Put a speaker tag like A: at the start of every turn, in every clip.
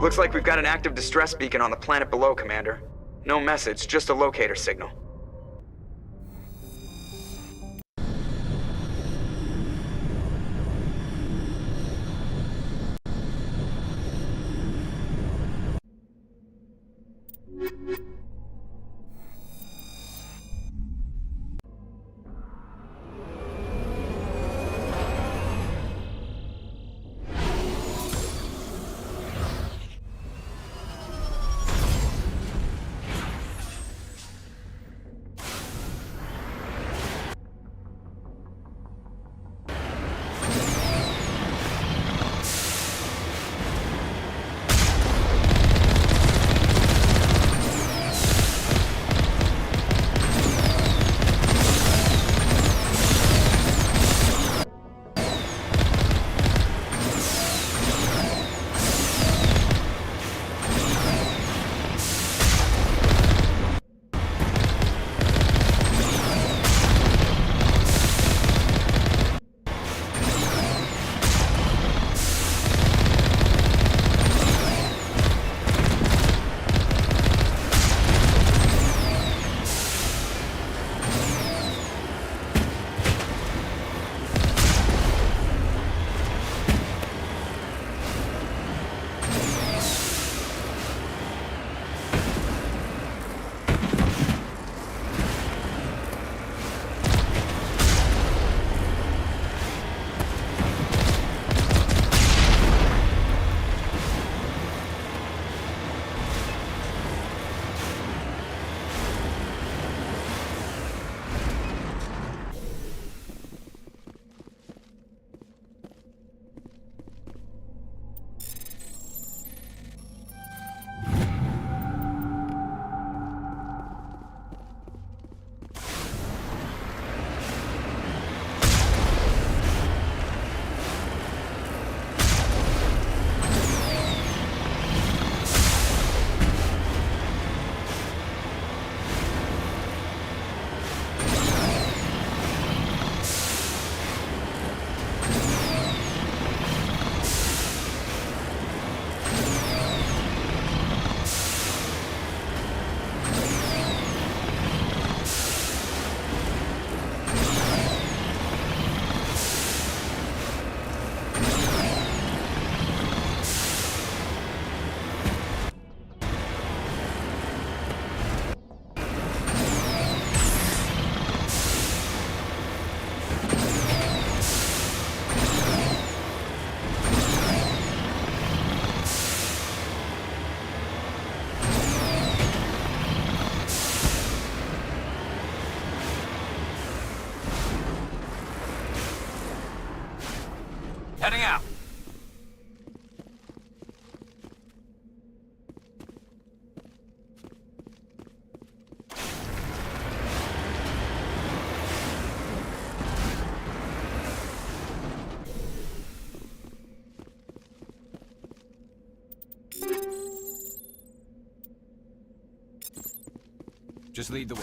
A: Looks like we've got an active distress beacon on the planet below, Commander. No message, just a locator signal.
B: Heading out. Just lead the way.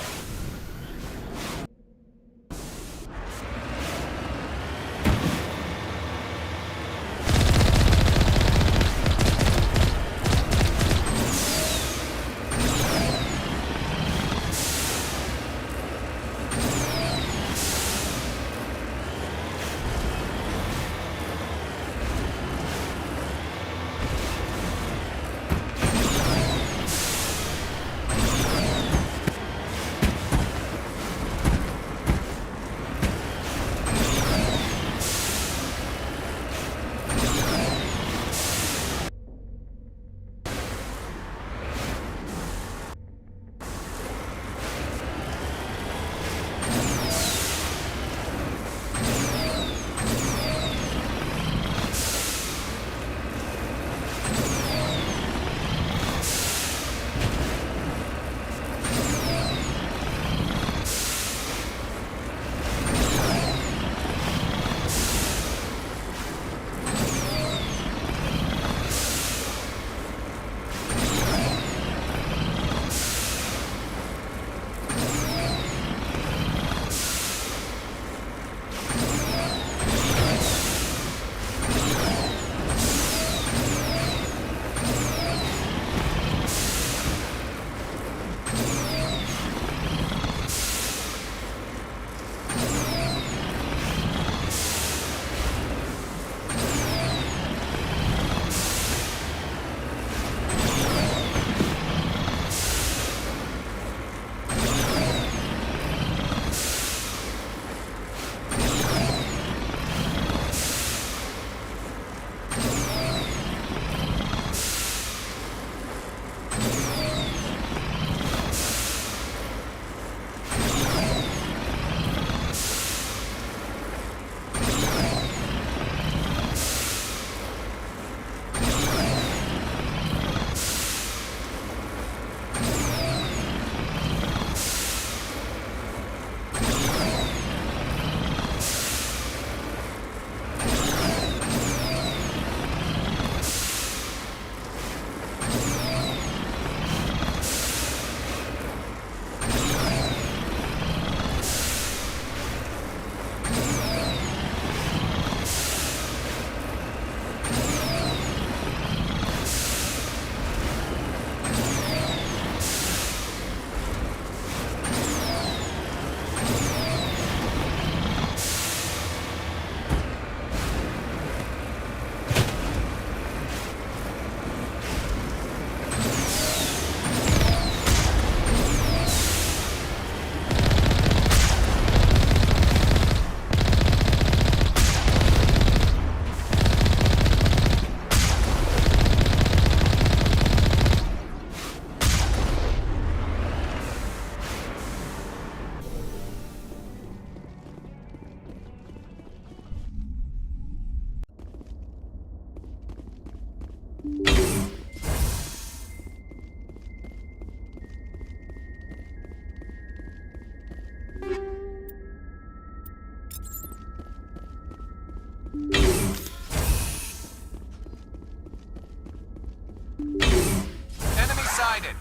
B: Enemy sighted.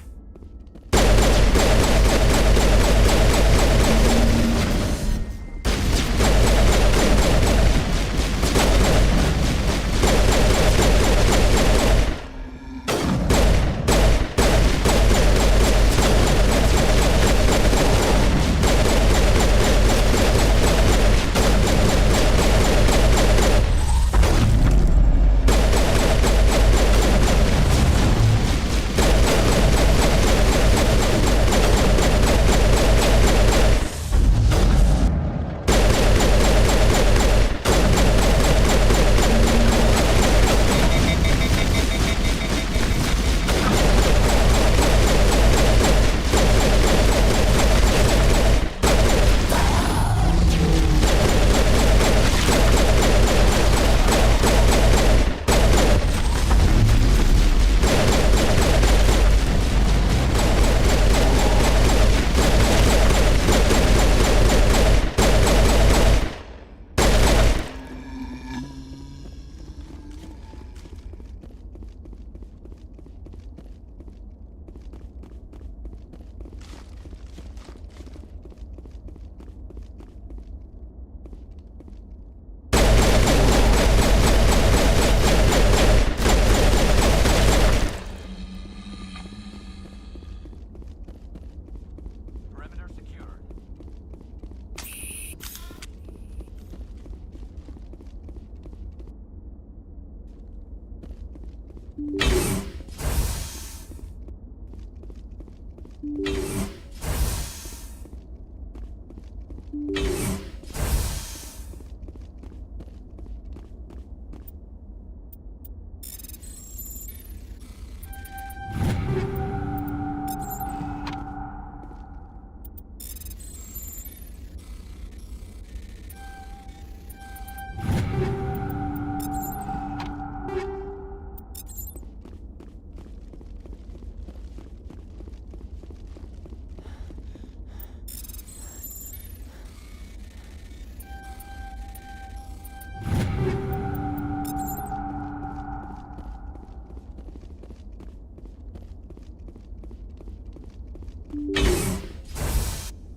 B: Perimeter secured.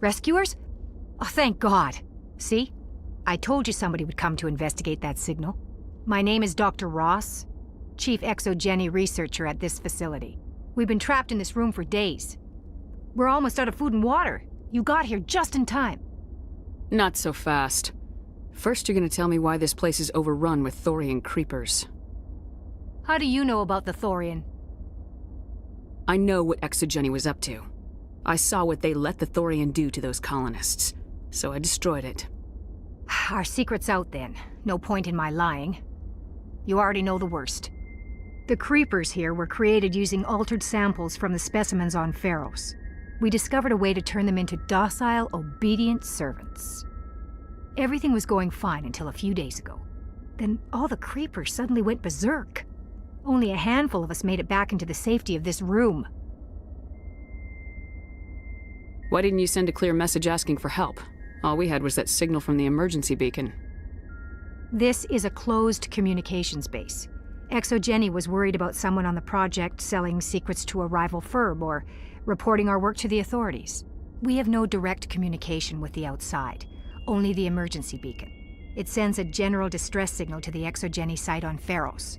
C: Rescuers? Oh, thank God. See? I told you somebody would come to investigate that signal. My name is Dr. Ross, Chief Exogeny Researcher at this facility. We've been trapped in this room for days. We're almost out of food and water. You got here just in time.
D: Not so fast. First, you're gonna tell me why this place is overrun with Thorian creepers.
C: How do you know about the Thorian?
D: I know what Exogeny was up to. I saw what they let the Thorian do to those colonists, so I destroyed it.
C: Our secret's out then. No point in my lying. You already know the worst. The creepers here were created using altered samples from the specimens on Pharos. We discovered a way to turn them into docile, obedient servants. Everything was going fine until a few days ago. Then all the creepers suddenly went berserk. Only a handful of us made it back into the safety of this room.
D: Why didn't you send a clear message asking for help? All we had was that signal from the emergency beacon.
C: This is a closed communications base. Exogeny was worried about someone on the project selling secrets to a rival firm or reporting our work to the authorities. We have no direct communication with the outside, only the emergency beacon. It sends a general distress signal to the Exogeny site on Pharos.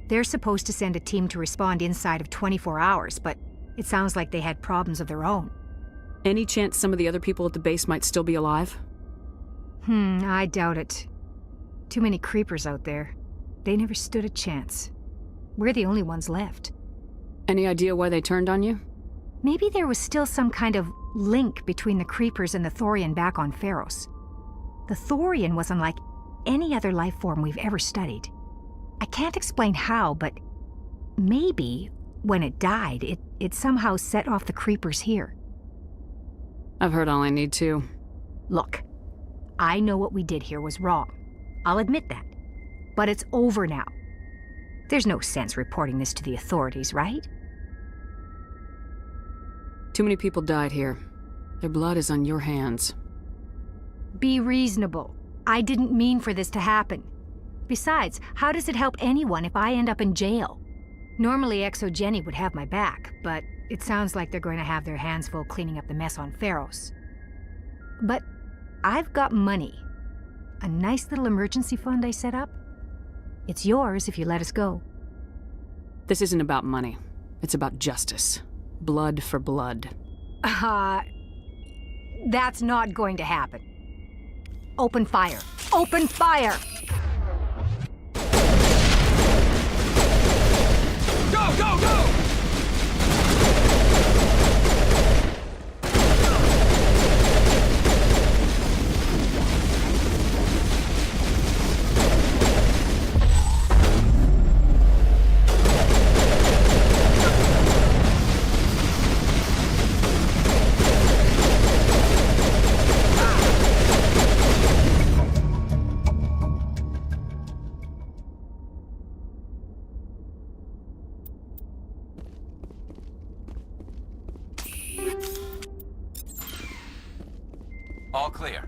C: They're supposed to send a team to respond inside of 24 hours, but it sounds like they had problems of their own.
D: Any chance some of the other people at the base might still be alive?
C: I doubt it. Too many creepers out there. They never stood a chance. We're the only ones left.
D: Any idea why they turned on you?
C: Maybe there was still some kind of link between the creepers and the Thorian back on Pharos. The Thorian was unlike any other life form we've ever studied. I can't explain how, but maybe when it died, it somehow set off the creepers here.
D: I've heard all I need to.
C: Look, I know what we did here was wrong. I'll admit that. But it's over now. There's no sense reporting this to the authorities, right?
D: Too many people died here. Their blood is on your hands.
C: Be reasonable. I didn't mean for this to happen. Besides, how does it help anyone if I end up in jail? Normally, ExoGeni would have my back, but it sounds like they're going to have their hands full cleaning up the mess on Pharos. But I've got money. A nice little emergency fund I set up. It's yours if you let us go.
D: This isn't about money. It's about justice. Blood for blood.
C: That's not going to happen. Open fire. Open fire!
B: Go, go, go! All clear.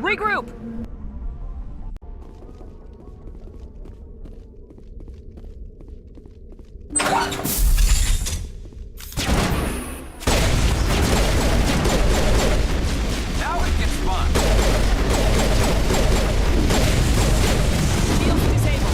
D: Regroup!
B: Now it gets fun.
D: Shields disabled.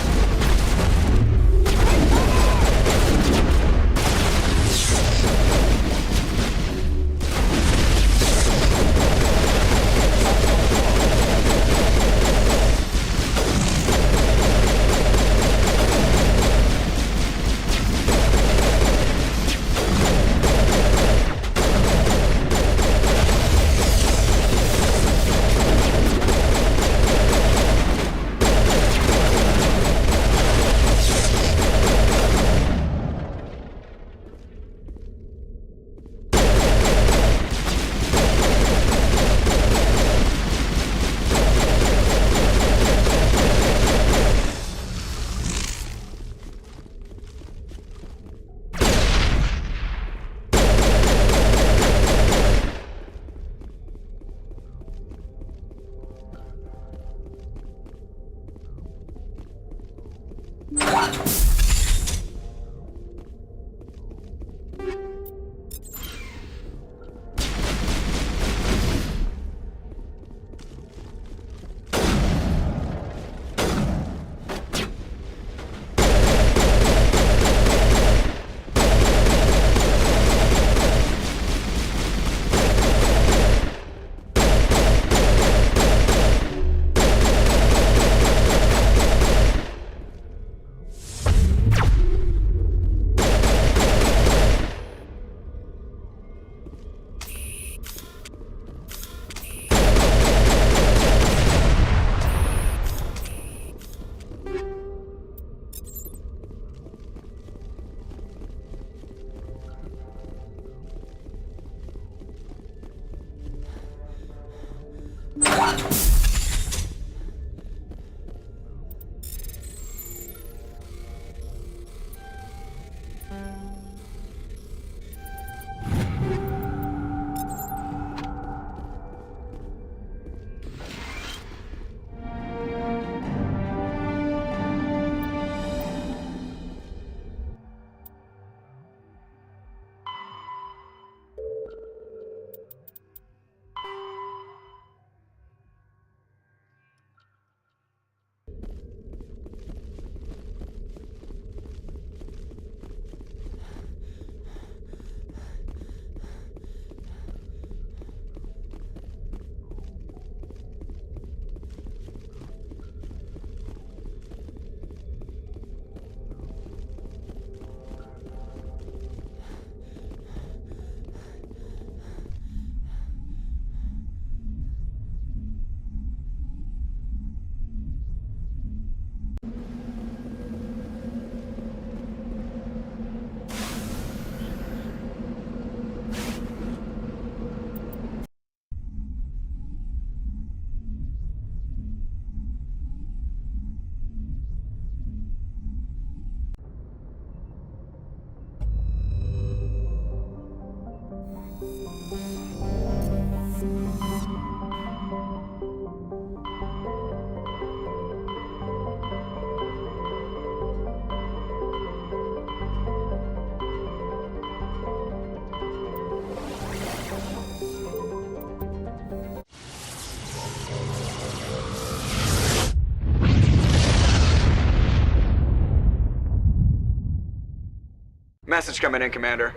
A: Message coming in, Commander.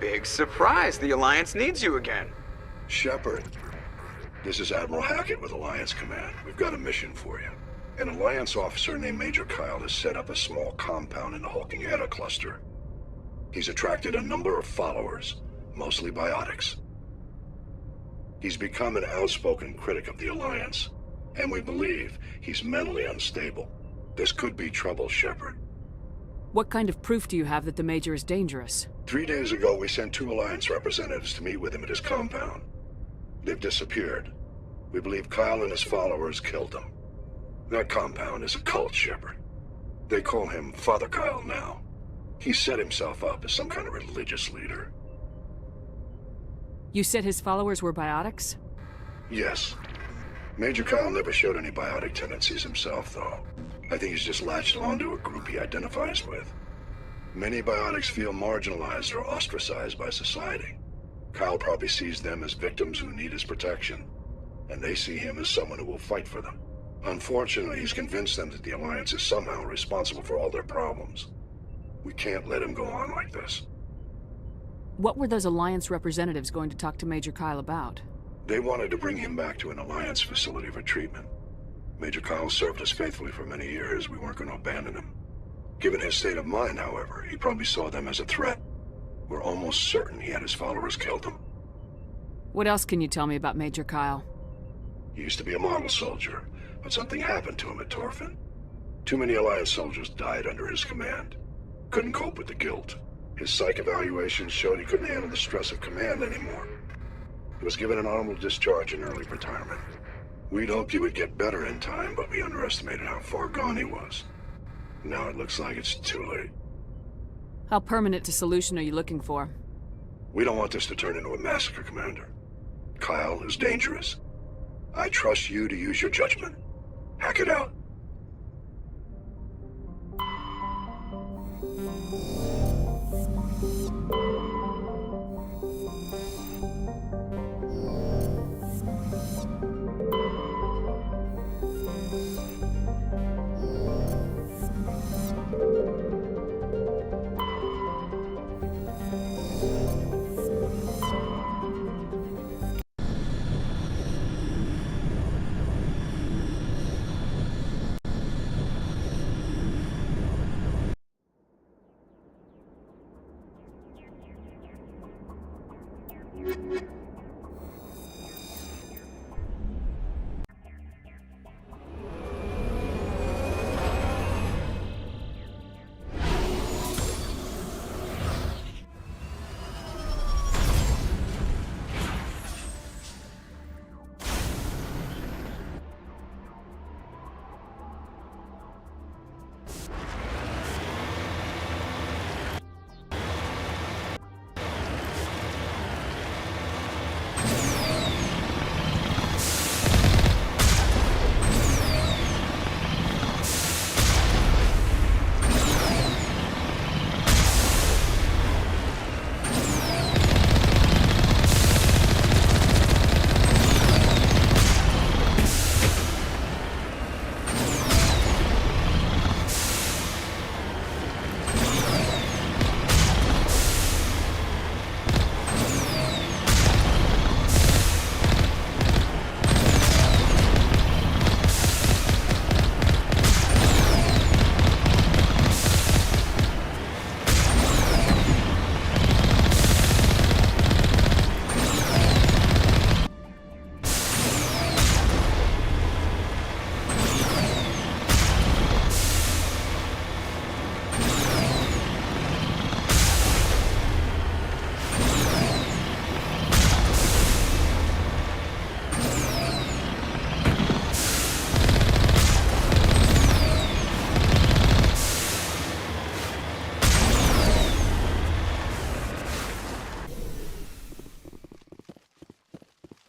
A: Big surprise, the Alliance needs you again.
E: Shepard, this is Admiral Hackett with Alliance Command. We've got a mission for you. An Alliance officer named Major Kyle has set up a small compound in the Hulking Eta cluster. He's attracted a number of followers, mostly biotics. He's become an outspoken critic of the Alliance, and we believe he's mentally unstable. This could be trouble, Shepard.
D: What kind of proof do you have that the Major is dangerous?
E: 3 days ago, we sent 2 Alliance representatives to meet with him at his compound. They've disappeared. We believe Kyle and his followers killed them. That compound is a cult, Shepard. They call him Father Kyle now. He set himself up as some kind of religious leader.
D: You said his followers were biotics?
E: Yes. Major Kyle never showed any biotic tendencies himself, though. I think he's just latched onto a group he identifies with. Many biotics feel marginalized or ostracized by society. Kyle probably sees them as victims who need his protection, and they see him as someone who will fight for them. Unfortunately, he's convinced them that the Alliance is somehow responsible for all their problems. We can't let him go on like this.
D: What were those Alliance representatives going to talk to Major Kyle about?
E: They wanted to bring him back to an Alliance facility for treatment. Major Kyle served us faithfully for many years. We weren't going to abandon him. Given his state of mind, however, he probably saw them as a threat. We're almost certain he had his followers killed him.
D: What else can you tell me about Major Kyle?
E: He used to be a model soldier, but something happened to him at Torfin. Too many Alliance soldiers died under his command. Couldn't cope with the guilt. His psych evaluations showed he couldn't handle the stress of command anymore. He was given an honorable discharge and early retirement. We'd hoped he would get better in time, but we underestimated how far gone he was. Now it looks like it's too late.
D: How permanent a solution are you looking for?
E: We don't want this to turn into a massacre, Commander. Kyle is dangerous. I trust you to use your judgment. Hack it out.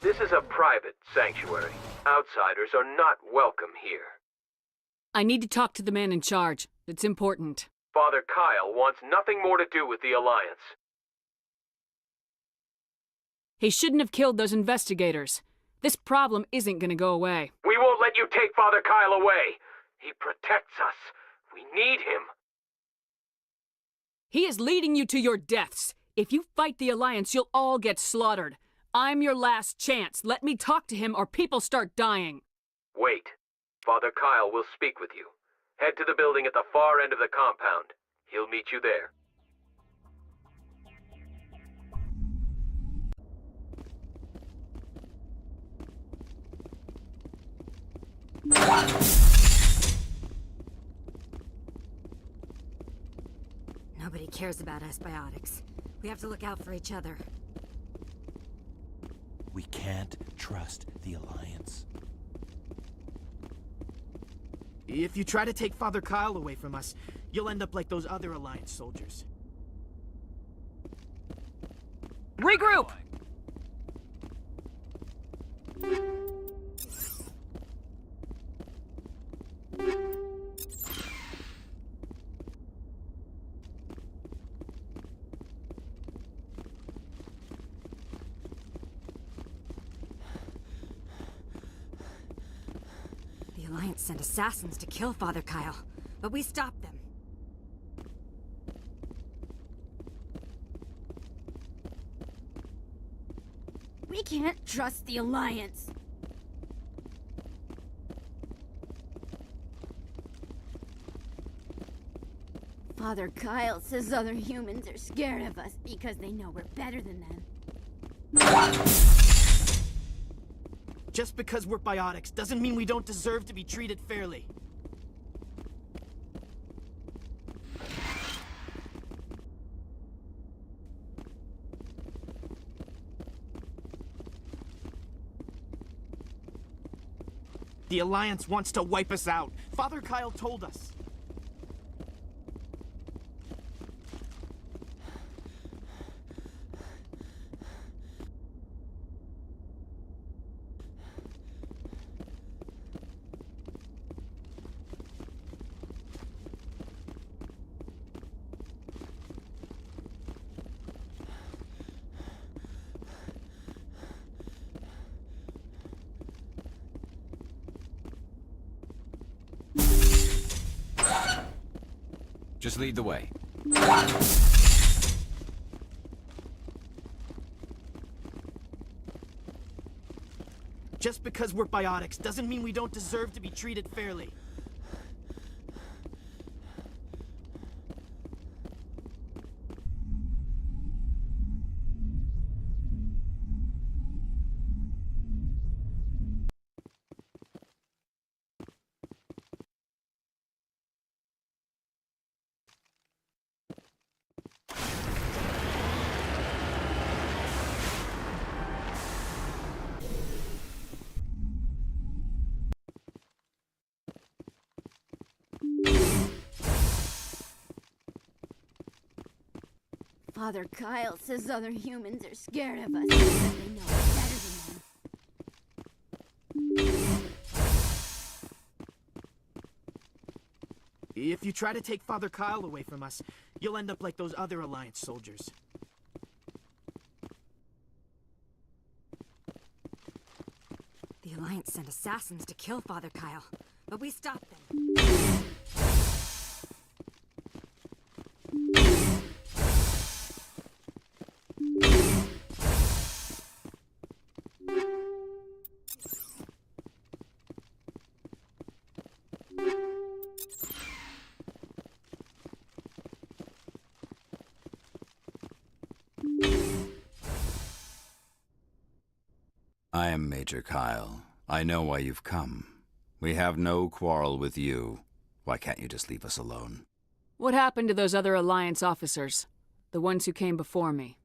B: This is a private sanctuary. Outsiders are not welcome here.
D: I need to talk to the man in charge. It's important.
B: Father Kyle wants nothing more to do with the Alliance.
D: He shouldn't have killed those investigators. This problem isn't gonna go away.
B: We won't let you take Father Kyle away. He protects us. We need him.
D: He is leading you to your deaths. If you fight the Alliance, you'll all get slaughtered. I'm your last chance. Let me talk to him or people start dying.
B: Wait. Father Kyle will speak with you. Head to the building at the far end of the compound. He'll meet you there.
F: Nobody cares about us biotics. We have to look out for each other.
G: We can't trust the Alliance.
H: If you try to take Father Kyle away from us, you'll end up like those other Alliance soldiers.
D: Regroup!
F: The Alliance sent assassins to kill Father Kyle, but we stopped them.
I: We can't trust the Alliance. Father Kyle says other humans are scared of us because they know we're better than them.
H: Just because we're biotics doesn't mean we don't deserve to be treated fairly. The Alliance wants to wipe us out. Father Kyle told us.
J: Just lead the way.
H: Just because we're biotics doesn't mean we don't deserve to be treated fairly.
I: Father Kyle says other humans are scared of us because they know we're better than them.
H: If you try to take Father Kyle away from us, you'll end up like those other Alliance soldiers.
F: The Alliance sent assassins to kill Father Kyle, but we stopped them.
K: I am Major Kyle. I know why you've come. We have no quarrel with you. Why can't you just leave us alone?
D: What happened to those other Alliance officers? The ones who came before me?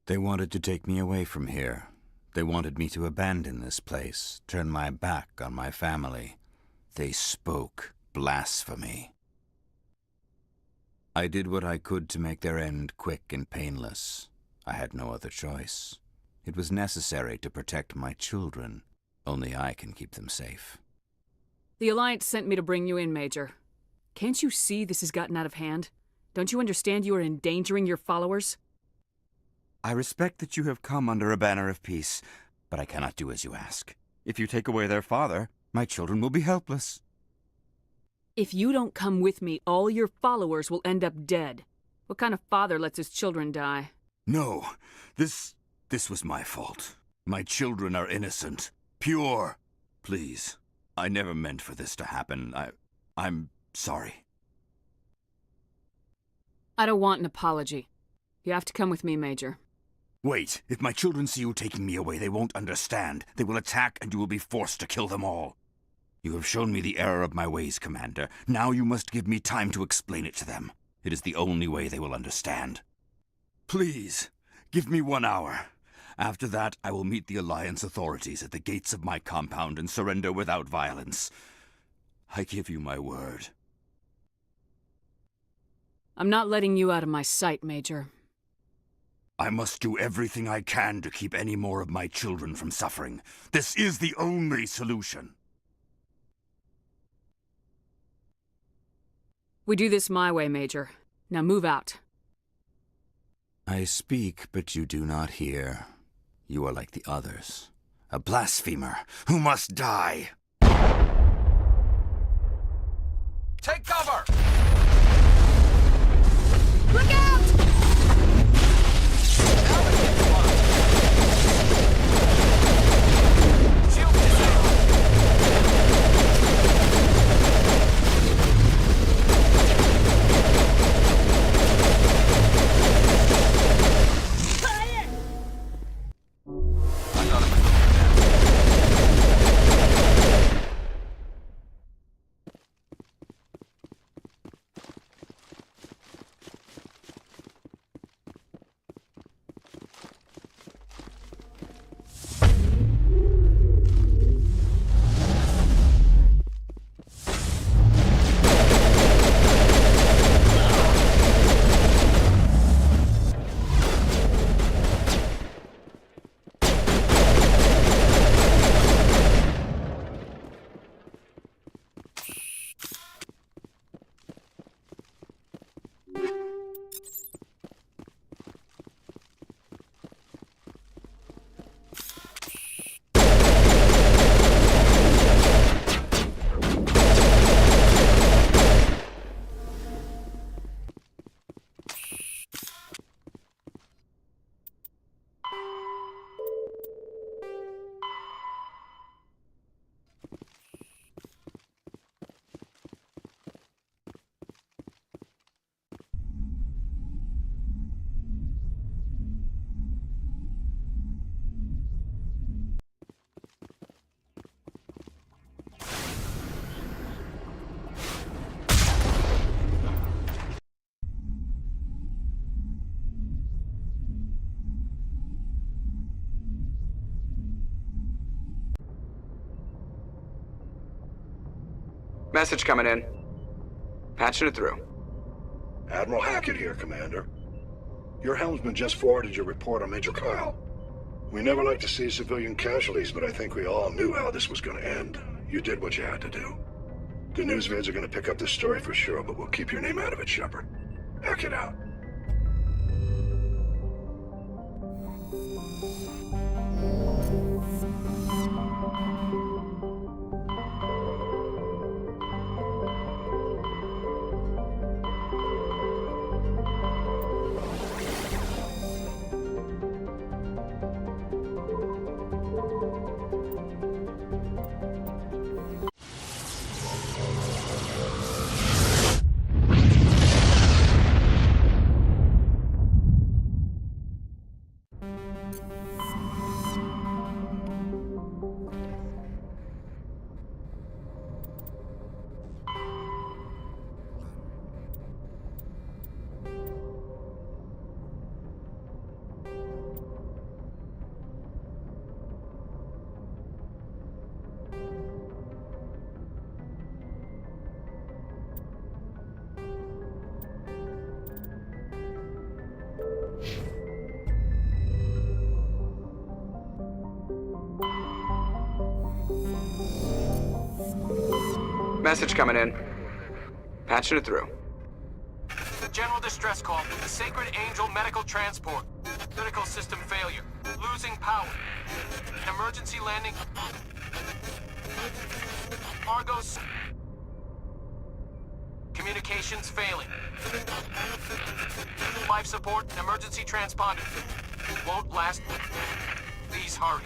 K: They wanted to take me away from here. They wanted me to abandon this place, turn my back on my family. They spoke blasphemy. I did what I could to make their end quick and painless. I had no other choice. It was necessary to protect my children. Only I can keep them safe.
D: The Alliance sent me to bring you in, Major. Can't you see this has gotten out of hand? Don't you understand you are endangering your followers?
K: I respect that you have come under a banner of peace, but I cannot do as you ask. If you take away their father, my children will be helpless.
D: If you don't come with me, all your followers will end up dead. What kind of father lets his children die?
K: No, this was my fault. My children are innocent, pure. Please, I never meant for this to happen. I'm sorry.
D: I don't want an apology. You have to come with me, Major.
K: Wait, if my children see you taking me away, they won't understand. They will attack and you will be forced to kill them all. You have shown me the error of my ways, Commander. Now you must give me time to explain it to them. It is the only way they will understand. Please, give me 1 hour. After that, I will meet the Alliance authorities at the gates of my compound and surrender without violence. I give you my word.
D: I'm not letting you out of my sight, Major.
K: I must do everything I can to keep any more of my children from suffering. This is the only solution.
D: We do this my way, Major. Now move out.
K: I speak, but you do not hear. You are like the others. A blasphemer who must die.
J: Take cover!
I: Look out!
J: Shield disabled! I thought it was
A: Message coming in. Patching it through.
E: Admiral Hackett here, Commander. Your helmsman just forwarded your report on Major Kyle. We never like to see civilian casualties, but I think we all knew how this was going to end. You did what you had to do. The news vids are going to pick up this story for sure, but we'll keep your name out of it, Shepard. Hackett out.
A: Message coming in. Patching it through.
B: General distress call from the Sacred Angel Medical Transport. Critical system failure. Losing power. Emergency landing. Argos. Communications failing. Life support and emergency transponder. Won't last. Please hurry.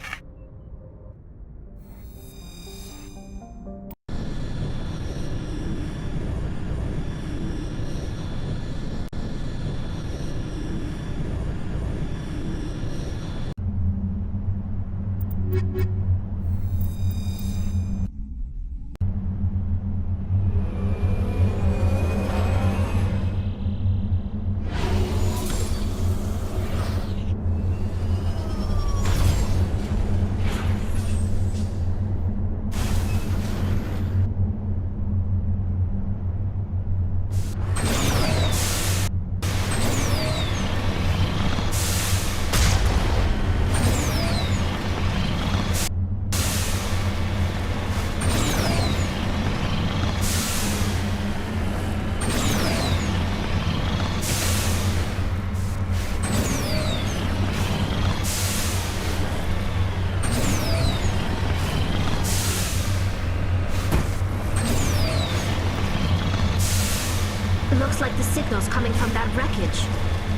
L: Looks like the signal's coming from that wreckage.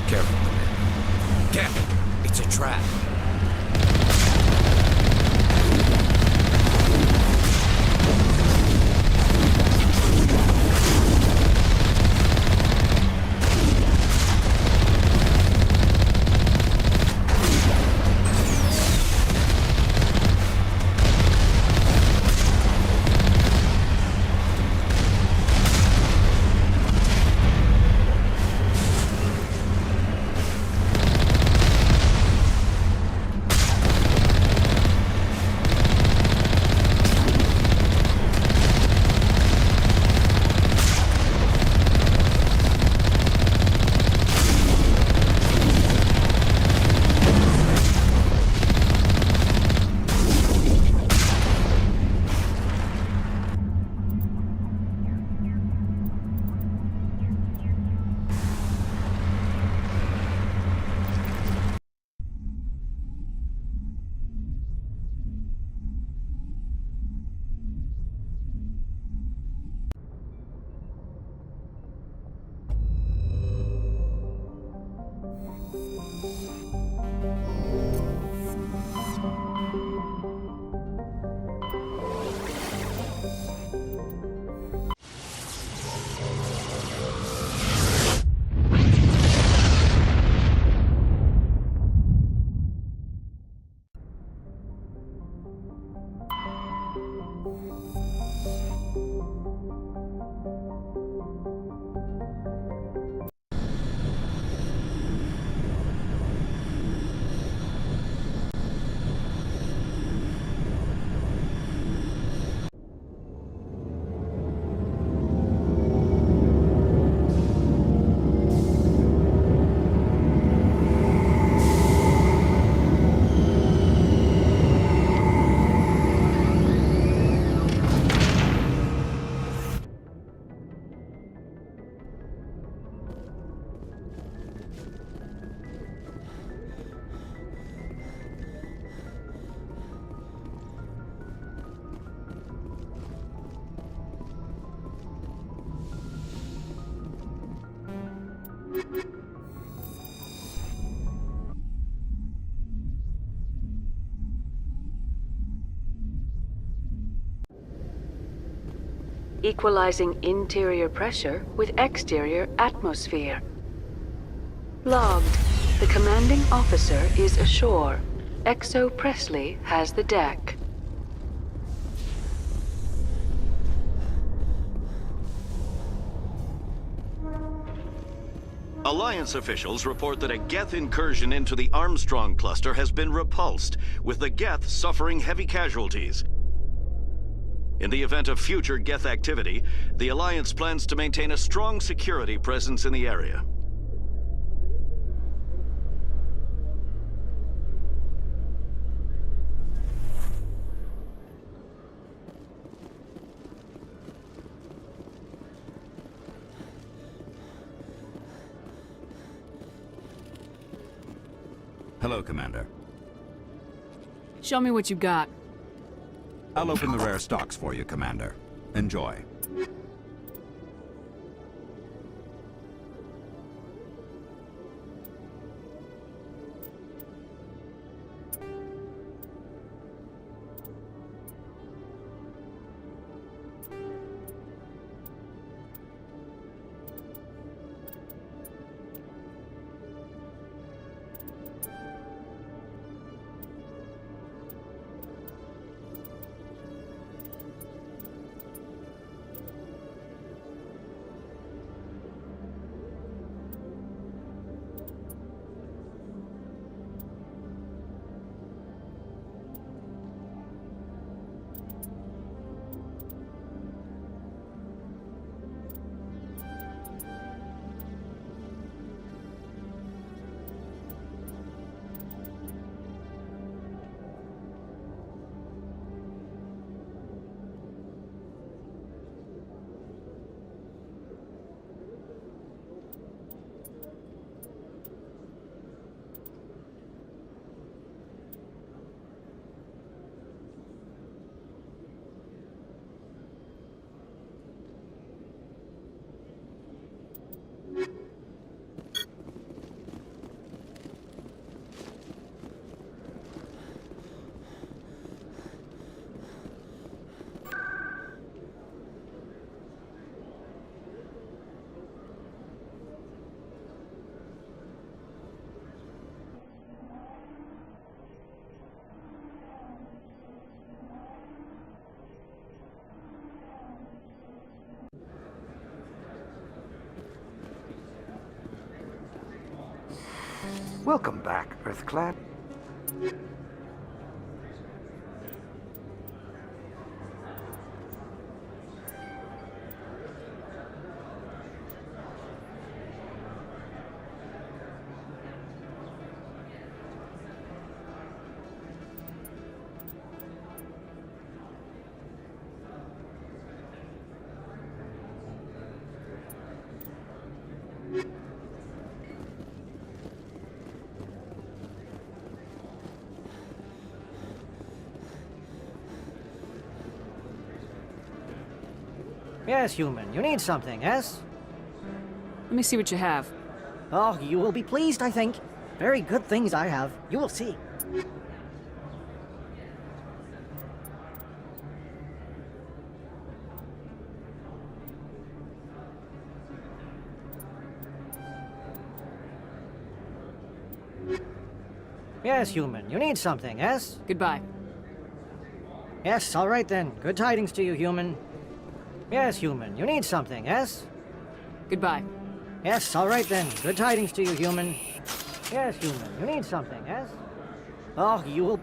M: Careful, Commander. Captain, it's a trap.
N: Equalizing interior pressure with exterior atmosphere. Logged. The commanding officer is ashore. Exo Presley has the deck.
O: Alliance officials report that a Geth incursion into the Armstrong cluster has been repulsed, with the Geth suffering heavy casualties. In the event of future Geth activity, the Alliance plans to maintain a strong security presence in the area.
K: Hello, Commander.
D: Show me what you got.
K: I'll open the rare stocks for you, Commander. Enjoy.
P: Welcome back, Earthclad.
Q: Yes, human. You need something, yes?
D: Let me see what you have.
Q: Oh, you will be pleased, I think. Very good things I have. You will see. Yes, human. You need something, yes?
D: Goodbye.
Q: Yes, all right then. Good tidings to you, human. Yes, human. You need something, yes?
D: Goodbye.
Q: Yes, all right then. Good tidings to you, human. Yes, human. You need something, yes? Oh, you will...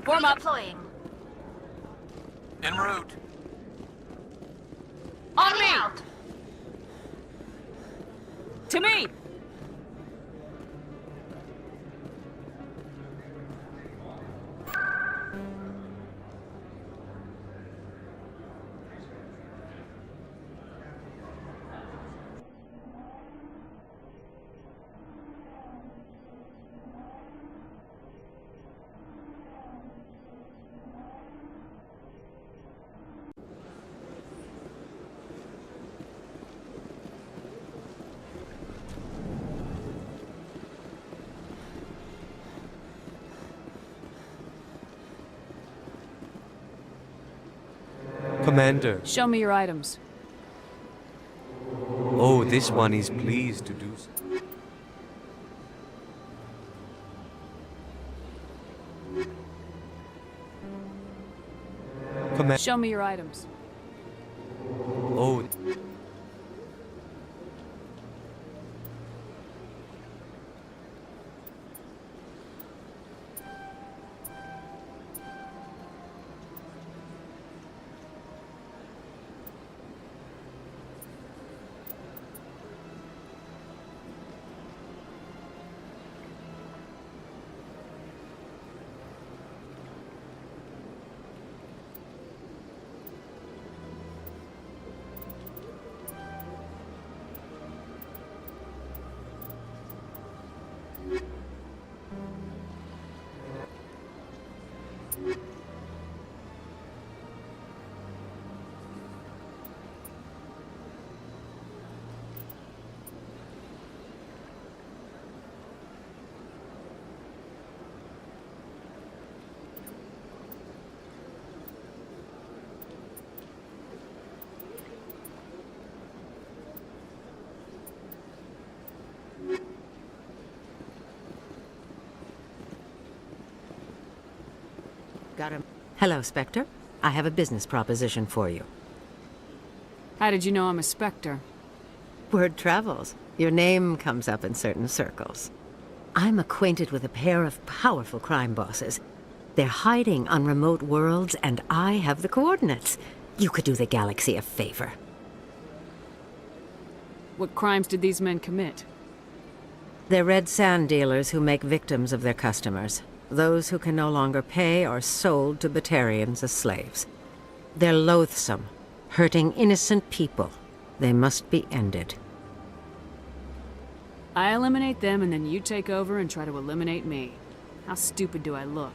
D: Form up.
L: Deploying.
J: En route.
D: On me! To me!
R: Commander.
D: Show me your items.
R: Oh, this one is pleased to do so.
D: Show me your items.
R: Oh.
S: Got him. Hello, Spectre. I have a business proposition for you.
D: How did you know I'm a Spectre?
S: Word travels. Your name comes up in certain circles. I'm acquainted with a pair of powerful crime bosses. They're hiding on remote worlds, and I have the coordinates. You could do the galaxy a favor.
D: What crimes did these men commit?
S: They're red sand dealers who make victims of their customers. Those who can no longer pay are sold to Batarians as slaves. They're loathsome, hurting innocent people. They must be ended.
D: I eliminate them and then you take over and try to eliminate me. How stupid do I look?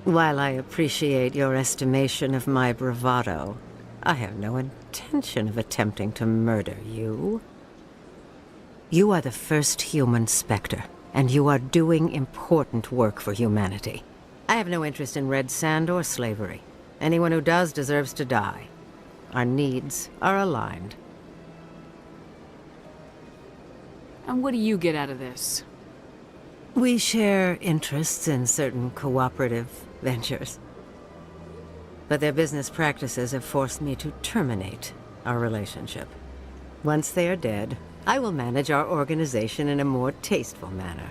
S: While I appreciate your estimation of my bravado, I have no intention of attempting to murder you. You are the first human Spectre, and you are doing important work for humanity. I have no interest in red sand or slavery. Anyone who does deserves to die. Our needs are aligned.
D: And what do you get out of this?
S: We share interests in certain cooperative ventures. But their business practices have forced me to terminate our relationship. Once they are dead, I will manage our organization in a more tasteful manner.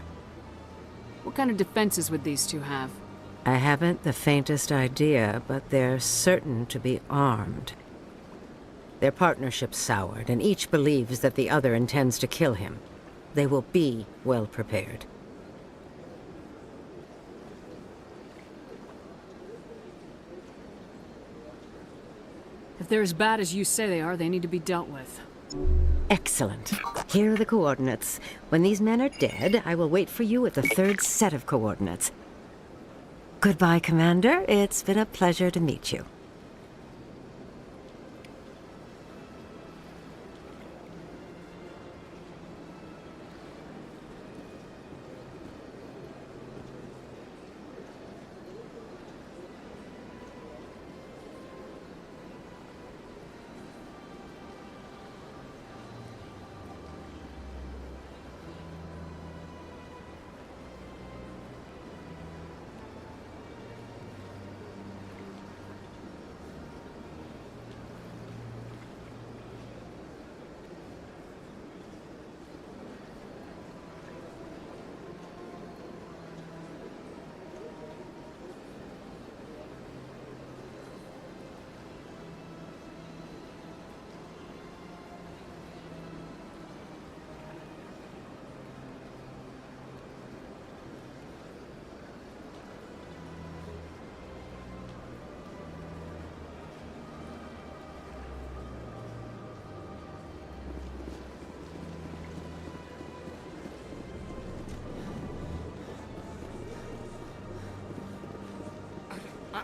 D: What kind of defenses would these two have?
S: I haven't the faintest idea, but they're certain to be armed. Their partnership's soured, and each believes that the other intends to kill him. They will be well prepared.
D: If they're as bad as you say they are, they need to be dealt with.
S: Excellent. Here are the coordinates. When these men are dead, I will wait for you at the third set of coordinates. Goodbye, Commander. It's been a pleasure to meet you.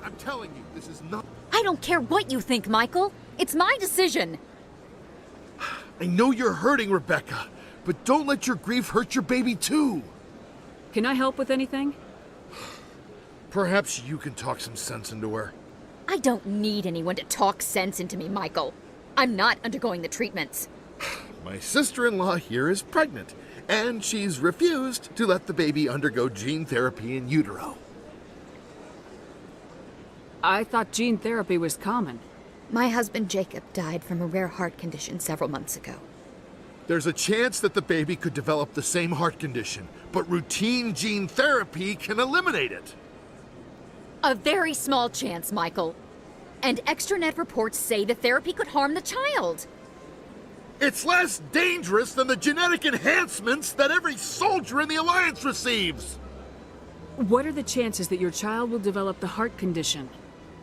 P: I'm telling you, this is not...
F: I don't care what you think, Michael. It's my decision.
P: I know you're hurting, Rebecca, but don't let your grief hurt your baby too.
D: Can I help with anything?
P: Perhaps you can talk some sense into her.
F: I don't need anyone to talk sense into me, Michael. I'm not undergoing the treatments.
P: My sister-in-law here is pregnant, and she's refused to let the baby undergo gene therapy in utero.
D: I thought gene therapy was common.
F: My husband Jacob died from a rare heart condition several months ago.
P: There's a chance that the baby could develop the same heart condition, but routine gene therapy can eliminate it.
F: A very small chance, Michael. And extranet reports say the therapy could harm the child.
P: It's less dangerous than the genetic enhancements that every soldier in the Alliance receives.
D: What are the chances that your child will develop the heart condition?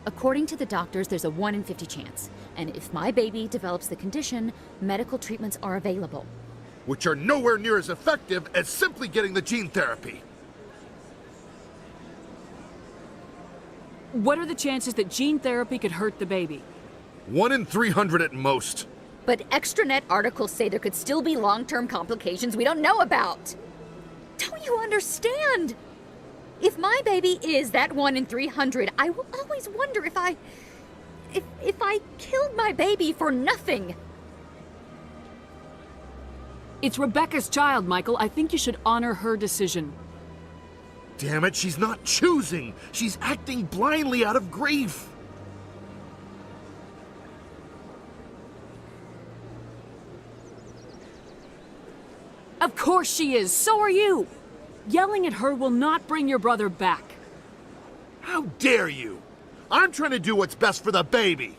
F: According to the doctors, there's a 1 in 50 chance. And if my baby develops the condition, medical treatments are available.
P: Which are nowhere near as effective as simply getting the gene therapy.
D: What are the chances that gene therapy could hurt the baby?
P: 1 in 300 at most.
F: But extranet articles say there could still be long-term complications we don't know about. Don't you understand? If my baby is that 1 in 300, I will always wonder if I killed my baby for nothing.
D: It's Rebecca's child, Michael. I think you should honor her decision.
P: Damn it, she's not choosing. She's acting blindly out of grief.
D: Of course she is. So are you. Yelling at her will not bring your brother back.
P: How dare you? I'm trying to do what's best for the baby.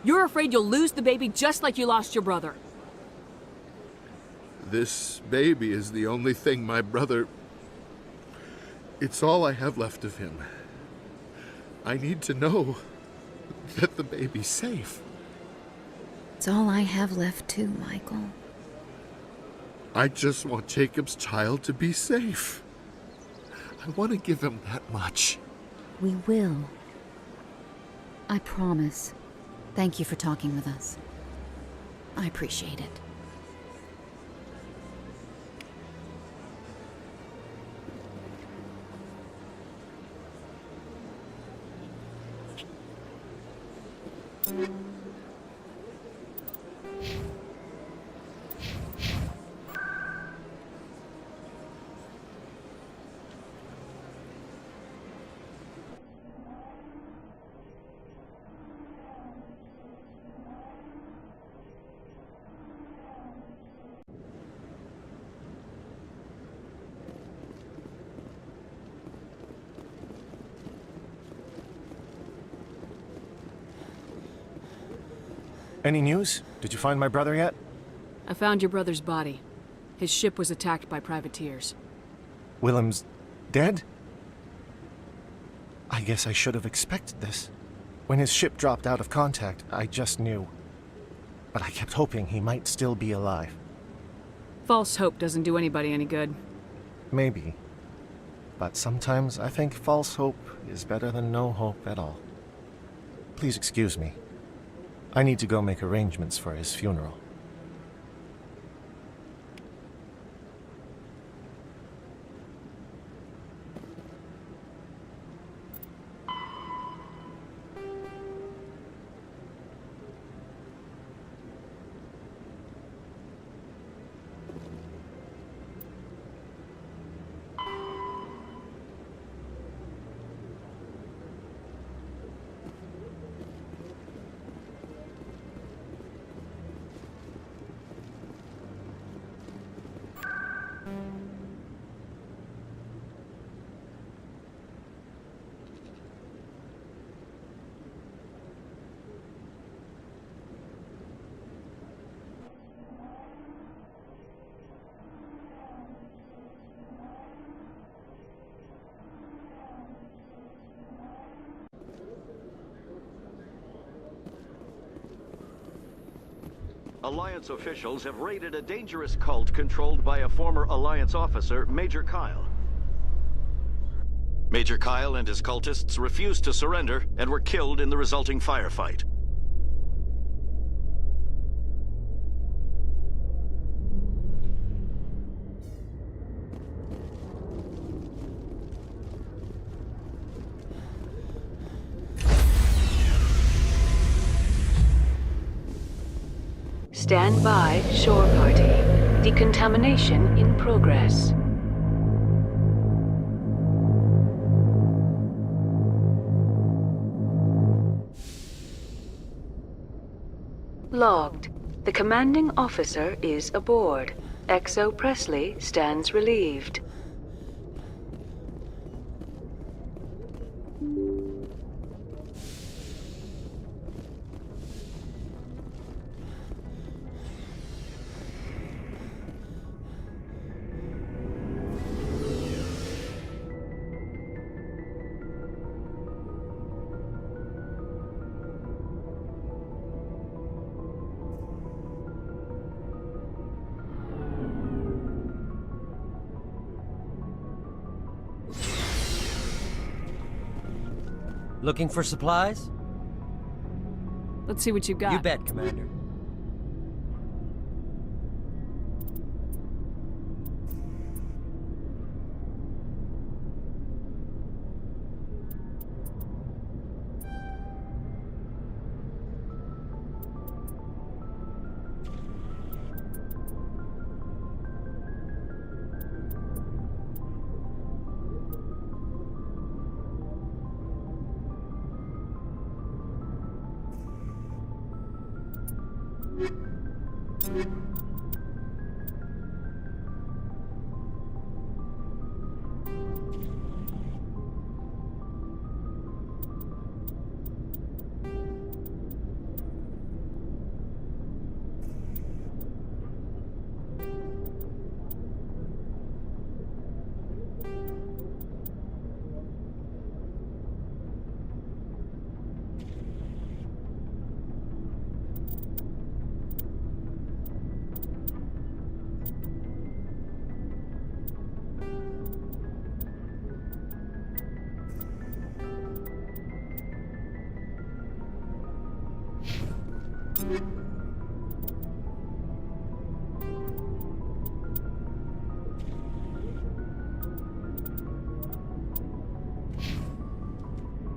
D: You're afraid you'll lose the baby just like you lost your brother.
P: This baby is the only thing my brother... It's all I have left of him. I need to know that the baby's safe.
F: It's all I have left too, Michael.
P: I just want Jacob's child to be safe. I want to give him that much.
F: We will. I promise. Thank you for talking with us. I appreciate it.
T: Any news? Did you find my brother yet?
D: I found your brother's body. His ship was attacked by privateers.
T: Willem's dead? I guess I should have expected this. When his ship dropped out of contact, I just knew. But I kept hoping he might still be alive.
D: False hope doesn't do anybody any good.
T: Maybe. But sometimes I think false hope is better than no hope at all. Please excuse me. I need to go make arrangements for his funeral.
O: Alliance officials have raided a dangerous cult controlled by a former Alliance officer, Major Kyle. Major Kyle and his cultists refused to surrender and were killed in the resulting firefight.
N: Stand by, shore party. Decontamination in progress. Logged. The commanding officer is aboard. XO Presley stands relieved.
R: Looking for supplies?
D: Let's see what you got.
R: You bet, Commander.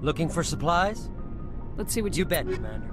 R: Looking for supplies?
D: Let's see what
R: you bet, Commander.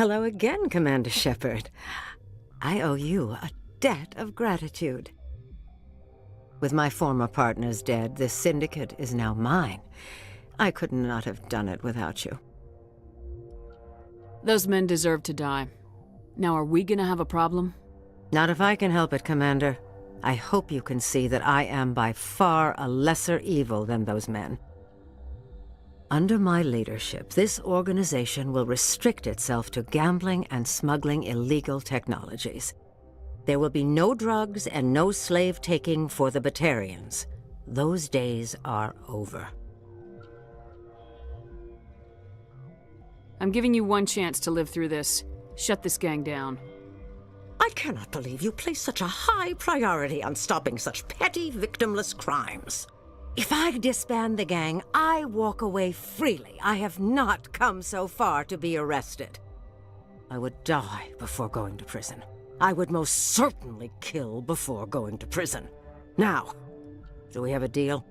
S: Hello again, Commander Shepard. I owe you a debt of gratitude. With my former partners dead, this syndicate is now mine. I could not have done it without you.
D: Those men deserve to die. Now, are we gonna have a problem?
S: Not if I can help it, Commander. I hope you can see that I am by far a lesser evil than those men. Under my leadership, this organization will restrict itself to gambling and smuggling illegal technologies. There will be no drugs and no slave-taking for the Batarians. Those days are over.
D: I'm giving you one chance to live through this. Shut this gang down.
S: I cannot believe you place such a high priority on stopping such petty, victimless crimes. If I disband the gang, I walk away freely. I have not come so far to be arrested. I would die before going to prison. I would most certainly kill before going to prison. Now, do we have a deal?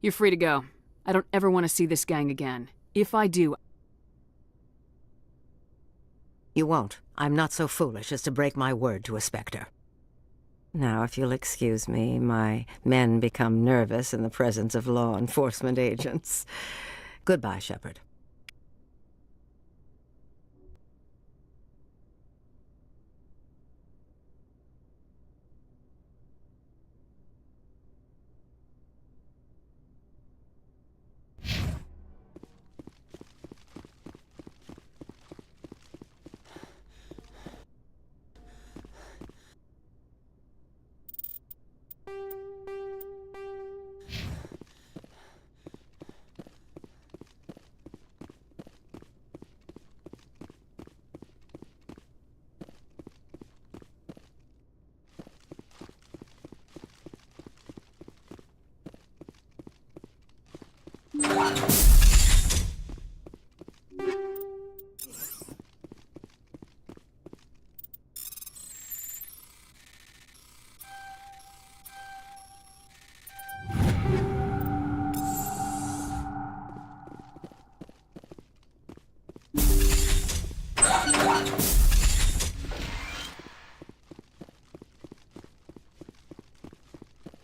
D: You're free to go. I don't ever want to see this gang again. If I do...
S: You won't. I'm not so foolish as to break my word to a Spectre. Now, if you'll excuse me, my men become nervous in the presence of law enforcement agents. Goodbye, Shepard.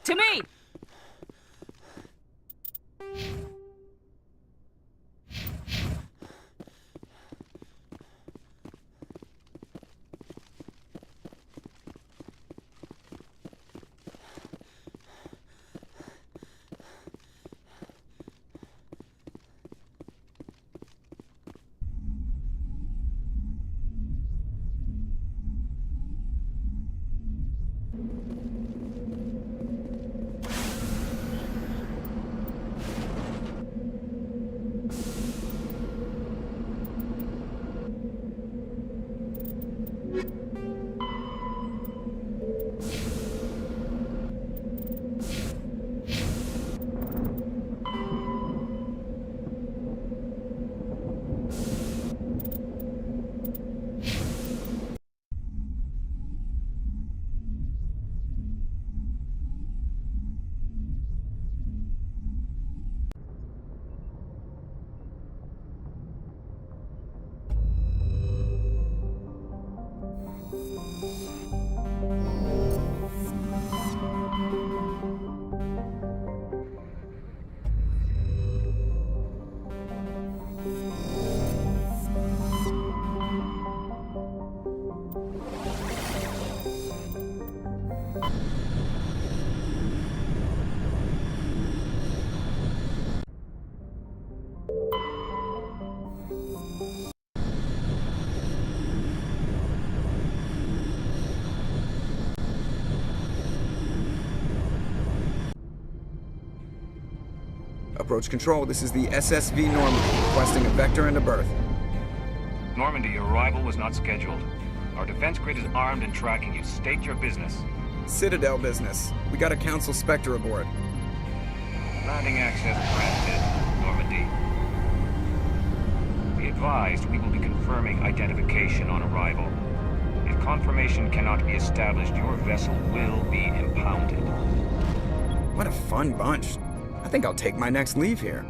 D: To me!
A: Approach control, this is the SSV Normandy, requesting a vector and a berth.
U: Normandy, your arrival was not scheduled. Our defense grid is armed and tracking you. State your business.
A: Citadel business. We got a Council Spectre aboard.
U: Landing access granted, Normandy. Be advised, we will be confirming identification on arrival. If confirmation cannot be established, your vessel will be impounded.
A: What a fun bunch. I think I'll take my next leave here.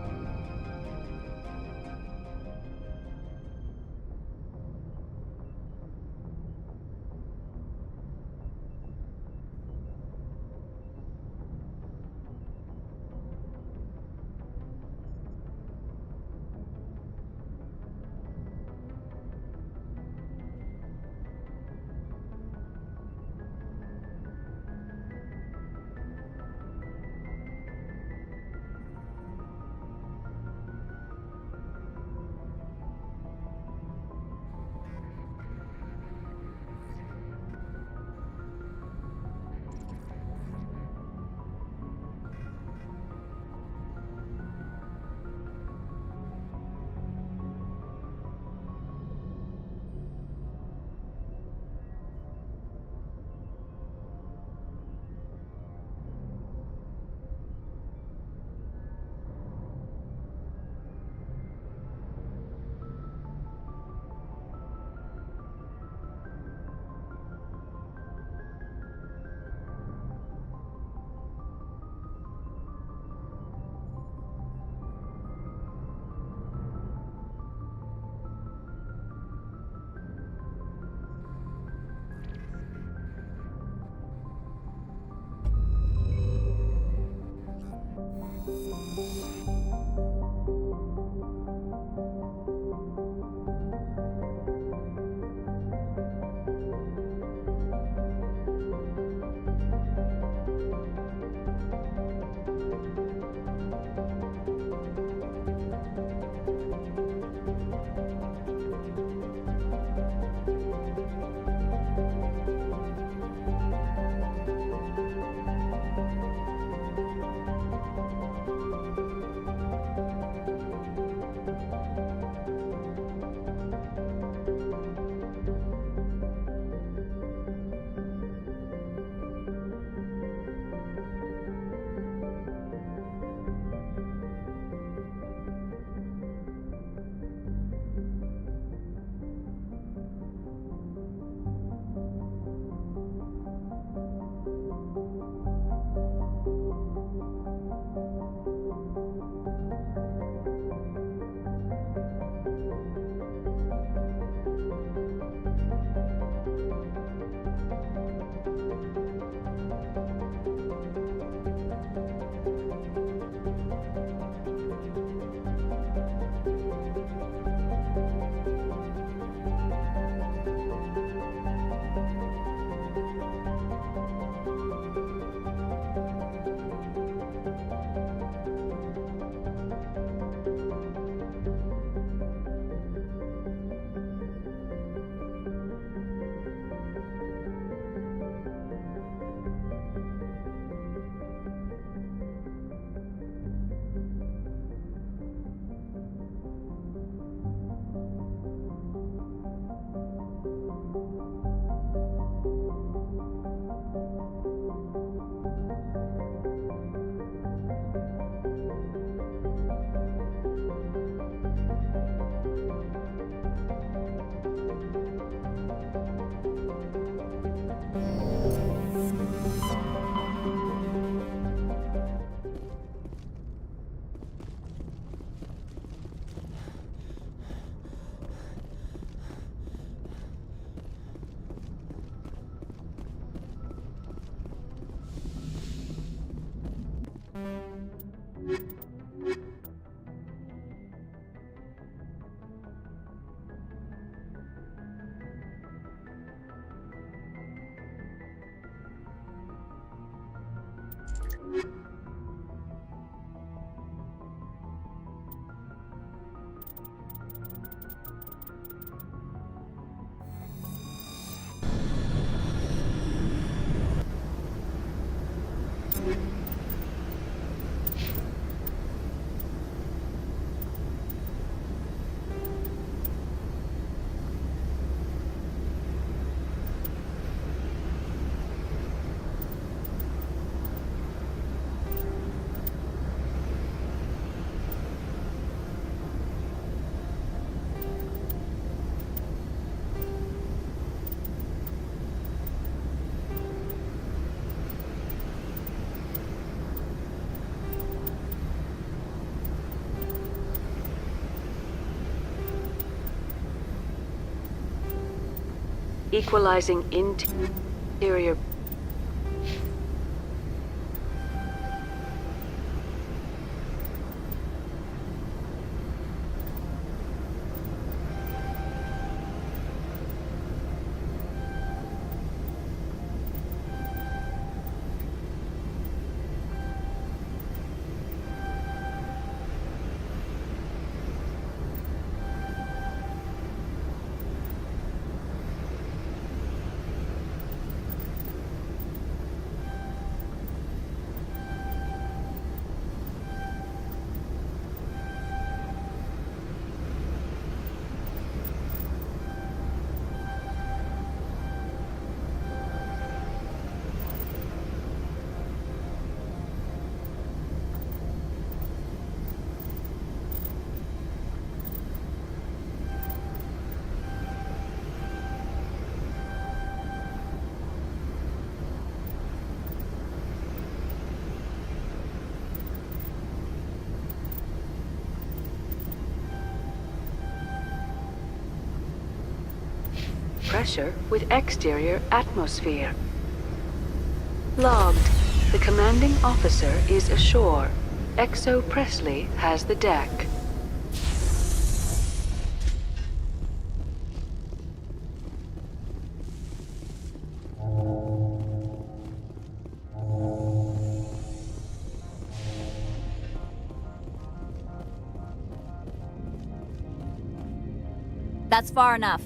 N: Equalizing interior. Pressure with exterior atmosphere. Logged. The commanding officer is ashore. XO Presley has the deck.
F: That's far enough.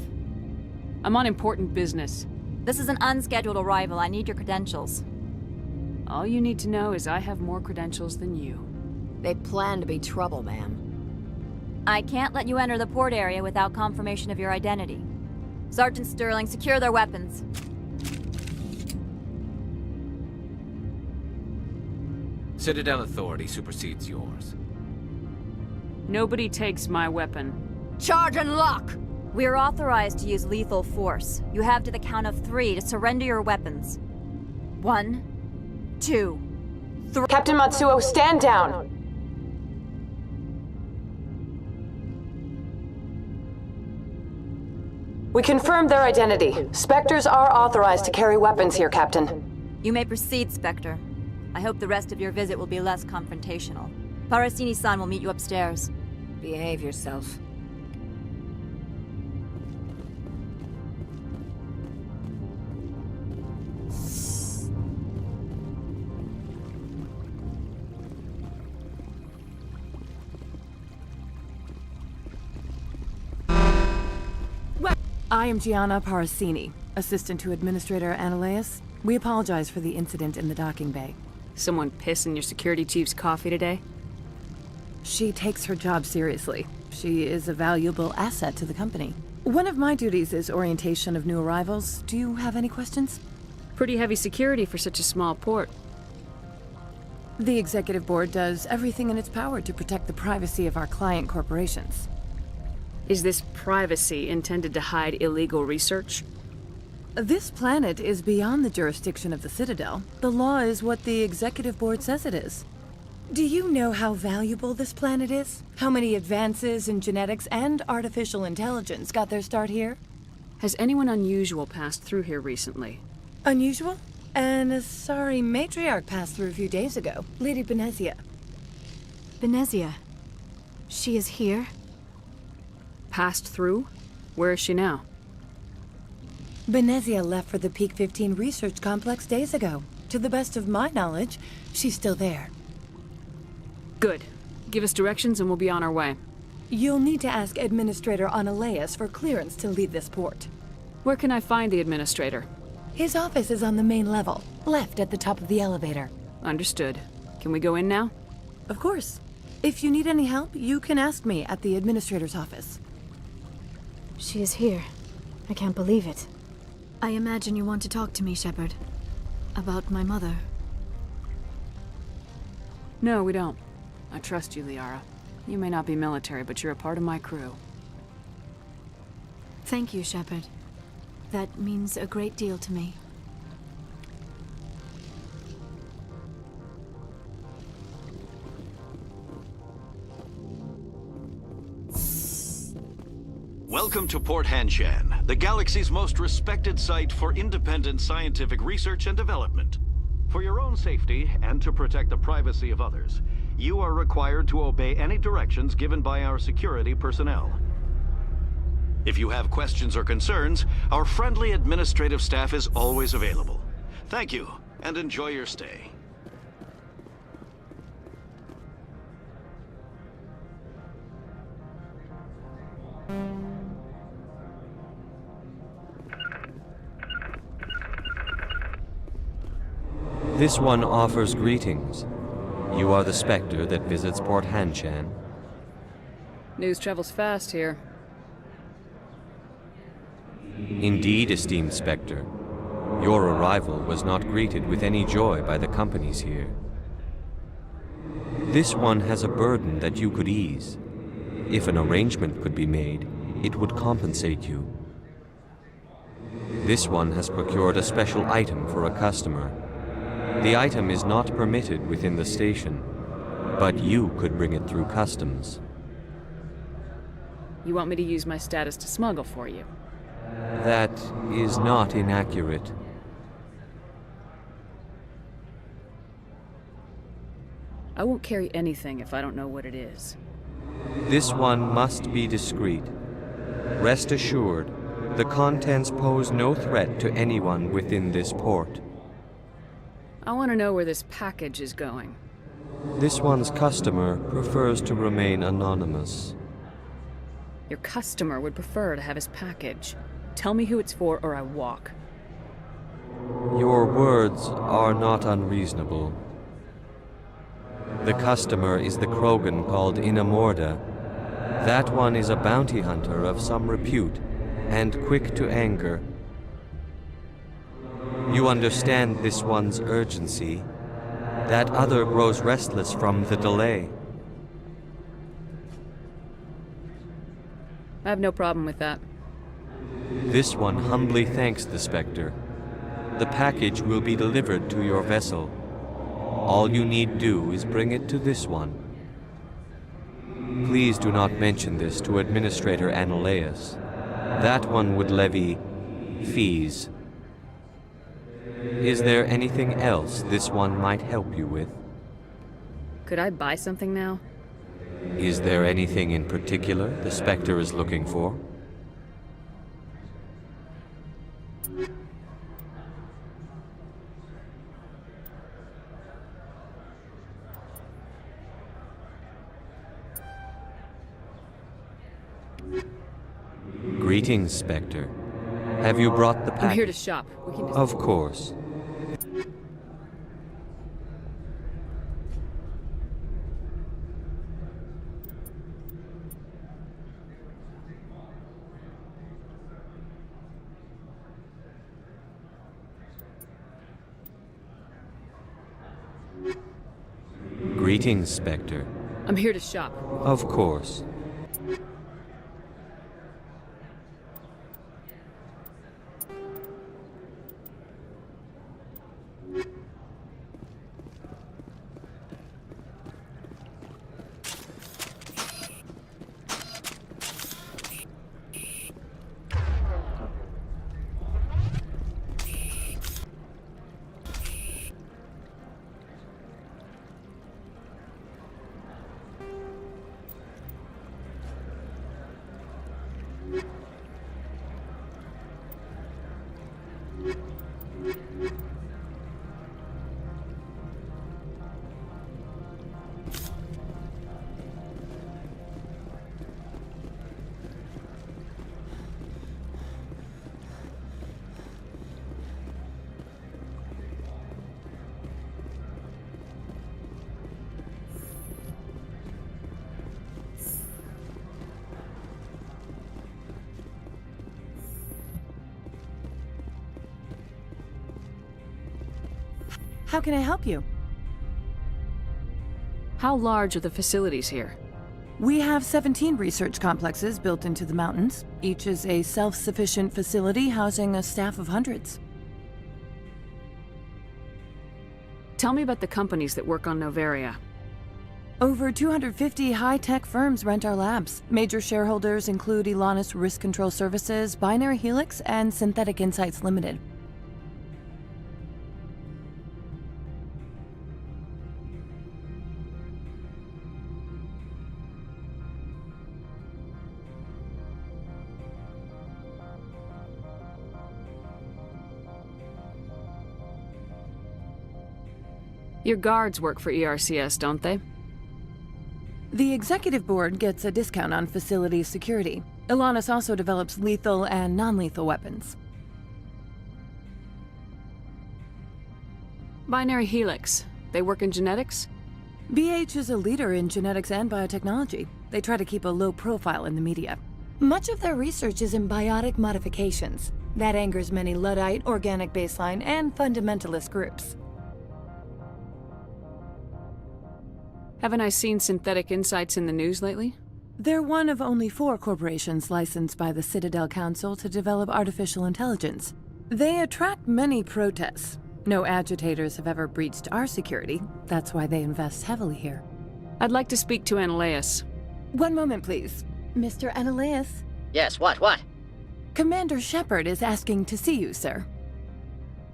D: I'm on important business.
C: This is an unscheduled arrival. I need your credentials.
D: All you need to know is I have more credentials than you.
V: They plan to be trouble, ma'am.
C: I can't let you enter the port area without confirmation of your identity. Sergeant Sterling, secure their weapons.
M: Citadel authority supersedes yours.
D: Nobody takes my weapon.
V: Charge and lock!
C: We are authorized to use lethal force. You have to the count of 3 to surrender your weapons. 1, 2, 3.
W: Captain Matsuo, stand down! We confirmed their identity. Spectres are authorized to carry weapons here, Captain.
C: You may proceed, Spectre. I hope the rest of your visit will be less confrontational. Parasini-san will meet you upstairs.
V: Behave yourself.
X: I am Gianna Parasini, assistant to Administrator Analeas. We apologize for the incident in the docking bay.
D: Someone piss in your security chief's coffee today?
X: She takes her job seriously. She is a valuable asset to the company. One of my duties is orientation of new arrivals. Do you have any questions?
D: Pretty heavy security for such a small port.
X: The Executive Board does everything in its power to protect the privacy of our client corporations.
D: Is this privacy intended to hide illegal research?
X: This planet is beyond the jurisdiction of the Citadel. The law is what the Executive Board says it is. Do you know how valuable this planet is? How many advances in genetics and artificial intelligence got their start here?
D: Has anyone unusual passed through here recently?
X: Unusual? An Asari matriarch passed through a few days ago. Lady Benezia.
I: Benezia? She is here?
D: Passed through? Where is she now?
X: Benezia left for the Peak 15 research complex days ago. To the best of my knowledge, she's still there.
D: Good. Give us directions and we'll be on our way.
X: You'll need to ask Administrator Analeas for clearance to leave this port.
D: Where can I find the Administrator?
X: His office is on the main level, left at the top of the elevator.
D: Understood. Can we go in now?
X: Of course. If you need any help, you can ask me at the Administrator's office.
I: She is here. I can't believe it. I imagine you want to talk to me, Shepard. About my mother.
D: No, we don't. I trust you, Liara. You may not be military, but you're a part of my crew.
I: Thank you, Shepard. That means a great deal to me.
O: Welcome to Port Hanshan, the galaxy's most respected site for independent scientific research and development. For your own safety and to protect the privacy of others, you are required to obey any directions given by our security personnel. If you have questions or concerns, our friendly administrative staff is always available. Thank you, and enjoy your stay.
Y: This one offers greetings. You are the Spectre that visits Port Hanshan.
D: News travels fast here.
Y: Indeed, esteemed Spectre. Your arrival was not greeted with any joy by the companies here. This one has a burden that you could ease. If an arrangement could be made, it would compensate you. This one has procured a special item for a customer. The item is not permitted within the station, but you could bring it through customs.
D: You want me to use my status to smuggle for you?
Y: That is not inaccurate.
D: I won't carry anything if I don't know what it is.
Y: This one must be discreet. Rest assured, the contents pose no threat to anyone within this port.
D: I want to know where this package is going.
Y: This one's customer prefers to remain anonymous.
D: Your customer would prefer to have his package. Tell me who it's for or I walk.
Y: Your words are not unreasonable. The customer is the Krogan called Inamorda. That one is a bounty hunter of some repute, and quick to anger. You understand this one's urgency. That other grows restless from the delay.
D: I have no problem with that.
Y: This one humbly thanks the Spectre. The package will be delivered to your vessel. All you need do is bring it to this one. Please do not mention this to Administrator Annaleus. That one would levy fees. Is there anything else this one might help you with?
D: Could I buy something now?
Y: Is there anything in particular the Spectre is looking for? Greetings, Spectre. Have you brought the package?
D: I'm here to shop. We can just...
Y: Of course. Greetings, Spectre.
D: I'm here to shop.
Y: Of course.
X: How can I help you?
D: How large are the facilities here?
X: We have 17 research complexes built into the mountains. Each is a self-sufficient facility housing a staff of hundreds.
D: Tell me about the companies that work on Noveria.
X: Over 250 high-tech firms rent our labs. Major shareholders include Elanus Risk Control Services, Binary Helix, and Synthetic Insights Limited.
D: Your guards work for ERCS, don't they?
X: The executive board gets a discount on facility security. Elanus also develops lethal and non-lethal weapons.
D: Binary Helix. They work in genetics?
X: BH is a leader in genetics and biotechnology. They try to keep a low profile in the media. Much of their research is in biotic modifications. That angers many Luddite, organic baseline, and fundamentalist groups.
D: Haven't I seen Synthetic Insights in the news lately?
X: They're one of only 4 corporations licensed by the Citadel Council to develop artificial intelligence. They attract many protests. No agitators have ever breached our security. That's why they invest heavily here.
D: I'd like to speak to Annaleus.
X: One moment, please. Mr. Annaleus?
B: Yes, what?
X: Commander Shepard is asking to see you, sir.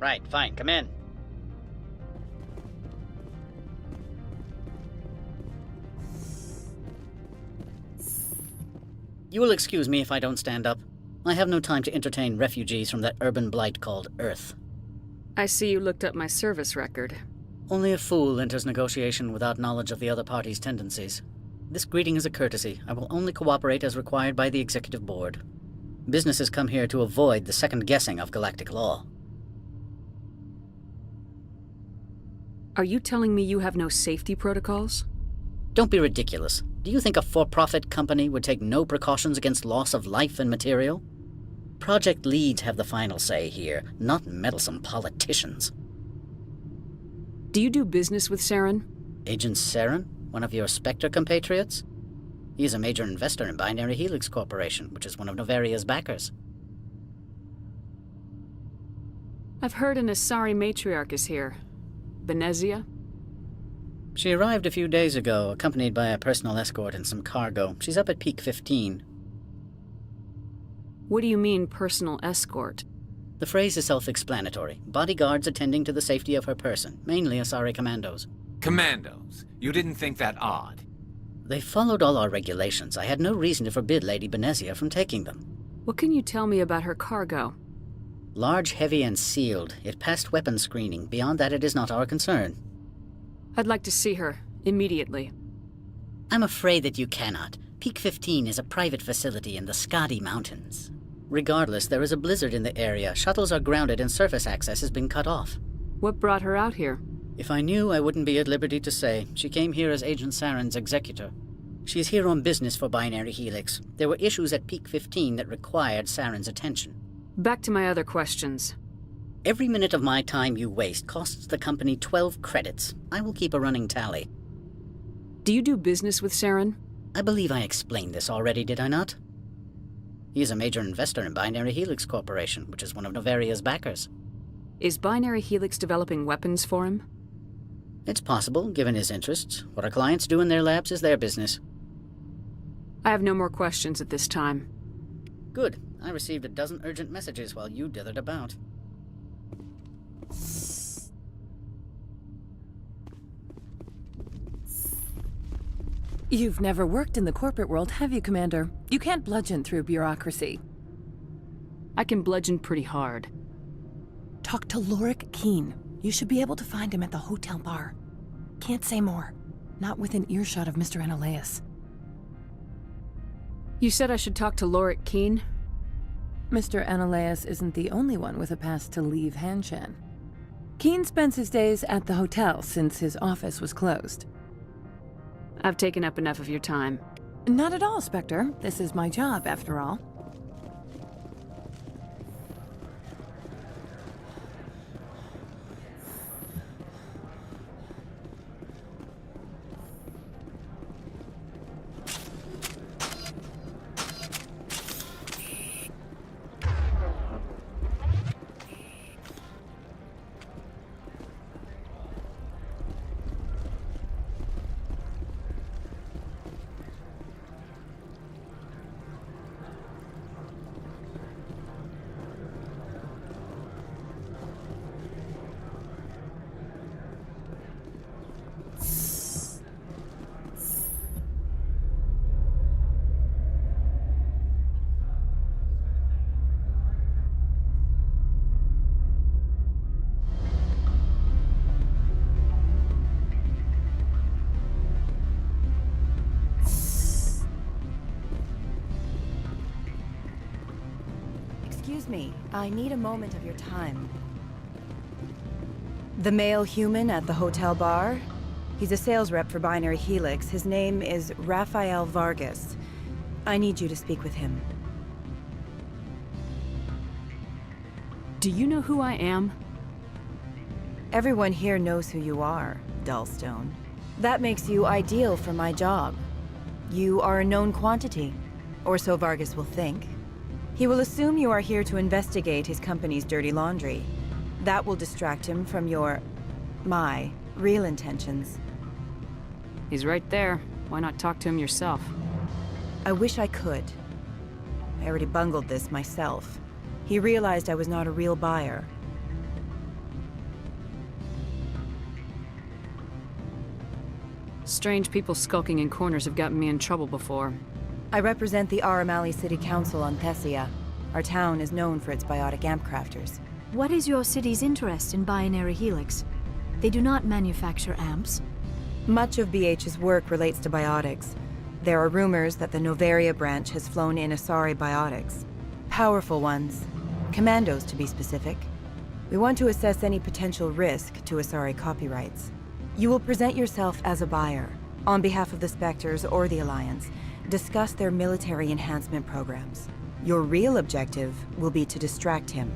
B: Right, fine, come in. You will excuse me if I don't stand up. I have no time to entertain refugees from that urban blight called Earth.
D: I see you looked up my service record.
B: Only a fool enters negotiation without knowledge of the other party's tendencies. This greeting is a courtesy. I will only cooperate as required by the Executive Board. Businesses come here to avoid the second guessing of galactic law.
D: Are you telling me you have no safety protocols?
B: Don't be ridiculous. Do you think a for-profit company would take no precautions against loss of life and material? Project leads have the final say here, not meddlesome politicians.
D: Do you do business with Saren?
B: Agent Saren? One of your Spectre compatriots? He is a major investor in Binary Helix Corporation, which is one of Novaria's backers.
D: I've heard an Asari matriarch is here. Benezia?
B: She arrived a few days ago, accompanied by a personal escort and some cargo. She's up at Peak 15.
D: What do you mean, personal escort?
B: The phrase is self-explanatory. Bodyguards attending to the safety of her person, mainly Asari commandos.
J: Commandos? You didn't think that odd?
B: They followed all our regulations. I had no reason to forbid Lady Benezia from taking them.
D: What can you tell me about her cargo?
B: Large, heavy, and sealed. It passed weapons screening. Beyond that, it is not our concern.
D: I'd like to see her, immediately.
B: I'm afraid that you cannot. Peak 15 is a private facility in the Skadi Mountains. Regardless, there is a blizzard in the area. Shuttles are grounded and surface access has been cut off.
D: What brought her out here?
B: If I knew, I wouldn't be at liberty to say. She came here as Agent Saren's executor. She's here on business for Binary Helix. There were issues at Peak 15 that required Saren's attention.
D: Back to my other questions.
B: Every minute of my time you waste costs the company 12 credits. I will keep a running tally.
D: Do you do business with Saren?
B: I believe I explained this already, did I not? He is a major investor in Binary Helix Corporation, which is one of Novaria's backers.
D: Is Binary Helix developing weapons for him?
B: It's possible, given his interests. What our clients do in their labs is their business.
D: I have no more questions at this time.
B: Good. I received a dozen urgent messages while you dithered about.
X: You've never worked in the corporate world, have you, Commander? You can't bludgeon through bureaucracy.
D: I can bludgeon pretty hard.
X: Talk to Lorik Keen. You should be able to find him at the hotel bar. Can't say more. Not within earshot of Mr. Analaeus.
D: You said I should talk to Lorik Keen?
X: Mr. Analaeus isn't the only one with a pass to leave Hanshan. Keen spends his days at the hotel since his office was closed.
D: I've taken up enough of your time.
X: Not at all, Spectre. This is my job, after all.
E: Excuse me, I need a moment of your time. The male human at the hotel bar? He's a sales rep for Binary Helix. His name is Rafael Vargas. I need you to speak with him.
D: Do you know who I am?
E: Everyone here knows who you are, Dullstone. That makes you ideal for my job. You are a known quantity, or so Vargas will think. He will assume you are here to investigate his company's dirty laundry. That will distract him from my real intentions.
D: He's right there. Why not talk to him yourself?
E: I wish I could. I already bungled this myself. He realized I was not a real buyer.
D: Strange people skulking in corners have gotten me in trouble before.
E: I represent the Aramali City Council on Thessia. Our town is known for its biotic amp crafters.
I: What is your city's interest in Binary Helix? They do not manufacture amps.
E: Much of BH's work relates to biotics. There are rumors that the Novaria branch has flown in Asari biotics. Powerful ones. Commandos, to be specific. We want to assess any potential risk to Asari copyrights. You will present yourself as a buyer, on behalf of the Spectres or the Alliance, discuss their military enhancement programs. Your real objective will be to distract him.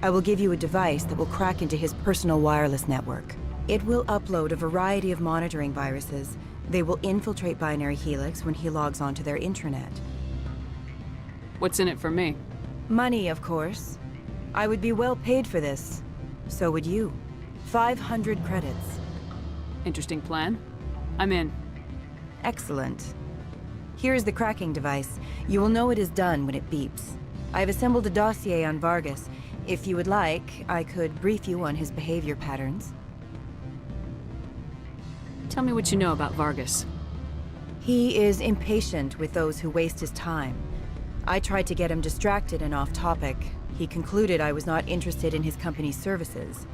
E: I will give you a device that will crack into his personal wireless network. It will upload a variety of monitoring viruses. They will infiltrate Binary Helix when he logs onto their intranet.
D: What's in it for me?
E: Money, of course. I would be well paid for this. So would you. 500 credits.
D: Interesting plan. I'm in.
E: Excellent. Here is the cracking device. You will know it is done when it beeps. I have assembled a dossier on Vargas. If you would like, I could brief you on his behavior patterns.
D: Tell me what you know about Vargas.
E: He is impatient with those who waste his time. I tried to get him distracted and off topic. He concluded I was not interested in his company's services.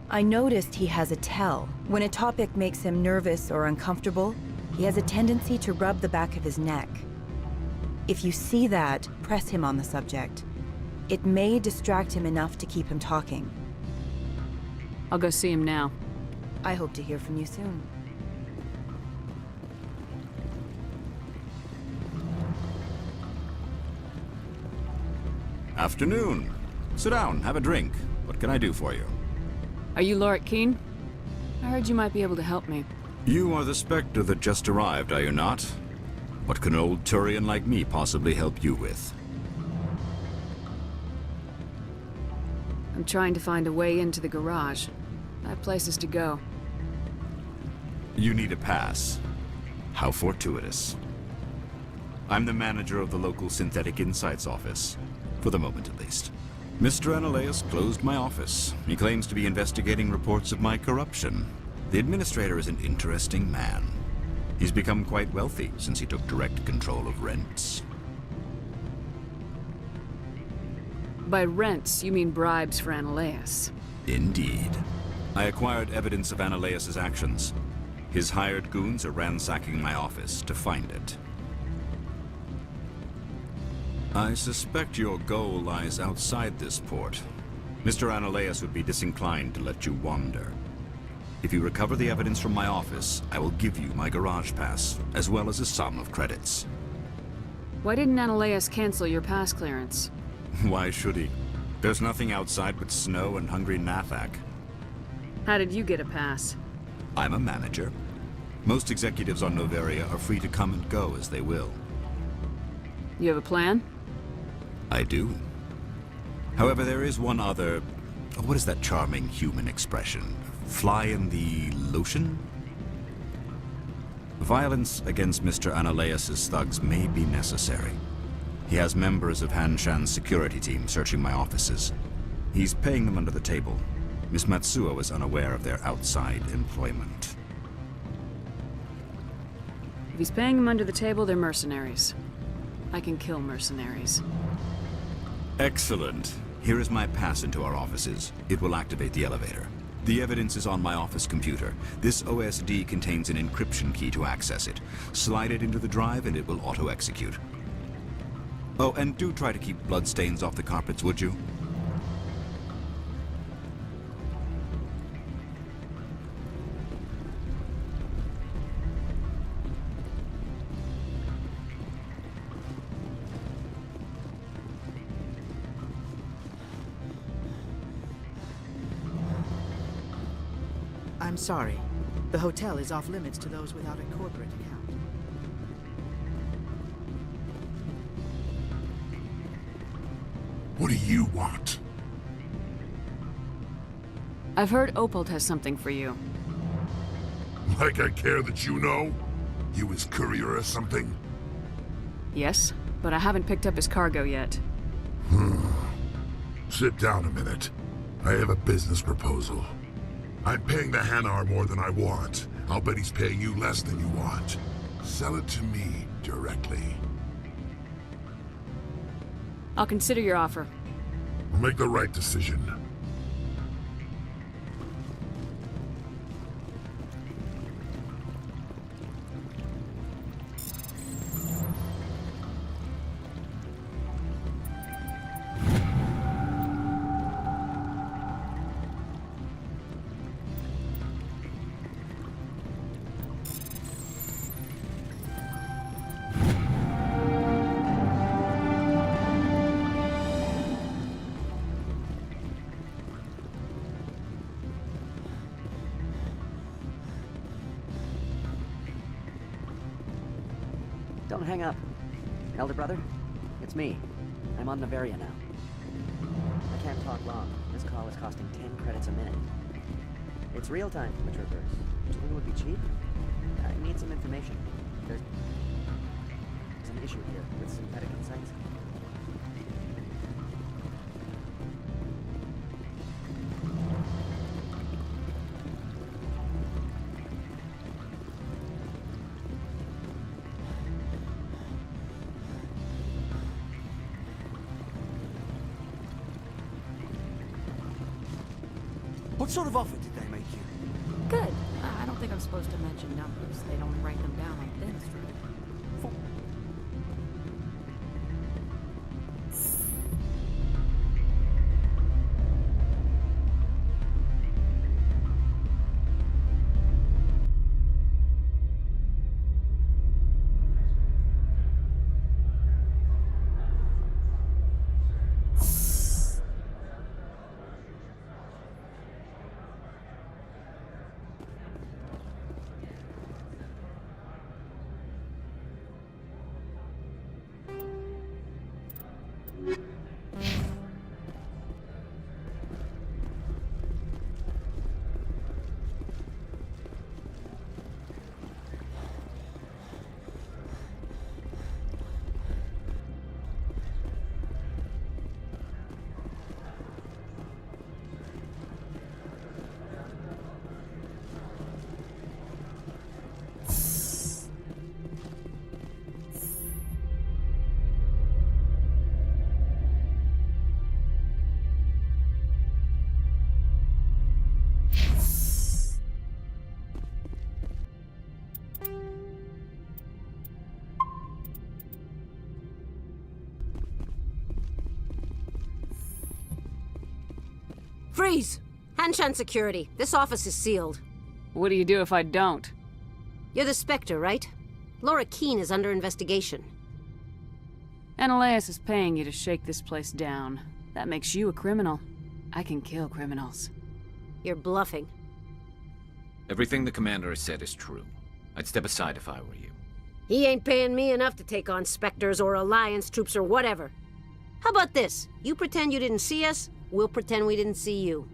E: I noticed he has a tell. When a topic makes him nervous or uncomfortable, he has a tendency to rub the back of his neck. If you see that, press him on the subject. It may distract him enough to keep him talking.
D: I'll go see him now.
E: I hope to hear from you soon.
G: Afternoon. Sit down, have a drink. What can I do for you?
D: Are you Lorik King? I heard you might be able to help me.
G: You are the Spectre that just arrived, are you not? What can an old Turian like me possibly help you with?
D: I'm trying to find a way into the garage. I have places to go.
G: You need a pass. How fortuitous. I'm the manager of the local Synthetic Insights office. For the moment, at least. Mr. Analaeus closed my office. He claims to be investigating reports of my corruption. The administrator is an interesting man. He's become quite wealthy since he took direct control of rents.
D: By rents, you mean bribes for Analaeus.
G: Indeed. I acquired evidence of Analaeus' actions. His hired goons are ransacking my office to find it. I suspect your goal lies outside this port. Mr. Analaeus would be disinclined to let you wander. If you recover the evidence from my office, I will give you my garage pass, as well as a sum of credits.
D: Why didn't Analaeus cancel your pass clearance?
G: Why should he? There's nothing outside but snow and hungry Nathak.
D: How did you get a pass?
G: I'm a manager. Most executives on Noveria are free to come and go as they will.
D: You have a plan?
G: I do. However, there is one other... What is that charming human expression? Fly in the lotion? Violence against Mr. Analaeus' thugs may be necessary. He has members of Han Shan's security team searching my offices. He's paying them under the table. Miss Matsuo is unaware of their outside employment.
D: If he's paying them under the table, they're mercenaries. I can kill mercenaries.
G: Excellent. Here is my pass into our offices. It will activate the elevator. The evidence is on my office computer. This OSD contains an encryption key to access it. Slide it into the drive and it will auto-execute. Oh, and do try to keep bloodstains off the carpets, would you?
H: I'm sorry. The hotel is off limits to those without a corporate account.
K: What do you want?
D: I've heard Opal has something for you.
K: Like I care that you know? You his courier or something?
D: Yes, but I haven't picked up his cargo yet.
K: Sit down a minute. I have a business proposal. I'm paying the Hanar more than I want. I'll bet he's paying you less than you want. Sell it to me directly.
D: I'll consider your offer.
K: We'll make the right decision.
L: Don't hang up. Elder brother, it's me. I'm on Nevaria now. I can't talk long. This call is costing 10 credits a minute. It's real time, which reverse. Do you think it would be cheap? I need some information. There's an issue here with synthetic insights.
P: What sort of offer did they make you?
V: Good. I don't think I'm supposed to mention numbers. They'd only write them down on thin strip.
Q: Freeze! Hanshan Security. This office is sealed.
D: What do you do if I don't?
Q: You're the Spectre, right? Laura Keene is under investigation.
D: Ananias is paying you to shake this place down. That makes you a criminal. I can kill criminals.
Q: You're bluffing.
J: Everything the commander has said is true. I'd step aside if I were you.
Q: He ain't paying me enough to take on Spectres or Alliance troops or whatever. How about this? You pretend you didn't see us, we'll pretend we didn't see you.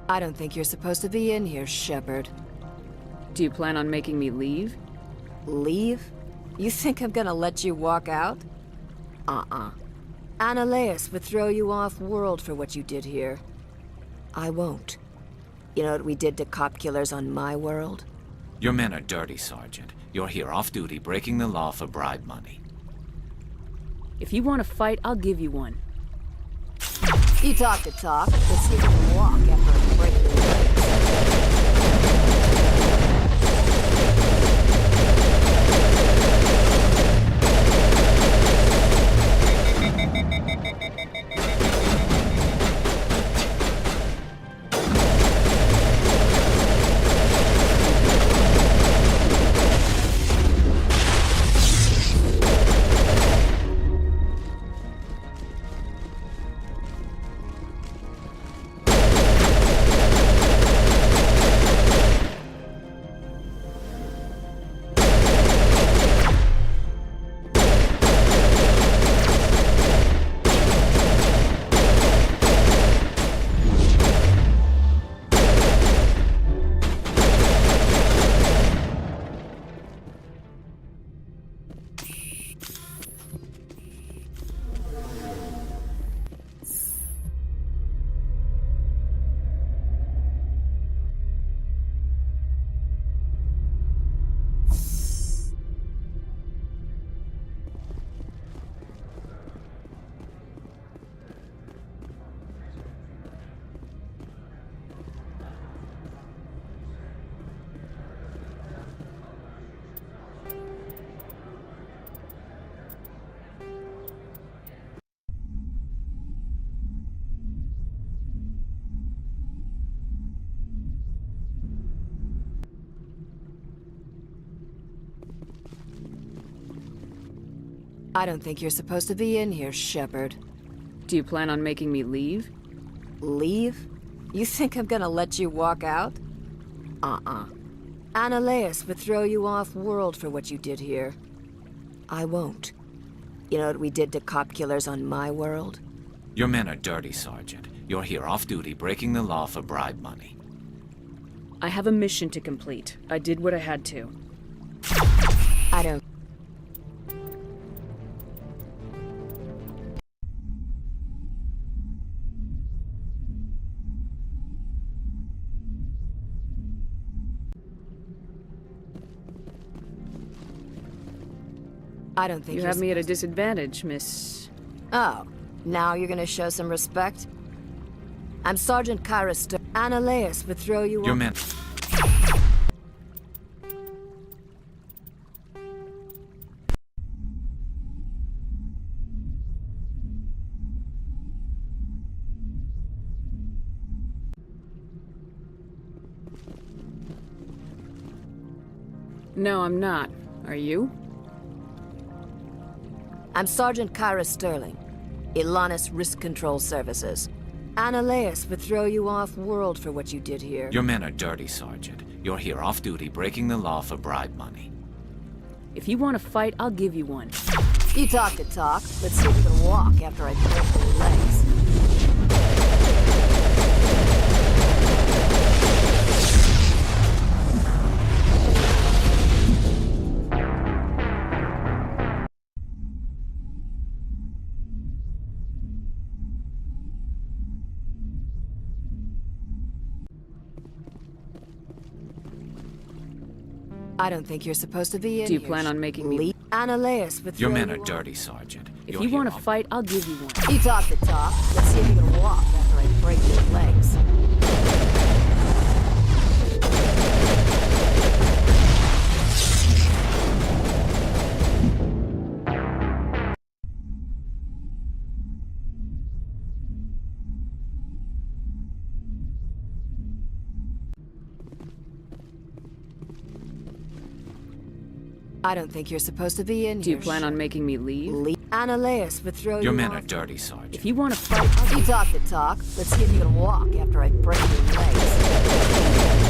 A: I don't think you're supposed to be in here, Shepard.
D: Do you plan on making me leave?
A: Leave? You think I'm gonna let you walk out? Annaleus would throw you off-world for what you did here. I won't. You know what we did to cop killers on my world?
J: Your men are dirty, Sergeant. You're here off-duty, breaking the law for bribe money.
D: If you want to fight, I'll give you one.
A: You talk the talk, let's see if you can walk after breaking the legs. I don't think you're supposed to be in here, Shepard.
D: Do you plan on making me leave?
A: Leave? You think I'm gonna let you walk out? Annaleus would throw you off-world for what you did here. I won't. You know what we did to cop killers on my world?
J: Your men are dirty, Sergeant. You're here off-duty, breaking the law for bribe money.
D: I have a mission to complete. I did what I had to.
A: I don't... I don't think
D: you
A: you're
D: have me at a disadvantage, Miss...
A: Oh, now you're gonna show some respect? I'm Sergeant Kyra Annaleus would throw you
J: Your
A: off...
J: men...
D: No, I'm not. Are you?
A: I'm Sergeant Kyra Sterling, Ilanis Risk Control Services. Annaleus would throw you off-world for what you did here.
J: Your men are dirty, Sergeant. You're here off-duty, breaking the law for bribe money.
D: If you want to fight, I'll give you one.
A: You talk the talk. Let's see if you can walk after I break your legs. I don't think you're supposed to be in
D: Do you
A: here.
D: plan on making me leave?
A: Annaleus would throw
J: Your men are
A: you
J: dirty, Sergeant.
D: If
J: You're
D: you
J: here
D: want to
J: off-
D: fight, I'll give you one.
A: You talk the talk. Let's see if you can walk after I break your legs. I don't think you're supposed to be in
D: Do
A: here.
D: you plan on making me leave?
A: Annaleus would throw
J: Your
A: you
J: men
A: off.
J: are dirty, Sergeant.
D: If you want to fight, I'll
A: You talk the talk. Let's see if you can walk after I break your legs.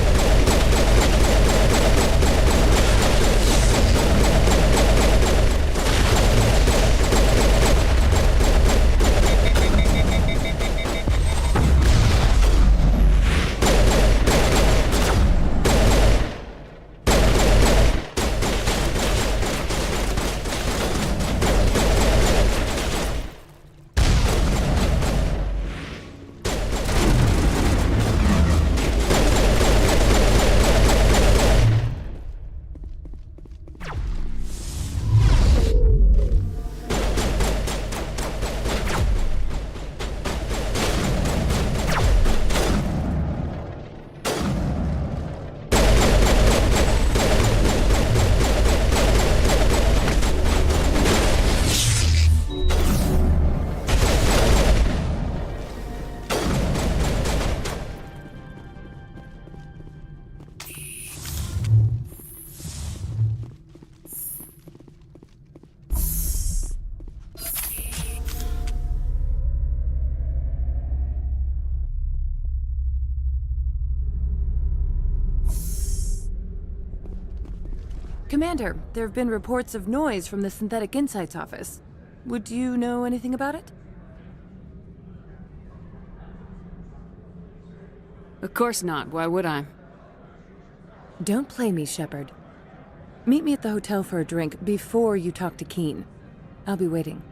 X: Commander, there have been reports of noise from the Synthetic Insights office. Would you know anything about it?
D: Of course not. Why would I?
X: Don't play me, Shepard. Meet me at the hotel for a drink before you talk to Keen. I'll be waiting.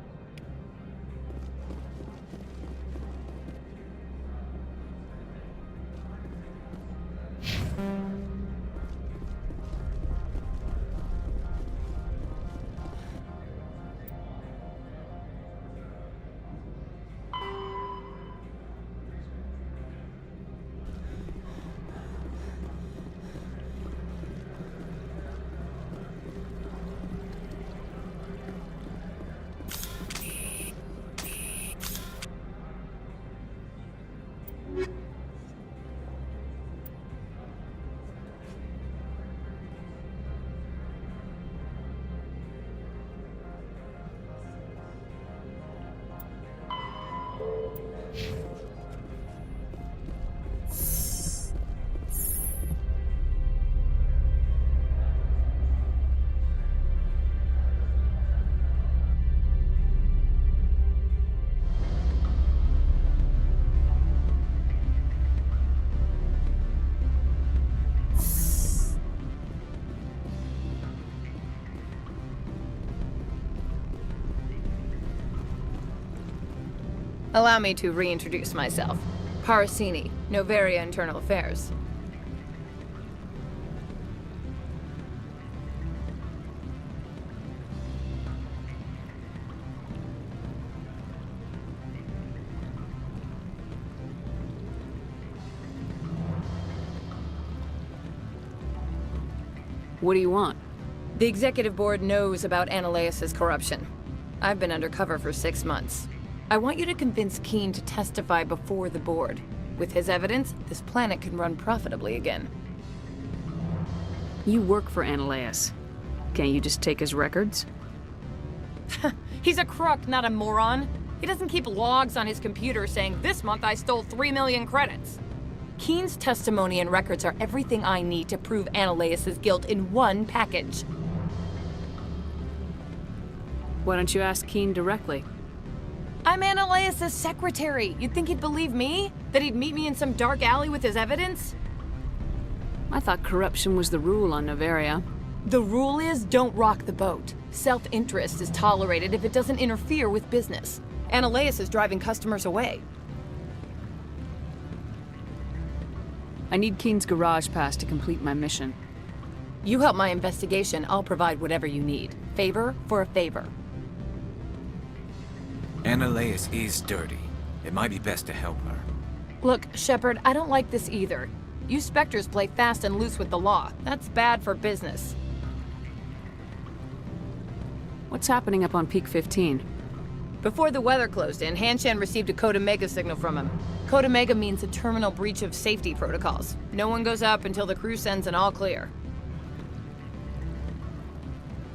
E: Allow me to reintroduce myself. Parasini, Noveria Internal Affairs.
D: What do you want?
E: The executive board knows about Ananias' corruption. I've been undercover for 6 months. I want you to convince Keen to testify before the board. With his evidence, this planet can run profitably again.
D: You work for Ananias. Can't you just take his records?
E: He's a crook, not a moron. He doesn't keep logs on his computer saying, "This month I stole 3 million credits." Keen's testimony and records are everything I need to prove Ananias' guilt in one package.
D: Why don't you ask Keen directly?
E: I'm Ananias' secretary. You'd think he'd believe me? That he'd meet me in some dark alley with his evidence?
D: I thought corruption was the rule on Noveria.
E: The rule is don't rock the boat. Self-interest is tolerated if it doesn't interfere with business. Ananias is driving customers away.
D: I need Keen's garage pass to complete my mission.
E: You help my investigation, I'll provide whatever you need. Favor for a favor.
M: Ananias is dirty. It might be best to help her.
E: Look, Shepard, I don't like this either. You Spectres play fast and loose with the law. That's bad for business.
D: What's happening up on Peak 15?
E: Before the weather closed in, Hanshan received a Code Omega signal from him. Code Omega means a terminal breach of safety protocols. No one goes up until the crew sends an all clear.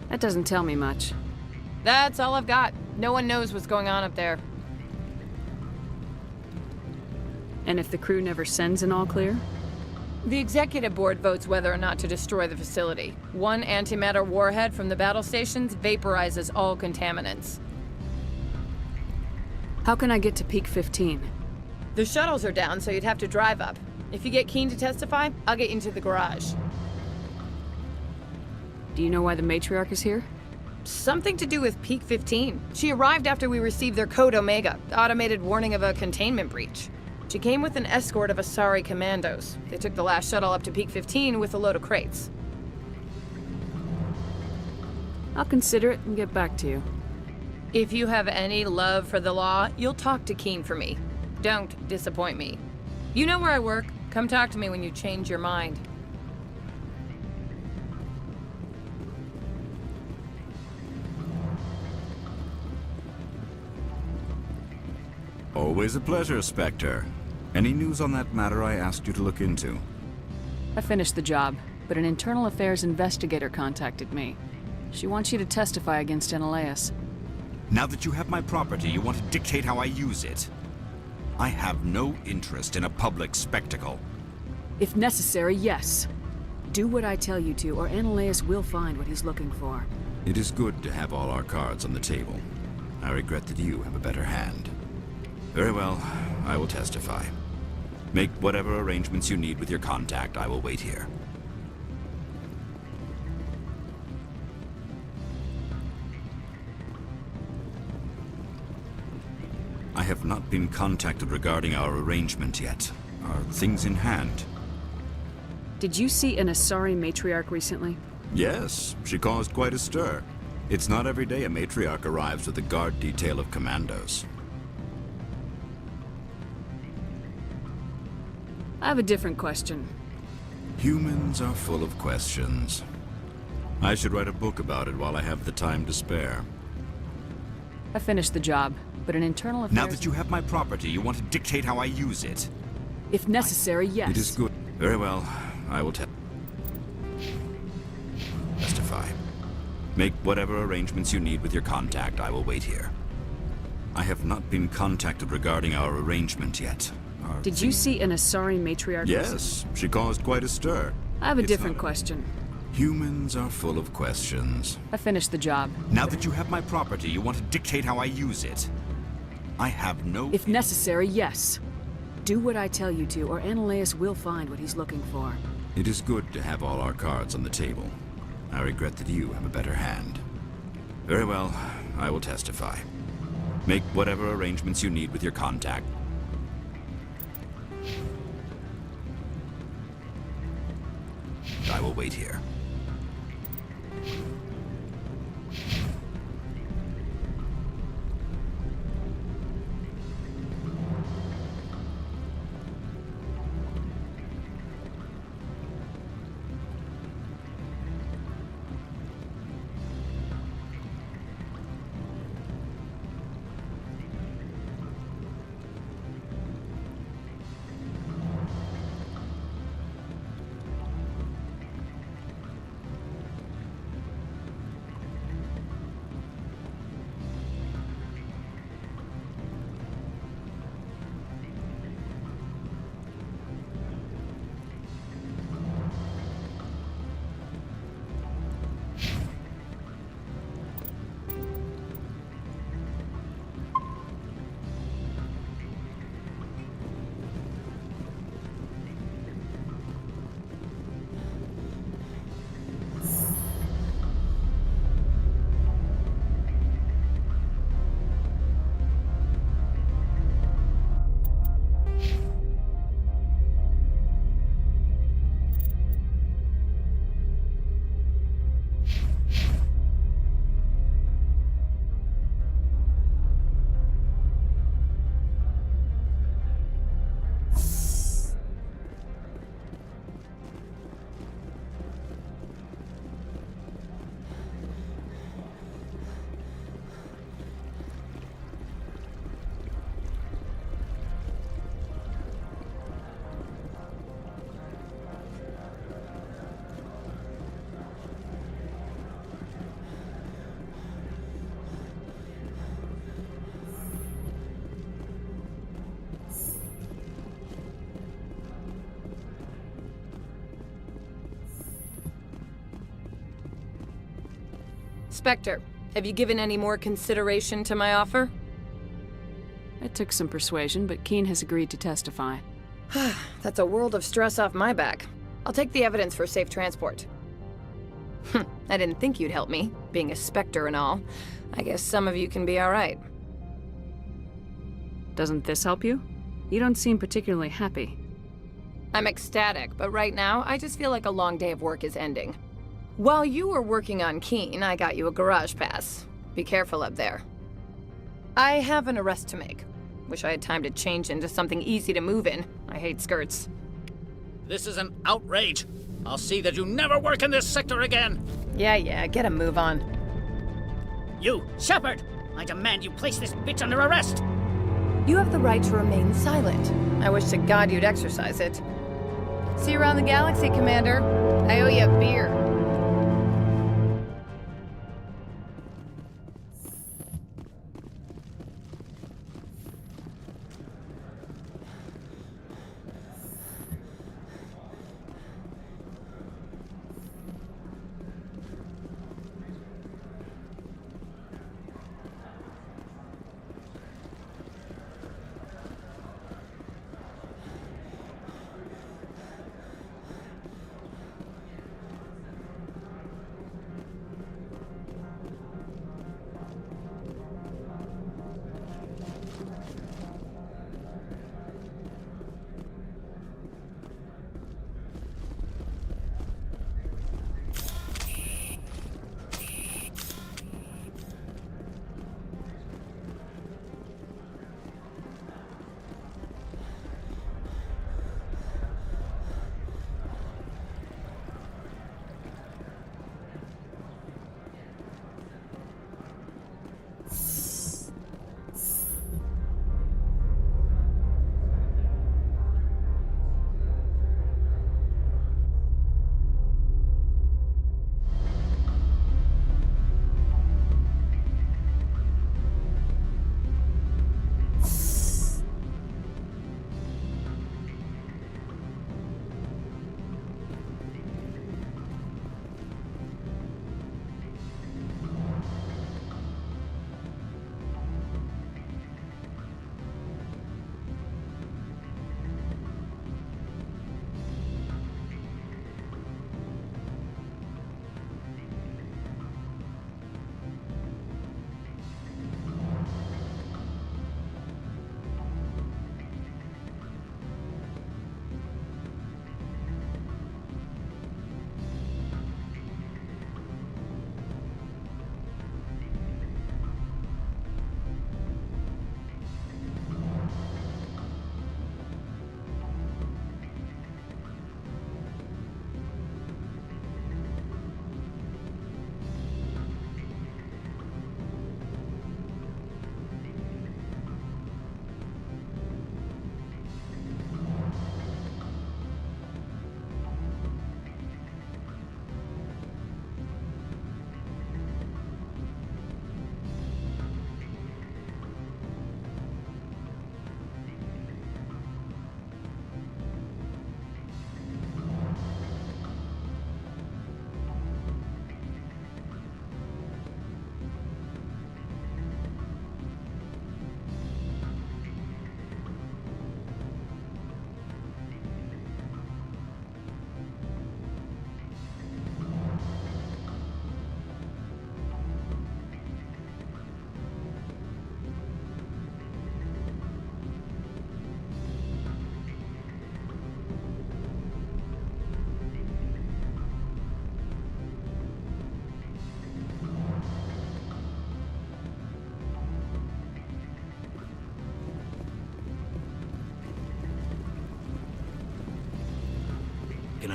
D: That doesn't tell me much.
E: That's all I've got. No one knows what's going on up there.
D: And if the crew never sends an all clear?
E: The executive board votes whether or not to destroy the facility. One antimatter warhead from the battle stations vaporizes all contaminants.
D: How can I get to Peak 15?
E: The shuttles are down, so you'd have to drive up. If you get Keen to testify, I'll get you into the garage.
D: Do you know why the Matriarch is here?
E: Something to do with Peak 15. She arrived after we received their Code Omega, automated warning of a containment breach. She came with an escort of Asari commandos. They took the last shuttle up to Peak 15 with a load of crates.
D: I'll consider it and get back to you.
E: If you have any love for the law, you'll talk to Keen for me. Don't disappoint me. You know where I work. Come talk to me when you change your mind.
G: Always a pleasure, Spectre. Any news on that matter I asked you to look into?
D: I finished the job, but an internal affairs investigator contacted me. She wants you to testify against Ananias.
G: Now that you have my property, you want to dictate how I use it. I have no interest in a public spectacle.
D: If necessary, yes. Do what I tell you to, or Ananias will find what he's looking for.
G: It is good to have all our cards on the table. I regret that you have a better hand. Very well, I will testify. Make whatever arrangements you need with your contact. I will wait here. I have not been contacted regarding our arrangement yet. Are things in hand?
D: Did you see an Asari Matriarch recently?
G: Yes, she caused quite a stir. It's not every day a matriarch arrives with a guard detail of commandos.
D: I have a different question.
G: Humans are full of questions. I should write a book about it while I have the time to spare.
D: I finished the job, but an internal affairs...
G: Now that you have my property, you want to dictate how I use it.
D: If necessary, yes.
G: It is good. Very well, I will testify. Make whatever arrangements you need with your contact. I will wait here. I have not been contacted regarding our arrangement yet.
D: Did you see an Asari Matriarch?
G: Yes, she caused quite a stir.
D: I have a different question.
G: Humans are full of questions.
D: I finished the job.
G: Now that you have my property, you want to dictate how I use it. I have no...
D: If necessary, yes. Do what I tell you to, or Ananias will find what he's looking for.
G: It is good to have all our cards on the table. I regret that you have a better hand. Very well, I will testify. Make whatever arrangements you need with your contact. I will wait here.
X: Spectre, have you given any more consideration to my offer?
D: It took some persuasion, but Keen has agreed to testify.
X: That's a world of stress off my back. I'll take the evidence for safe transport. I didn't think you'd help me, being a Spectre and all. I guess some of you can be alright.
D: Doesn't this help you? You don't seem particularly happy.
X: I'm ecstatic, but right now, I just feel like a long day of work is ending. While you were working on Keen, I got you a garage pass. Be careful up there. I have an arrest to make. Wish I had time to change into something easy to move in. I hate skirts.
B: This is an outrage. I'll see that you never work in this sector again.
X: Yeah, get a move on.
B: You, Shepard! I demand you place this bitch under arrest!
X: You have the right to remain silent. I wish to God you'd exercise it. See you around the galaxy, Commander. I owe you a beer.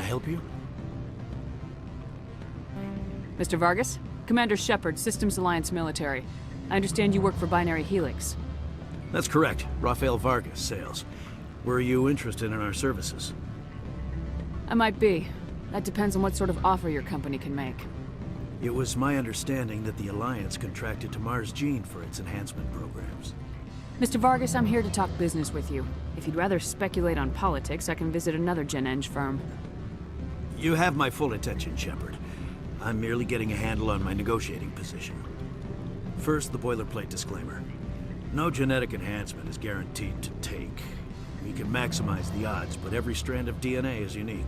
N: I help you?
D: Mr. Vargas? Commander Shepard, Systems Alliance Military. I understand you work for Binary Helix.
N: That's correct. Rafael Vargas, sales. Were you interested in our services?
D: I might be. That depends on what sort of offer your company can make.
N: It was my understanding that the Alliance contracted to Mars Gene for its enhancement programs.
D: Mr. Vargas, I'm here to talk business with you. If you'd rather speculate on politics, I can visit another Gen Eng firm.
N: You have my full attention, Shepard. I'm merely getting a handle on my negotiating position. First, the boilerplate disclaimer. No genetic enhancement is guaranteed to take. We can maximize the odds, but every strand of DNA is unique.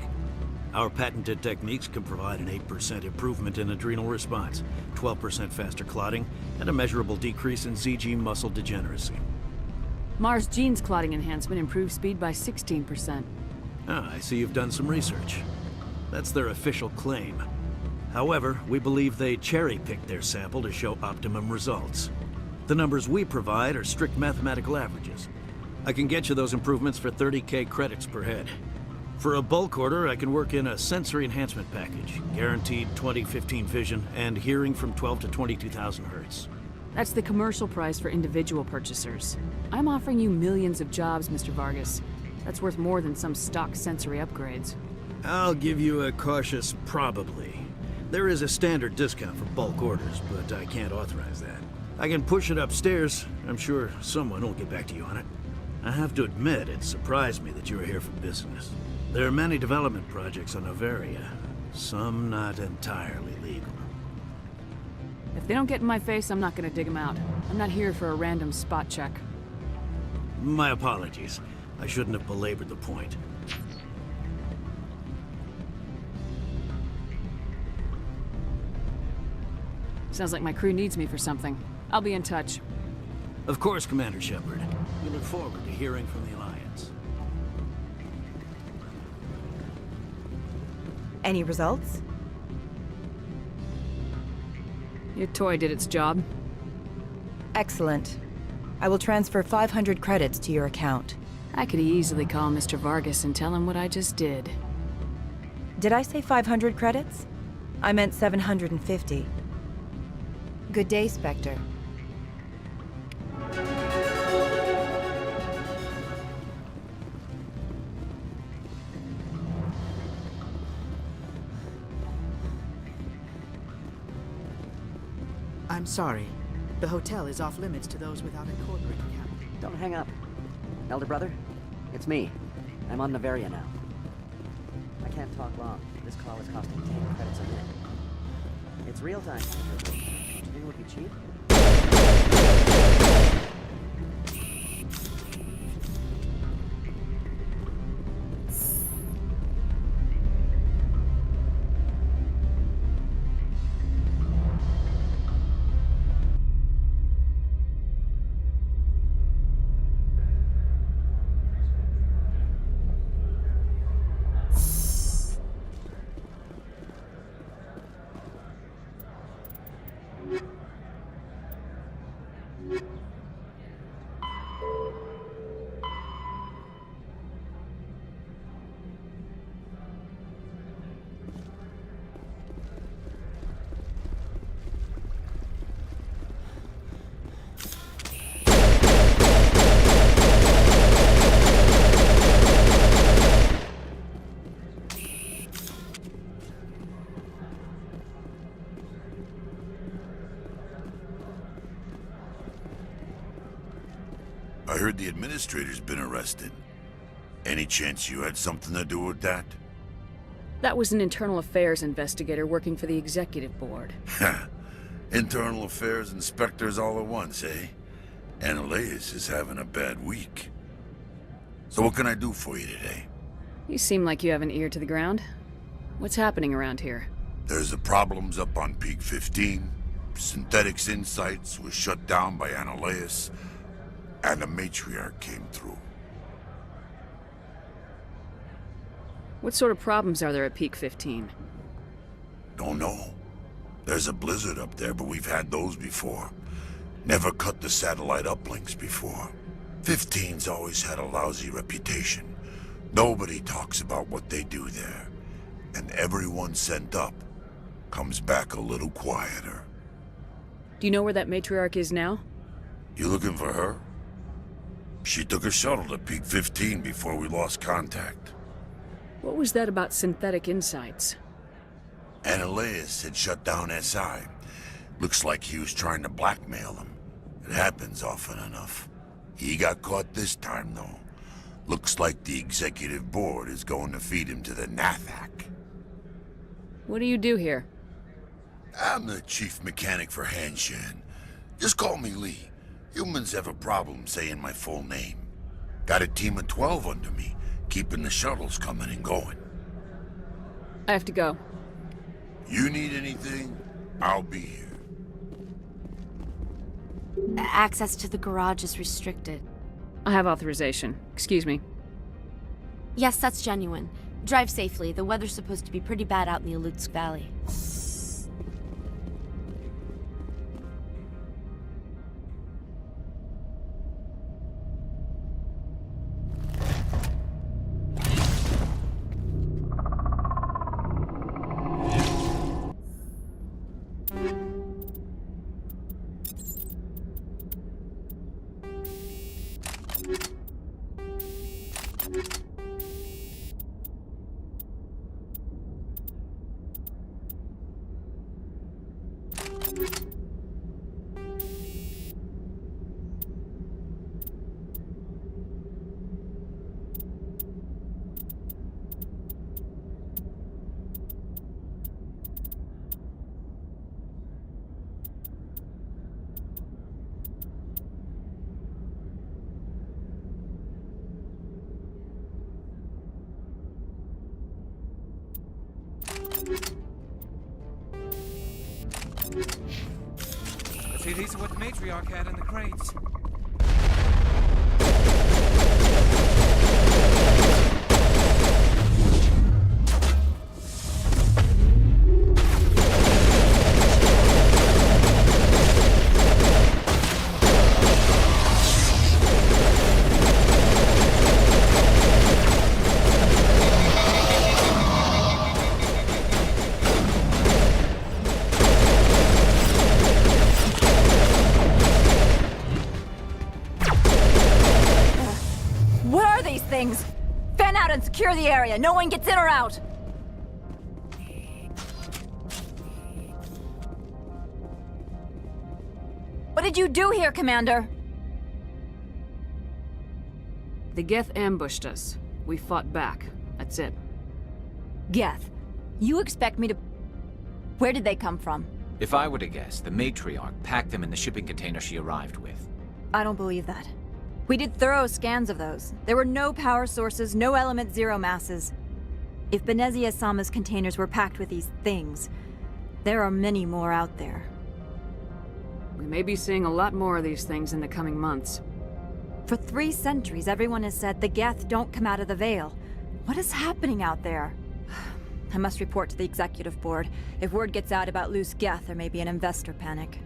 N: Our patented techniques can provide an 8% improvement in adrenal response, 12% faster clotting, and a measurable decrease in ZG muscle degeneracy.
D: Mars Gene's clotting enhancement improves speed by 16%.
N: Ah, I see you've done some research. That's their official claim. However, we believe they cherry-picked their sample to show optimum results. The numbers we provide are strict mathematical averages. I can get you those improvements for 30K credits per head. For a bulk order, I can work in a sensory enhancement package, guaranteed 20/15 vision, and hearing from 12 to 22,000 hertz.
D: That's the commercial price for individual purchasers. I'm offering you millions of jobs, Mr. Vargas. That's worth more than some stock sensory upgrades.
N: I'll give you a cautious probably. There is a standard discount for bulk orders, but I can't authorize that. I can push it upstairs. I'm sure someone will get back to you on it. I have to admit, it surprised me that you were here for business. There are many development projects on Noveria, some not entirely legal.
D: If they don't get in my face, I'm not gonna dig them out. I'm not here for a random spot check.
N: My apologies. I shouldn't have belabored the point.
D: Sounds like my crew needs me for something. I'll be in touch.
N: Of course, Commander Shepard. We look forward to hearing from the Alliance.
E: Any results?
D: Your toy did its job.
E: Excellent. I will transfer 500 credits to your account.
D: I could easily call Mr. Vargas and tell him what I just did.
E: Did I say 500 credits? I meant 750. Good day, Spectre.
H: I'm sorry. The hotel is off limits to those without a corporate account.
L: Don't hang up. Elder brother, it's me. I'm on Noveria now. I can't talk long. This call is costing 10 credits a minute. It's real time. Do you think it would be cheap?
K: I heard the administrator's been arrested. Any chance you had something to do with that?
D: That was an internal affairs investigator working for the executive board.
K: Internal affairs inspectors all at once, eh? Annaleus is having a bad week. So what can I do for you today?
D: You seem like you have an ear to the ground. What's happening around here?
K: There's the problems up on Peak 15. Synthetics Insights was shut down by Annaleus. And the matriarch came through.
D: What sort of problems are there at Peak 15?
K: Don't know. There's a blizzard up there, but we've had those before. Never cut the satellite uplinks before. 15's always had a lousy reputation. Nobody talks about what they do there. and everyone sent up comes back a little quieter.
D: Do you know where that matriarch is now?
K: You looking for her? She took a shuttle to Peak 15 before we lost contact.
D: What was that about synthetic insights?
K: Ananias had shut down SI. Looks like he was trying to blackmail him. It happens often enough. He got caught this time, though. Looks like the executive board is going to feed him to the Nathak.
D: What do you do here?
K: I'm the chief mechanic for Hanshan. Just call me Lee. Humans have a problem saying my full name. Got a team of 12 under me, keeping the shuttles coming and going.
D: I have to go.
K: You need anything, I'll be here.
C: Access to the garage is restricted.
D: I have authorization. Excuse me.
F: Yes, that's genuine. Drive safely. The weather's supposed to be pretty bad out in the Alutsk Valley.
M: See, these are what the matriarch had in the crates.
C: Fan out and secure the area. No one gets in or out. What did you do here, Commander?
D: The Geth ambushed us. We fought back. That's it.
C: Geth, you expect me to... Where did they come from?
J: If I were to guess, the matriarch packed them in the shipping container she arrived with.
C: I don't believe that. We did thorough scans of those. There were no power sources, no element zero masses. If Benezia-sama's containers were packed with these things, there are many more out there.
D: We may be seeing a lot more of these things in the coming months.
C: For 3 centuries, everyone has said the Geth don't come out of the Veil. What is happening out there? I must report to the executive board. If word gets out about loose Geth, there may be an investor panic.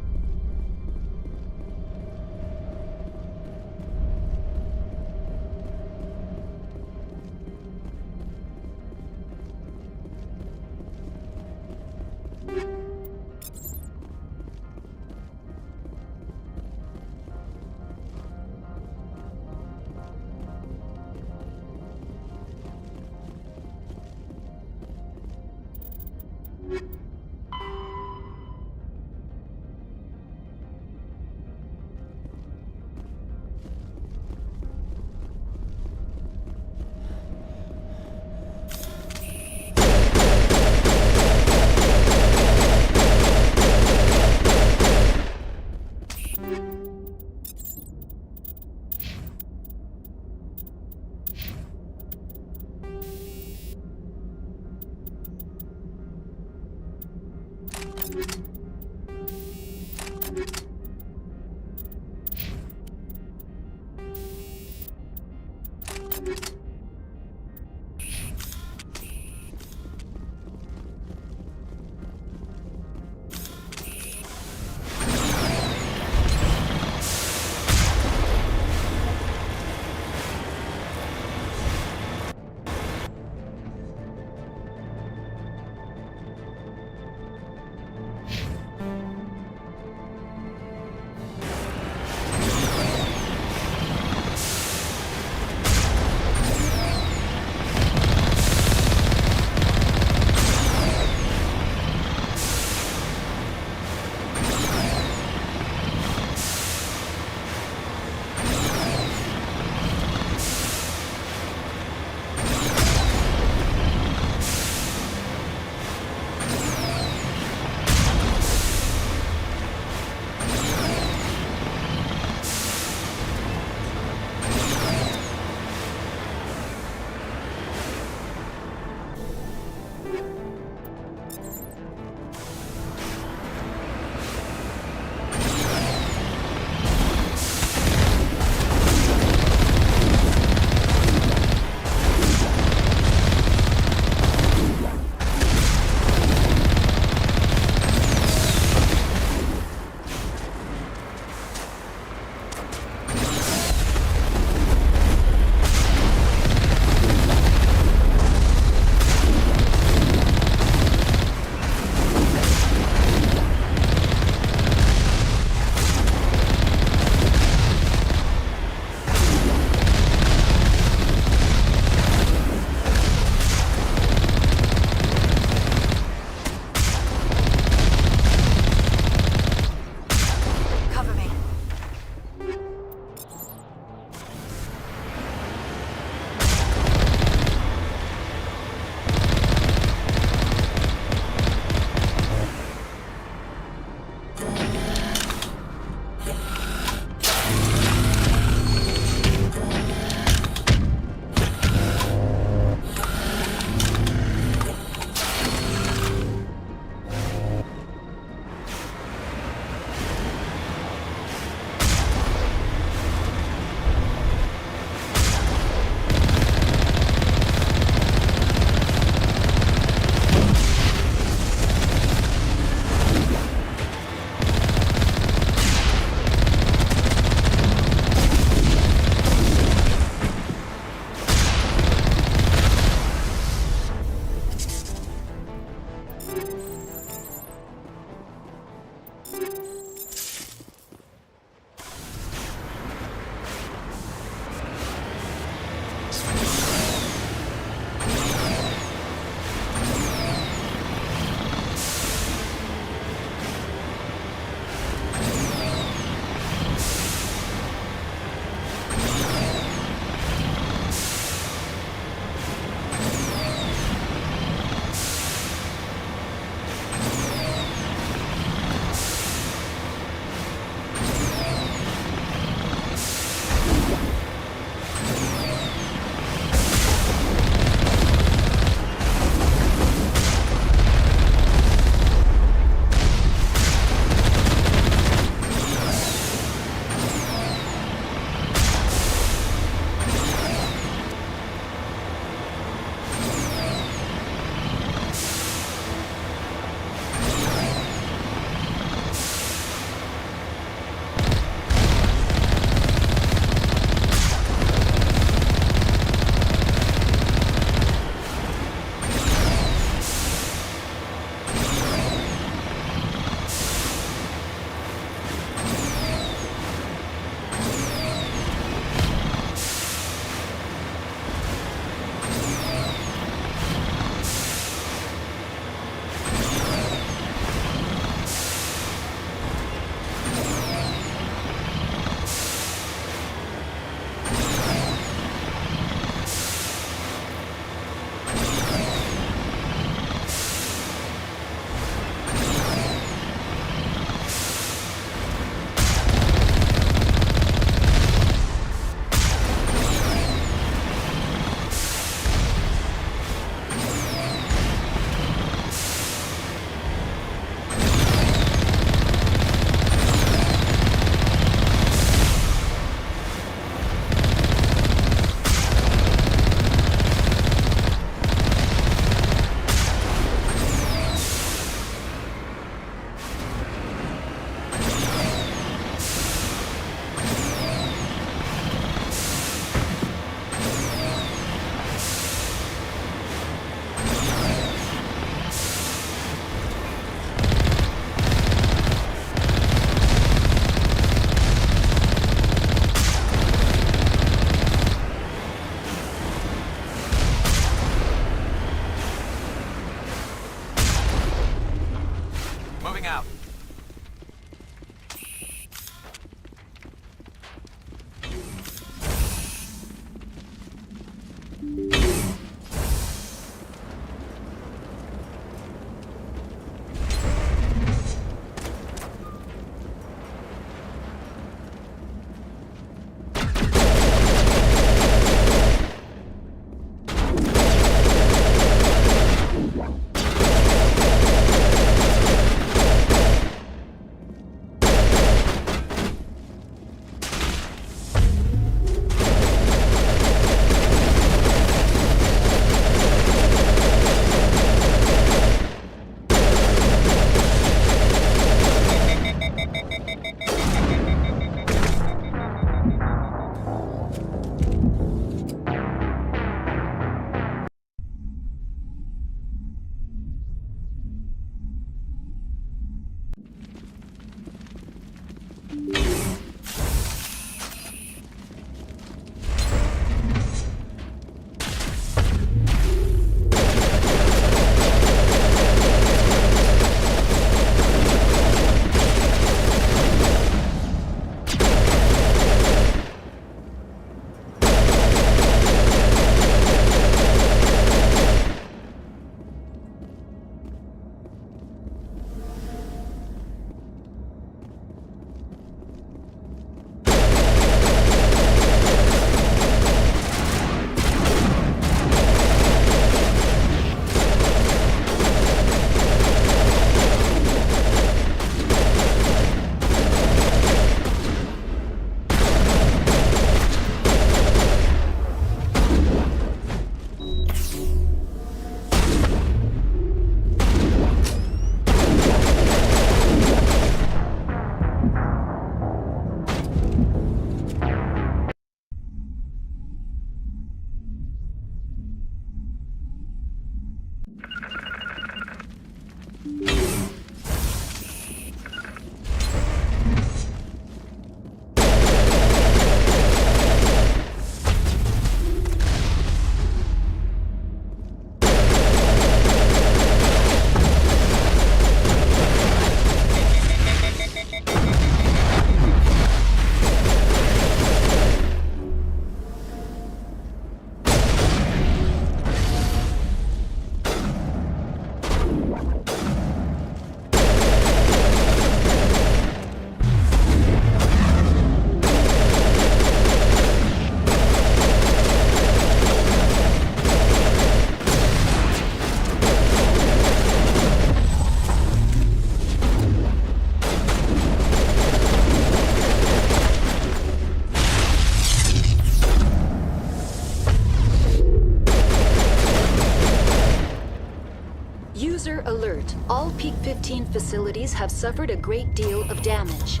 R: User alert. All Peak 15 facilities have suffered a great deal of damage.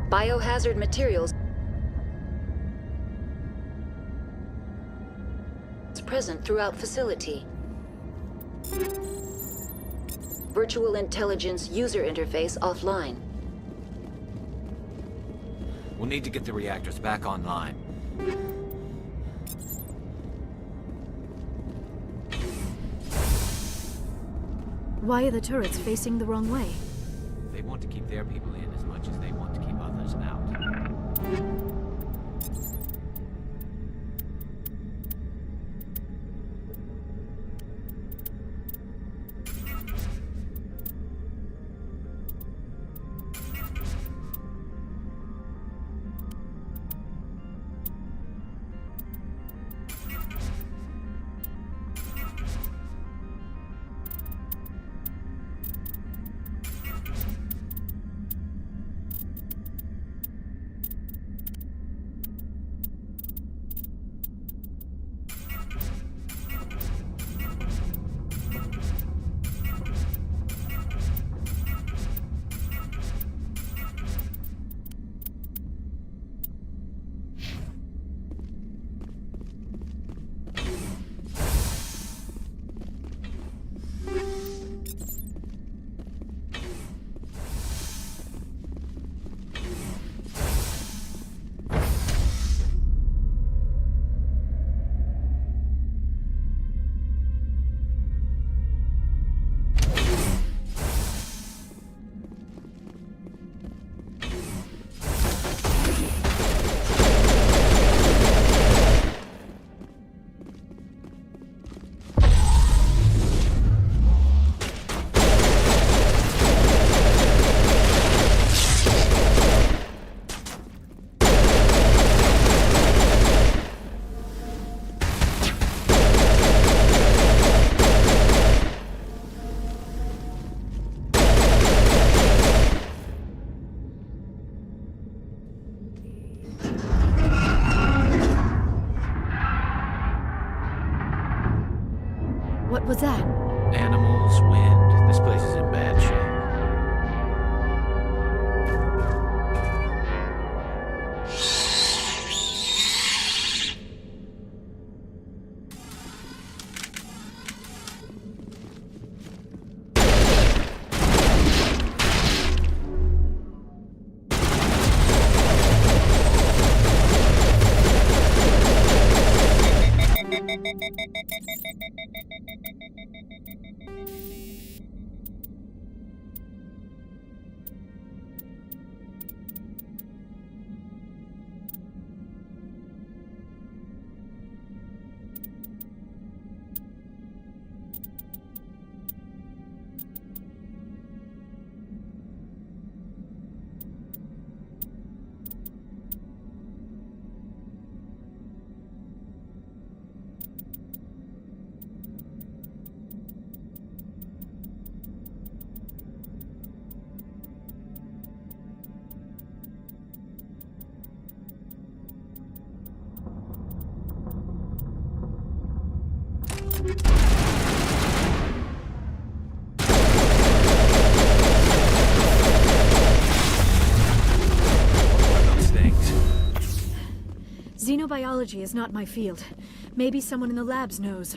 R: Biohazard materials present throughout facility. Virtual intelligence user interface offline.
J: We'll need to get the reactors back online.
I: Why are the turrets facing the wrong way?
J: They want to keep their people in as much as they want to keep others out.
I: What was that?
J: Animals, wind. This place is in bad shape.
I: Xenobiology is not my field. Maybe someone in the labs knows.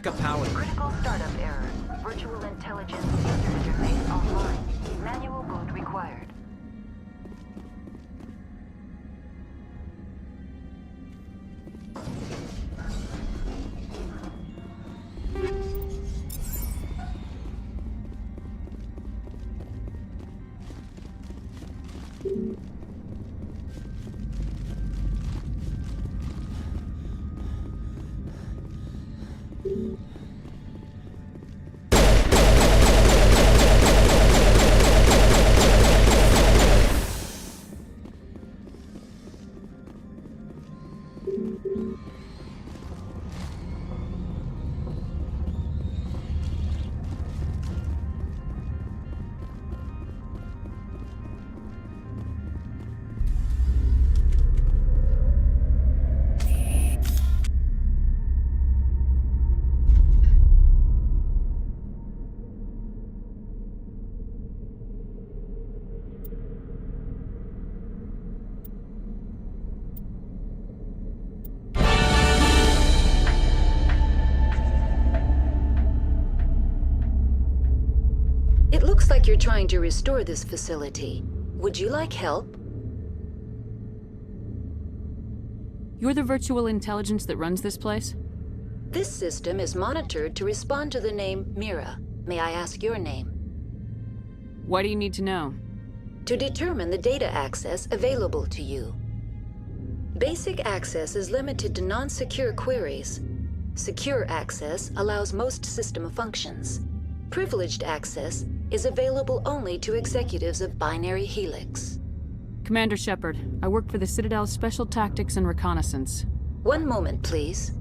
J: backup power.
R: Critical startup error. Virtual intelligence user interface offline. Manual boot required. It looks like you're trying to restore this facility. Would you like help?
D: You're the virtual intelligence that runs this place?
R: This system is monitored to respond to the name Mira. May I ask your name?
D: Why do you need to know?
R: To determine the data access available to you. Basic access is limited to non-secure queries. Secure access allows most system functions. Privileged access is available only to executives of Binary Helix.
D: Commander Shepard, I work for the Citadel's Special Tactics and Reconnaissance.
R: One moment, please.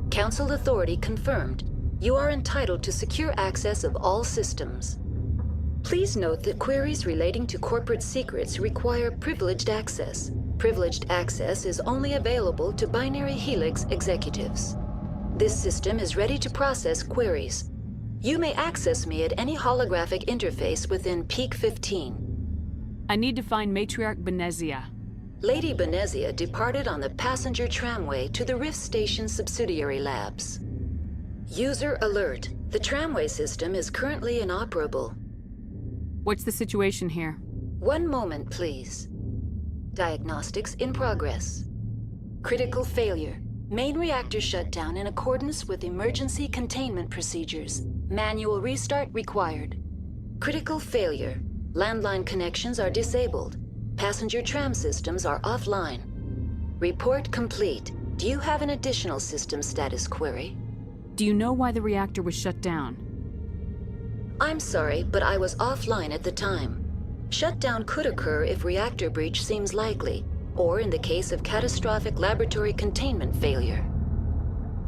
R: Council authority confirmed. You are entitled to secure access of all systems. Please note that queries relating to corporate secrets require privileged access. Privileged access is only available to Binary Helix executives. This system is ready to process queries. You may access me at any holographic interface within Peak 15.
D: I need to find Matriarch Benezia.
R: Lady Benezia departed on the passenger tramway to the Rift Station subsidiary labs. User alert. The tramway system is currently inoperable.
D: What's the situation here?
R: One moment, please. Diagnostics in progress. Critical failure. Main reactor shut down in accordance with emergency containment procedures. Manual restart required. Critical failure. Landline connections are disabled. Passenger tram systems are offline. Report complete. Do you have an additional system status query?
D: Do you know why the reactor was shut down?
R: I'm sorry, but I was offline at the time. Shutdown could occur if reactor breach seems likely, or in the case of catastrophic laboratory containment failure.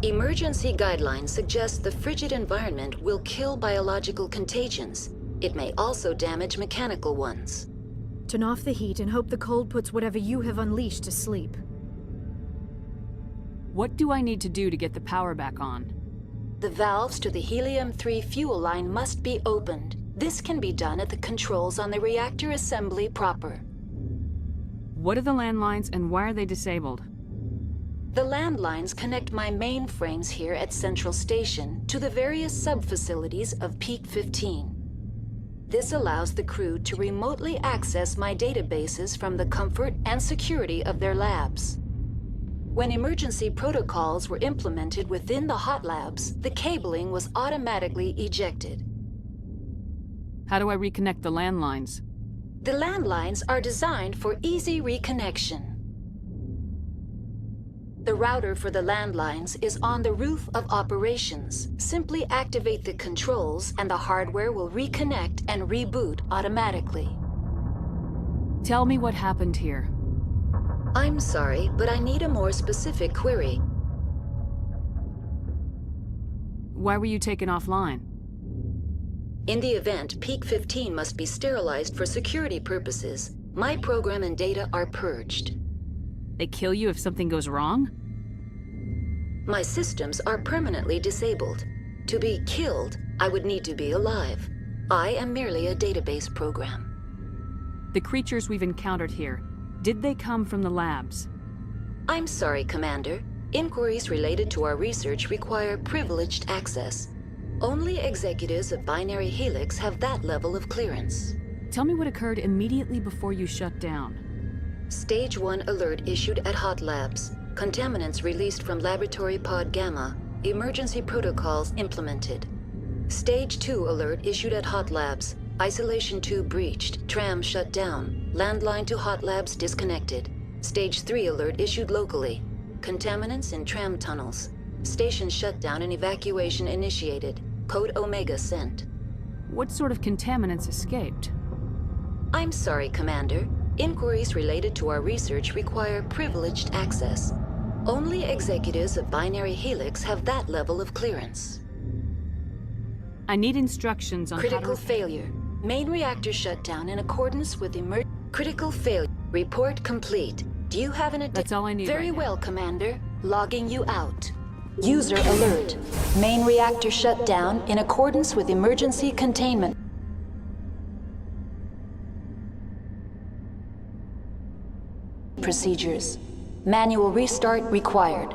R: Emergency guidelines suggest the frigid environment will kill biological contagions. It may also damage mechanical ones.
I: Turn off the heat and hope the cold puts whatever you have unleashed to sleep.
D: What do I need to do to get the power back on?
R: The valves to the Helium-3 fuel line must be opened. This can be done at the controls on the reactor assembly proper.
D: What are the landlines and why are they disabled?
R: The landlines connect my mainframes here at Central Station to the various sub-facilities of Peak 15. This allows the crew to remotely access my databases from the comfort and security of their labs. When emergency protocols were implemented within the hot labs, the cabling was automatically ejected.
D: How do I reconnect the landlines?
R: The landlines are designed for easy reconnection. The router for the landlines is on the roof of operations. Simply activate the controls and the hardware will reconnect and reboot automatically.
D: Tell me what happened here.
R: I'm sorry, but I need a more specific query.
D: Why were you taken offline?
R: In the event, Peak 15 must be sterilized for security purposes. My program and data are purged.
D: They kill you if something goes wrong?
R: My systems are permanently disabled. To be killed, I would need to be alive. I am merely a database program.
D: The creatures we've encountered here, did they come from the labs?
R: I'm sorry, Commander. Inquiries related to our research require privileged access. Only executives of Binary Helix have that level of clearance.
D: Tell me what occurred immediately before you shut down.
R: Stage 1 alert issued at Hot Labs. Contaminants released from Laboratory Pod Gamma. Emergency protocols implemented. Stage 2 alert issued at Hot Labs. Isolation tube breached. Tram shut down. Landline to Hot Labs disconnected. Stage 3 alert issued locally. Contaminants in tram tunnels. Station shutdown and evacuation initiated. Code Omega sent.
D: What sort of contaminants escaped?
R: I'm sorry, Commander. Inquiries related to our research require privileged access. Only executives of Binary Helix have that level of clearance.
D: I need instructions on
R: Critical failure. Main reactor shut down in accordance with Critical failure. Report complete. Do you have an
D: That's all I need.
R: Very
D: right
R: well, Commander. Logging you out. User alert. Main reactor shut down in accordance with emergency containment procedures. Manual restart required.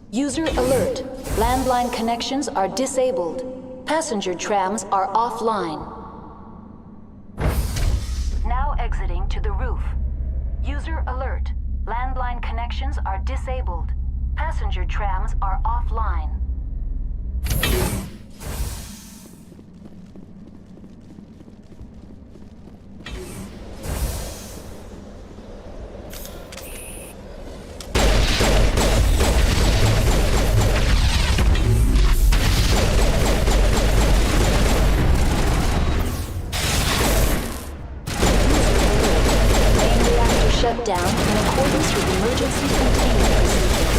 R: User alert. Landline connections are disabled. Passenger trams are offline. Now exiting to the roof. User alert. Landline connections are disabled. Passenger trams are offline. Shut down in accordance with emergency containment procedures.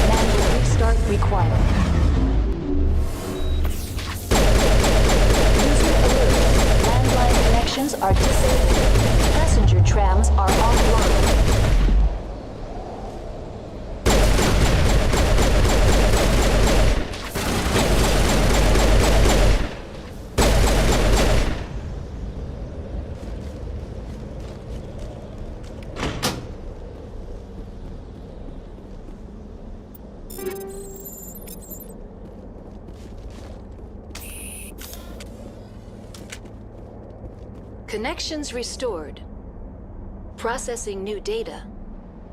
R: Manual restart required. User alert. Landline connections are disabled. Passenger trams are offline. Connections restored. Processing new data.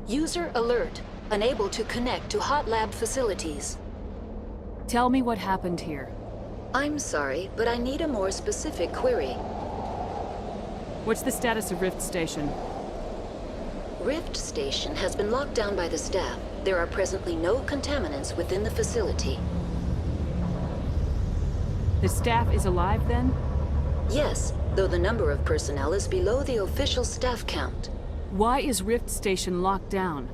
R: User alert. Unable to connect to Hot Lab facilities.
D: Tell me what happened here.
R: I'm sorry, but I need a more specific query.
D: What's the status of Rift Station?
R: Rift Station has been locked down by the staff. There are presently no contaminants within the facility.
D: The staff is alive then?
R: Yes, though the number of personnel is below the official staff count.
D: Why is Rift Station locked down?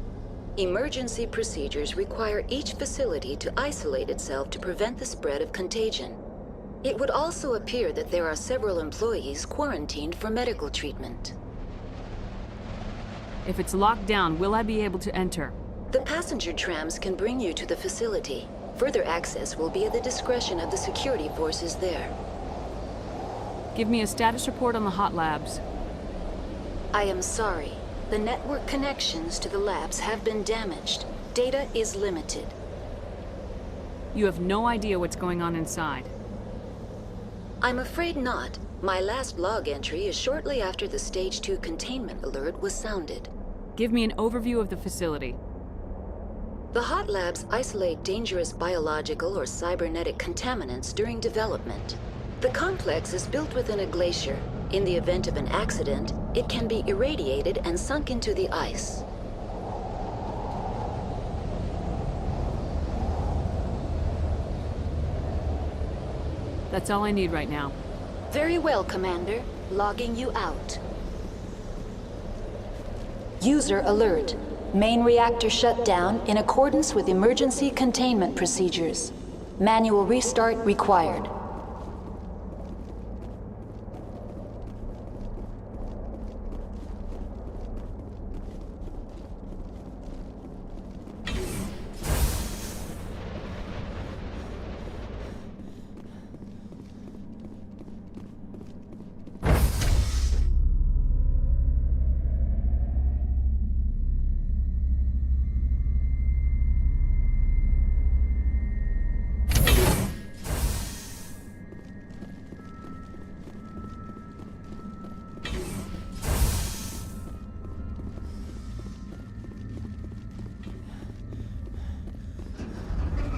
R: Emergency procedures require each facility to isolate itself to prevent the spread of contagion. It would also appear that there are several employees quarantined for medical treatment.
D: If it's locked down, will I be able to enter?
R: The passenger trams can bring you to the facility. Further access will be at the discretion of the security forces there.
D: Give me a status report on the Hot Labs.
R: I am sorry. The network connections to the labs have been damaged. Data is limited.
D: You have no idea what's going on inside.
R: I'm afraid not. My last log entry is shortly after the Stage 2 containment alert was sounded.
D: Give me an overview of the facility.
R: The Hot Labs isolate dangerous biological or cybernetic contaminants during development. The complex is built within a glacier. In the event of an accident, it can be irradiated and sunk into the ice.
D: That's all I need right now.
R: Very well, Commander. Logging you out. User alert. Main reactor shut down in accordance with emergency containment procedures. Manual restart required.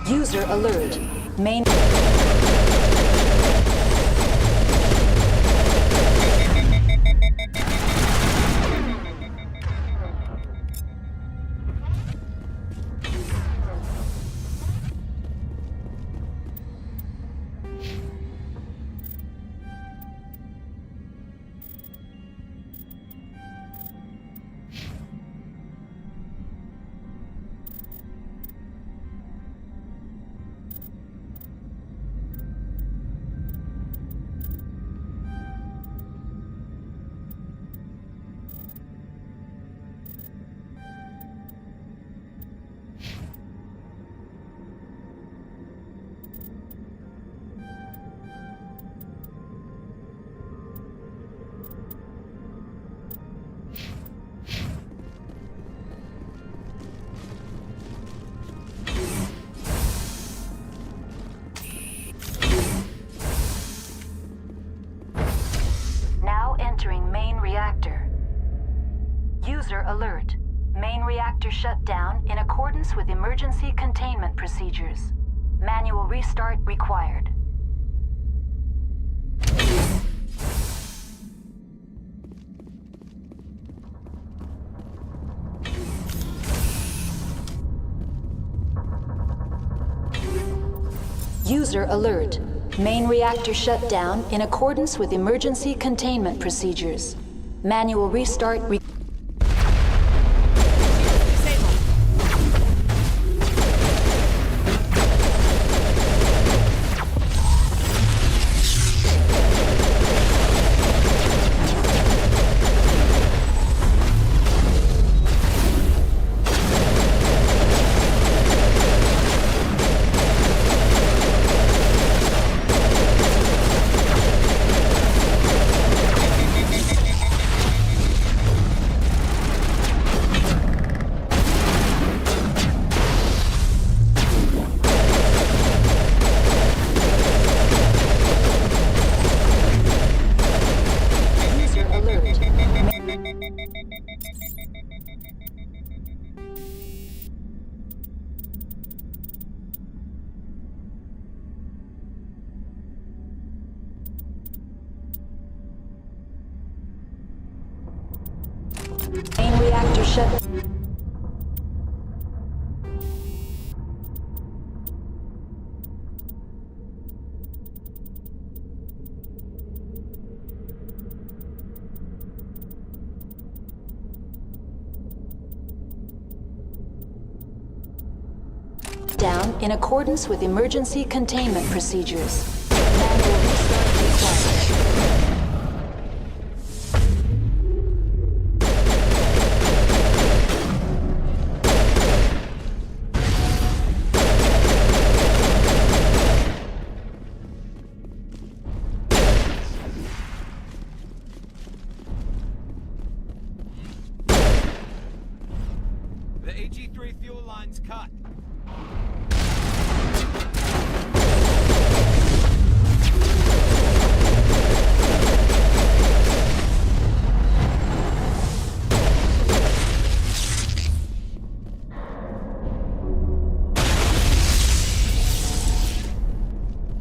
R: User alert. Main... Entering main reactor. User alert. Main reactor shut down in accordance with emergency containment procedures. Manual restart required. User alert. Main reactor shut down in accordance with emergency containment procedures. Manual restart Main reactor shut. Down in accordance with emergency containment procedures. Manual restart required.
M: The AG-3 fuel line's cut.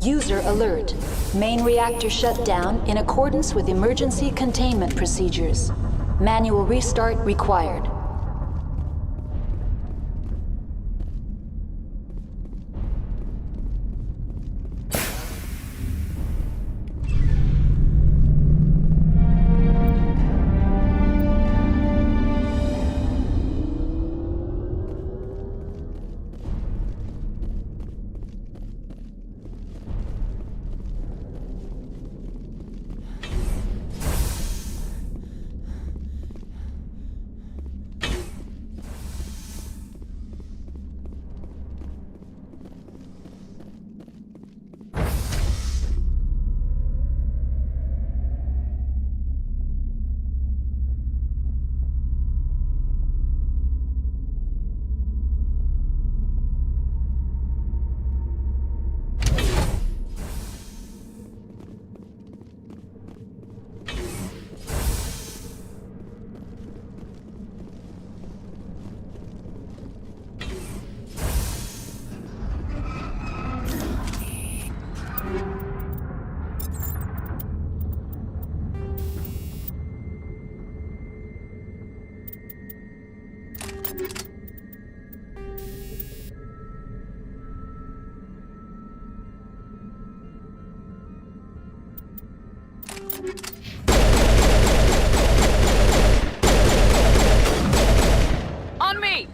R: User alert. Main reactor shut down in accordance with emergency containment procedures. Manual restart required.
D: On me!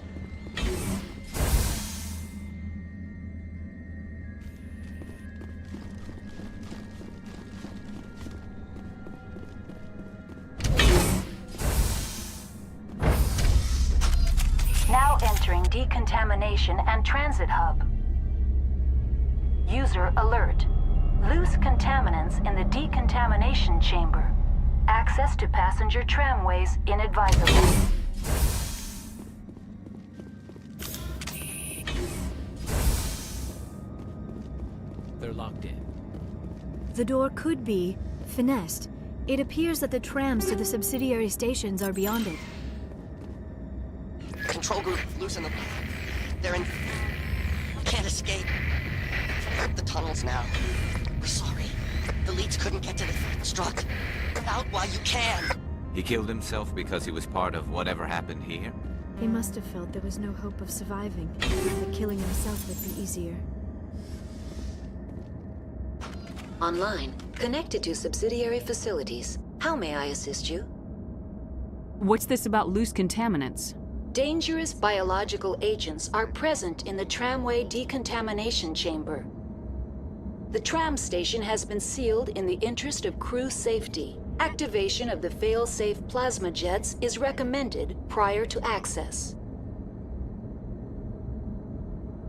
R: Now entering decontamination and transit hub. User alert. Loose contaminants in the decontamination chamber. Access to passenger tramways inadvisable.
V: They're locked in.
I: The door could be finessed. It appears that the trams to the subsidiary stations are beyond it.
O: Control group, loosen them. They're in... Can't escape. The tunnels now. We're sorry. The leads couldn't get to the struck. Out while you can.
J: He killed himself because he was part of whatever happened here?
I: He must have felt there was no hope of surviving. That killing himself would be easier.
R: Online. Connected to subsidiary facilities. How may I assist you?
D: What's this about loose contaminants?
R: Dangerous biological agents are present in the tramway decontamination chamber. The tram station has been sealed in the interest of crew safety. Activation of the fail-safe plasma jets is recommended prior to access.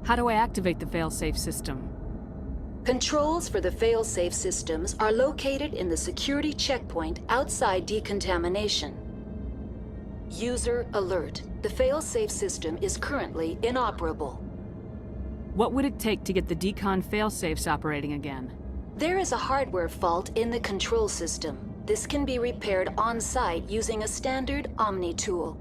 D: How do I activate the fail-safe system?
R: Controls for the fail-safe systems are located in the security checkpoint outside decontamination. User alert. The fail-safe system is currently inoperable.
D: What would it take to get the decon fail-safes operating again?
R: There is a hardware fault in the control system. This can be repaired on-site using a standard Omni tool.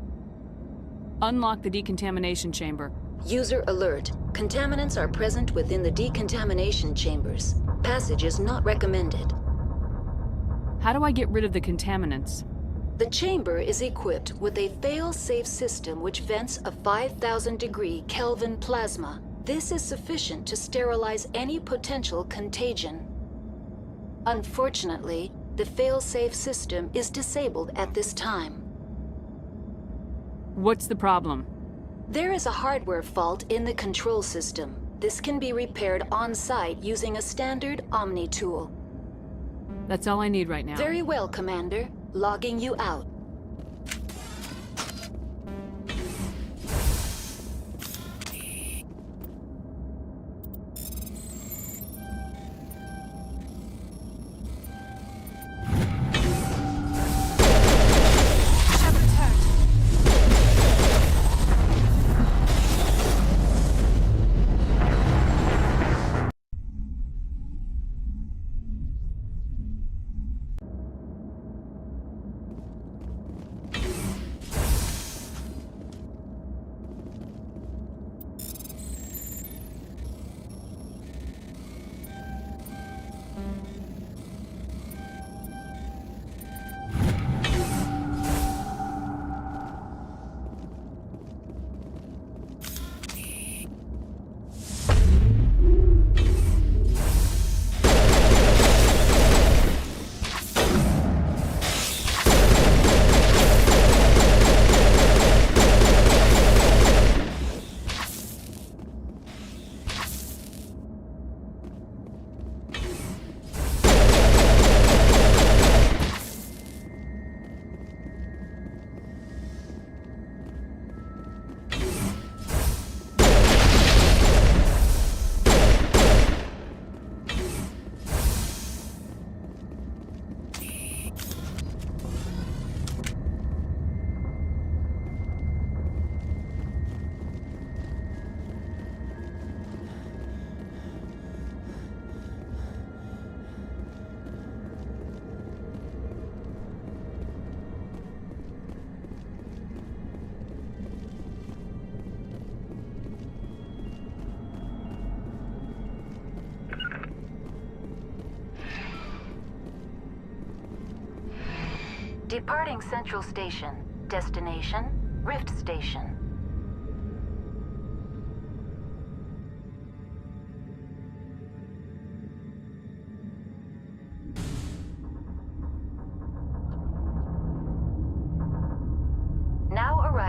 D: Unlock the decontamination chamber.
R: User alert. Contaminants are present within the decontamination chambers. Passage is not recommended.
D: How do I get rid of the contaminants?
R: The chamber is equipped with a fail-safe system which vents a 5,000-degree Kelvin plasma. This is sufficient to sterilize any potential contagion. Unfortunately, the fail-safe system is disabled at this time.
D: What's the problem?
R: There is a hardware fault in the control system. This can be repaired on-site using a standard Omni tool.
D: That's all I need right now.
R: Very well, Commander. Logging you out. Departing Central Station. Destination, Rift Station.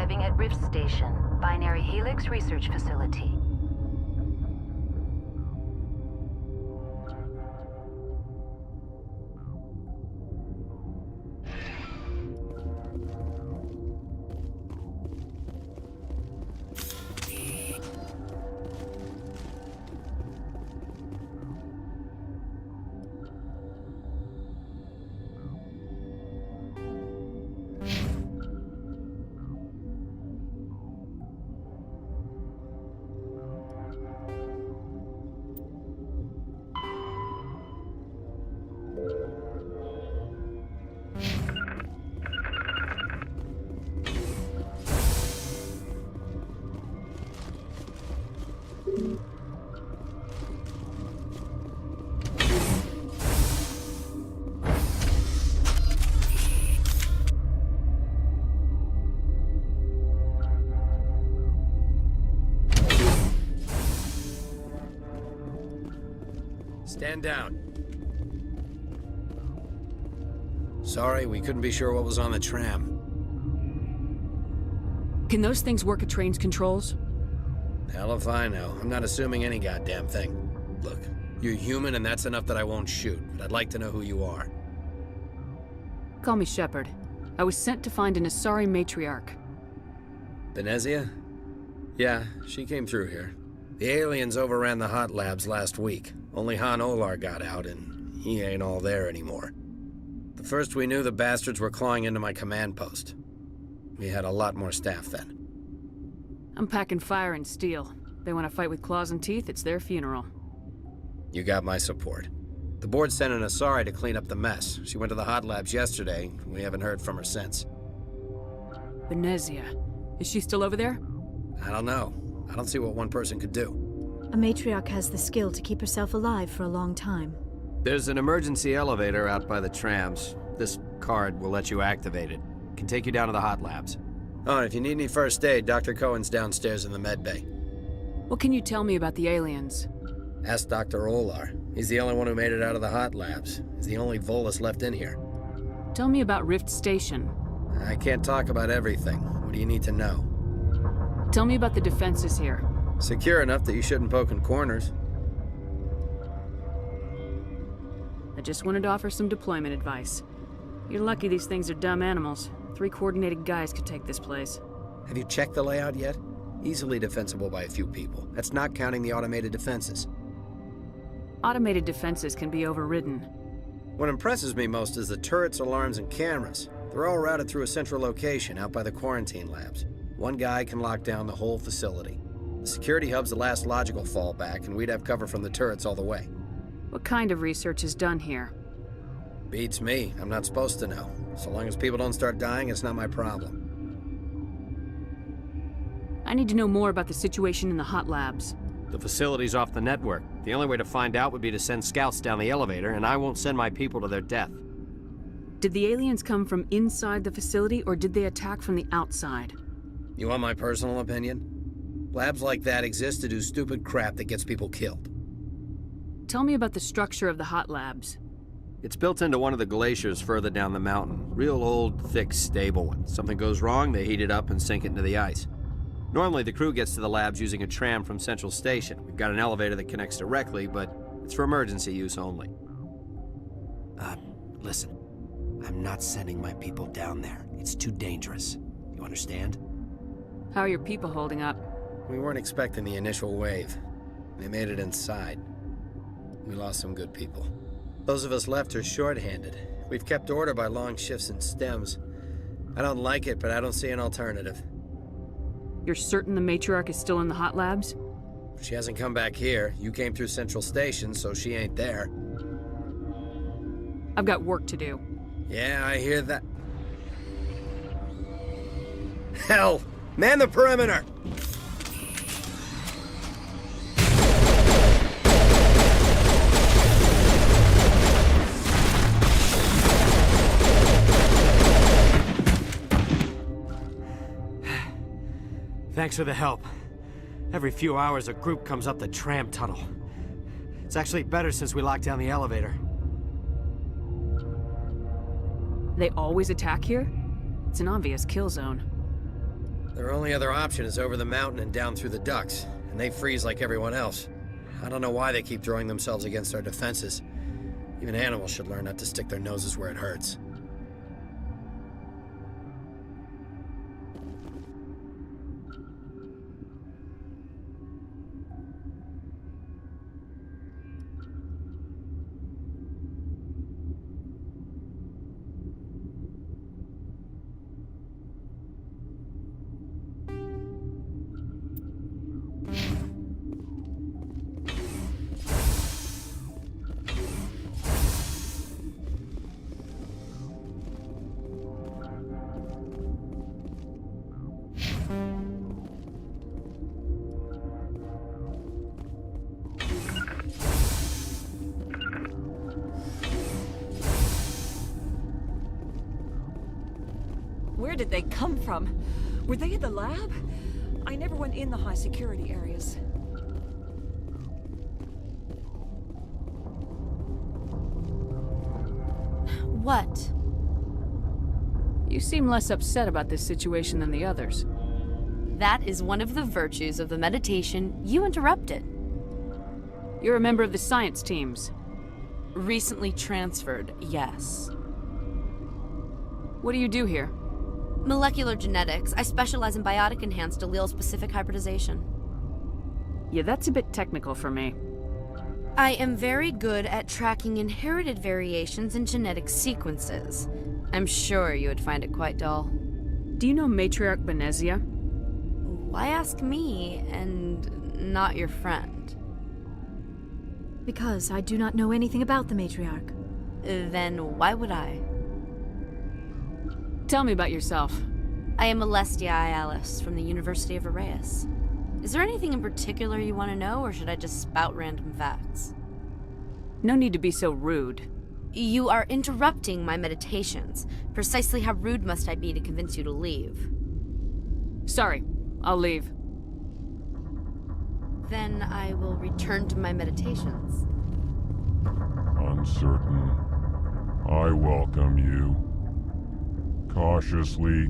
R: arriving at Rift Station, Binary Helix Research Facility.
S: Stand down. Sorry, we couldn't be sure what was on the tram.
D: Can those things work at train's controls?
S: Hell if I know. I'm not assuming any goddamn thing. Look, you're human and that's enough that I won't shoot, but I'd like to know who you are.
D: Call me Shepard. I was sent to find an Asari matriarch.
S: Benezia? Yeah, she came through here. The aliens overran the hot labs last week. Only Han Olar got out, and he ain't all there anymore. The first we knew, the bastards were clawing into my command post. We had a lot more staff then.
D: I'm packing fire and steel. They want to fight with claws and teeth, it's their funeral.
S: You got my support. The board sent an Asari to clean up the mess. She went to the hot labs yesterday. We haven't heard from her since.
D: Benezia. Is she still over there?
S: I don't know. I don't see what one person could do.
I: A matriarch has the skill to keep herself alive for a long time.
T: There's an emergency elevator out by the trams. This card will let you activate it. Can take you down to the hot labs.
S: Oh, and if you need any first aid, Dr. Cohen's downstairs in the med bay.
D: What can you tell me about the aliens?
S: Ask Dr. Olar. He's the only one who made it out of the hot labs. He's the only Volus left in here.
D: Tell me about Rift Station.
S: I can't talk about everything. What do you need to know?
D: Tell me about the defenses here.
S: Secure enough that you shouldn't poke in corners.
D: I just wanted to offer some deployment advice. You're lucky these things are dumb animals. 3 coordinated guys could take this place.
S: Have you checked the layout yet? Easily defensible by a few people. That's not counting the automated defenses.
D: Automated defenses can be overridden.
S: What impresses me most is the turrets, alarms, and cameras. They're all routed through a central location out by the quarantine labs. One guy can lock down the whole facility. The security hub's the last logical fallback, and we'd have cover from the turrets all the way.
D: What kind of research is done here?
S: Beats me. I'm not supposed to know. So long as people don't start dying, it's not my problem.
D: I need to know more about the situation in the hot labs.
T: The facility's off the network. The only way to find out would be to send scouts down the elevator, and I won't send my people to their death.
D: Did the aliens come from inside the facility, or did they attack from the outside?
S: You want my personal opinion? Labs like that exist to do stupid crap that gets people killed.
D: Tell me about the structure of the hot labs.
T: It's built into one of the glaciers further down the mountain. Real old, thick, stable one. Something goes wrong, they heat it up and sink it into the ice. Normally, the crew gets to the labs using a tram from Central Station. We've got an elevator that connects directly, but it's for emergency use only. Listen. I'm not sending my people down there. It's too dangerous. You understand?
D: How are your people holding up?
S: We weren't expecting the initial wave. They made it inside. We lost some good people. Those of us left are short-handed. We've kept order by long shifts and stems. I don't like it, but I don't see an alternative.
D: You're certain the matriarch is still in the hot labs?
S: She hasn't come back here. You came through Central Station, so she ain't there.
D: I've got work to do.
S: Yeah, I hear that. Hell! Man the perimeter!
T: Thanks for the help. Every few hours, a group comes up the tram tunnel. It's actually better since we locked down the elevator.
D: They always attack here? It's an obvious kill zone.
S: Their only other option is over the mountain and down through the ducts, and they freeze like everyone else. I don't know why they keep throwing themselves against our defenses. Even animals should learn not to stick their noses where it hurts.
P: Where did they come from? Were they in the lab? I never went in the high security areas.
F: What?
D: You seem less upset about this situation than the others.
F: That is one of the virtues of the meditation you interrupted.
D: You're a member of the science teams.
F: Recently transferred, yes.
D: What do you do here?
F: Molecular genetics. I specialize in biotic-enhanced allele-specific hybridization.
D: Yeah, that's a bit technical for me.
F: I am very good at tracking inherited variations in genetic sequences. I'm sure you would find it quite dull.
D: Do you know Matriarch Benezia?
F: Why ask me, and not your friend?
I: Because I do not know anything about the Matriarch.
F: Then why would I?
D: Tell me about yourself.
F: I am Alestia Ialis from the University of Arraeus. Is there anything in particular you want to know, or should I just spout random facts?
D: No need to be so rude.
F: You are interrupting my meditations. Precisely how rude must I be to convince you to leave?
D: Sorry, I'll leave.
F: Then I will return to my meditations.
Q: Uncertain. I welcome you. Cautiously,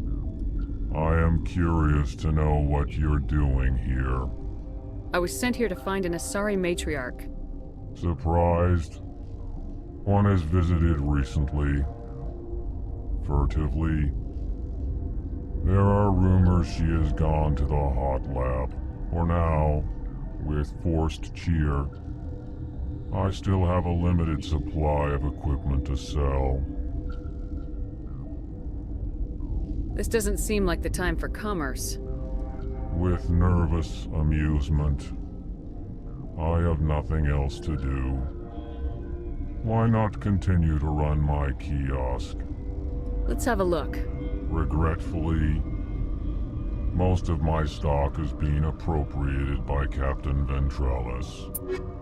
Q: I am curious to know what you're doing here.
D: I was sent here to find an Asari matriarch.
Q: Surprised? One has visited recently. Furtively. There are rumors she has gone to the hot lab. For now, with forced cheer, I still have a limited supply of equipment to sell.
D: This doesn't seem like the time for commerce.
Q: With nervous amusement. I have nothing else to do. Why not continue to run my kiosk?
D: Let's have a look.
Q: Regretfully, most of my stock is being appropriated by Captain Ventralis.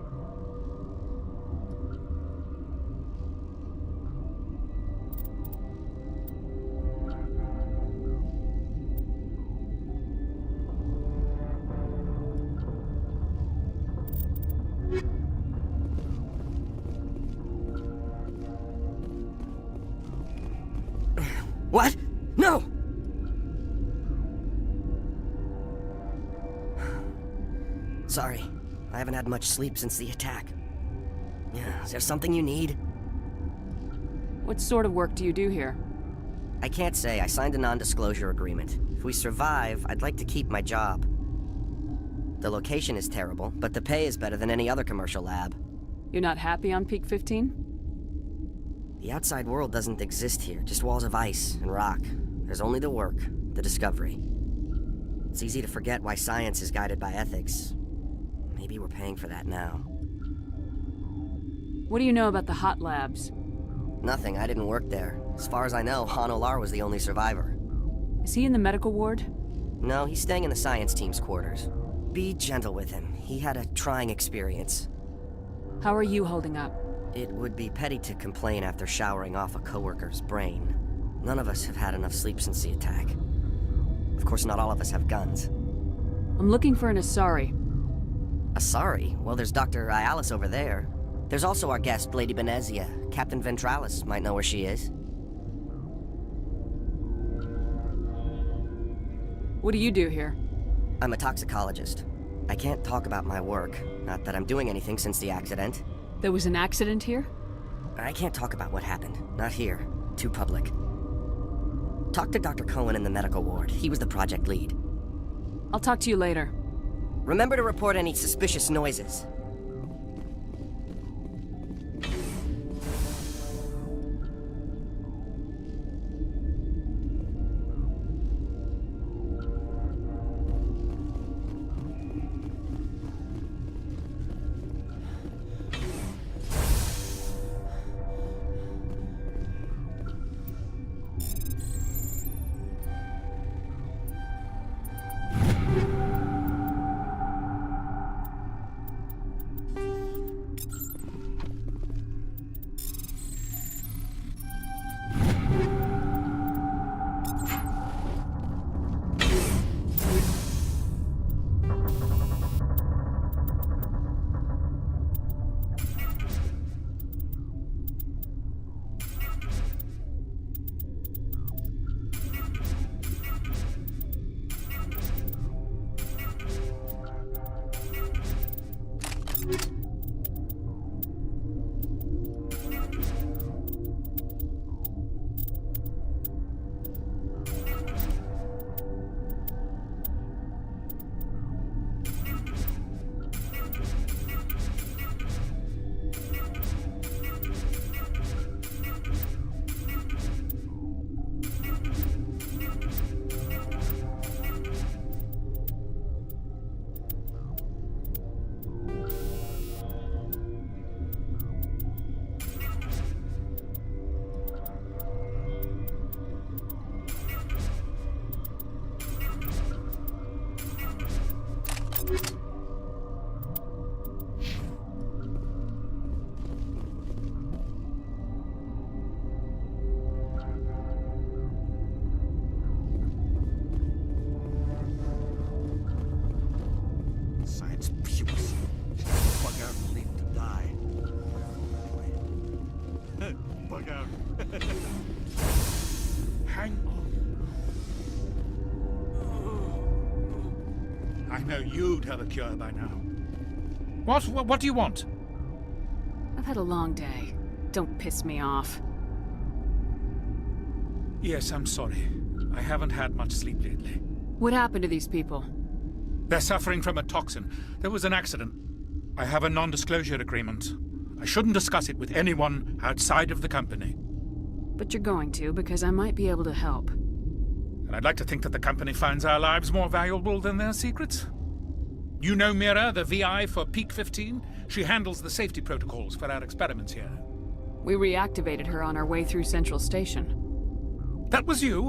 O: What? No! Sorry, I haven't had much sleep since the attack. Yeah, is there something you need?
D: What sort of work do you do here?
O: I can't say. I signed a non-disclosure agreement. If we survive, I'd like to keep my job. The location is terrible, but the pay is better than any other commercial lab.
D: You're not happy on Peak 15?
O: The outside world doesn't exist here, just walls of ice and rock. There's only the work, the discovery. It's easy to forget why science is guided by ethics. Maybe we're paying for that now.
D: What do you know about the hot labs?
O: Nothing, I didn't work there. As far as I know, Han Olar was the only survivor.
D: Is he in the medical ward?
O: No, he's staying in the science team's quarters. Be gentle with him. He had a trying experience.
D: How are you holding up?
O: It would be petty to complain after showering off a coworker's brain. None of us have had enough sleep since the attack. Of course, not all of us have guns.
D: I'm looking for an Asari.
O: Asari? Well, there's Dr. Ialis over there. There's also our guest, Lady Benezia. Captain Ventralis might know where she is.
D: What do you do here?
O: I'm a toxicologist. I can't talk about my work. Not that I'm doing anything since the accident.
D: There was an accident here?
O: I can't talk about what happened. Not here. Too public. Talk to Dr. Cohen in the medical ward. He was the project lead.
D: I'll talk to you later.
O: Remember to report any suspicious noises.
A: Hang on. I know you'd have a cure by now. What do you want?
D: I've had a long day. Don't piss me off.
A: Yes, I'm sorry. I haven't had much sleep lately.
D: What happened to these people?
A: They're suffering from a toxin. There was an accident. I have a non-disclosure agreement. I shouldn't discuss it with anyone outside of the company.
D: But you're going to, because I might be able to help.
A: And I'd like to think that the company finds our lives more valuable than their secrets. You know Mira, the VI for Peak 15? She handles the safety protocols for our experiments here.
D: We reactivated her on our way through Central Station.
A: That was you?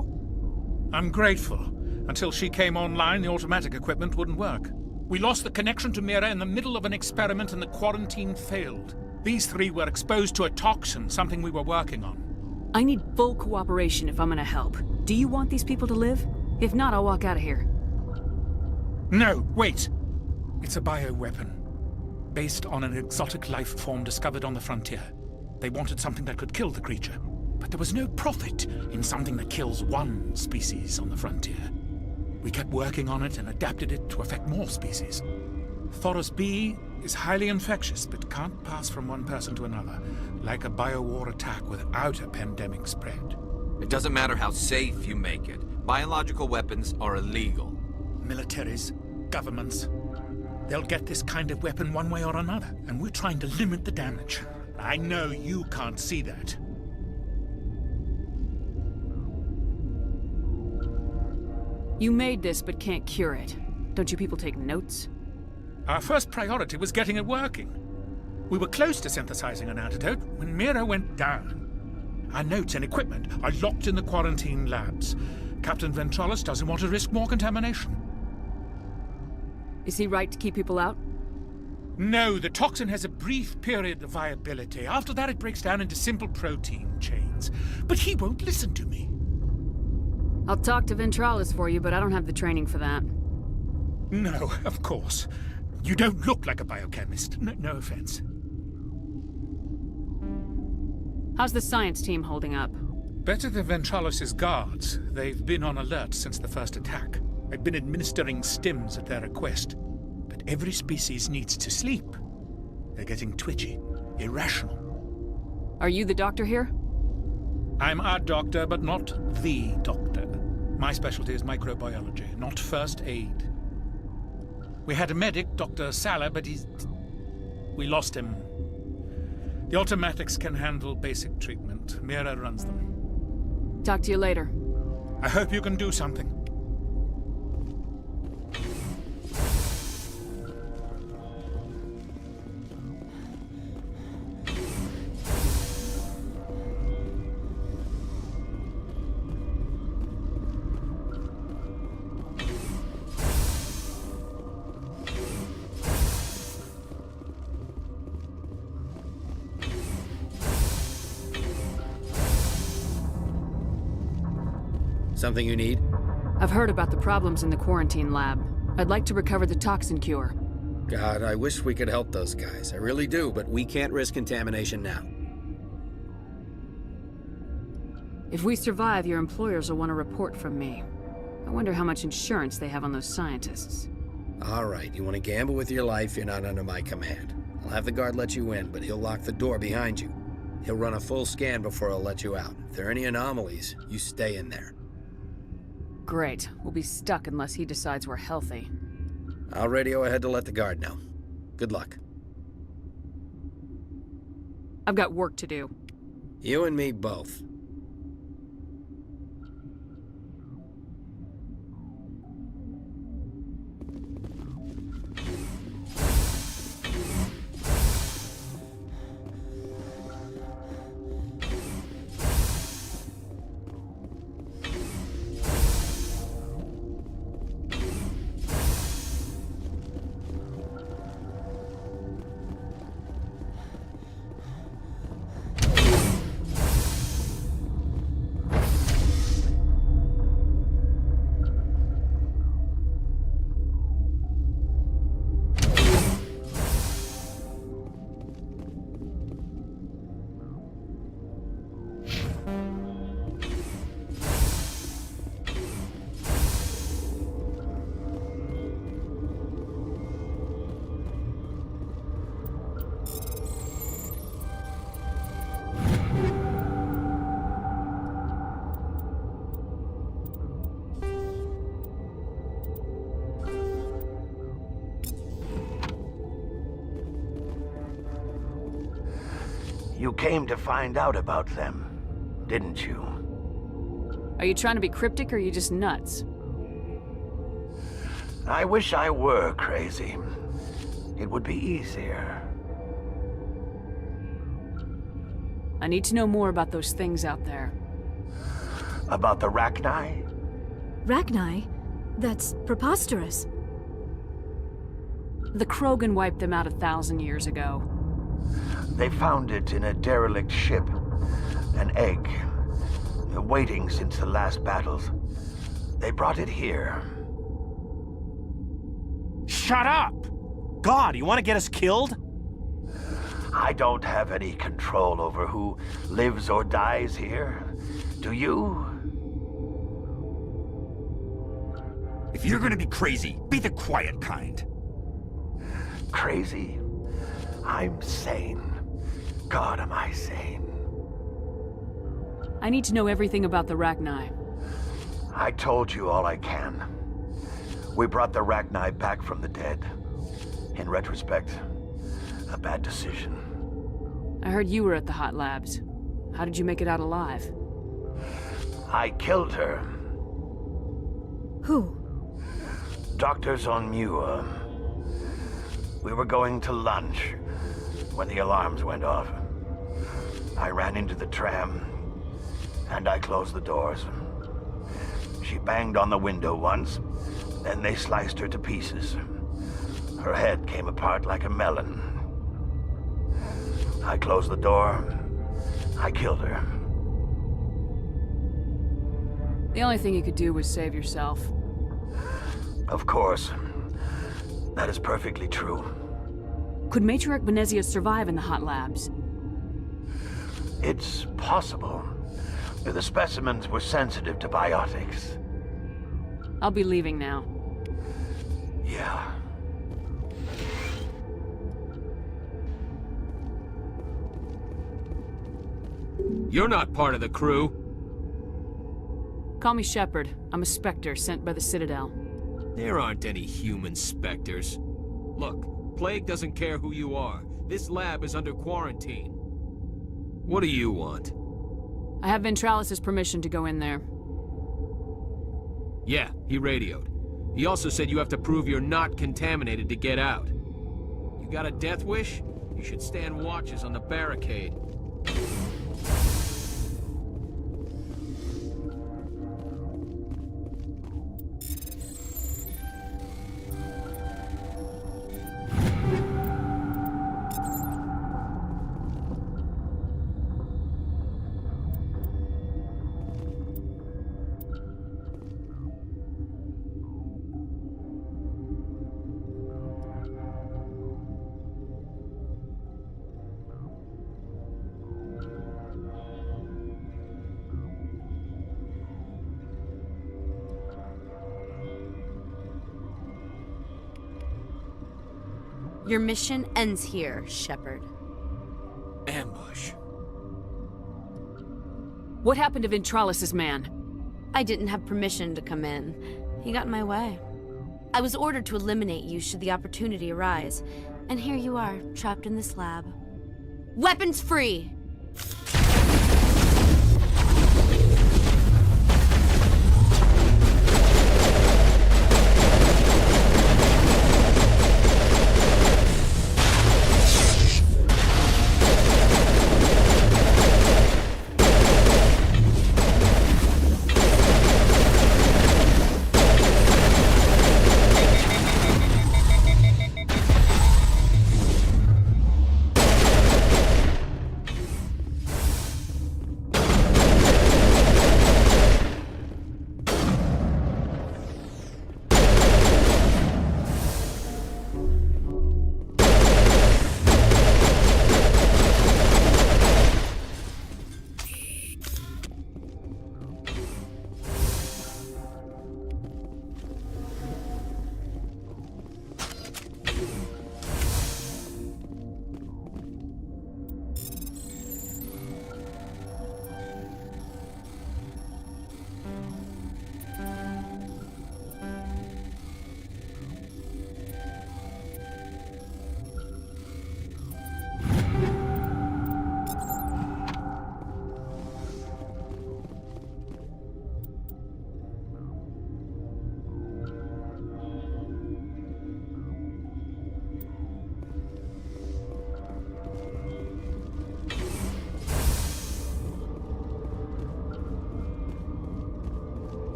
A: I'm grateful. Until she came online, the automatic equipment wouldn't work. We lost the connection to Mira in the middle of an experiment and the quarantine failed. These three were exposed to a toxin, something we were working on.
D: I need full cooperation if I'm gonna help. Do you want these people to live? If not, I'll walk out of here.
A: No, wait. It's a bioweapon. Based on an exotic life form discovered on the frontier. They wanted something that could kill the creature. But there was no profit in something that kills one species on the frontier. We kept working on it and adapted it to affect more species. Thoros B is highly infectious, but can't pass from one person to another, like a biowar attack without a pandemic spread.
J: It doesn't matter how safe you make it. Biological weapons are illegal.
A: Militaries, governments, they'll get this kind of weapon one way or another, and we're trying to limit the damage. I know you can't see that.
D: You made this, but can't cure it. Don't you people take notes?
A: Our first priority was getting it working. We were close to synthesizing an antidote when Mira went down. Our notes and equipment are locked in the quarantine labs. Captain Ventralis doesn't want to risk more contamination.
D: Is he right to keep people out?
A: No, the toxin has a brief period of viability. After that, it breaks down into simple protein chains. But he won't listen to me.
D: I'll talk to Ventralis for you, but I don't have the training for that.
A: No, of course. You don't look like a biochemist. No offense.
D: How's the science team holding up?
A: Better than Ventralis' guards. They've been on alert since the first attack. I've been administering stims at their request, but every species needs to sleep. They're getting twitchy, irrational.
D: Are you the doctor here?
A: I'm a doctor, but not the doctor. My specialty is microbiology, not first aid. We had a medic, Dr. Salah, but we lost him. The automatics can handle basic treatment. Mira runs them.
D: Talk to you later.
A: I hope you can do something.
S: Something you need?
D: I've heard about the problems in the quarantine lab. I'd like to recover the toxin cure.
S: God, I wish we could help those guys. I really do, but
T: We can't risk contamination now.
D: If we survive, your employers will want a report from me. I wonder how much insurance they have on those scientists.
S: all right, you want to gamble with your life, you're not under my command. I'll have the guard let you in, but he'll lock the door behind you. He'll run a full scan before he'll let you out. If there are any anomalies, you stay in there.
D: Great. We'll be stuck unless he decides we're healthy.
S: I'll radio ahead to let the guard know. Good luck.
D: I've got work to do.
S: You and me both.
B: You came to find out about them, didn't you?
D: Are you trying to be cryptic or are you just nuts?
B: I wish I were crazy. It would be easier.
D: I need to know more about those things out there.
B: About the Rachni?
I: Rachni? That's preposterous.
D: The Krogan wiped them out 1,000 years ago.
B: They found it in a derelict ship. An egg. Waiting since the last battles. They brought it here.
G: Shut up! God, you want to get us killed?
B: I don't have any control over who lives or dies here. Do you?
G: If you're gonna be crazy, be the quiet kind.
B: Crazy? I'm sane. God, am I sane?
D: I need to know everything about the Rachni.
B: I told you all I can. We brought the Rachni back from the dead. In retrospect, a bad decision.
D: I heard you were at the Hot Labs. How did you make it out alive?
B: I killed her.
I: Who?
B: Doctors on Muir. We were going to lunch when the alarms went off. I ran into the tram, and I closed the doors. She banged on the window once, then they sliced her to pieces. Her head came apart like a melon. I closed the door. I killed her.
D: The only thing you could do was save yourself.
B: Of course. That is perfectly true.
D: Could Matriarch Benezia survive in the Hot Labs?
B: It's possible. The specimens were sensitive to biotics.
D: I'll be leaving now.
B: Yeah.
J: You're not part of the crew.
D: Call me Shepard. I'm a Spectre sent by the Citadel.
J: There aren't any human specters. Look, Plague doesn't care who you are. This lab is under quarantine. What do you want?
D: I have Ventralis' permission to go in there.
J: Yeah, he radioed. He also said you have to prove you're not contaminated to get out. You got a death wish? You should stand watches on the barricade.
F: Your mission ends here, Shepard.
J: Ambush.
D: What happened to Ventralis' man?
F: I didn't have permission to come in. He got in my way. I was ordered to eliminate you should the opportunity arise. And here you are, trapped in this lab. Weapons free!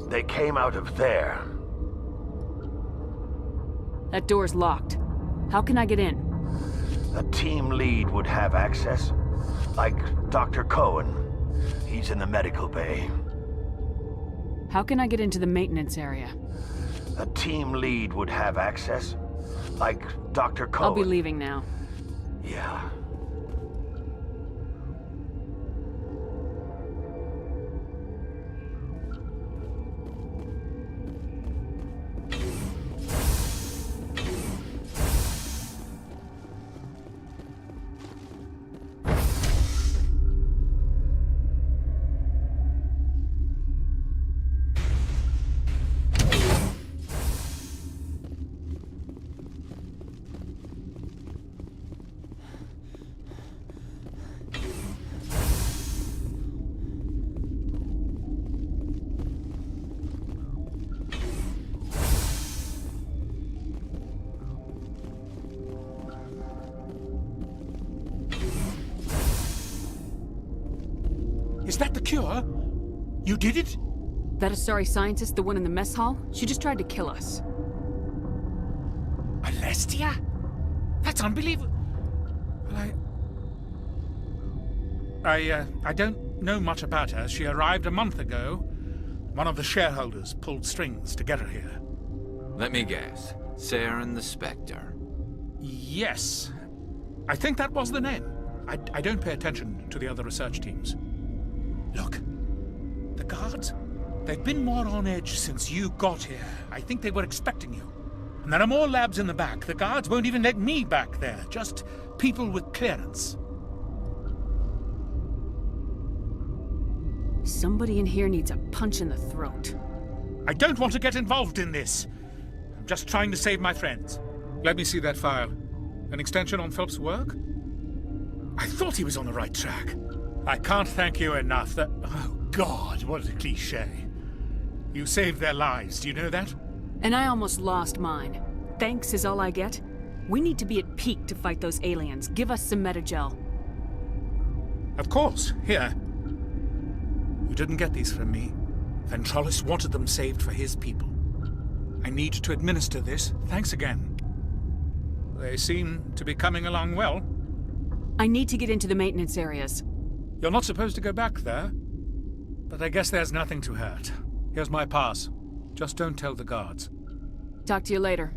B: They came out of there.
D: That door's locked. How can I get in?
B: A team lead would have access. Like Dr. Cohen. He's in the medical bay.
D: How can I get into the maintenance area?
B: A team lead would have access. Like Dr. Cohen.
D: I'll be leaving now.
B: Yeah.
A: Is that the cure? You did it?
D: That Asari scientist, the one in the mess hall? She just tried to kill us.
A: Alestia? That's unbelievable. Well, I don't know much about her. She arrived a month ago. One of the shareholders pulled strings to get her here.
J: Let me guess. Saren the Spectre.
A: Yes. I think that was the name. I don't pay attention to the other research teams. Look. The guards? They've been more on edge since you got here. I think they were expecting you. And there are more labs in the back. The guards won't even let me back there. Just people with clearance.
D: Somebody in here needs a punch in the throat.
A: I don't want to get involved in this. I'm just trying to save my friends. Let me see that file. An extension on Phelps' work? I thought he was on the right track. I can't thank you enough that... Oh, God, what a cliché. You saved their lives, do you know that?
D: And I almost lost mine. Thanks is all I get? We need to be at peak to fight those aliens. Give us some Metagel.
A: Of course. Here. You didn't get these from me. Ventrolis wanted them saved for his people. I need to administer this. Thanks again. They seem to be coming along well.
D: I need to get into the maintenance areas.
A: You're not supposed to go back there. But I guess there's nothing to hurt. Here's my pass. Just don't tell the guards.
D: Talk to you later.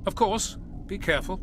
A: Of course. Be careful.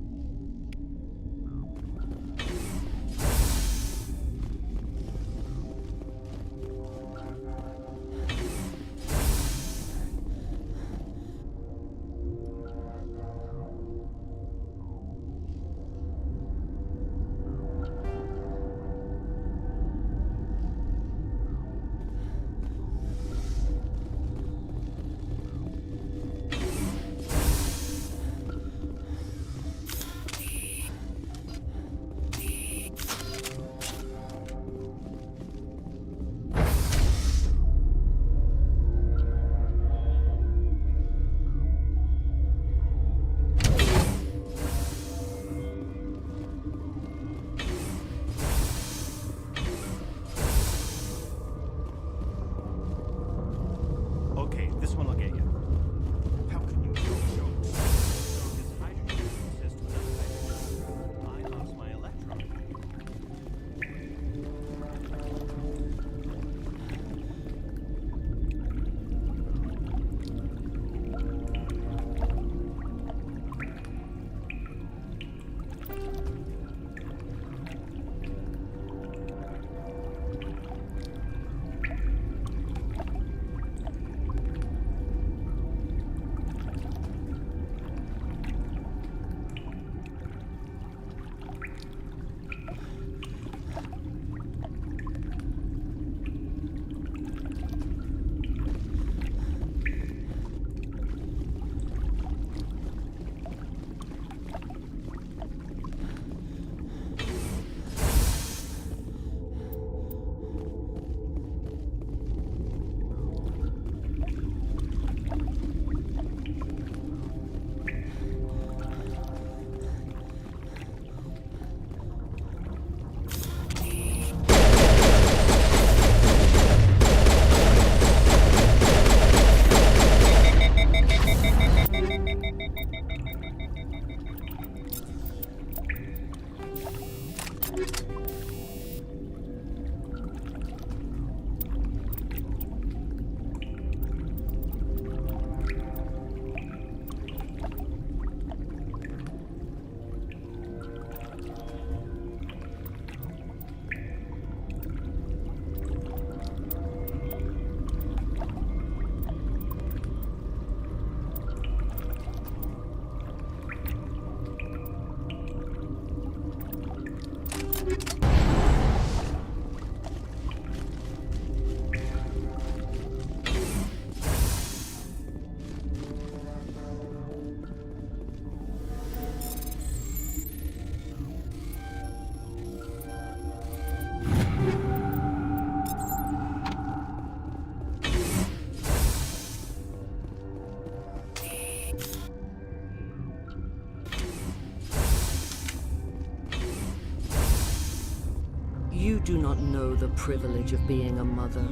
N: You do not know the privilege of being a mother.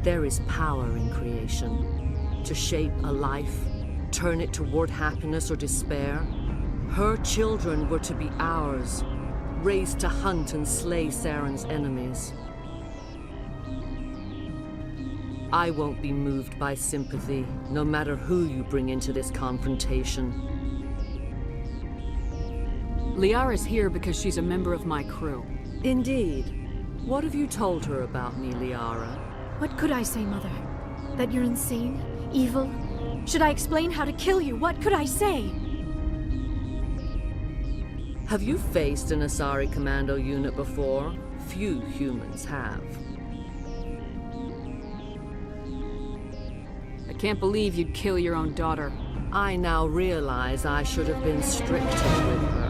N: There is power in creation. To shape a life, turn it toward happiness or despair. Her children were to be ours, raised to hunt and slay Saren's enemies. I won't be moved by sympathy, no matter who you bring into this confrontation.
D: Liara's here because she's a member of my crew.
N: Indeed. What have you told her about me, Liara?
I: What could I say, Mother? That you're insane? Evil? Should I explain how to kill you? What could I say?
N: Have you faced an Asari commando unit before? Few humans have.
D: I can't believe you'd kill your own daughter.
N: I now realize I should have been stricter with her.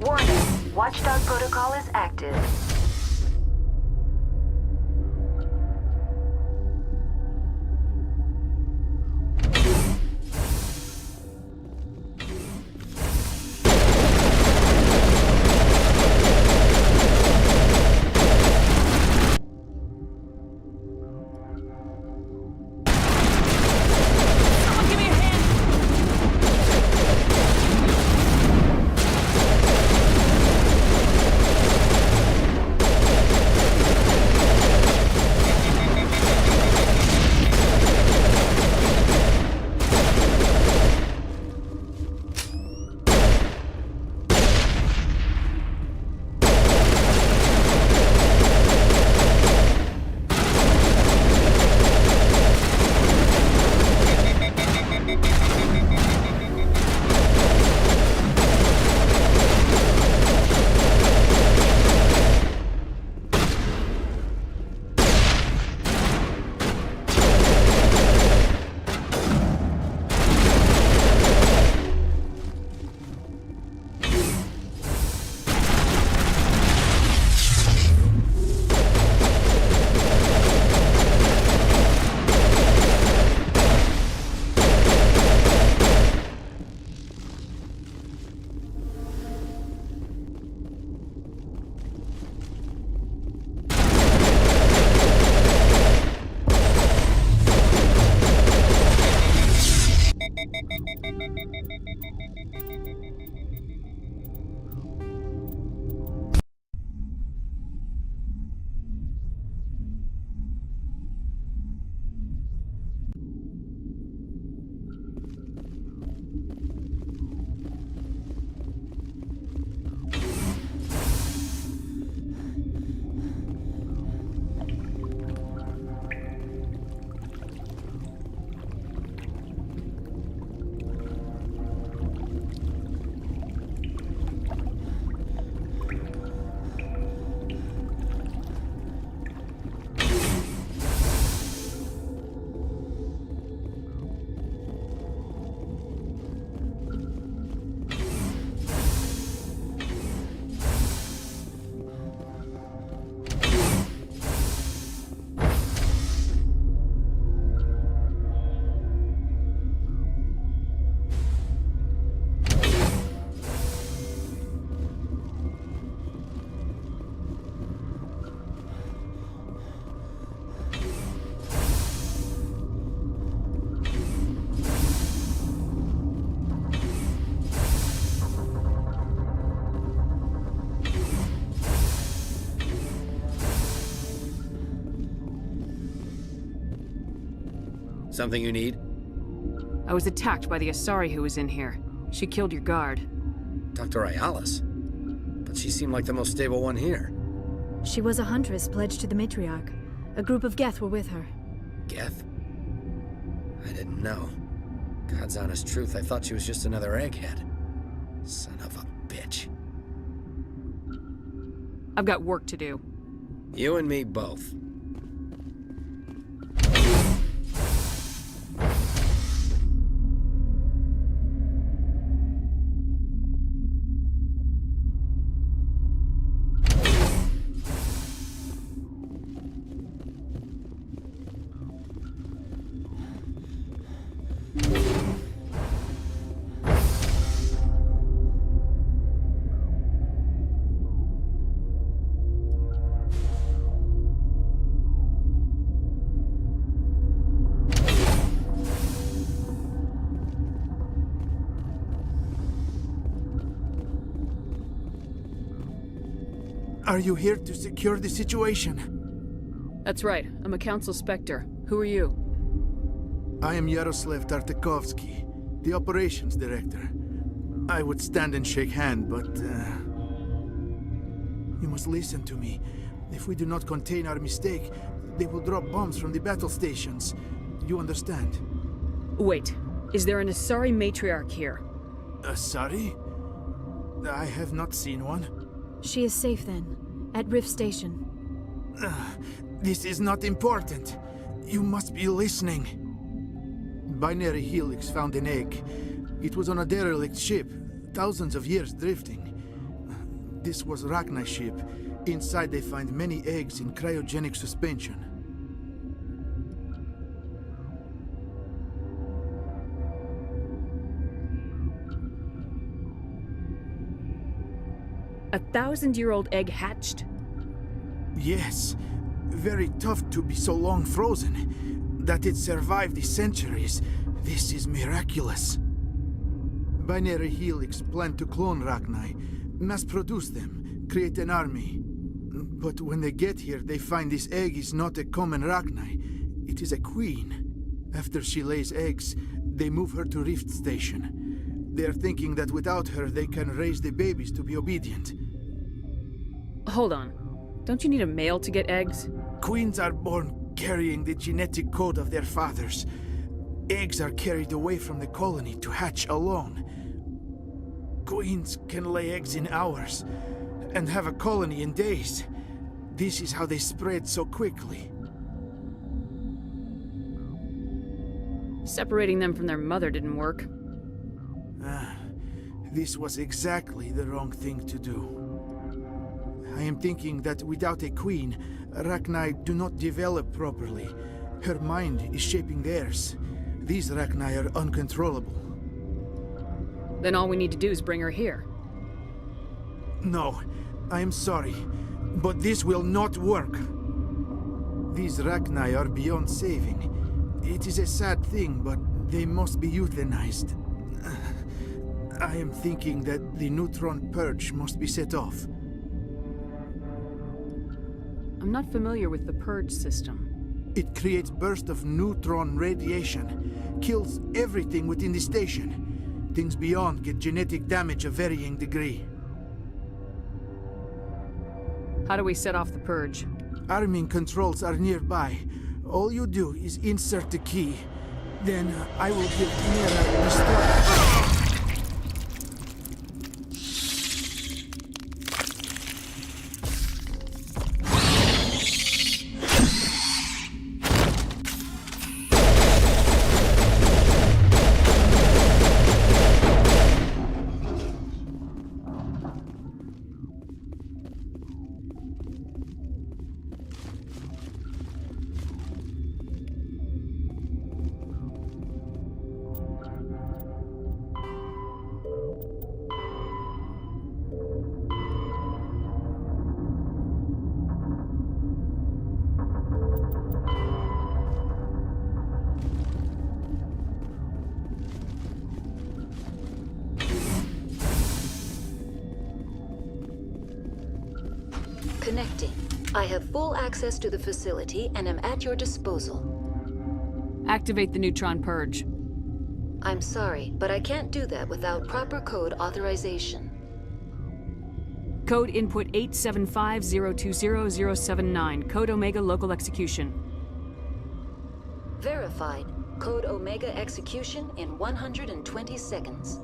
R: Warning, Watchdog protocol is active.
S: Something you need?
D: I was attacked by the Asari who was in here. She killed your guard.
S: Dr. Ayalis? But she seemed like the most stable one here.
I: She was a huntress pledged to the matriarch. A group of Geth were with her.
S: Geth? I didn't know. God's honest truth, I thought she was just another egghead. Son of a bitch.
D: I've got work to do.
S: You and me both.
E: Are you here to secure the situation?
D: That's right. I'm a Council Spectre. Who are you?
E: I am Yaroslav Tartakovsky, the operations director. I would stand and shake hand, but you must listen to me. If we do not contain our mistake, they will drop bombs from the battle stations. You understand?
D: Wait. Is there an Asari matriarch here?
E: Asari? I have not seen one.
I: She is safe then, at Rift Station.
E: This is not important. You must be listening. Binary Helix found an egg. It was on a derelict ship, thousands of years drifting. This was Rachni's ship. Inside they find many eggs in cryogenic suspension.
D: A 1,000-year-old egg hatched?
E: Yes. Very tough to be so long frozen. That it survived the centuries. This is miraculous. Binary Helix planned to clone Rachni, mass-produce them, create an army. But when they get here, they find this egg is not a common Rachni. It is a queen. After she lays eggs, they move her to Rift Station. They are thinking that without her, they can raise the babies to be obedient.
D: Hold on. Don't you need a male to get eggs?
E: Queens are born carrying the genetic code of their fathers. Eggs are carried away from the colony to hatch alone. Queens can lay eggs in hours and have a colony in days. This is how they spread so quickly.
D: Separating them from their mother didn't work.
E: This was exactly the wrong thing to do. I am thinking that without a queen, Rachni do not develop properly. Her mind is shaping theirs. These Rachni are uncontrollable.
D: Then all we need to do is bring her here.
E: No, I am sorry, but this will not work. These Rachni are beyond saving. It is a sad thing, but they must be euthanized. I am thinking that the neutron purge must be set off.
D: I'm not familiar with the purge system.
E: It creates bursts of neutron radiation, kills everything within the station. Things beyond get genetic damage of varying degree.
D: How do we set off the purge?
E: Arming controls are nearby. All you do is insert the key. Then I will give Mira the
R: Connecting. I have full access to the facility and am at your disposal.
D: Activate the neutron purge.
R: I'm sorry, but I can't do that without proper code authorization.
D: Code input 875020079. Code Omega local execution.
R: Verified. Code Omega execution in 120 seconds.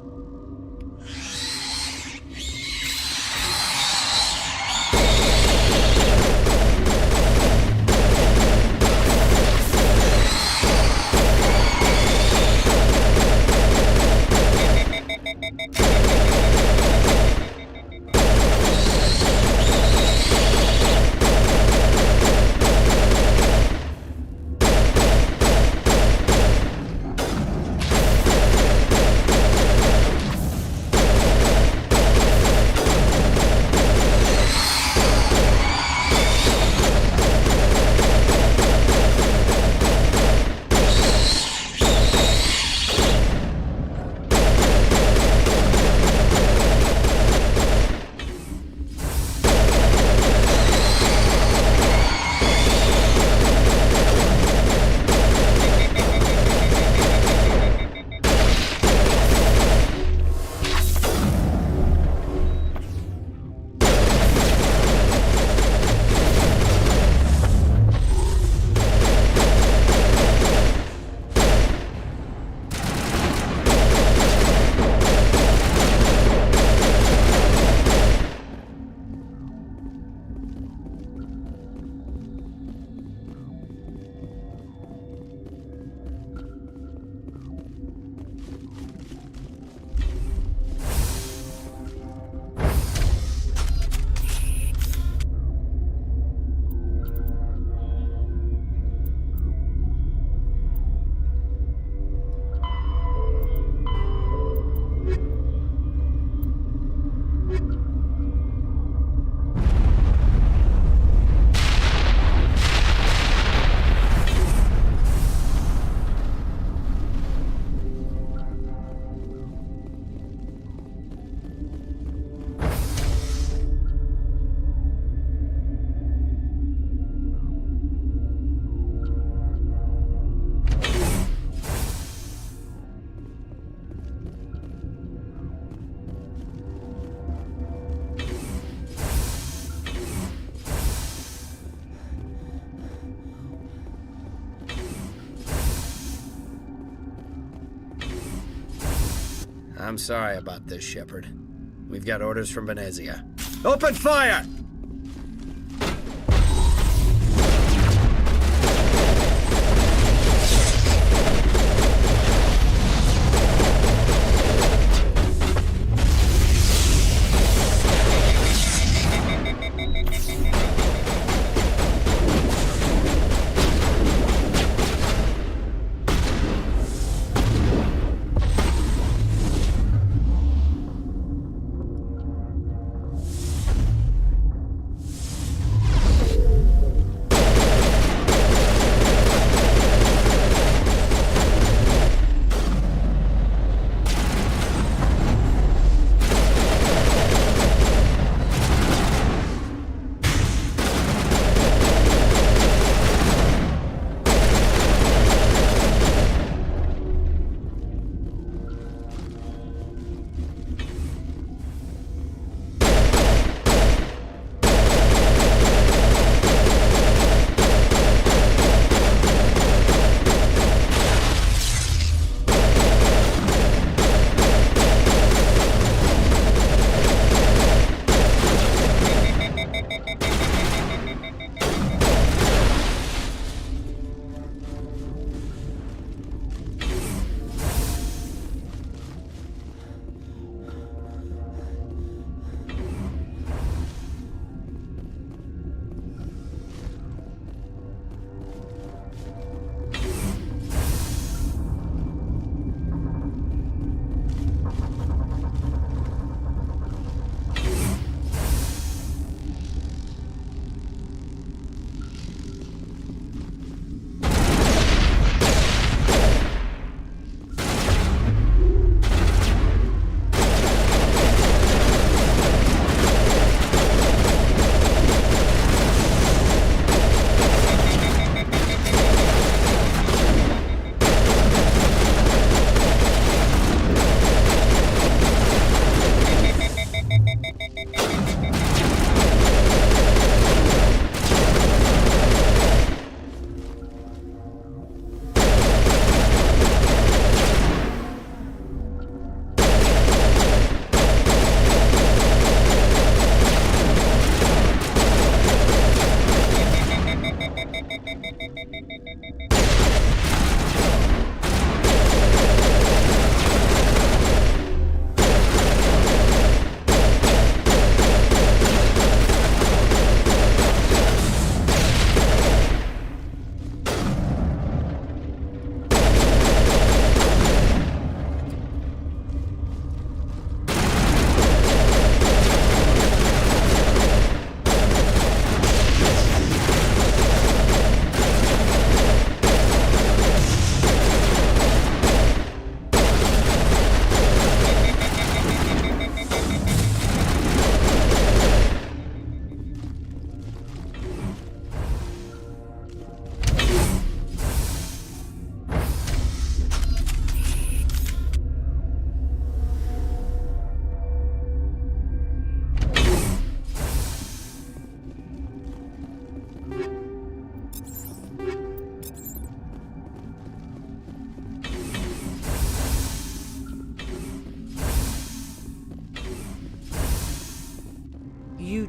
S: I'm sorry about this, Shepard. We've got orders from Venezia. Open fire!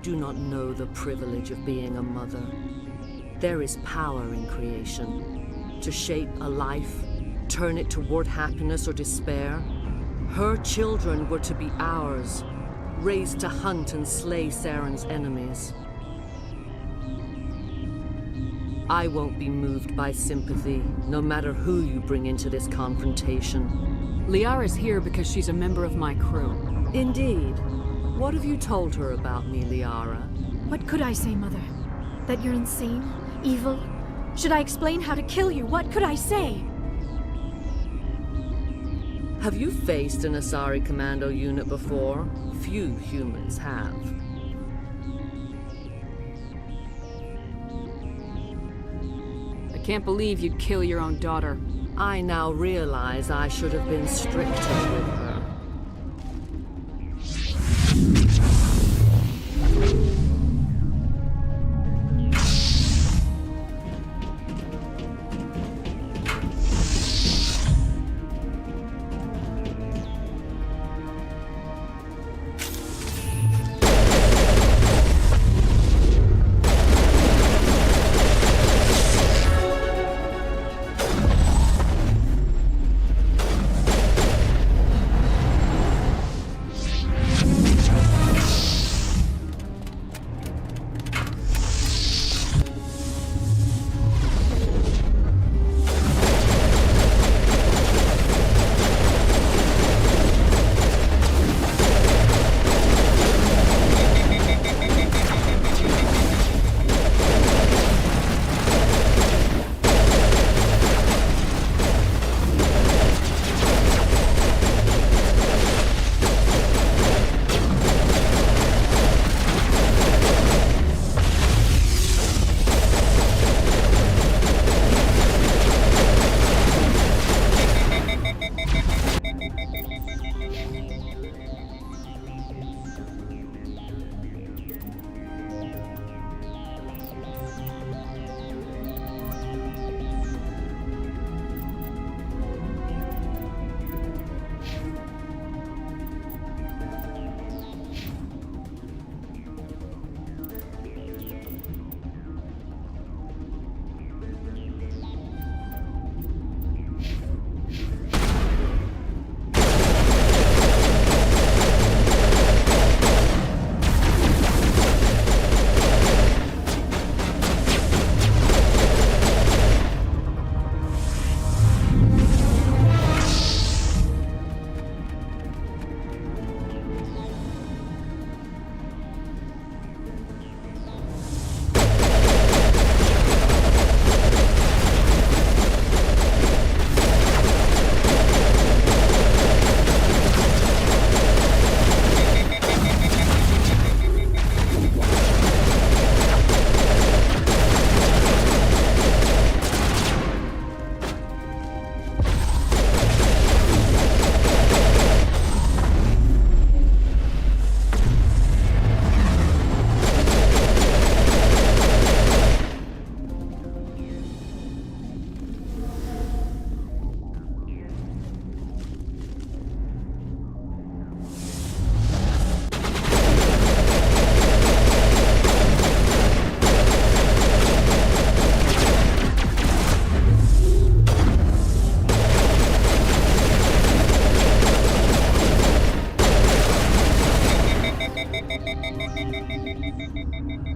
N: do not know the privilege of being a mother, there is power in creation. To shape a life, turn it toward happiness or despair. Her children were to be ours, raised to hunt and slay Saren's enemies. I won't be moved by sympathy, no matter who you bring into this confrontation.
D: Liara's here because she's a member of my crew.
N: Indeed. What have you told her about me, Liara?
I: What could I say, Mother? That you're insane? Evil? Should I explain how to kill you? What could I say?
N: Have you faced an Asari commando unit before? Few humans have.
D: I can't believe you'd kill your own daughter.
N: I now realize I should have been stricter with her.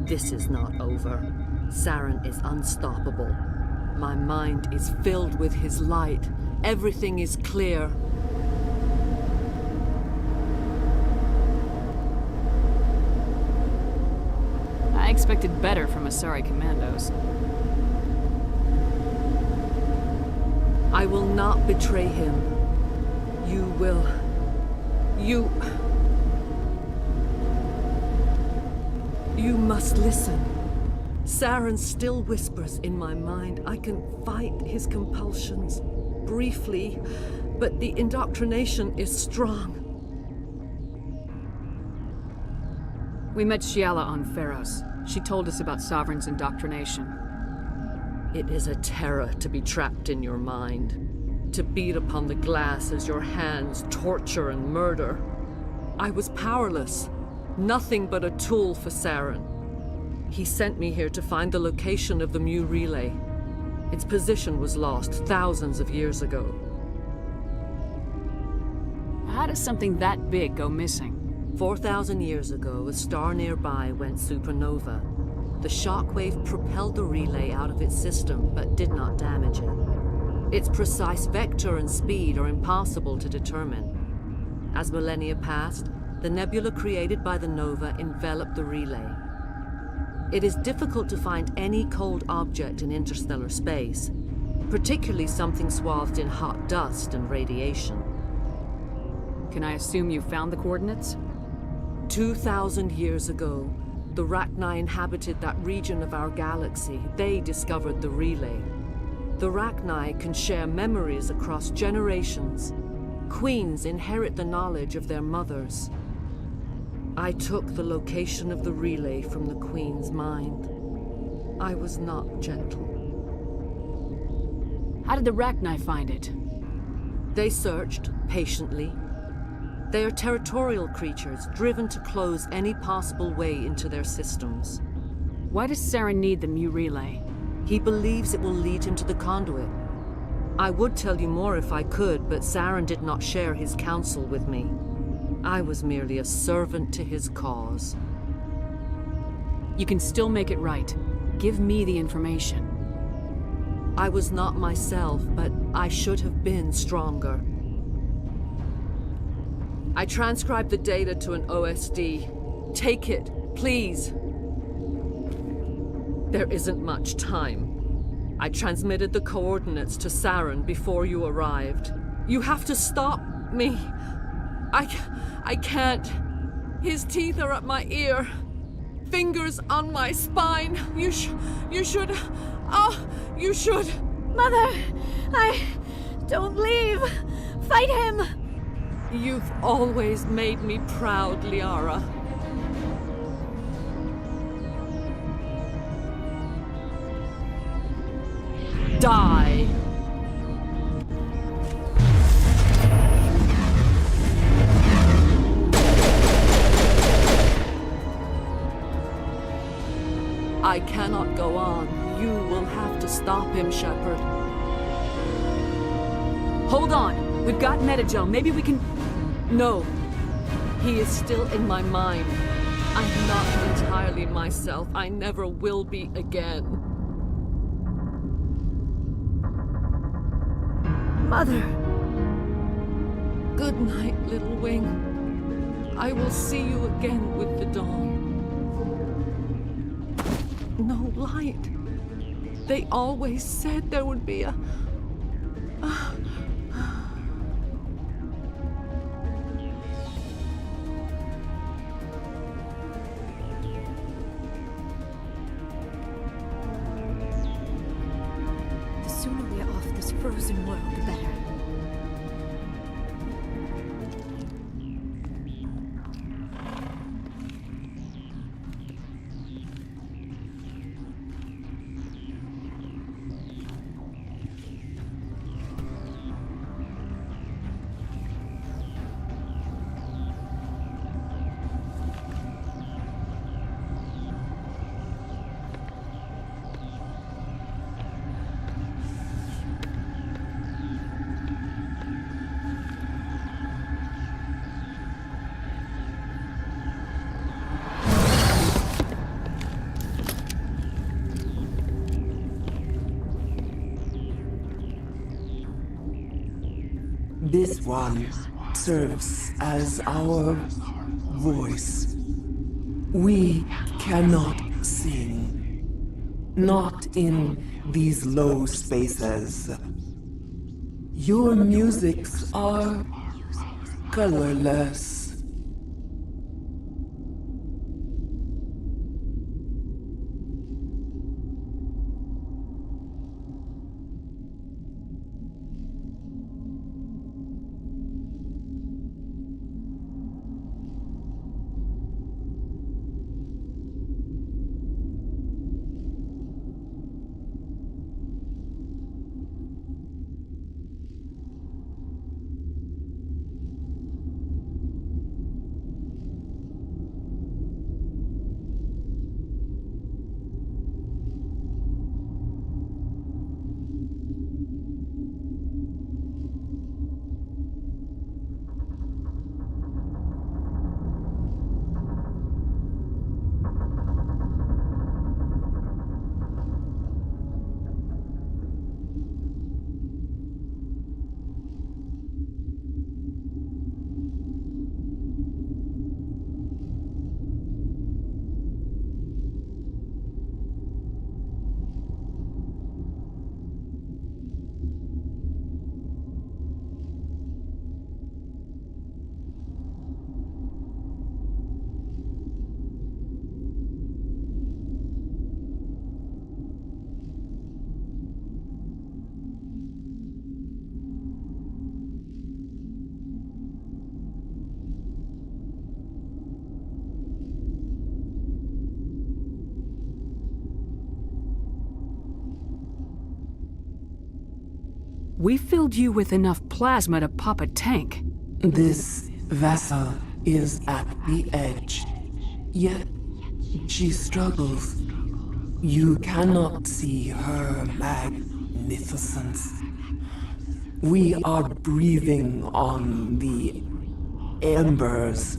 N: This is not over. Saren is unstoppable. My mind is filled with his light. Everything is clear.
D: I expected better from Asari commandos.
N: I will not betray him. You will. You must listen. Saren still whispers in my mind. I can fight his compulsions. Briefly, but the indoctrination is strong.
D: We met Shiala on Pharos. She told us about Sovereign's indoctrination.
N: It is a terror to be trapped in your mind. To beat upon the glass as your hands torture and murder. I was powerless. Nothing but a tool for Saren. He sent me here to find the location of the Mu relay. Its position was lost thousands of years ago.
D: How does something that big go missing?
N: 4,000 years ago, a star nearby went supernova. The shockwave propelled the relay out of its system, but did not damage it. Its precise vector and speed are impossible to determine. As millennia passed, the nebula created by the nova enveloped the relay. It is difficult to find any cold object in interstellar space, particularly something swathed in hot dust and radiation.
D: Can I assume you found the coordinates?
N: 2,000 years ago, the Rachni inhabited that region of our galaxy. They discovered the relay. The Rachni can share memories across generations. Queens inherit the knowledge of their mothers. I took the location of the relay from the Queen's mind. I was not gentle.
D: How did the Rachni find it?
N: They searched, patiently. They are territorial creatures, driven to close any possible way into their systems.
D: Why does Saren need the Mu relay?
N: He believes it will lead him to the conduit. I would tell you more if I could, but Saren did not share his counsel with me. I was merely a servant to his cause.
D: You can still make it right. Give me the information.
N: I was not myself, but I should have been stronger. I transcribed the data to an OSD. Take it, please. There isn't much time. I transmitted the coordinates to Saren before you arrived. You have to stop me. I can't. His teeth are at my ear. Fingers on my spine. You should. Oh, you should.
I: Mother, don't leave. Fight him.
N: You've always made me proud, Liara. Die. I cannot go on. You will have to stop him, Shepard.
D: Hold on. We've got Metagel. Maybe we can...
N: No. He is still in my mind. I'm not entirely myself. I never will be again.
I: Mother.
N: Good night, little wing. I will see you again with the dawn. No light. They always said there would be a...
I: The sooner we are off this frozen world, the better.
H: This one serves as our voice. We cannot sing. Not in these low spaces. Your musics are colorless.
D: We filled you with enough plasma to pop a tank.
H: This vessel is at the edge, yet she struggles. You cannot see her magnificence. We are breathing on the embers.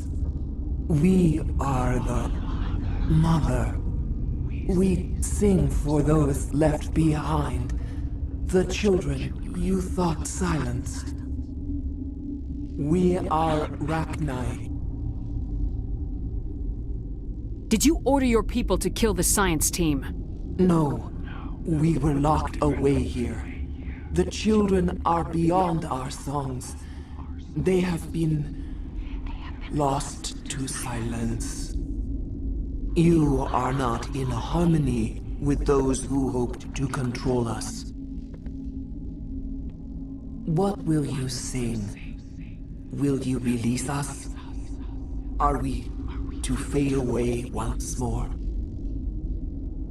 H: We are the mother. We sing for those left behind, the children you thought silenced. We are Rachni.
D: Did you order your people to kill the science team?
H: No, we were locked away here. The children are beyond our songs. They have been lost to silence. You are not in harmony with those who hoped to control us. What will you sing? Will you release us? Are we to fade away once more?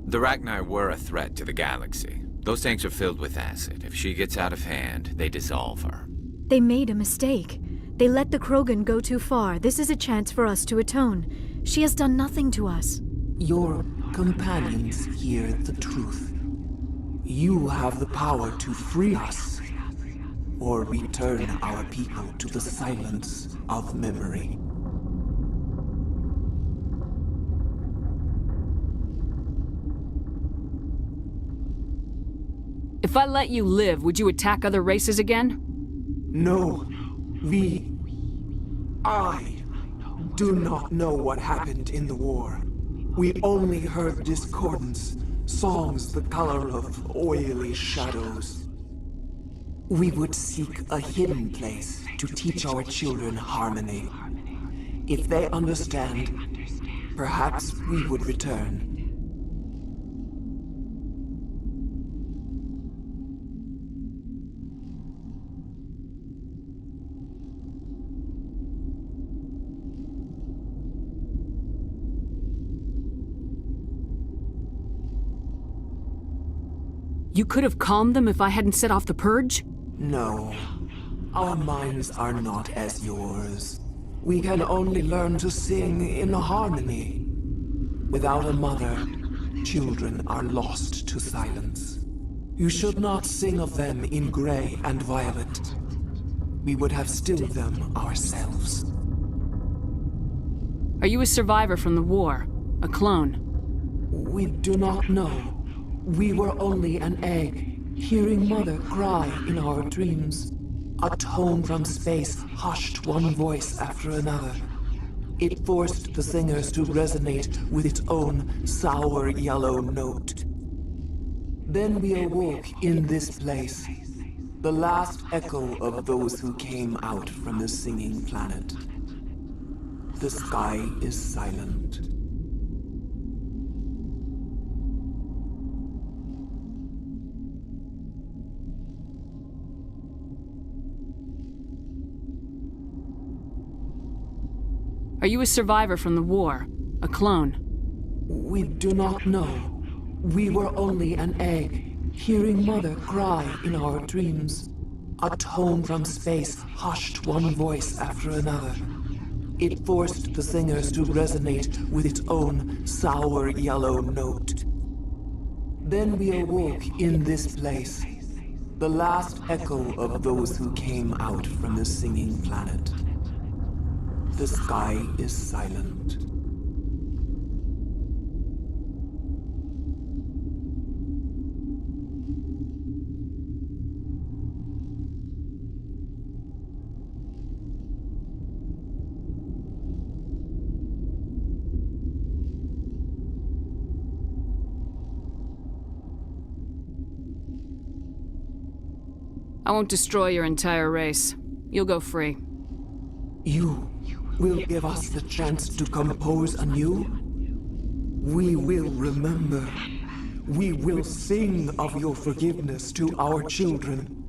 G: The Rachni were a threat to the galaxy. Those tanks are filled with acid. If she gets out of hand, they dissolve her.
I: They made a mistake. They let the Krogan go too far. This is a chance for us to atone. She has done nothing to us.
H: Your companions hear the truth. You have the power to free us, or return our people to the silence of memory.
D: If I let you live, would you attack other races again?
H: No. I do not know what happened in the war. We only heard discordance, songs the color of oily shadows. We would seek a hidden place to teach our children harmony. If they understand, perhaps we would return.
D: You could have calmed them if I hadn't set off the purge?
H: No. Our minds are not as yours. We can only learn to sing in harmony. Without a mother, children are lost to silence. You should not sing of them in gray and violet. We would have stilled them ourselves.
D: Are you a survivor from the war? A clone?
H: We do not know. We were only an egg, hearing Mother cry in our dreams. A tone from space hushed one voice after another. It forced the singers to resonate with its own sour yellow note. Then we awoke in this place, the last echo of those who came out from the singing planet. The sky is silent.
D: Are you a survivor from the war? A clone?
H: We do not know. We were only an egg, hearing Mother cry in our dreams. A tone from space hushed one voice after another. It forced the singers to resonate with its own sour yellow note. Then we awoke in this place, the last echo of those who came out from the singing planet. The sky is silent.
D: I won't destroy your entire race. You'll go free.
H: You will give us the chance to compose anew? We will remember. We will sing of your forgiveness to our children.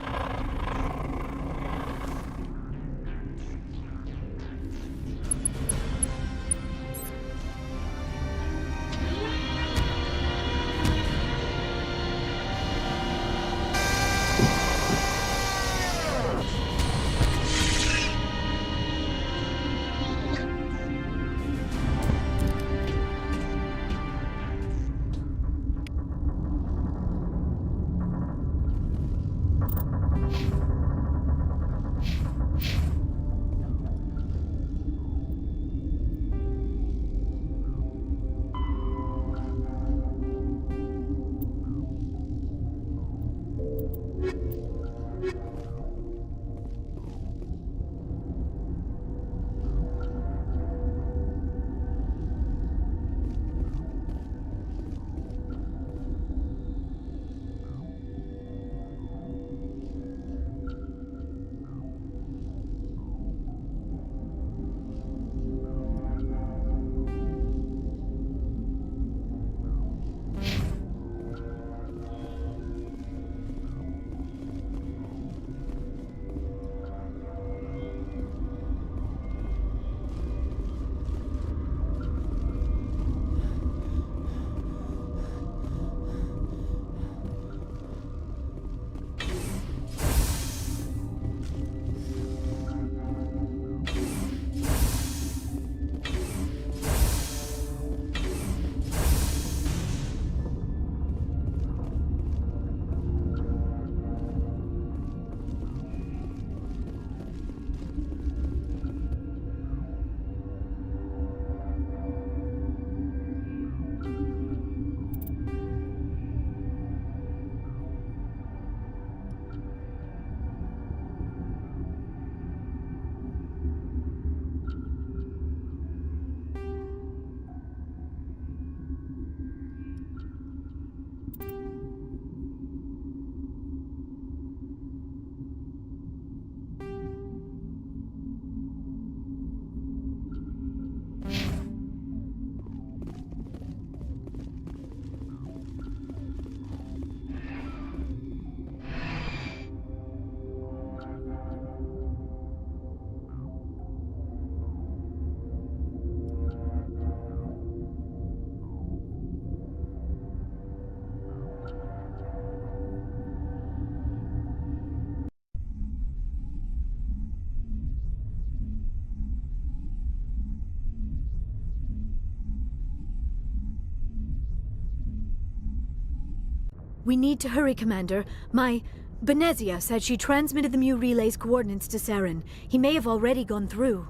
I: We need to hurry, Commander. Benezia said she transmitted the Mu relay's coordinates to Saren. He may have already gone through.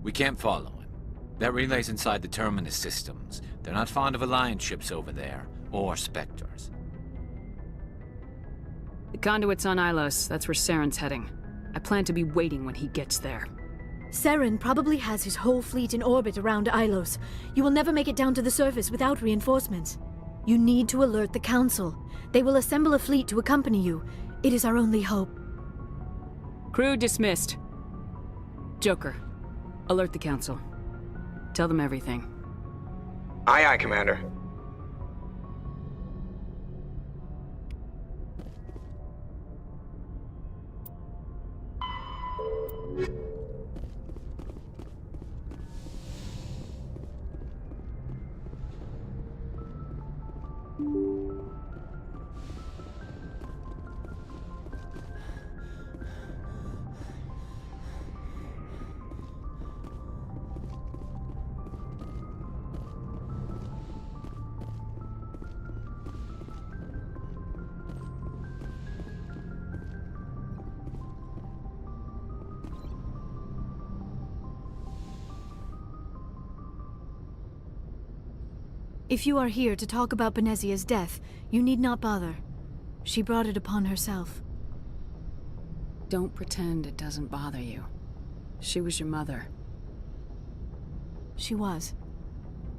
G: We can't follow him. That relay's inside the Terminus systems. They're not fond of Alliance ships over there, or Spectres.
D: The conduit's on Ilos. That's where Saren's heading. I plan to be waiting when he gets there.
I: Saren probably has his whole fleet in orbit around Ilos. You will never make it down to the surface without reinforcements. You need to alert the Council. They will assemble a fleet to accompany you. It is our only hope.
D: Crew dismissed. Joker, alert the Council. Tell them everything.
L: Aye, aye, Commander.
I: If you are here to talk about Benezia's death, you need not bother. She brought it upon herself.
D: Don't pretend it doesn't bother you. She was your mother.
I: She was.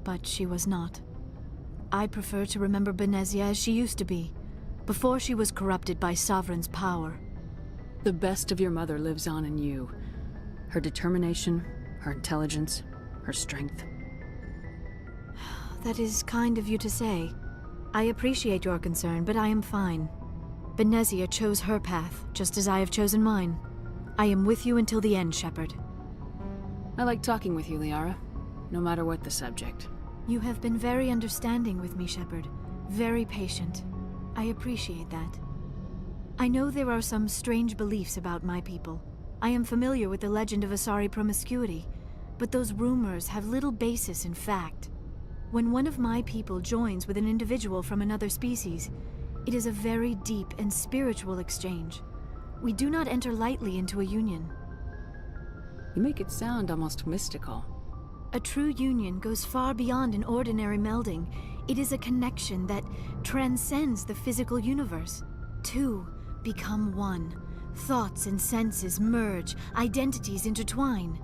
I: But she was not. I prefer to remember Benezia as she used to be, before she was corrupted by Sovereign's power.
D: The best of your mother lives on in you. Her determination, her intelligence, her strength.
I: That is kind of you to say. I appreciate your concern, but I am fine. Benezia chose her path, just as I have chosen mine. I am with you until the end, Shepard.
D: I like talking with you, Liara, no matter what the subject.
I: You have been very understanding with me, Shepard. Very patient. I appreciate that. I know there are some strange beliefs about my people. I am familiar with the legend of Asari promiscuity, but those rumors have little basis in fact. When one of my people joins with an individual from another species, it is a very deep and spiritual exchange. We do not enter lightly into a union.
D: You make it sound almost mystical.
I: A true union goes far beyond an ordinary melding. It is a connection that transcends the physical universe. Two become one. Thoughts and senses merge, identities intertwine.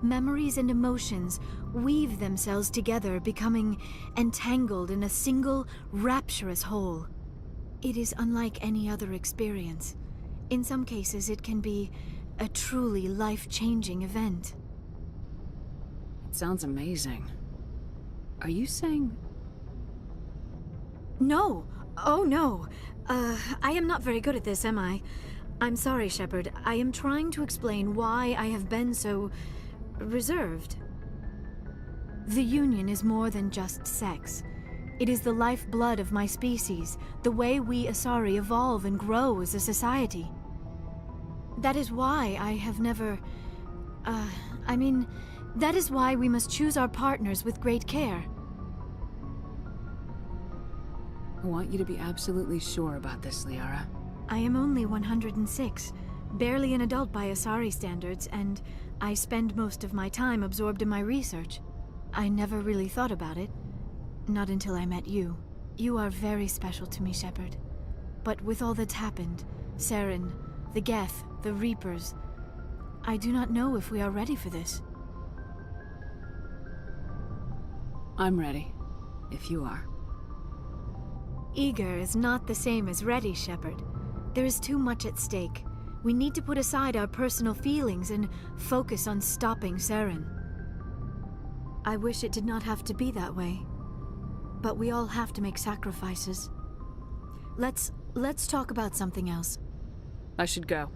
I: Memories and emotions weave themselves together, becoming entangled in a single, rapturous whole. It is unlike any other experience. In some cases, it can be a truly life-changing event.
D: It sounds amazing. Are you saying...
I: No! Oh, no! I am not very good at this, am I? I'm sorry, Shepard. I am trying to explain why I have been so... reserved. The Union is more than just sex. It is the lifeblood of my species, the way we Asari evolve and grow as a society. That is why I have never... that is why we must choose our partners with great care.
D: I want you to be absolutely sure about this, Liara.
I: I am only 106, barely an adult by Asari standards, and I spend most of my time absorbed in my research. I never really thought about it. Not until I met you. You are very special to me, Shepard. But with all that's happened, Saren, the Geth, the Reapers, I do not know if we are ready for this.
D: I'm ready, if you are.
I: Eager is not the same as ready, Shepard. There is too much at stake. We need to put aside our personal feelings and focus on stopping Saren. I wish it did not have to be that way. But we all have to make sacrifices. Let's talk about something else.
D: I should go.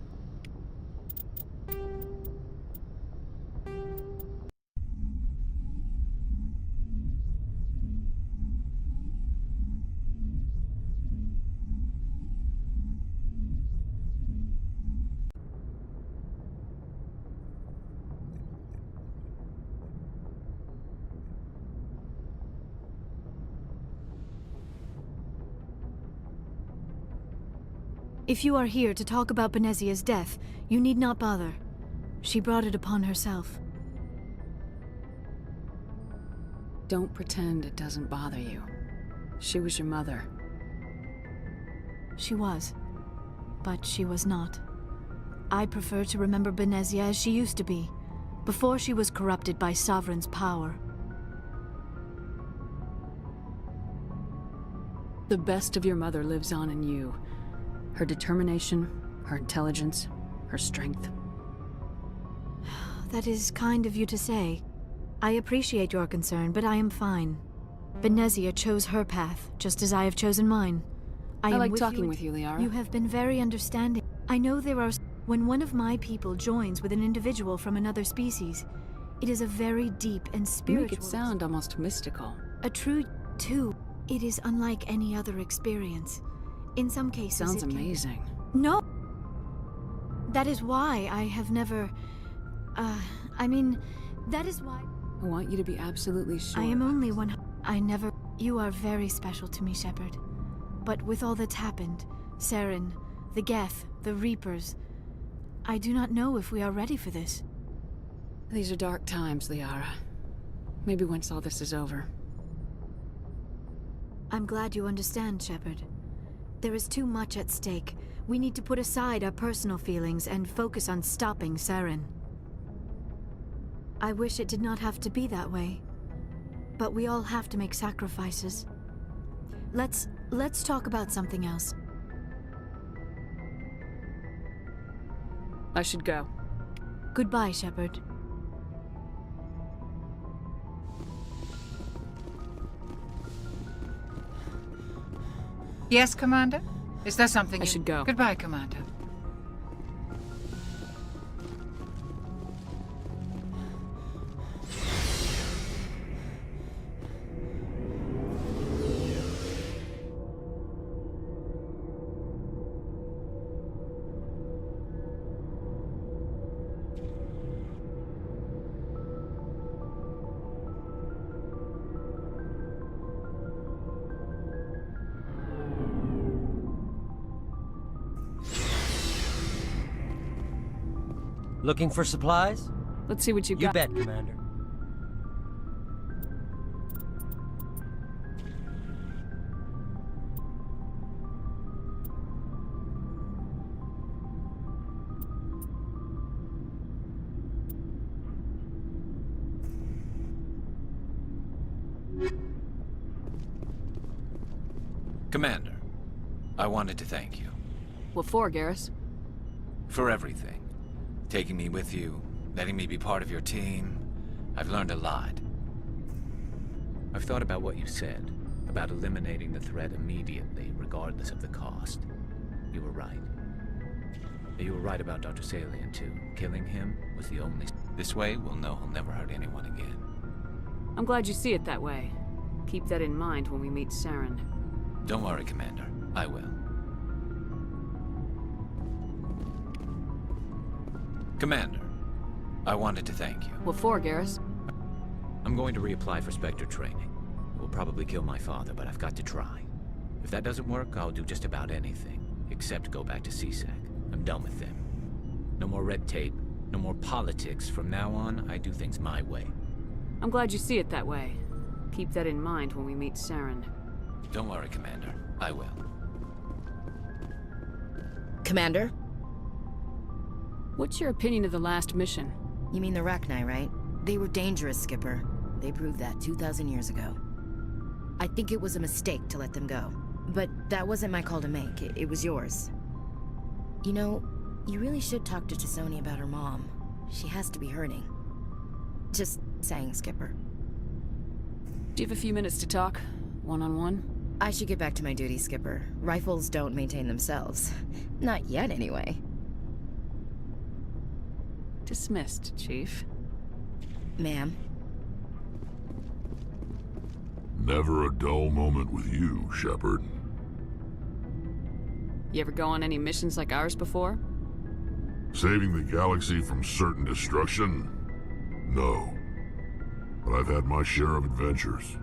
I: If you are here to talk about Benezia's death, you need not bother. She brought it upon herself.
D: Don't pretend it doesn't bother you. She was your mother.
I: She was. But she was not. I prefer to remember Benezia as she used to be, before she was corrupted by Sovereign's power.
D: The best of your mother lives on in you. Her determination, her intelligence, her strength.
I: That is kind of you to say. I appreciate your concern, but I am fine. Benezia chose her path, just as I have chosen mine.
D: I
I: am
D: like
I: with
D: talking
I: you
D: with you, Liara.
I: You have been very understanding. I know there are... When one of my people joins with an individual from another species, it is a very deep and
D: You
I: spiritual...
D: make it sound almost mystical.
I: A true... too. It is unlike any other experience. In some cases
D: Sounds
I: it can-
D: amazing.
I: No! That is why I have never... that is why...
D: I want you to be absolutely sure.
I: I am only one... I never... You are very special to me, Shepard. But with all that's happened, Saren, the Geth, the Reapers, I do not know if we are ready for this.
D: These are dark times, Liara. Maybe once all this is over.
I: I'm glad you understand, Shepard. There is too much at stake. We need to put aside our personal feelings and focus on stopping Saren. I wish it did not have to be that way. But we all have to make sacrifices. Let's talk about something else.
D: I should go.
I: Goodbye, Shepard.
K: Yes, Commander? Is there something
D: I should go.
K: Goodbye, Commander.
U: Looking for supplies?
D: Let's see what you got.
U: You bet, Commander.
G: Commander, I wanted to thank you.
D: What for, Garrus?
G: For everything. Taking me with you, letting me be part of your team. I've learned a lot. I've thought about what you said, about eliminating the threat immediately, regardless of the cost. You were right. You were right about Dr. Salian, too. Killing him was the only... This way, we'll know he'll never hurt anyone again.
D: I'm glad you see it that way. Keep that in mind when we meet Saren.
G: Don't worry, Commander. I will. Commander, I wanted to thank you.
D: What for, Garrus?
G: I'm going to reapply for Spectre training. It will probably kill my father, but I've got to try. If that doesn't work, I'll do just about anything, except go back to CSEC. I'm done with them. No more red tape, no more politics. From now on, I do things my way.
D: I'm glad you see it that way. Keep that in mind when we meet Saren.
G: Don't worry, Commander. I will.
W: Commander?
D: What's your opinion of the last mission?
W: You mean the Rachni, right? They were dangerous, Skipper. They proved that 2,000 years ago. I think it was a mistake to let them go. But that wasn't my call to make. It was yours. You know, you really should talk to T'Soni about her mom. She has to be hurting. Just saying, Skipper.
D: Do you have a few minutes to talk? One-on-one?
W: I should get back to my duty, Skipper. Rifles don't maintain themselves. Not yet, anyway.
D: Dismissed, Chief.
W: Ma'am.
Q: Never a dull moment with you, Shepard.
D: You ever go on any missions like ours before?
Q: Saving the galaxy from certain destruction? No. But I've had my share of adventures.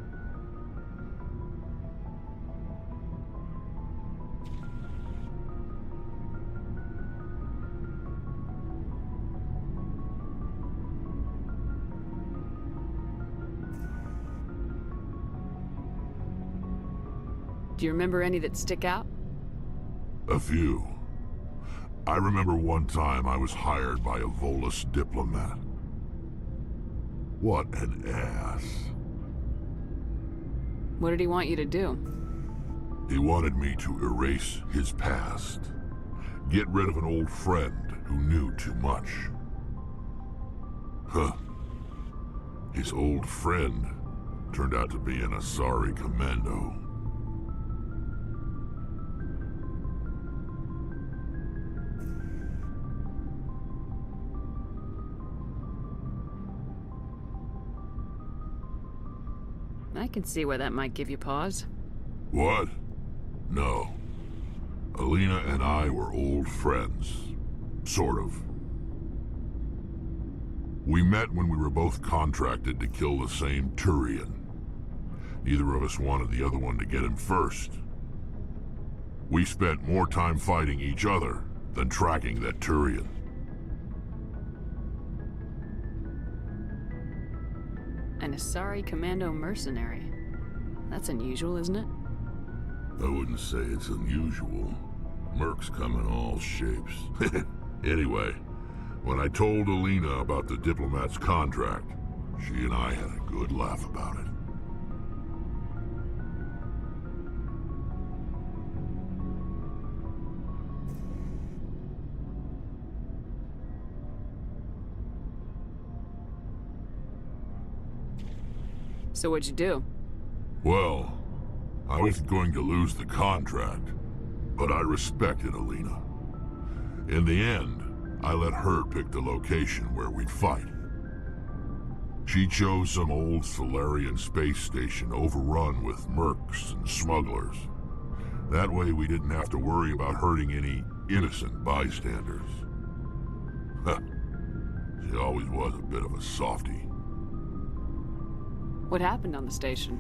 D: Do you remember any that stick out?
C: A few. I remember one time I was hired by a Volus diplomat. What an ass.
D: What did he want you to do?
C: He wanted me to erase his past. Get rid of an old friend who knew too much. Huh. His old friend turned out to be an Asari commando.
D: I can see why that might give you pause.
C: What? No. Alina and I were old friends. Sort of. We met when we were both contracted to kill the same Turian. Neither of us wanted the other one to get him first. We spent more time fighting each other than tracking that Turian.
D: An Asari commando mercenary. That's unusual, isn't it?
C: I wouldn't say it's unusual. Mercs come in all shapes. Anyway, when I told Alina about the diplomat's contract, she and I had a good laugh about it.
D: So what'd you do?
C: Well, I wasn't going to lose the contract, but I respected Alina. In the end, I let her pick the location where we'd fight. She chose some old Solarian space station overrun with mercs and smugglers. That way we didn't have to worry about hurting any innocent bystanders. Huh. She always was a bit of a softie.
D: What happened on the station?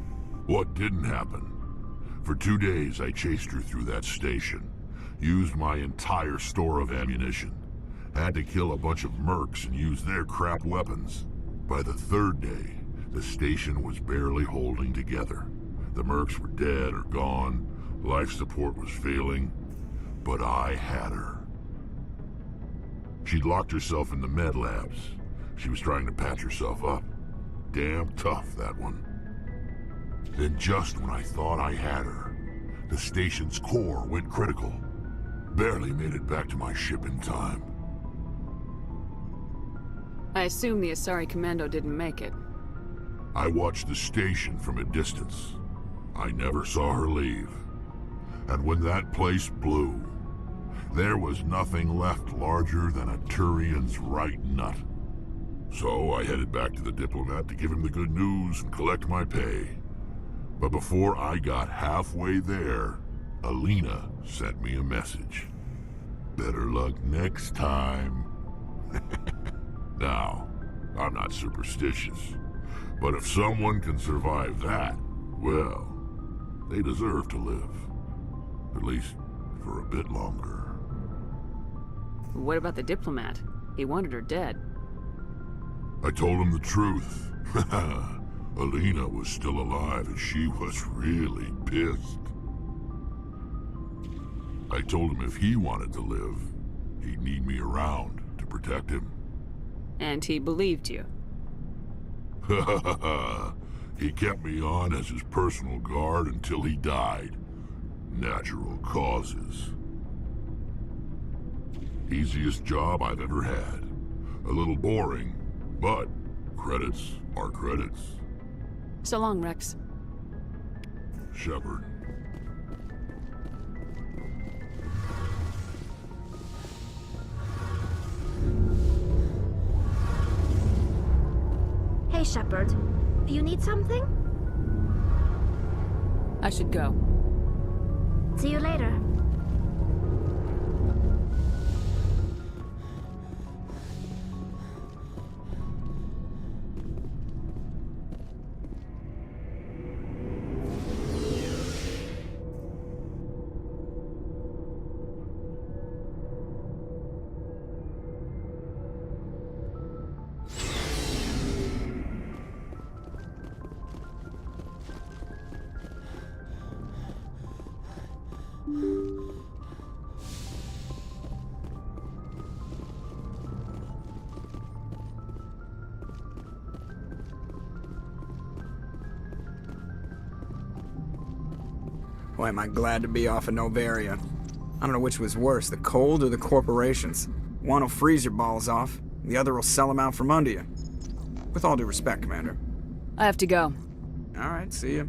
C: What didn't happen? For 2 days I chased her through that station. Used my entire store of ammunition. Had to kill a bunch of mercs and use their crap weapons. By the 3rd day, the station was barely holding together. The mercs were dead or gone. Life support was failing. But I had her. She'd locked herself in the med labs. She was trying to patch herself up. Damn tough, that one. Then just when I thought I had her, the station's core went critical. Barely made it back to my ship in time.
D: I assume the Asari commando didn't make it.
C: I watched the station from a distance. I never saw her leave. And when that place blew, there was nothing left larger than a Turian's right nut. So I headed back to the diplomat to give him the good news and collect my pay. But before I got halfway there, Alina sent me a message. Better luck next time. Now, I'm not superstitious, but if someone can survive that, well, they deserve to live. At least for a bit longer.
D: What about the diplomat? He wanted her dead.
C: I told him the truth. Alina was still alive and she was really pissed. I told him if he wanted to live, he'd need me around to protect him.
D: And he believed you.
C: He kept me on as his personal guard until he died. Natural causes. Easiest job I've ever had. A little boring, but credits are credits.
D: So long, Rex.
C: Shepard.
M: Hey, Shepard. You need something?
D: I should go.
M: See you later.
L: Boy, am I glad to be off of Novaria. I don't know which was worse, the cold or the corporations. One will freeze your balls off, the other will sell them out from under you. With all due respect, Commander.
D: I have to go.
L: All right, see ya.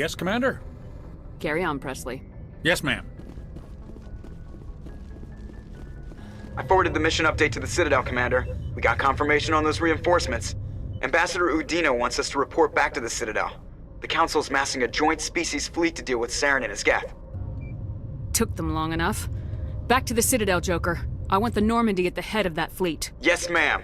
A: Yes, Commander?
D: Carry on, Presley.
A: Yes, ma'am.
L: I forwarded the mission update to the Citadel, Commander. We got confirmation on those reinforcements. Ambassador Udina wants us to report back to the Citadel. The Council's massing a joint species fleet to deal with Saren and his Geth.
D: Took them long enough. Back to the Citadel, Joker. I want the Normandy at the head of that fleet.
L: Yes, ma'am.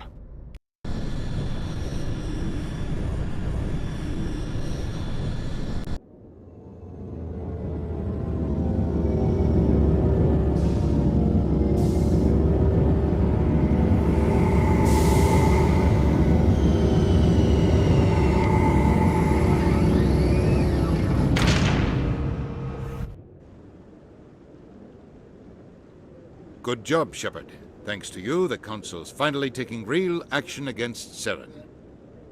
O: Good job, Shepard. Thanks to you, the Council's finally taking real action against Saren.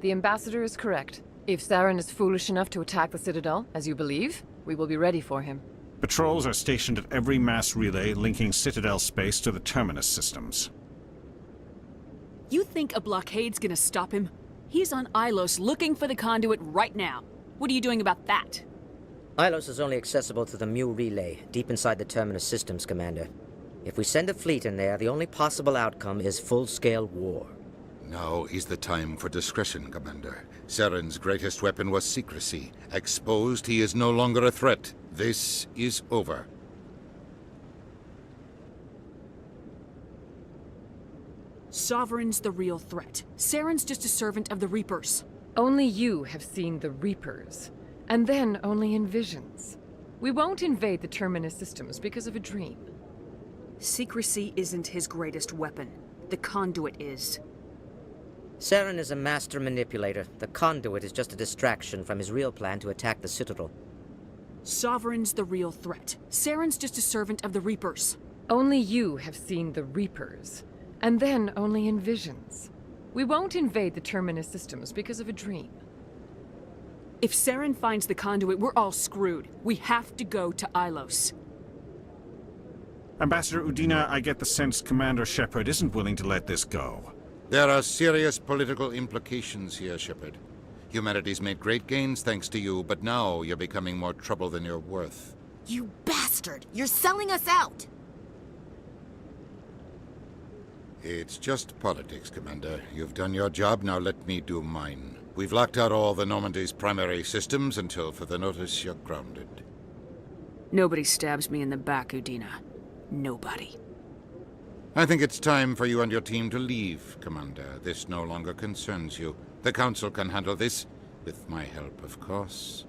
P: The Ambassador is correct. If Saren is foolish enough to attack the Citadel, as you believe, we will be ready for him.
V: Patrols are stationed at every mass relay linking Citadel space to the Terminus systems.
D: You think a blockade's gonna stop him? He's on Ilos looking for the conduit right now. What are you doing about that?
X: Ilos is only accessible to the Mu relay, deep inside the Terminus systems, Commander. If we send a fleet in there, the only possible outcome is full-scale war.
O: Now is the time for discretion, Commander. Saren's greatest weapon was secrecy. Exposed, he is no longer a threat. This is over.
D: Sovereign's the real threat. Saren's just a servant of the Reapers.
P: Only you have seen the Reapers, and then only in visions. We won't invade the Terminus systems because of a dream.
D: Secrecy isn't his greatest weapon. The Conduit is.
X: Saren is a master manipulator. The Conduit is just a distraction from his real plan to attack the Citadel.
D: Sovereign's the real threat. Saren's just a servant of the Reapers.
P: Only you have seen the Reapers, and then only in visions. We won't invade the Terminus systems because of a dream.
D: If Saren finds the Conduit, we're all screwed. We have to go to Ilos.
V: Ambassador Udina, I get the sense Commander Shepard isn't willing to let this go.
O: There are serious political implications here, Shepard. Humanity's made great gains thanks to you, but now you're becoming more trouble than you're worth.
W: You bastard! You're selling us out!
O: It's just politics, Commander. You've done your job, now let me do mine. We've locked out all the Normandy's primary systems until further notice you're grounded.
D: Nobody stabs me in the back, Udina. Nobody.
O: I think it's time for you and your team to leave, Commander. This no longer concerns you. The Council can handle this, with my help, of course.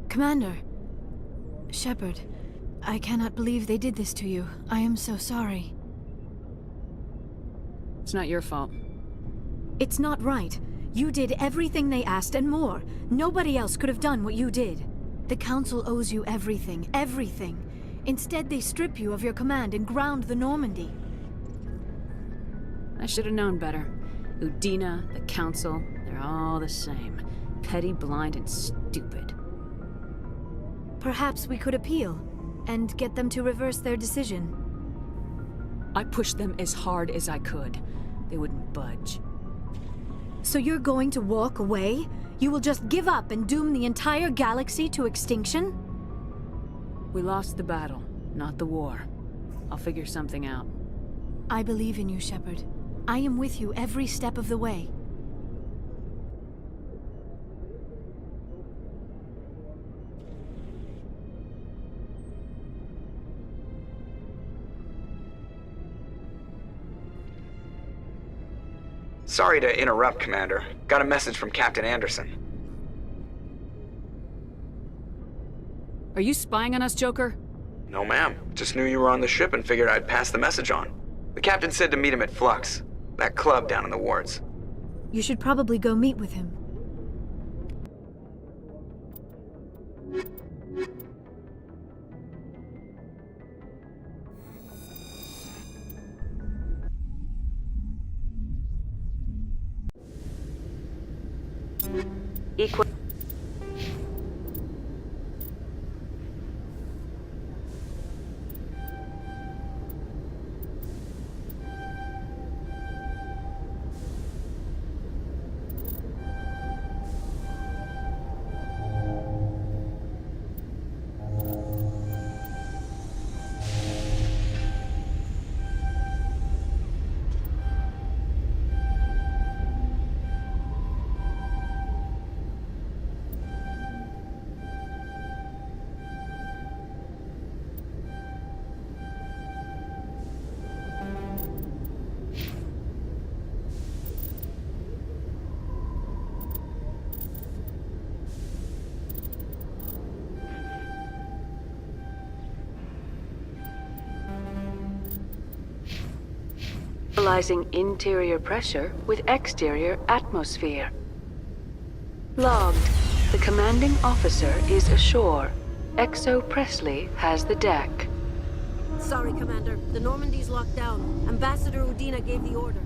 I: Commander. Shepard, I cannot believe they did this to you. I am so sorry.
D: It's not your fault.
I: It's not right. You did everything they asked and more. Nobody else could have done what you did. The Council owes you everything, everything. Instead, they strip you of your command and ground the Normandy.
D: I should have known better. Udina, the Council, they're all the same. Petty, blind, and stupid.
I: Perhaps we could appeal, and get them to reverse their decision.
D: I pushed them as hard as I could. They wouldn't budge.
I: So you're going to walk away? You will just give up and doom the entire galaxy to extinction?
D: We lost the battle, not the war. I'll figure something out.
I: I believe in you, Shepard. I am with you every step of the way.
L: Sorry to interrupt, Commander. Got a message from Captain Anderson.
D: Are you spying on us, Joker?
L: No, ma'am. Just knew you were on the ship and figured I'd pass the message on. The captain said to meet him at Flux, that club down in the wards.
I: You should probably go meet with him.
B: Equal. Equalizing interior pressure with exterior atmosphere. Logged. The commanding officer is ashore. Exo Presley has the deck.
R: Sorry, Commander. The Normandy's locked down. Ambassador Udina gave the order.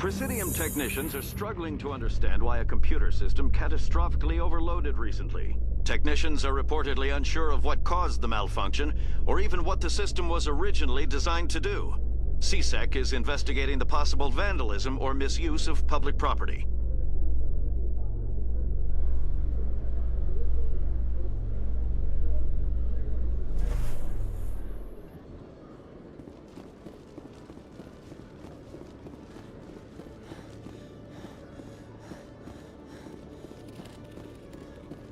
E: Presidium technicians are struggling to understand why a computer system catastrophically overloaded recently. Technicians are reportedly unsure of what caused the malfunction, or even what the system was originally designed to do. CSEC is investigating the possible vandalism or misuse of public property.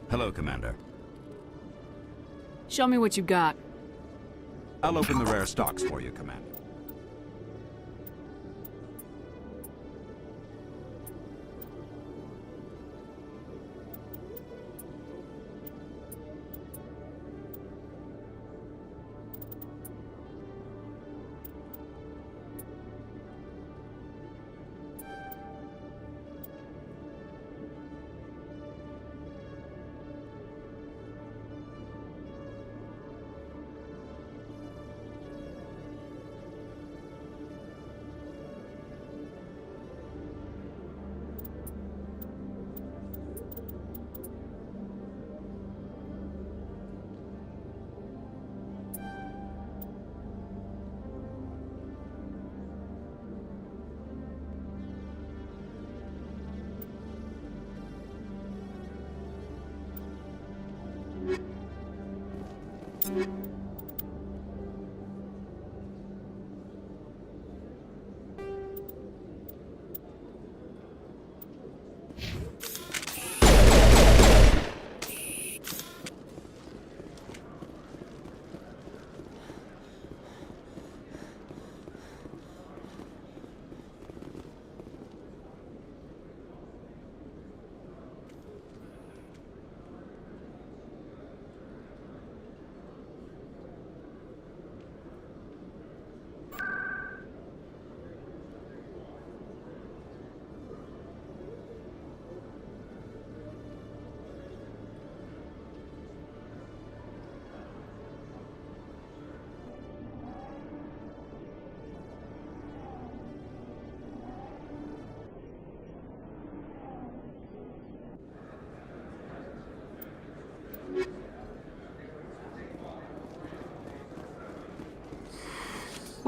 F: Hello, Commander.
D: Show me what you got.
F: I'll open the rare stocks for you, Commander.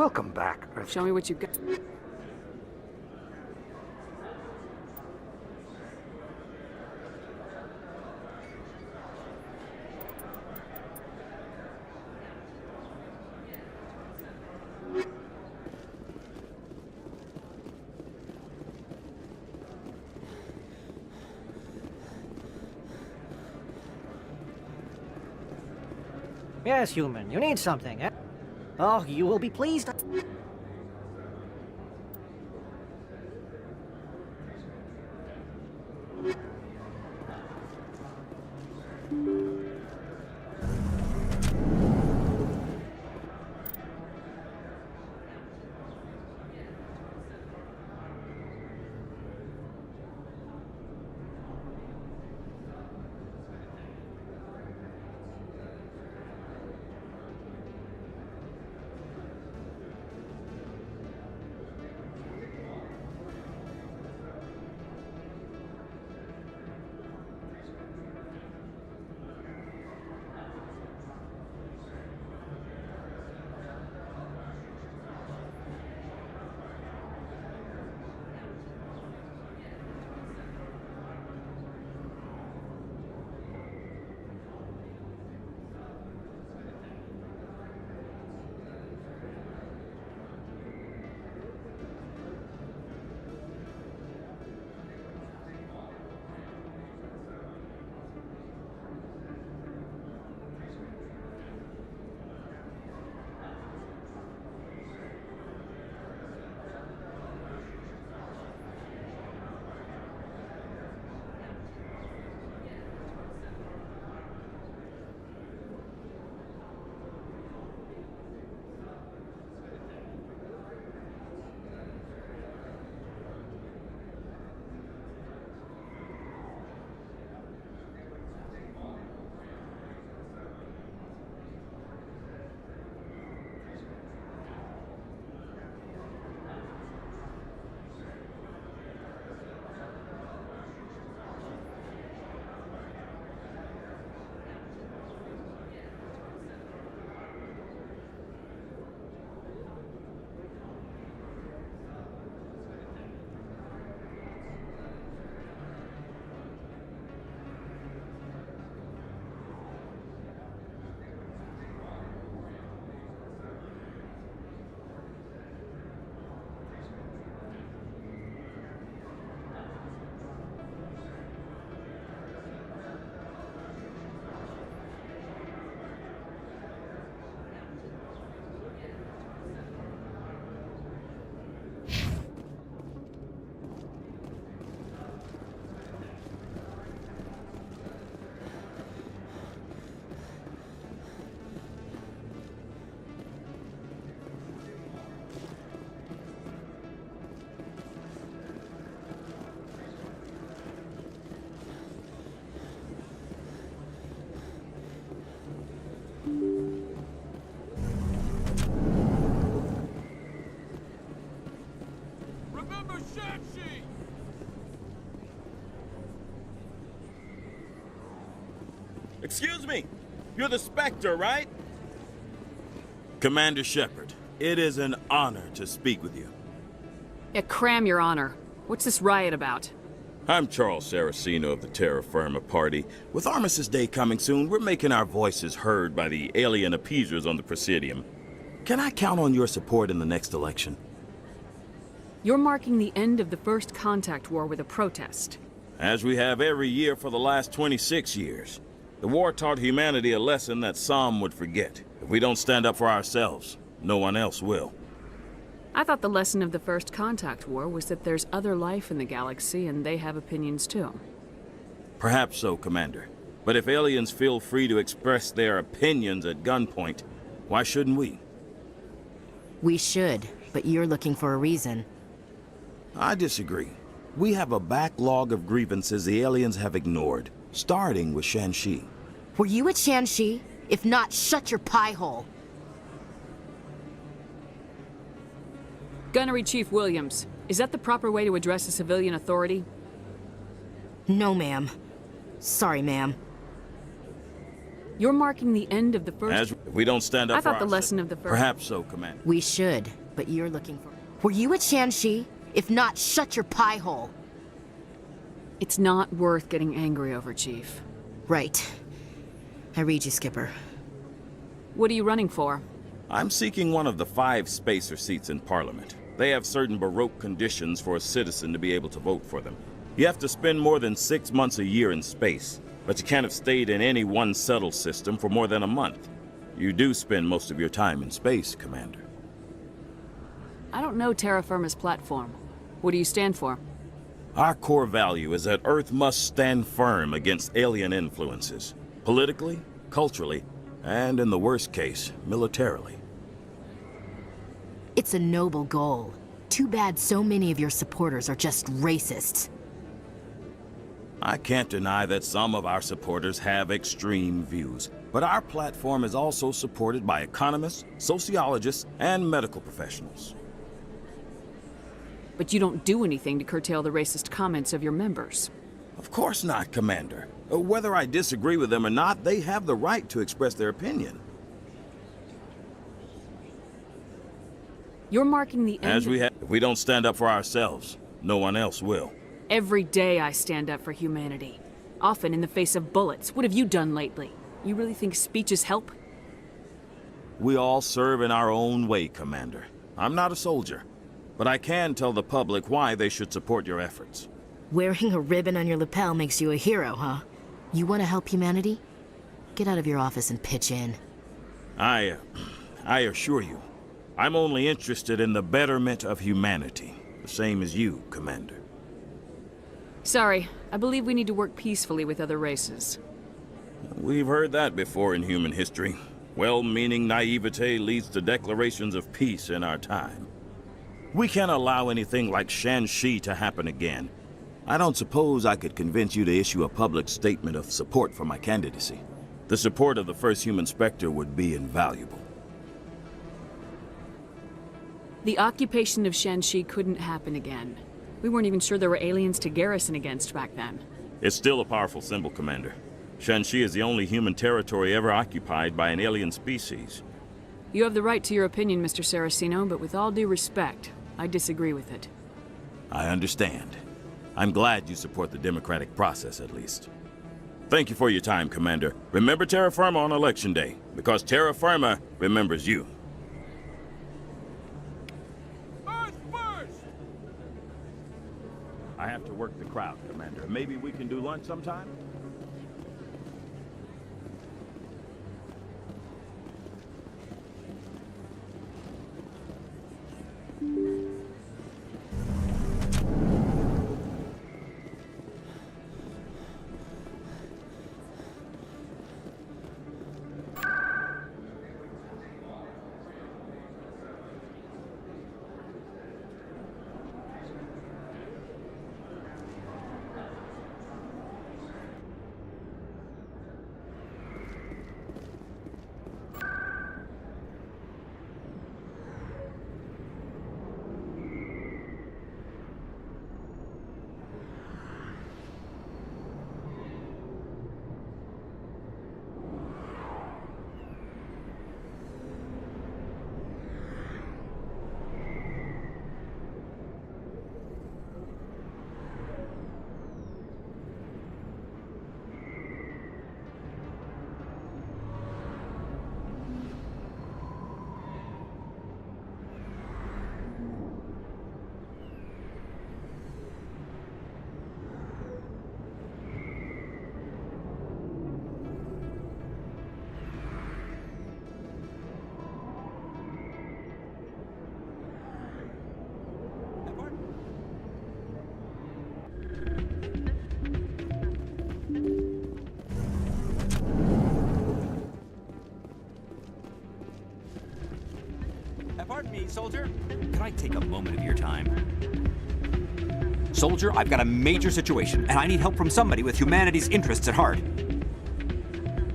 J: Welcome back, Earth.
D: Show me what you got.
J: Yes, human. You need something, eh? Oh, you will be pleased.
H: Excuse me. You're the Spectre, right? Commander Shepard, it is an honor to speak with you.
D: Yeah, cram your honor. What's this riot about?
H: I'm Charles Saraceno of the Terra Firma Party. With Armistice Day coming soon, we're making our voices heard by the alien appeasers on the Presidium. Can I count on your support in the next election?
D: You're marking the end of the First Contact War with a protest.
H: As we have every year for the last 26 years. The war taught humanity a lesson that some would forget. If we don't stand up for ourselves, no one else will.
D: I thought the lesson of the First Contact War was that there's other life in the galaxy and they have opinions too.
H: Perhaps so, Commander. But if aliens feel free to express their opinions at gunpoint, why shouldn't we?
W: We should, but you're looking for a reason.
H: I disagree. We have a backlog of grievances the aliens have ignored, starting with Shan-Shi.
W: Were you at Shan-Shi? If not, shut your pie hole.
D: Gunnery Chief Williams, is that the proper way to address a civilian authority?
W: No, ma'am. Sorry, ma'am.
D: You're marking the end of the first...
H: If we don't stand up
D: I
H: for
D: thought the lesson of the first...
H: Perhaps so, Commander.
W: We should, but you're looking for... Were you at Shan-Shi? If not, shut your pie hole.
D: It's not worth getting angry over, Chief.
W: Right. I read you, Skipper.
D: What are you running for?
H: I'm seeking one of the 5 spacer seats in Parliament. They have certain Baroque conditions for a citizen to be able to vote for them. You have to spend more than 6 months a year in space, but you can't have stayed in any one settled system for more than a month. You do spend most of your time in space, Commander.
D: I don't know Terra Firma's platform. What do you stand for?
H: Our core value is that Earth must stand firm against alien influences. Politically, culturally, and in the worst case, militarily.
W: It's a noble goal. Too bad so many of your supporters are just racists.
H: I can't deny that some of our supporters have extreme views, but our platform is also supported by economists, sociologists, and medical professionals.
D: But you don't do anything to curtail the racist comments of your members.
H: Of course not, Commander. Whether I disagree with them or not, they have the right to express their opinion.
D: You're marking the end...
H: If we don't stand up for ourselves, no one else will.
D: Every day I stand up for humanity. Often in the face of bullets. What have you done lately? You really think speeches help?
H: We all serve in our own way, Commander. I'm not a soldier, but I can tell the public why they should support your efforts.
W: Wearing a ribbon on your lapel makes you a hero, huh? You want to help humanity? Get out of your office and pitch in.
H: I assure you, I'm only interested in the betterment of humanity. The same as you, Commander.
D: Sorry, I believe we need to work peacefully with other races.
H: We've heard that before in human history. Well-meaning naivete leads to declarations of peace in our time. We can't allow anything like Shan-Shi to happen again. I don't suppose I could convince you to issue a public statement of support for my candidacy. The support of the first human Spectre would be invaluable.
D: The occupation of Shan-Shi couldn't happen again. We weren't even sure there were aliens to garrison against back then.
H: It's still a powerful symbol, Commander. Shan-Shi is the only human territory ever occupied by an alien species.
D: You have the right to your opinion, Mr. Saraceno, but with all due respect, I disagree with it.
H: I understand. I'm glad you support the democratic process, at least. Thank you for your time, Commander. Remember Terra Firma on Election Day, because Terra Firma remembers you. I have to work the crowd, Commander. Maybe we can do lunch sometime?
K: Soldier? Could I take a moment of your time? Soldier, I've got a major situation, and I need help from somebody with humanity's interests at heart.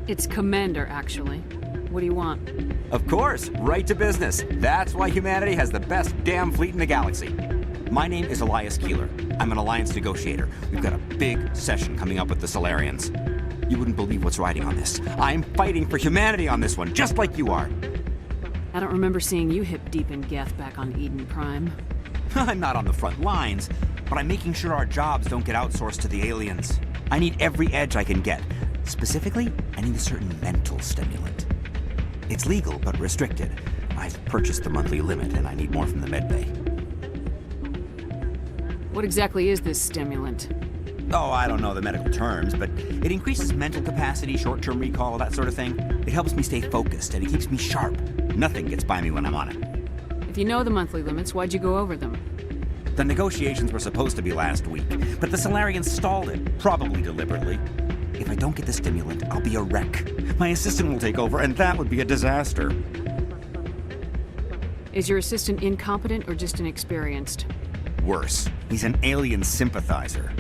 D: It's Commander, actually. What do you want?
K: Of course, right to business. That's why humanity has the best damn fleet in the galaxy. My name is Elias Keeler. I'm an Alliance negotiator. We've got a big session coming up with the Solarians. You wouldn't believe what's riding on this. I'm fighting for humanity on this one, just like you are.
D: I don't remember seeing you hip deep in Geth back on Eden Prime.
K: I'm not on the front lines, but I'm making sure our jobs don't get outsourced to the aliens. I need every edge I can get. Specifically, I need a certain mental stimulant. It's legal, but restricted. I've purchased the monthly limit, and I need more from the medbay.
D: What exactly is this stimulant?
K: Oh, I don't know the medical terms, but it increases mental capacity, short-term recall, that sort of thing. It helps me stay focused, and it keeps me sharp. Nothing gets by me when I'm on it.
D: If you know the monthly limits, why'd you go over them?
K: The negotiations were supposed to be last week, but the Solarians stalled it, probably deliberately. If I don't get the stimulant, I'll be a wreck. My assistant will take over, and that would be a disaster.
D: Is your assistant incompetent or just inexperienced?
K: Worse, he's an alien sympathizer.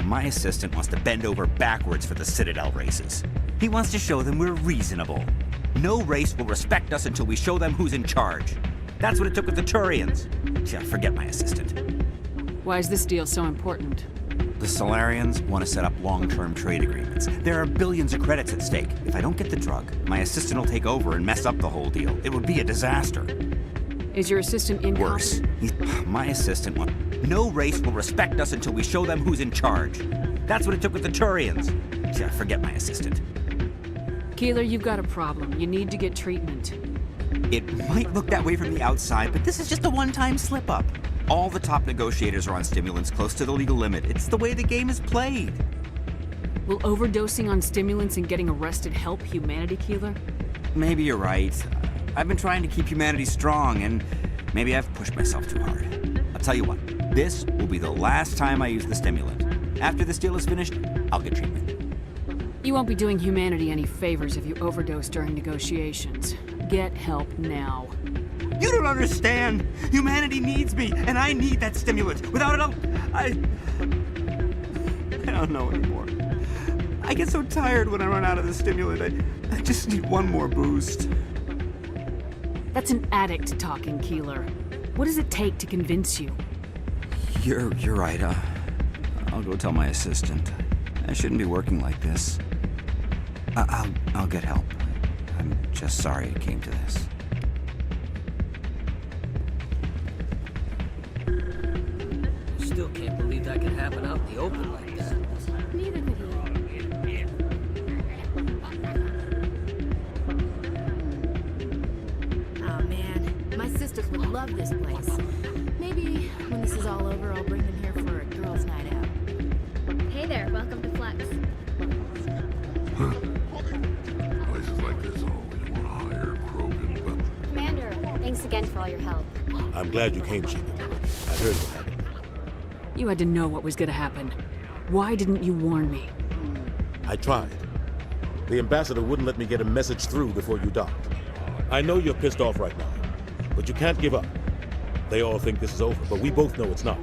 K: My assistant wants to bend over backwards for the Citadel races. He wants to show them we're reasonable. No race will respect us until we show them who's in charge. That's what it took with the Turians. Yeah, forget my assistant.
D: Why is this deal so important?
K: The Solarians want to set up long-term trade agreements. There are billions of credits at stake. If I don't get the drug, my assistant will take over and mess up the whole deal. It would be a disaster.
D: Is your assistant incompetent?
K: Worse. My assistant wants... No race will respect us until we show them who's in charge. That's what it took with the Turians. Yeah, forget my assistant.
D: Keeler, you've got a problem. You need to get treatment.
K: It might look that way from the outside, but this is just a one-time slip-up. All the top negotiators are on stimulants close to the legal limit. It's the way the game is played.
D: Will overdosing on stimulants and getting arrested help humanity, Keeler?
K: Maybe you're right. I've been trying to keep humanity strong, and maybe I've pushed myself too hard. I'll tell you what, this will be the last time I use the stimulant. After this deal is finished, I'll get treatment.
D: You won't be doing humanity any favors if you overdose during negotiations. Get help now.
K: You don't understand! Humanity needs me, and I need that stimulant. Without it, I don't know anymore. I get so tired when I run out of the stimulant. I just need one more boost.
D: That's an addict talking, Keeler. What does it take to convince you?
K: You're right. I'll go tell my assistant. I shouldn't be working like this. I'll get help. I'm just sorry it came to this.
U: Still can't believe that could happen out in the open like that.
M: Neither could he. Oh man, my sisters would love this place. Maybe when this is all over, I'll bring them here for a girls' night out. Hey there, welcome to Flex.
C: Places like this always want to hire Krogan, but...
M: Commander, thanks again for all your help.
N: I'm glad you came, Shepard. I heard what happened.
D: You had to know what was gonna happen. Why didn't you warn me?
N: I tried. The ambassador wouldn't let me get a message through before you docked. I know you're pissed off right now, but you can't give up. They all think this is over, but we both know it's not.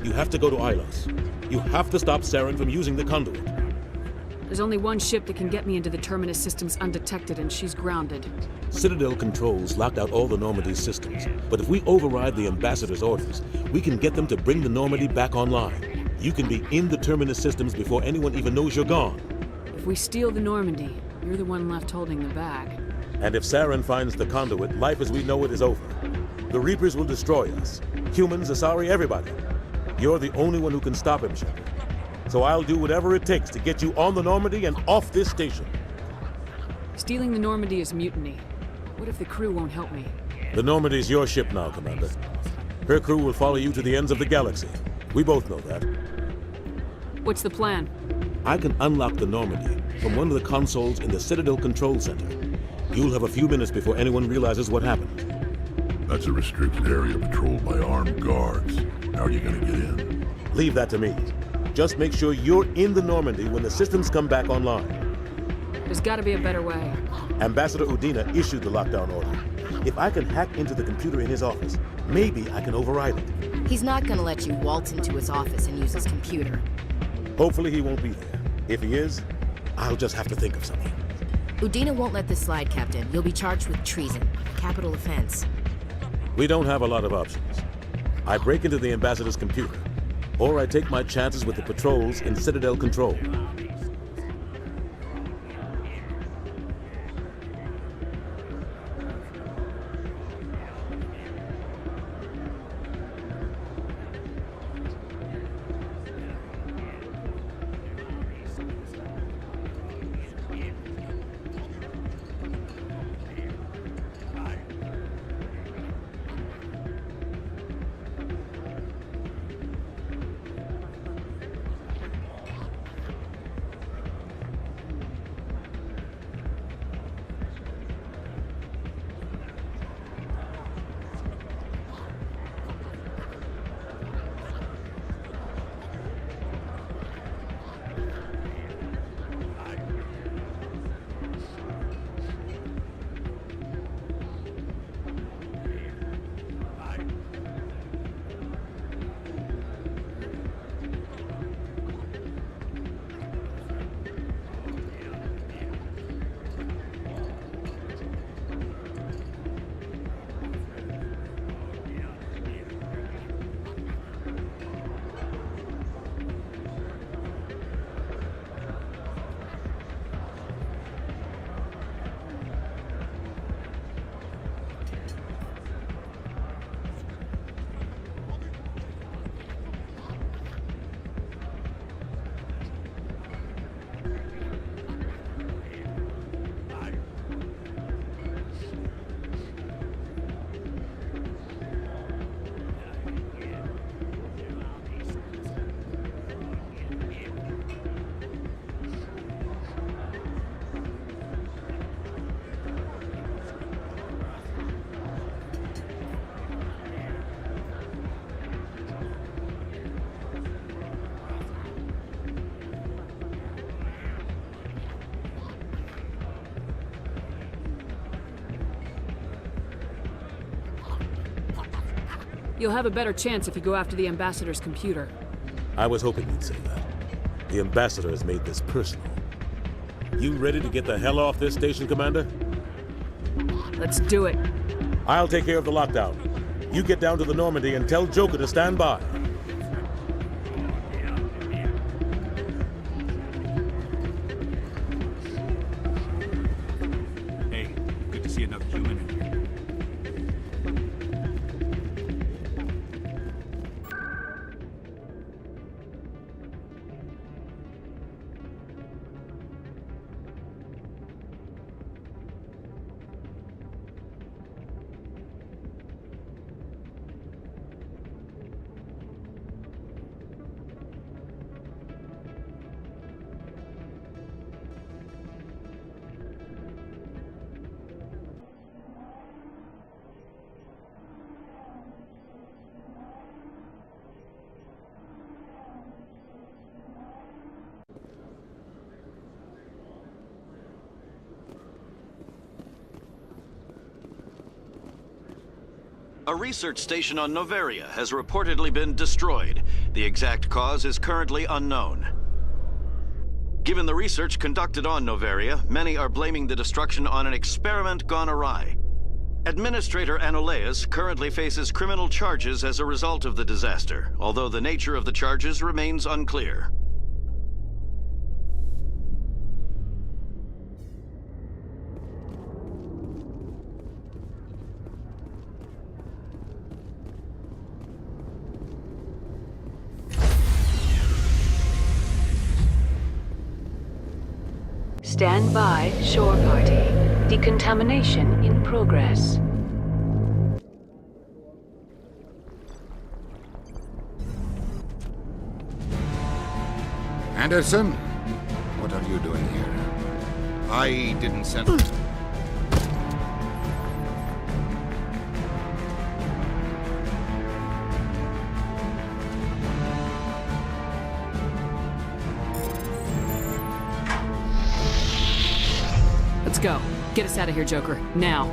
N: You have to go to Ilos. You have to stop Saren from using the conduit.
D: There's only one ship that can get me into the Terminus systems undetected, and she's grounded.
N: Citadel controls locked out all the Normandy's systems, but if we override the ambassador's orders, we can get them to bring the Normandy back online. You can be in the Terminus systems before anyone even knows you're gone.
D: If we steal the Normandy, you're the one left holding the bag.
N: And if Saren finds the conduit, life as we know it is over. The Reapers will destroy us. Humans, Asari, everybody. You're the only one who can stop him, Shepard. So I'll do whatever it takes to get you on the Normandy and off this station.
D: Stealing the Normandy is mutiny. What if the crew won't help me?
N: The Normandy's your ship now, Commander. Her crew will follow you to the ends of the galaxy. We both know that.
D: What's the plan?
N: I can unlock the Normandy from one of the consoles in the Citadel Control Center. You'll have a few minutes before anyone realizes what happened.
C: That's a restricted area patrolled by armed guards. How are you gonna get in?
N: Leave that to me. Just make sure you're in the Normandy when the systems come back online.
D: There's gotta be a better way.
N: Ambassador Udina issued the lockdown order. If I can hack into the computer in his office, maybe I can override it.
W: He's not gonna let you waltz into his office and use his computer.
N: Hopefully he won't be there. If he is, I'll just have to think of something.
W: Udina won't let this slide, Captain. You'll be charged with treason. Capital offense.
N: We don't have a lot of options. I break into the Ambassador's computer, or I take my chances with the patrols in Citadel Control.
D: You'll have a better chance if you go after the Ambassador's computer.
N: I was hoping you'd say that. The Ambassador has made this personal. You ready to get the hell off this station, Commander?
D: Let's do it.
N: I'll take care of the lockdown. You get down to the Normandy and tell Joker to stand by.
V: Hey, good to see another human in here.
E: A research station on Noveria has reportedly been destroyed. The exact cause is currently unknown. Given the research conducted on Noveria, many are blaming the destruction on an experiment gone awry. Administrator Anoleus currently faces criminal charges as a result of the disaster, although the nature of the charges remains unclear.
B: Stand by, shore party. Decontamination in progress.
O: Anderson, what are you doing here? I didn't send...
D: Let's go. Get us out of here, Joker. Now.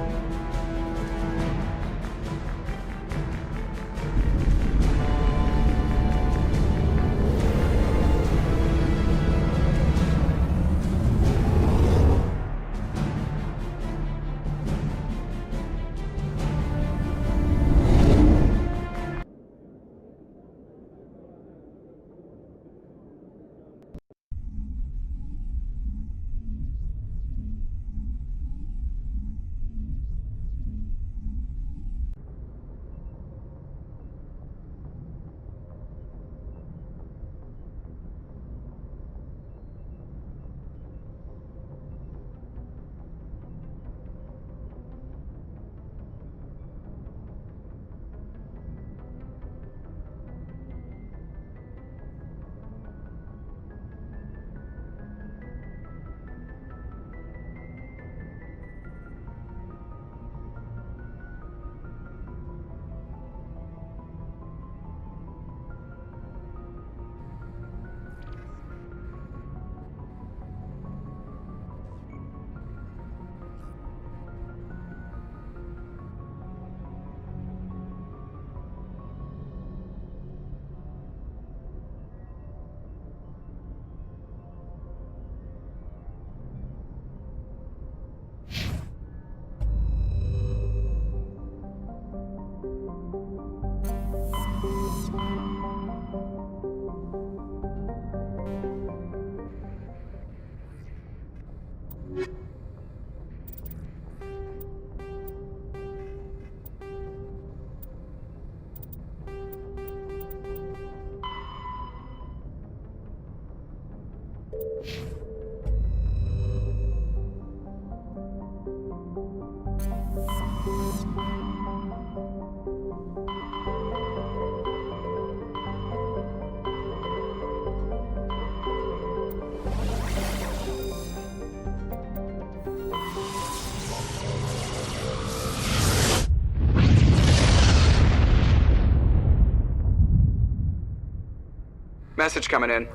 L: Message coming in.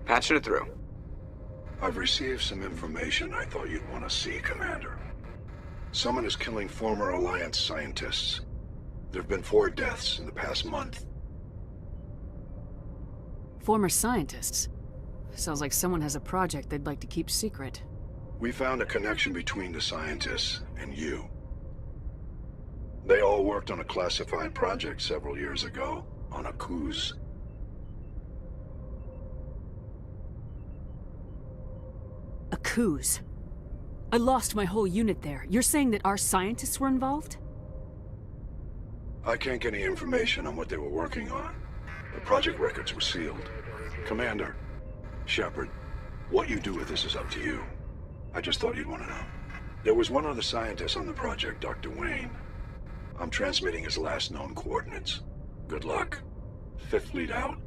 L: Patching it through.
G: I've received some information I thought you'd want to see, Commander. Someone is killing former Alliance scientists. There have been 4 deaths in the past month.
D: Former scientists? Sounds like someone has a project they'd like to keep secret.
G: We found a connection between the scientists and you. They all worked on a classified project several years ago, on Akuz.
D: Akuz. I lost my whole unit there. You're saying that our scientists were involved?
G: I can't get any information on what they were working on. The project records were sealed. Commander, Shepard, what you do with this is up to you. I just thought you'd want to know. There was one other scientist on the project, Dr. Wayne. I'm transmitting his last known coordinates. Good luck. 5th Fleet out.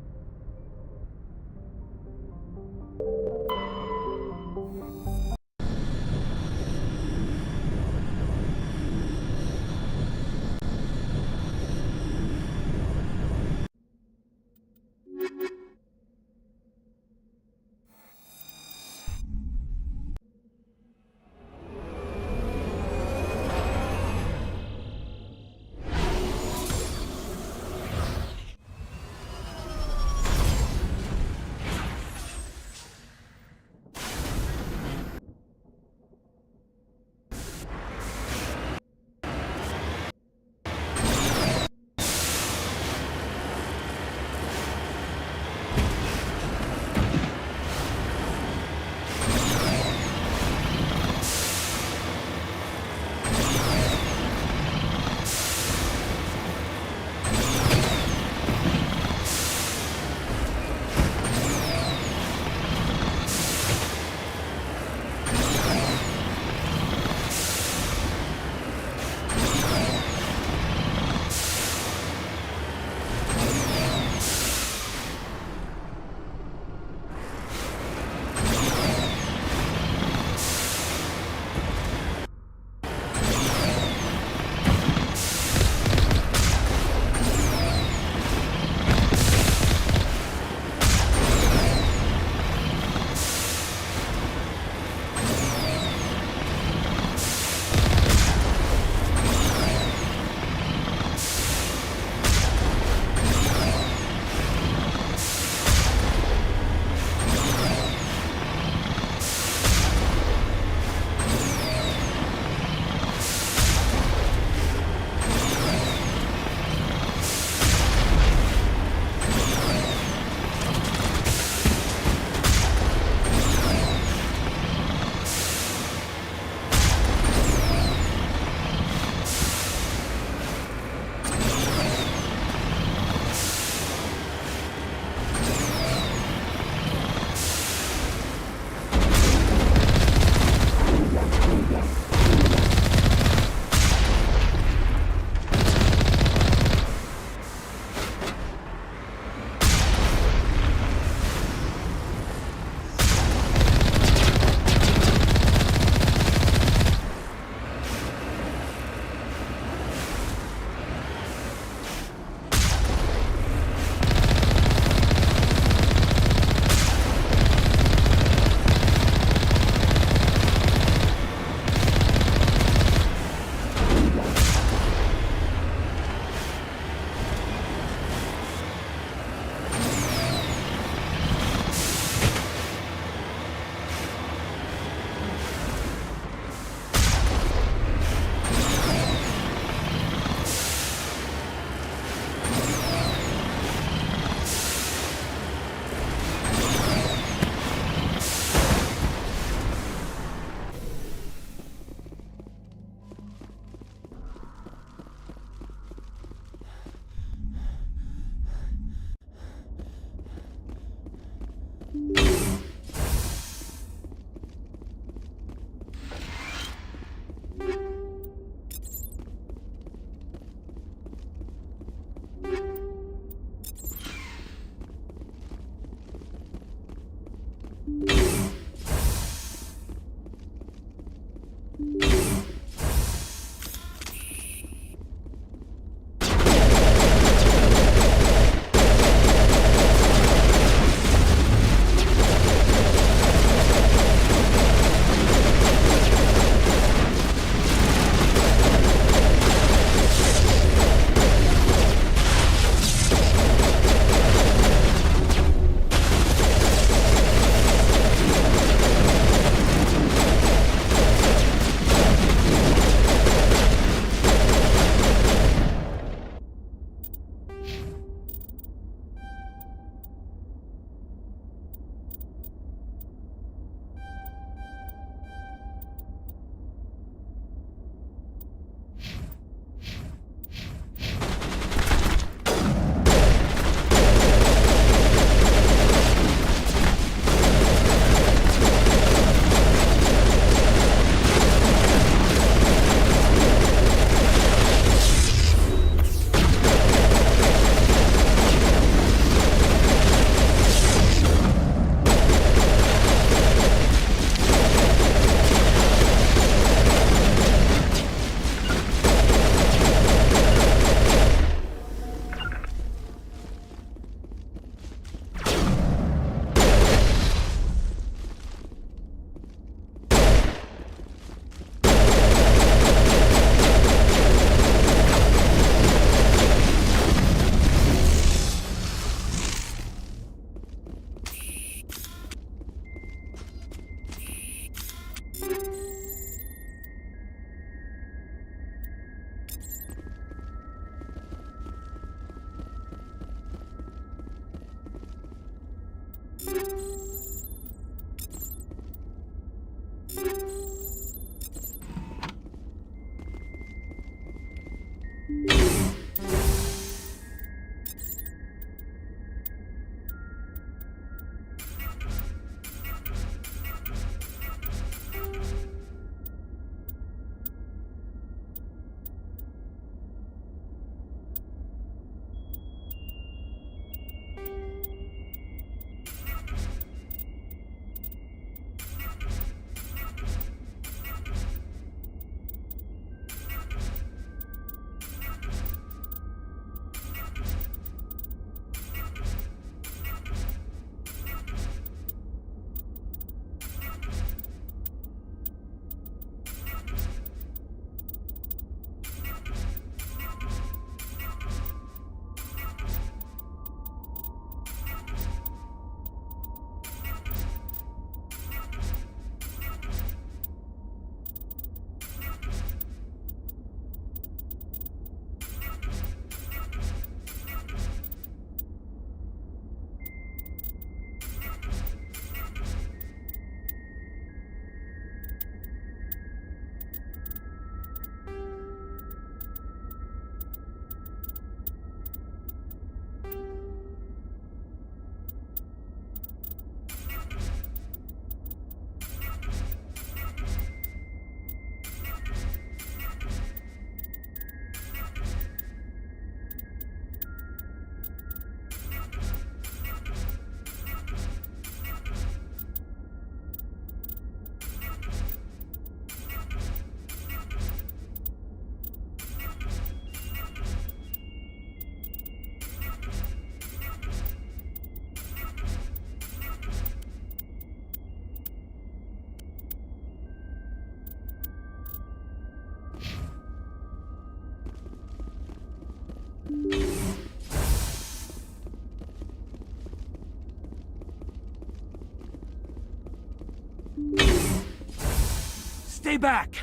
A: Stay back!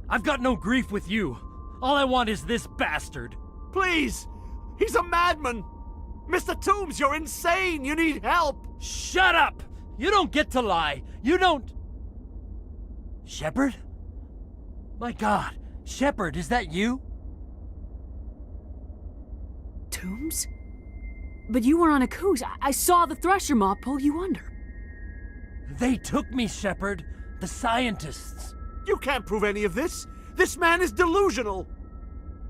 A: I've got no grief with you. All I want is this bastard.
Q: Please! He's a madman! Mr. Toombs, you're insane! You need help!
A: Shut up! You don't get to lie. You don't... Shepard? My God, Shepard, is that you?
D: Toombs? But you were on Akuze. I saw the Thresher Maw pull you under.
A: They took me, Shepard. The scientists.
Q: You can't prove any of this. This man is delusional.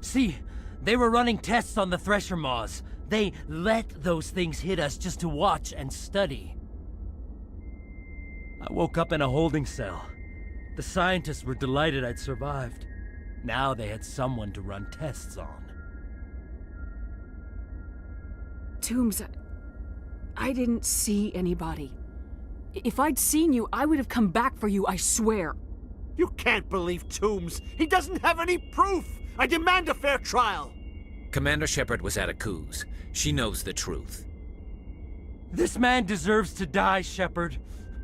A: See, they were running tests on the Thresher Maws. They let those things hit us just to watch and study. I woke up in a holding cell. The scientists were delighted I'd survived. Now they had someone to run tests on.
D: Toombs, I didn't see anybody. If I'd seen you, I would have come back for you, I swear.
Q: You can't believe Toombs. He doesn't have any proof. I demand a fair trial.
P: Commander Shepard was at a Coos. She knows the truth.
A: This man deserves to die, Shepard.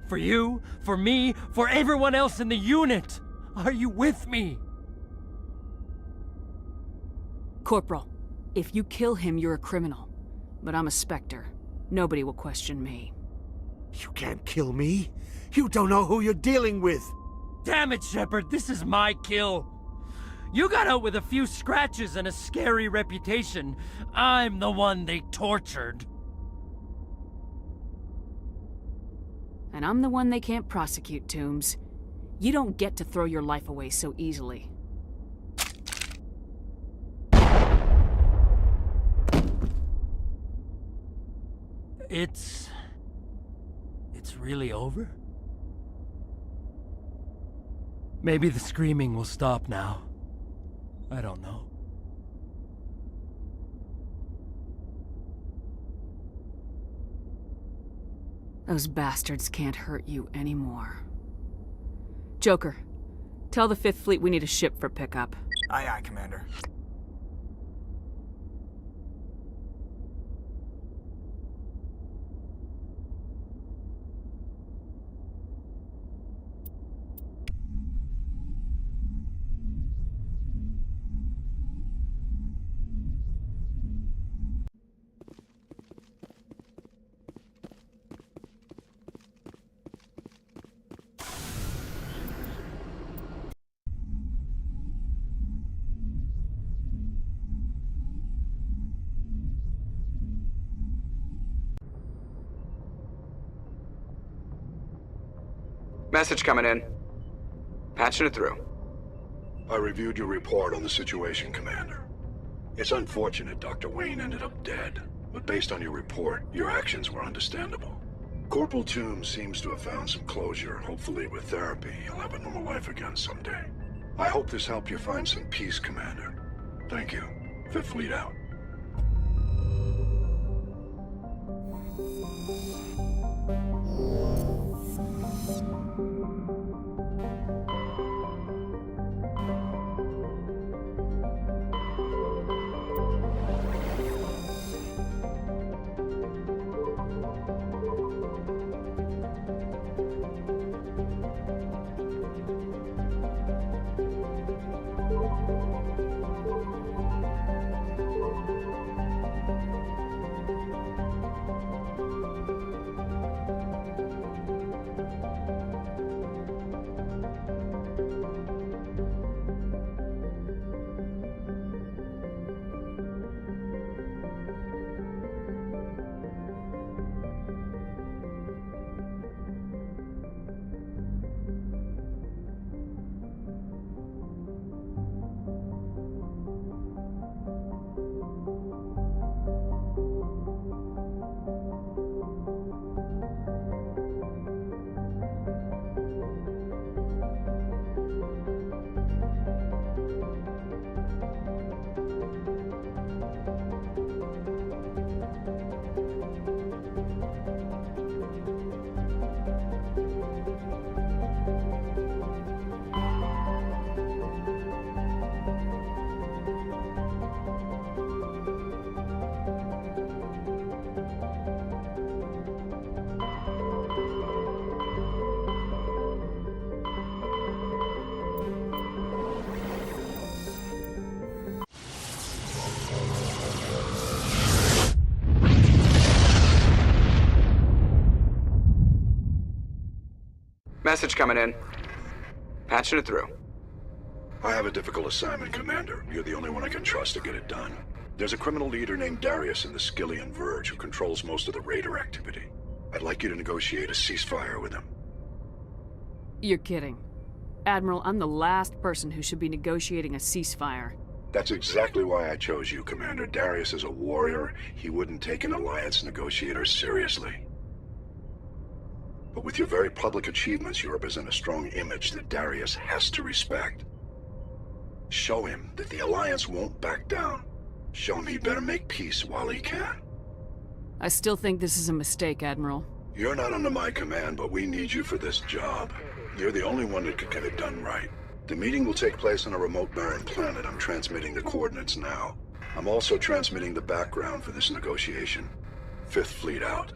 A: For you, for me, for everyone else in the unit. Are you with me?
D: Corporal, if you kill him, you're a criminal. But I'm a Spectre. Nobody will question me.
Q: You can't kill me. You don't know who you're dealing with.
A: Damn it, Shepard, this is my kill. You got out with a few scratches and a scary reputation. I'm the one they tortured.
D: And I'm the one they can't prosecute, Toombs. You don't get to throw your life away so easily.
A: It's really over? Maybe the screaming will stop now. I don't know.
D: Those bastards can't hurt you anymore. Joker, tell the 5th Fleet we need a ship for pickup.
S: Aye, aye, Commander.
L: Message coming in. Patching it through.
G: I reviewed your report on the situation, Commander. It's unfortunate Dr. Wayne ended up dead, but based on your report, your actions were understandable. Corporal Toombs seems to have found some closure. Hopefully with therapy, he'll have a normal life again someday. I hope this helped you find some peace, Commander. Thank you. 5th Fleet out.
L: Message coming in. Patching it through.
G: I have a difficult assignment, Commander. You're the only one I can trust to get it done. There's a criminal leader named Darius in the Skyllian Verge who controls most of the Raider activity. I'd like you to negotiate a ceasefire with him.
D: You're kidding. Admiral, I'm the last person who should be negotiating a ceasefire.
G: That's exactly why I chose you, Commander. Darius is a warrior. He wouldn't take an Alliance negotiator seriously. But with your very public achievements, you represent a strong image that Darius has to respect. Show him that the Alliance won't back down. Show him he better make peace while he can.
D: I still think this is a mistake, Admiral.
G: You're not under my command, but we need you for this job. You're the only one that could get it done right. The meeting will take place on a remote barren planet. I'm transmitting the coordinates now. I'm also transmitting the background for this negotiation. Fifth Fleet out.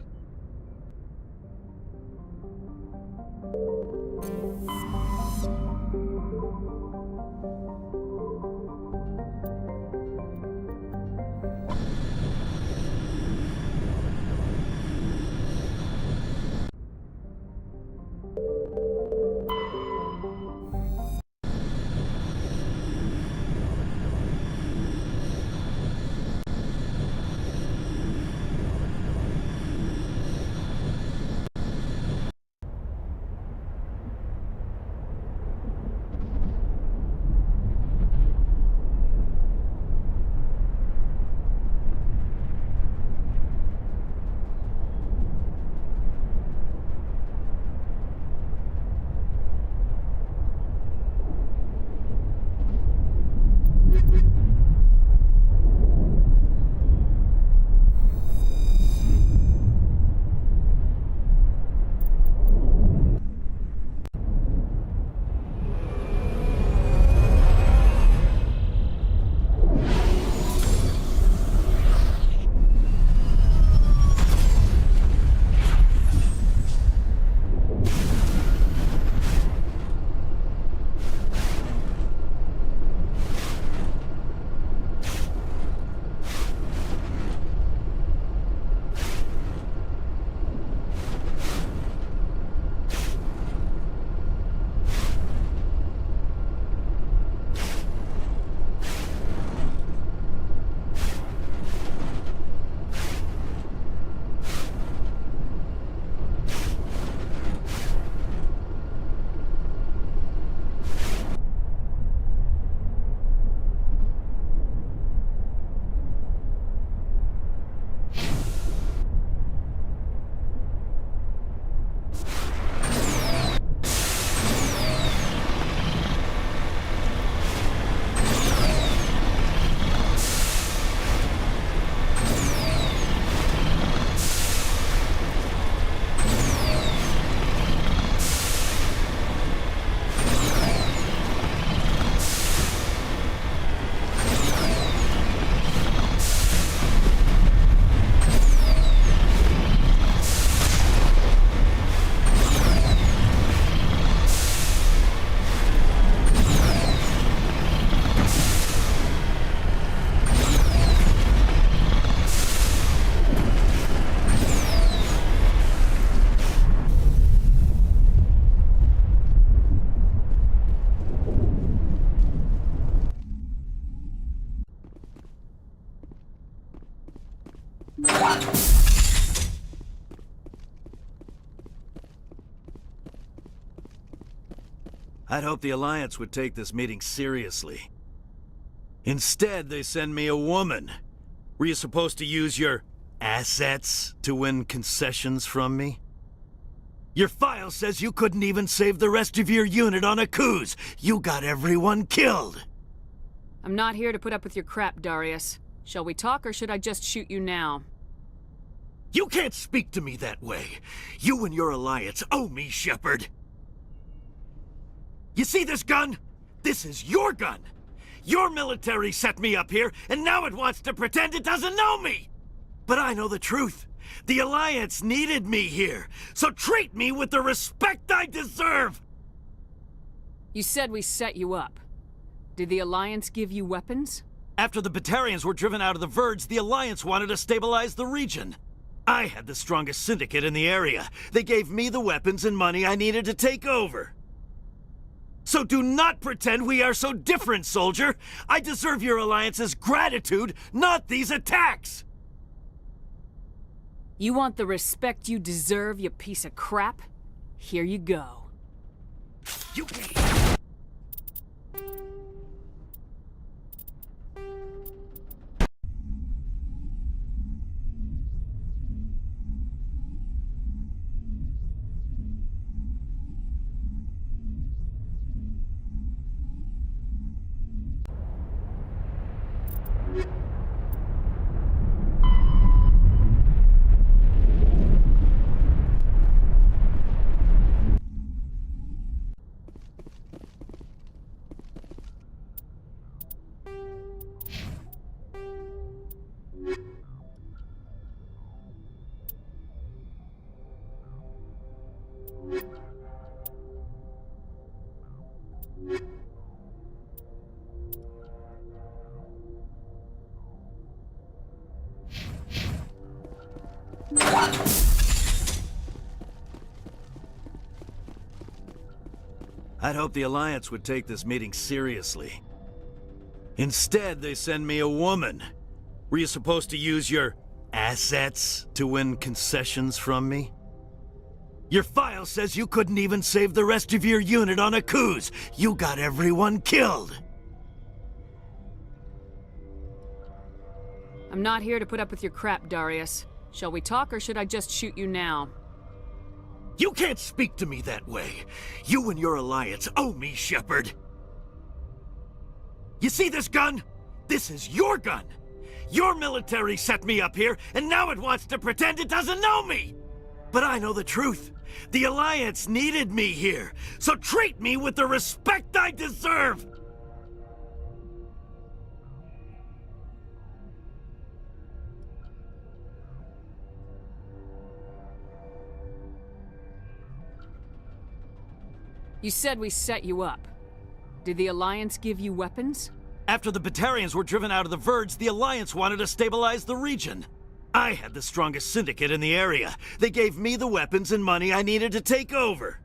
E: I'd hoped the Alliance would take this meeting seriously. Instead, they send me a woman. Were you supposed to use your assets to win concessions from me? Your file says you couldn't even save the rest of your unit on Akuz. You got everyone killed.
D: I'm not here to put up with your crap, Darius. Shall we talk, or should I just shoot you now?
E: You can't speak to me that way. You and your Alliance owe me, Shepard. You see this gun? This is your gun. Your military set me up here, and now it wants to pretend it doesn't know me. But I know the truth. The Alliance needed me here, so treat me with the respect I deserve!
D: You said we set you up. Did the Alliance give you weapons?
E: After the Batarians were driven out of the Verge, the Alliance wanted to stabilize the region. I had the strongest syndicate in the area. They gave me the weapons and money I needed to take over. So do not pretend we are so different, soldier! I deserve your Alliance's gratitude, not these attacks!
D: You want the respect you deserve, you piece of crap? Here you go.
E: You... I'd hoped the Alliance would take this meeting seriously. Instead, they send me a woman. Were you supposed to use your assets to win concessions from me? Your file says you couldn't even save the rest of your unit on Akuz. You got everyone killed.
D: I'm not here to put up with your crap, Darius. Shall we talk, or should I just shoot you now?
E: You can't speak to me that way. You and your Alliance owe me, Shepard. You see this gun? This is your gun. Your military set me up here, and now it wants to pretend it doesn't know me. But I know the truth. The Alliance needed me here, so treat me with the respect I deserve.
D: You said we set you up. Did the Alliance give you weapons?
E: After the Batarians were driven out of the Verge, the Alliance wanted to stabilize the region. I had the strongest syndicate in the area. They gave me the weapons and money I needed to take over.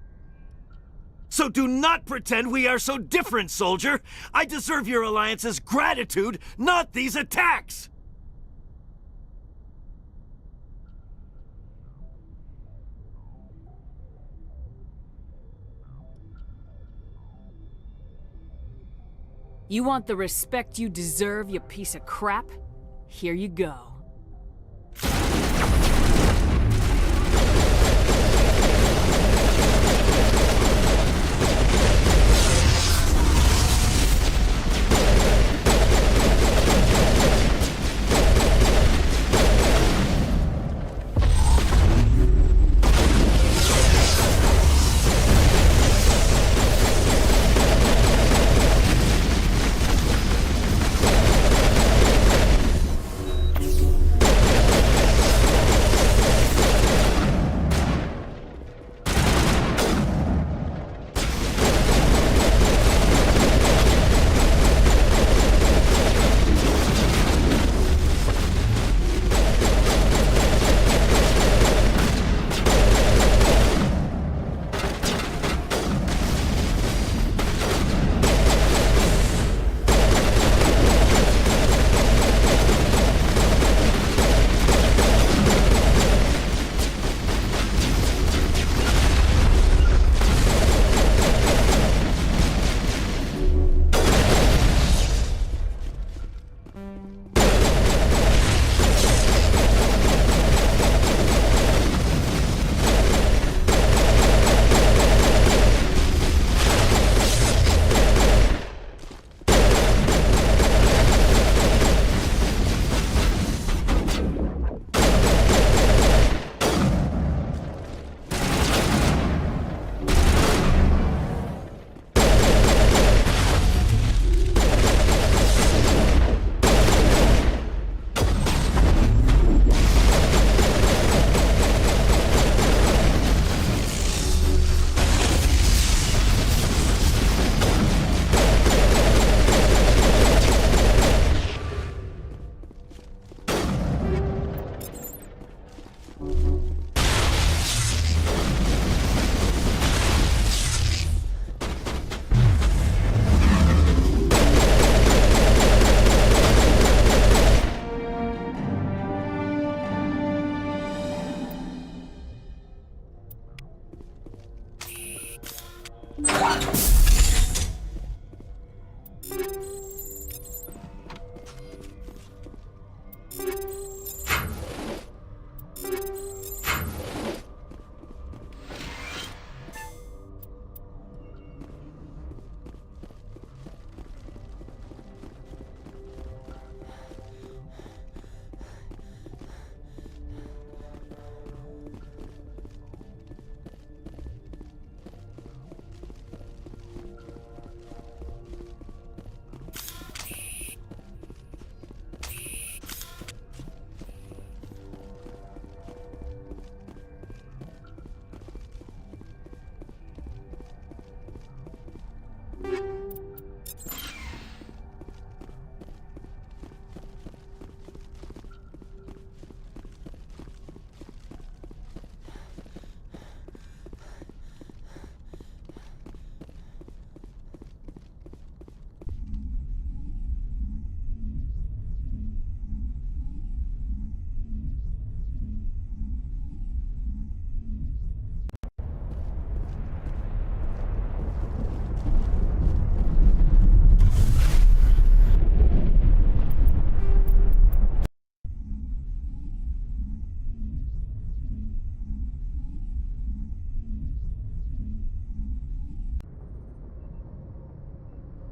E: So do not pretend we are so different, soldier. I deserve your Alliance's gratitude, not these attacks!
D: You want the respect you deserve, you piece of crap? Here you go.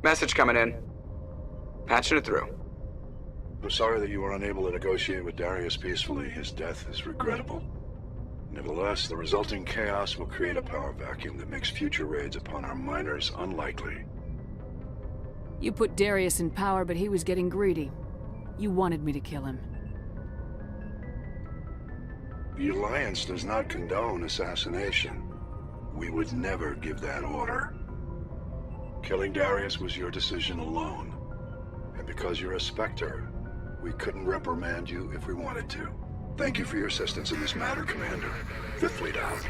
L: Message coming in. Patching it through.
G: I'm sorry that you were unable to negotiate with Darius peacefully. His death is regrettable. Nevertheless, the resulting chaos will create a power vacuum that makes future raids upon our miners unlikely.
D: You put Darius in power, but he was getting greedy. You wanted me to kill him.
G: The Alliance does not condone assassination. We would never give that order. Killing Darius was your decision alone. And because you're a Spectre, we couldn't reprimand you if we wanted to. Thank you for your assistance in this matter, Commander. Fifth Fleet out.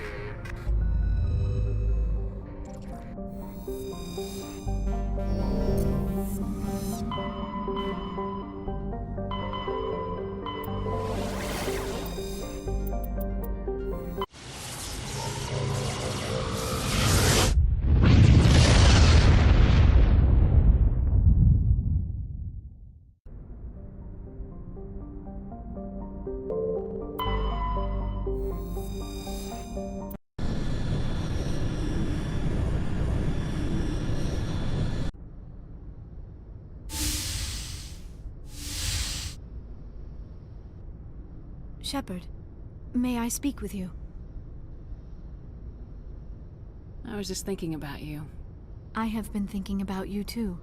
I: Shepard, may I speak with you?
D: I was just thinking about you.
I: I have been thinking about you too,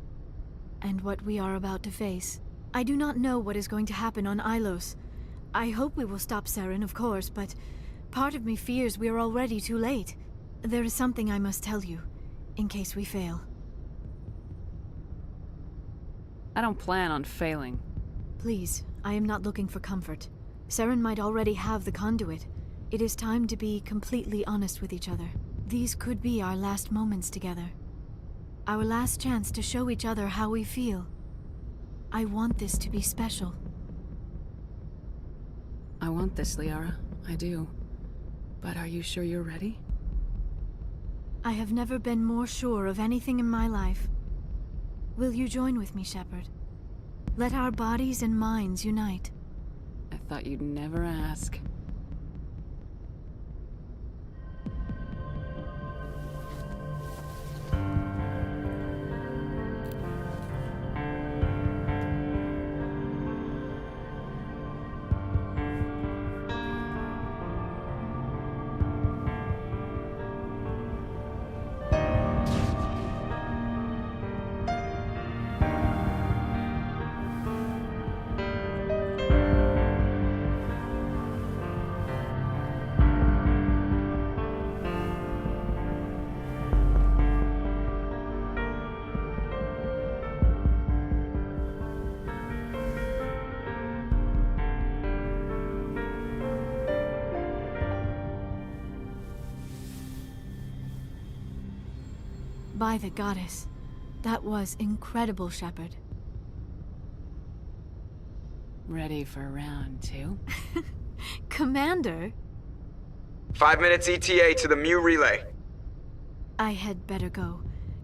I: and what we are about to face. I do not know what is going to happen on Ilos. I hope we will stop Saren, of course, but part of me fears we are already too late. There is something I must tell you, in case we fail.
D: I don't plan on failing.
I: Please, I am not looking for comfort. Saren might already have the conduit. It is time to be completely honest with each other. These could be our last moments together. Our last chance to show each other how we feel. I want this to be special.
D: I want this, Liara. I do. But are you sure you're ready?
I: I have never been more sure of anything in my life. Will you join with me, Shepard? Let our bodies and minds unite.
D: I thought you'd never ask.
I: By the goddess, that was incredible, Shepard.
D: Ready for round 2?
I: Commander?
L: 5 minutes ETA to the Mu relay.
I: I had better go.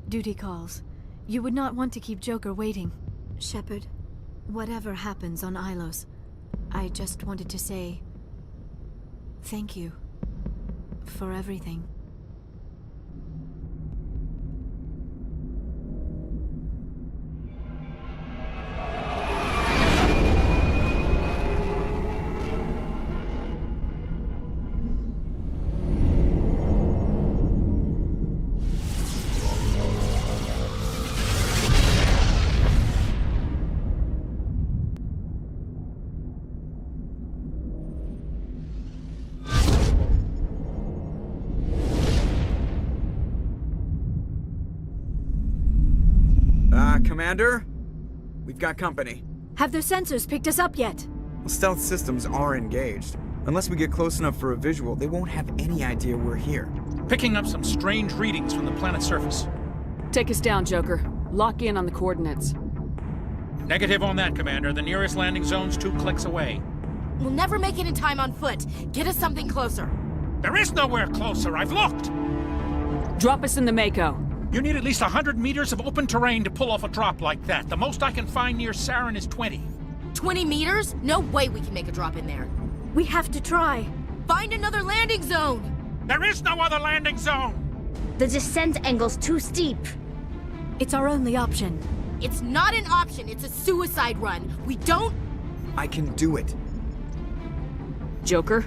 I: Duty calls. You would not want to keep Joker waiting. Shepard, whatever happens on Ilos, I just wanted to say thank you for everything.
L: Commander? We've got company.
I: Have their sensors picked us up yet?
L: Well, stealth systems are engaged. Unless we get close enough for a visual, they won't have any idea we're here.
S: Picking up some strange readings from the planet's surface.
D: Take us down, Joker. Lock in on the coordinates.
S: Negative on that, Commander. The nearest landing zone's 2 clicks away.
M: We'll never make it in time on foot. Get us something closer.
S: There is nowhere closer. I've looked.
D: Drop us in the Mako.
S: You need at least 100 meters of open terrain to pull off a drop like that. The most I can find near Saren is 20.
M: 20 meters? No way we can make a drop in there.
I: We have to try.
M: Find another landing zone!
S: There is no other landing zone!
T: The descent angle's too steep.
I: It's our only option.
M: It's not an option, it's a suicide run. We don't...
L: I can do it.
D: Joker?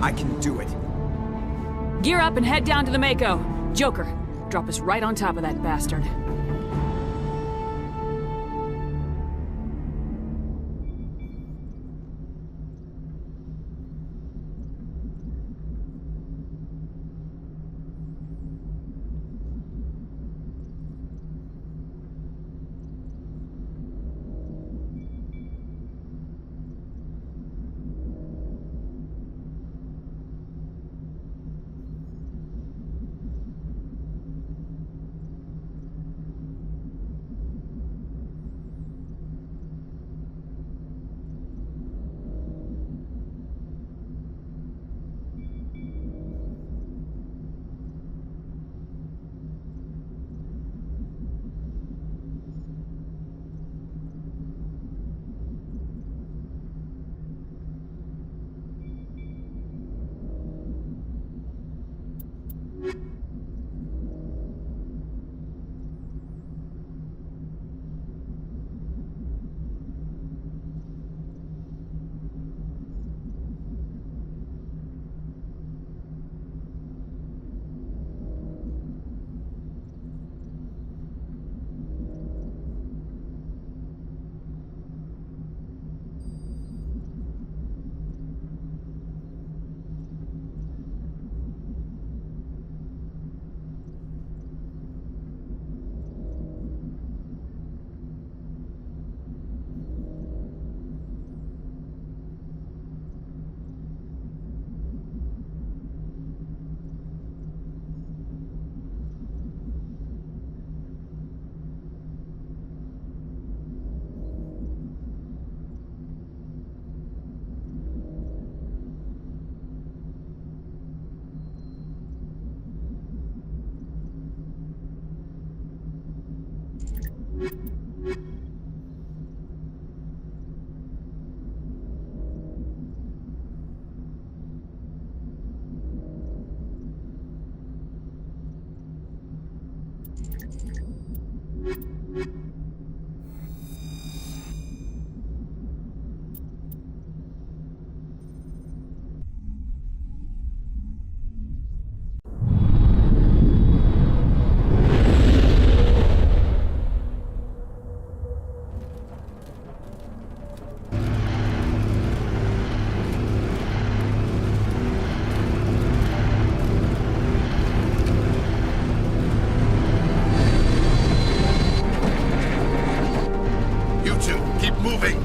L: I can do it.
D: Gear up and head down to the Mako. Joker, drop us right on top of that bastard.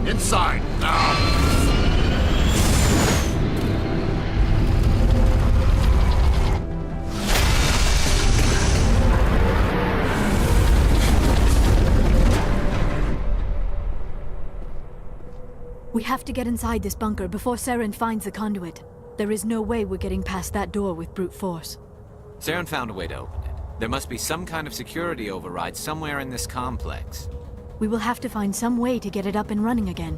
C: Inside, now!
I: We have to get inside this bunker before Saren finds the conduit. There is no way we're getting past that door with brute force.
F: Saren found a way to open it. There must be some kind of security override somewhere in this complex.
I: We will have to find some way to get it up and running again.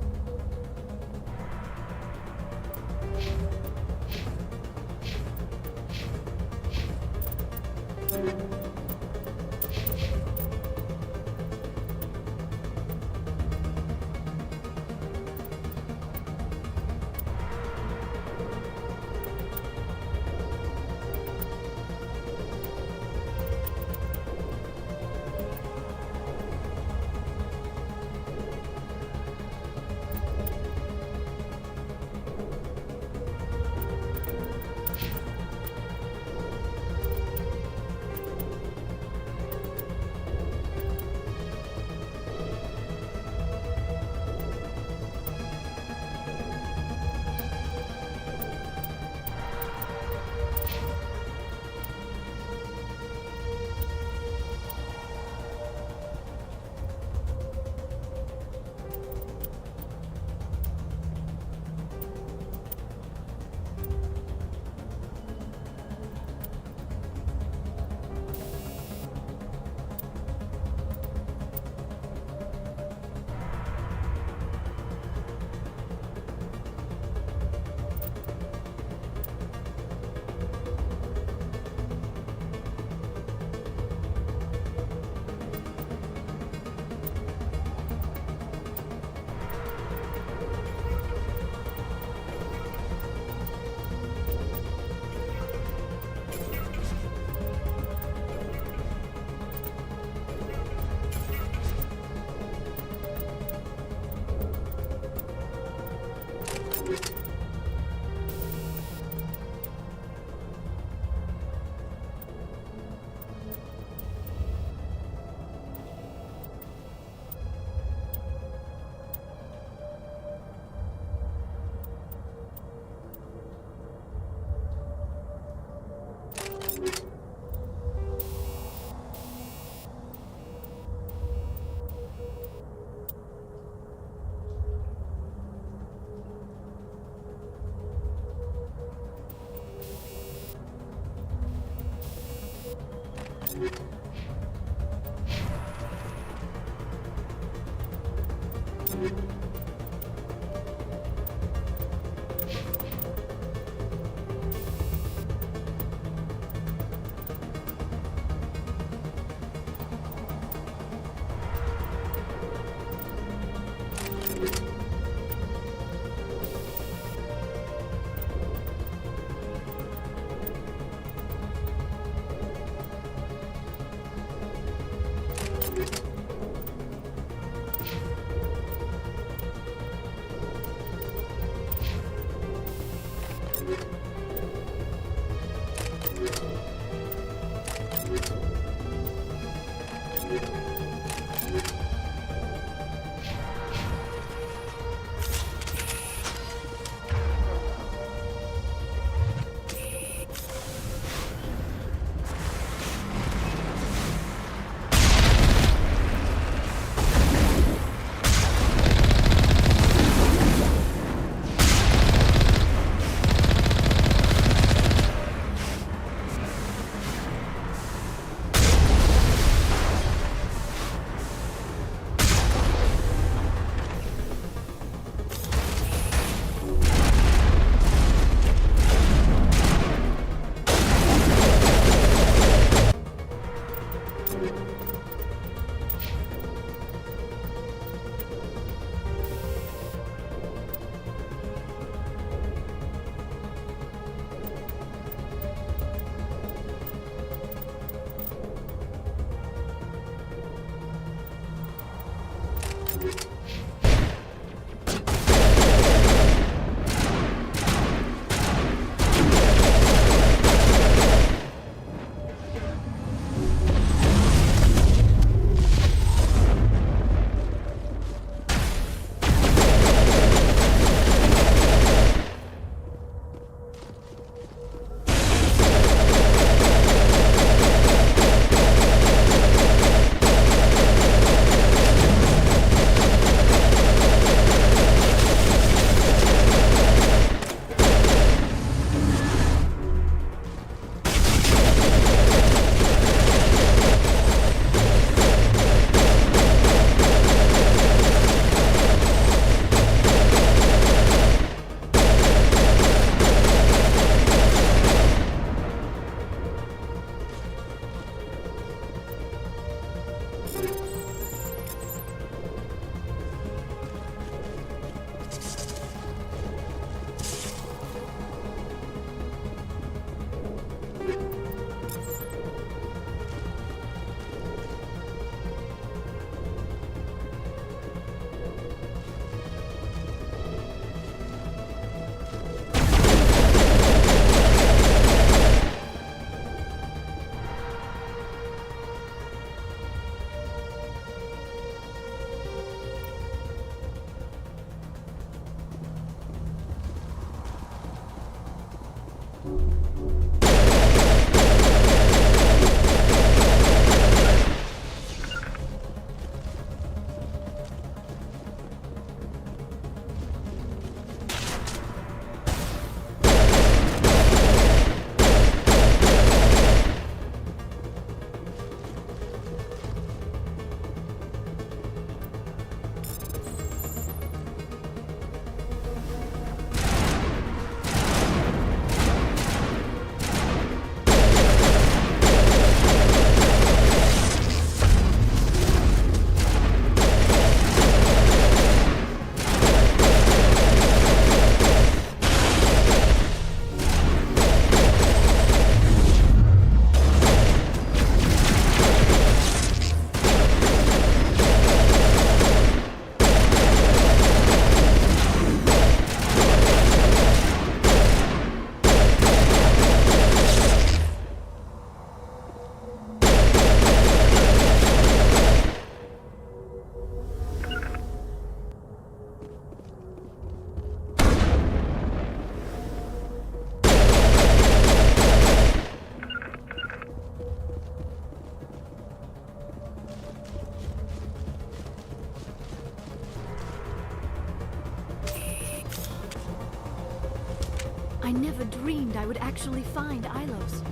I: I never dreamed I would actually find Ilos.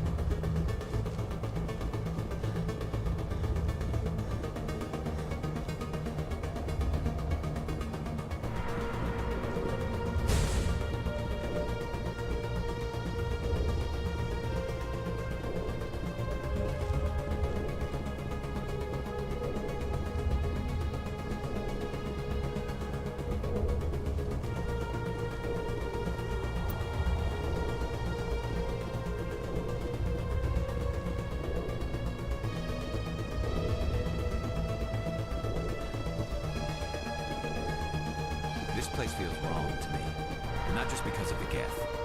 F: place feels wrong to me. Not just because of the Geth.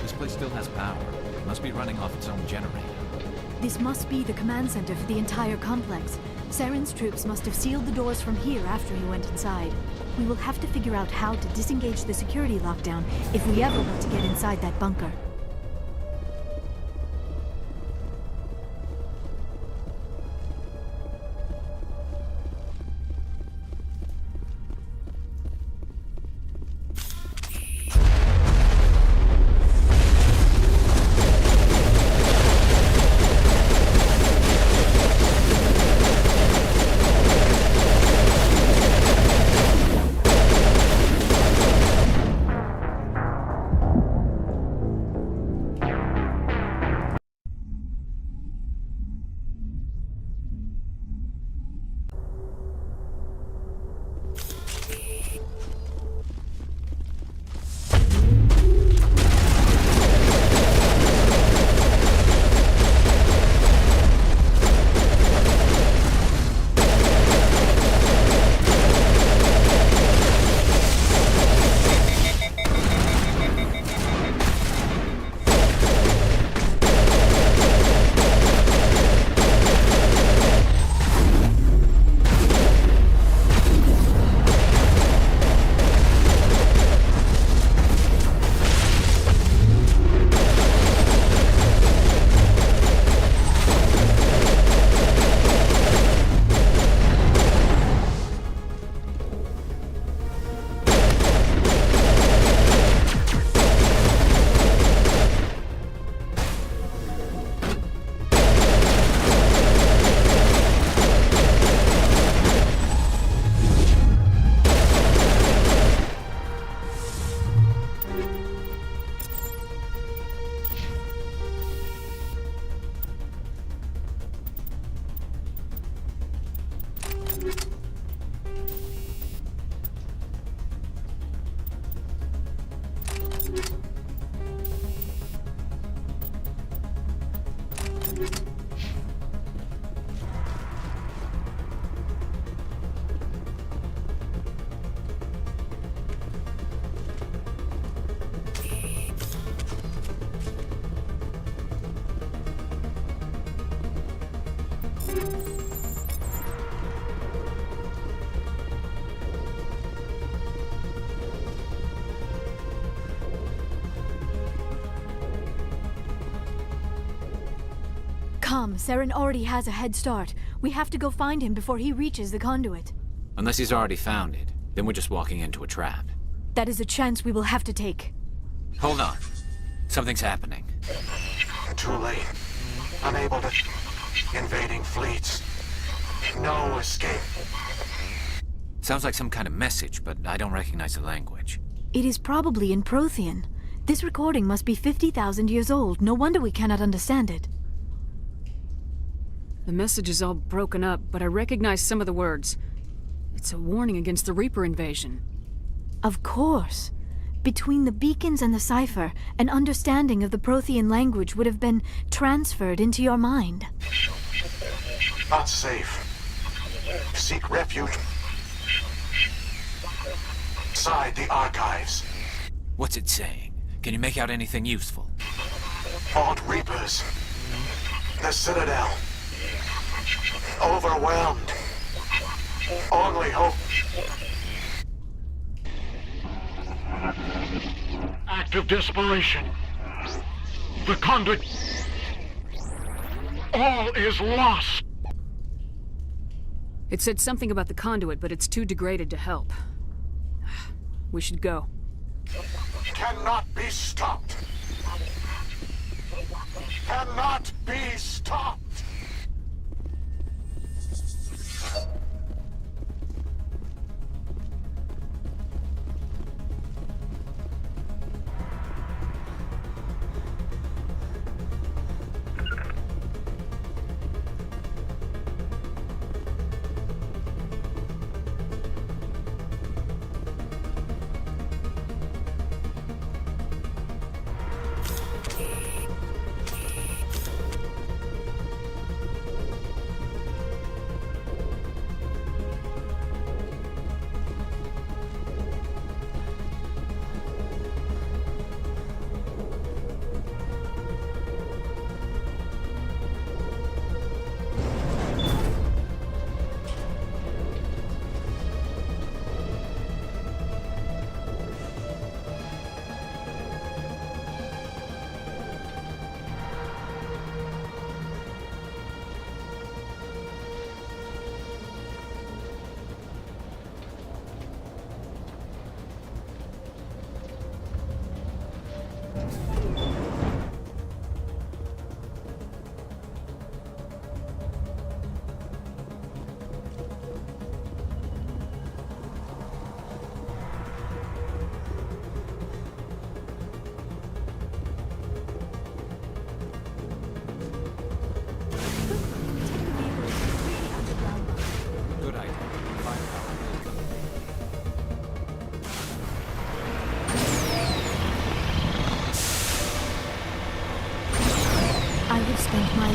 F: This place still has power. It must be running off its own generator.
I: This must be the command center for the entire complex. Saren's troops must have sealed the doors from here after he went inside. We will have to figure out how to disengage the security lockdown if we ever want to get inside that bunker. Come, Saren already has a head start. We have to go find him before he reaches the conduit.
F: Unless he's already found it, then we're just walking into a trap.
I: That is a chance we will have to take.
F: Hold on. Something's happening.
J: Too late. Unable to... Invading fleets. No escape.
F: Sounds like some kind of message, but I don't recognize the language.
I: It is probably in Prothean. This recording must be 50,000 years old. No wonder we cannot understand it.
D: The message is all broken up, but I recognize some of the words. It's a warning against the Reaper invasion.
I: Of course. Between the beacons and the cipher, an understanding of the Prothean language would have been transferred into your mind.
J: Not safe. Seek refuge inside the archives.
F: What's it saying? Can you make out anything useful?
J: Vault Reapers. The Citadel. Overwhelmed. Only hope. Act of desperation. The conduit. All is lost.
D: It said something about the conduit, but it's too degraded to help. We should go.
J: Cannot be stopped. Cannot be stopped.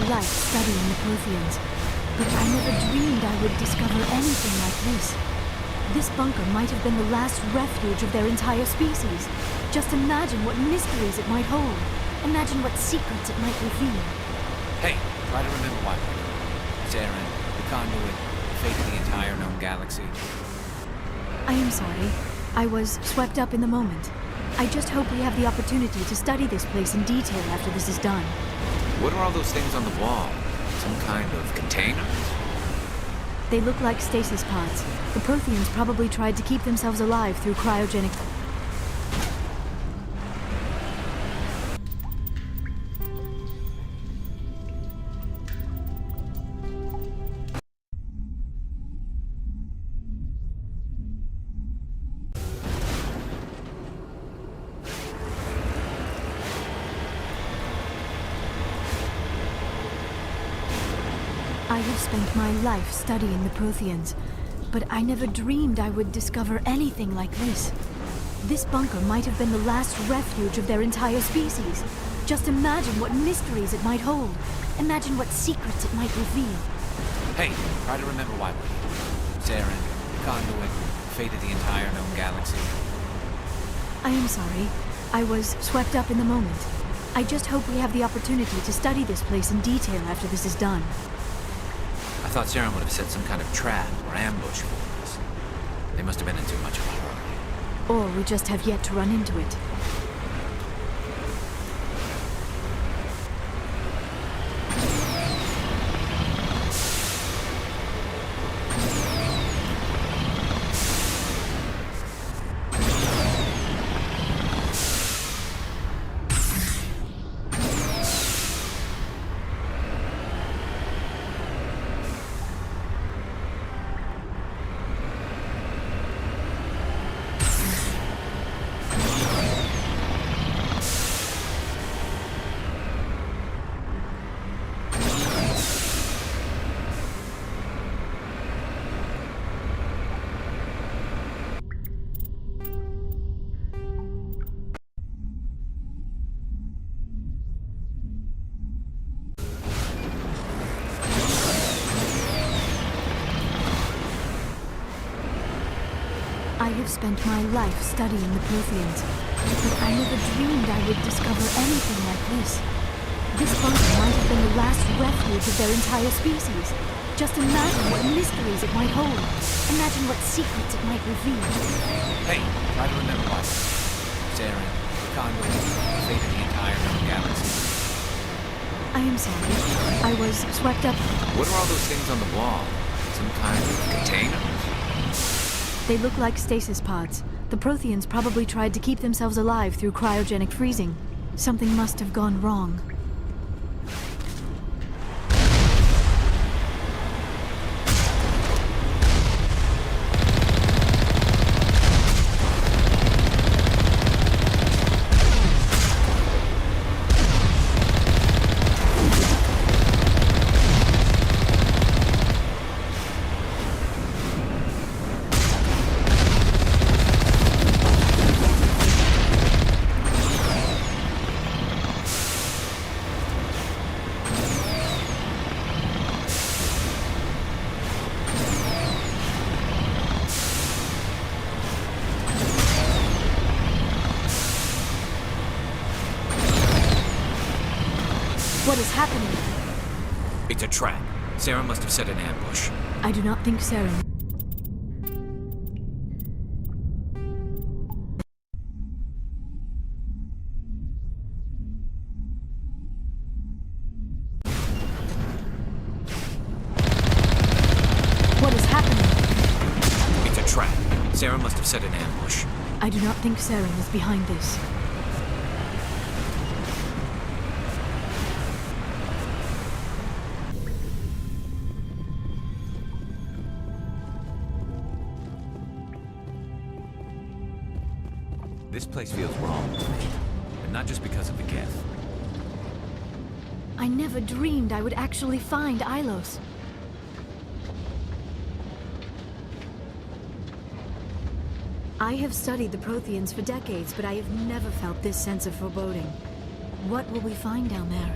I: Life studying the Protheans, but I never dreamed I would discover anything like this. This bunker might have been the last refuge of their entire species. Just imagine what mysteries it might hold. Imagine what secrets it might reveal.
F: Hey, try to remember why. Saren, the conduit, the fate of the entire known galaxy.
I: I am sorry. I was swept up in the moment. I just hope we have the opportunity to study this place in detail after this is done.
F: What are all those things on the wall? Some kind of containers?
I: They look like stasis pods. The Protheans probably tried to keep themselves alive through cryogenic... I have spent my life studying the Protheans, but I never dreamed I would discover anything like this. This bunker might have been the last refuge of their entire species. Just imagine what mysteries it might hold. Imagine what secrets it might reveal.
F: Hey, try to remember why we're here. Saren, the conduit, the fate of the entire known galaxy.
I: I am sorry. I was swept up in the moment. I just hope we have the opportunity to study this place in detail after this is done.
F: I thought Saren would have set some kind of trap or ambush for us. They must have been in too much of a hurry.
I: Or we just have yet to run into it. I have spent my life studying the Protheans, but I never dreamed I would discover anything like this. This bunker might have been the last refuge of their entire species. Just imagine what mysteries it might hold. Imagine what secrets it might reveal.
F: Hey, try to remember what. Saren, the Conduit, the fate of the entire known galaxy.
I: I am sorry. I was swept up.
F: What are all those things on the wall? Some kind of container?
I: They look like stasis pods. The Protheans probably tried to keep themselves alive through cryogenic freezing. Something must have gone wrong. What is happening?
F: It's a trap. Saren must have set an ambush.
I: I do not think Saren. What is happening?
F: It's a trap. Saren must have set an ambush.
I: I do not think Saren is behind this.
F: This place feels wrong to me. And not just because of the Geth.
I: I never dreamed I would actually find Ilos. I have studied the Protheans for decades, but I have never felt this sense of foreboding. What will we find down there?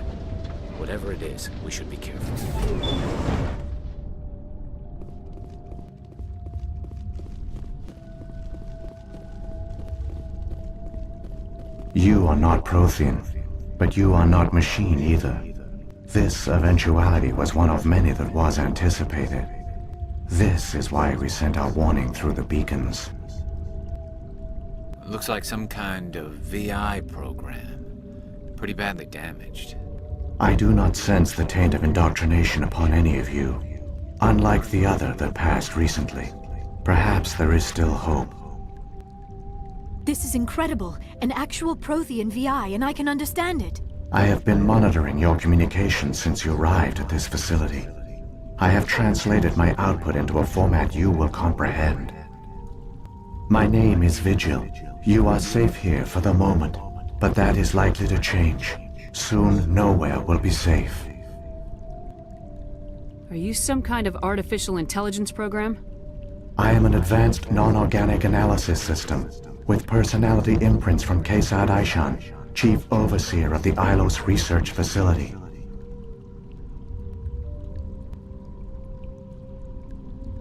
F: Whatever it is, we should be careful.
H: You are not Prothean, but you are not machine either. This eventuality was one of many that was anticipated. This is why we sent our warning through the beacons.
F: Looks like some kind of VI program. Pretty badly damaged.
H: I do not sense the taint of indoctrination upon any of you, unlike the other that passed recently. Perhaps there is still hope.
I: This is incredible. An actual Prothean VI, and I can understand it.
H: I have been monitoring your communications since you arrived at this facility. I have translated my output into a format you will comprehend. My name is Vigil. You are safe here for the moment, but that is likely to change. Soon, nowhere will be safe.
D: Are you some kind of artificial intelligence program?
H: I am an advanced non-organic analysis system, with personality imprints from Kesad Aishan, Chief Overseer of the Ilos Research Facility.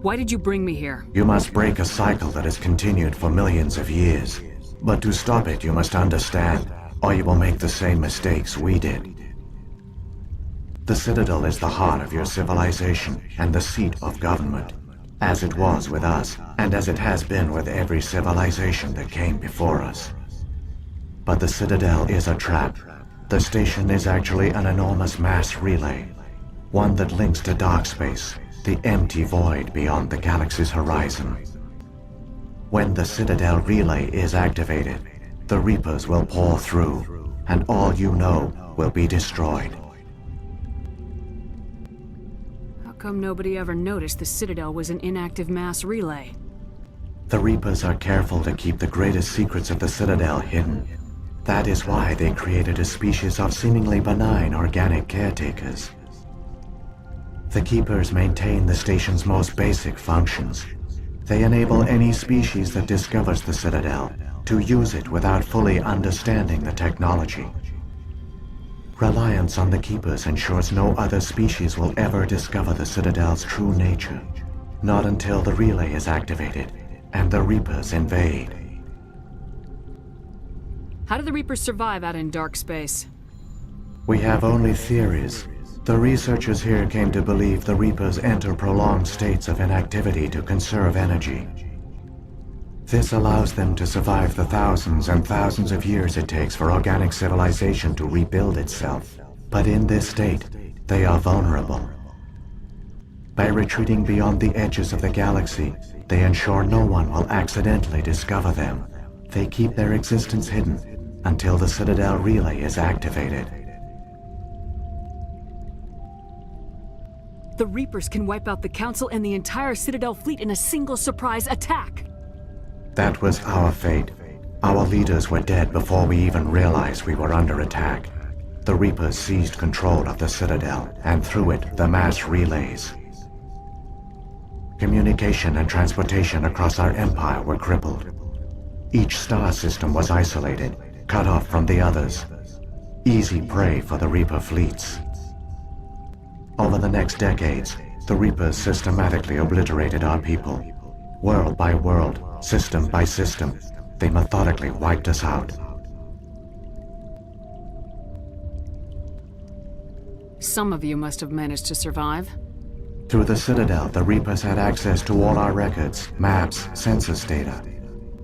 D: Why did you bring me here?
H: You must break a cycle that has continued for millions of years. But to stop it, you must understand, or you will make the same mistakes we did. The Citadel is the heart of your civilization and the seat of government, as it was with us, and as it has been with every civilization that came before us. But the Citadel is a trap. The station is actually an enormous mass relay, one that links to dark space, the empty void beyond the galaxy's horizon. When the Citadel relay is activated, the Reapers will pour through, and all you know will be destroyed.
D: How come nobody ever noticed the Citadel was an inactive mass relay?
H: The Reapers are careful to keep the greatest secrets of the Citadel hidden. That is why they created a species of seemingly benign organic caretakers. The Keepers maintain the station's most basic functions. They enable any species that discovers the Citadel to use it without fully understanding the technology. Reliance on the Keepers ensures no other species will ever discover the Citadel's true nature. Not until the relay is activated, and the Reapers invade.
D: How do the Reapers survive out in dark space?
H: We have only theories. The researchers here came to believe the Reapers enter prolonged states of inactivity to conserve energy. This allows them to survive the thousands and thousands of years it takes for organic civilization to rebuild itself. But in this state, they are vulnerable. By retreating beyond the edges of the galaxy, they ensure no one will accidentally discover them. They keep their existence hidden until the Citadel relay is activated.
D: The Reapers can wipe out the Council and the entire Citadel fleet in a single surprise attack.
H: That was our fate. Our leaders were dead before we even realized we were under attack. The Reapers seized control of the Citadel, and through it, the mass relays. Communication and transportation across our empire were crippled. Each star system was isolated, cut off from the others. Easy prey for the Reaper fleets. Over the next decades, the Reapers systematically obliterated our people. World by world, system by system, they methodically wiped us out.
D: Some of you must have managed to survive.
H: Through the Citadel, the Reapers had access to all our records, maps, census data.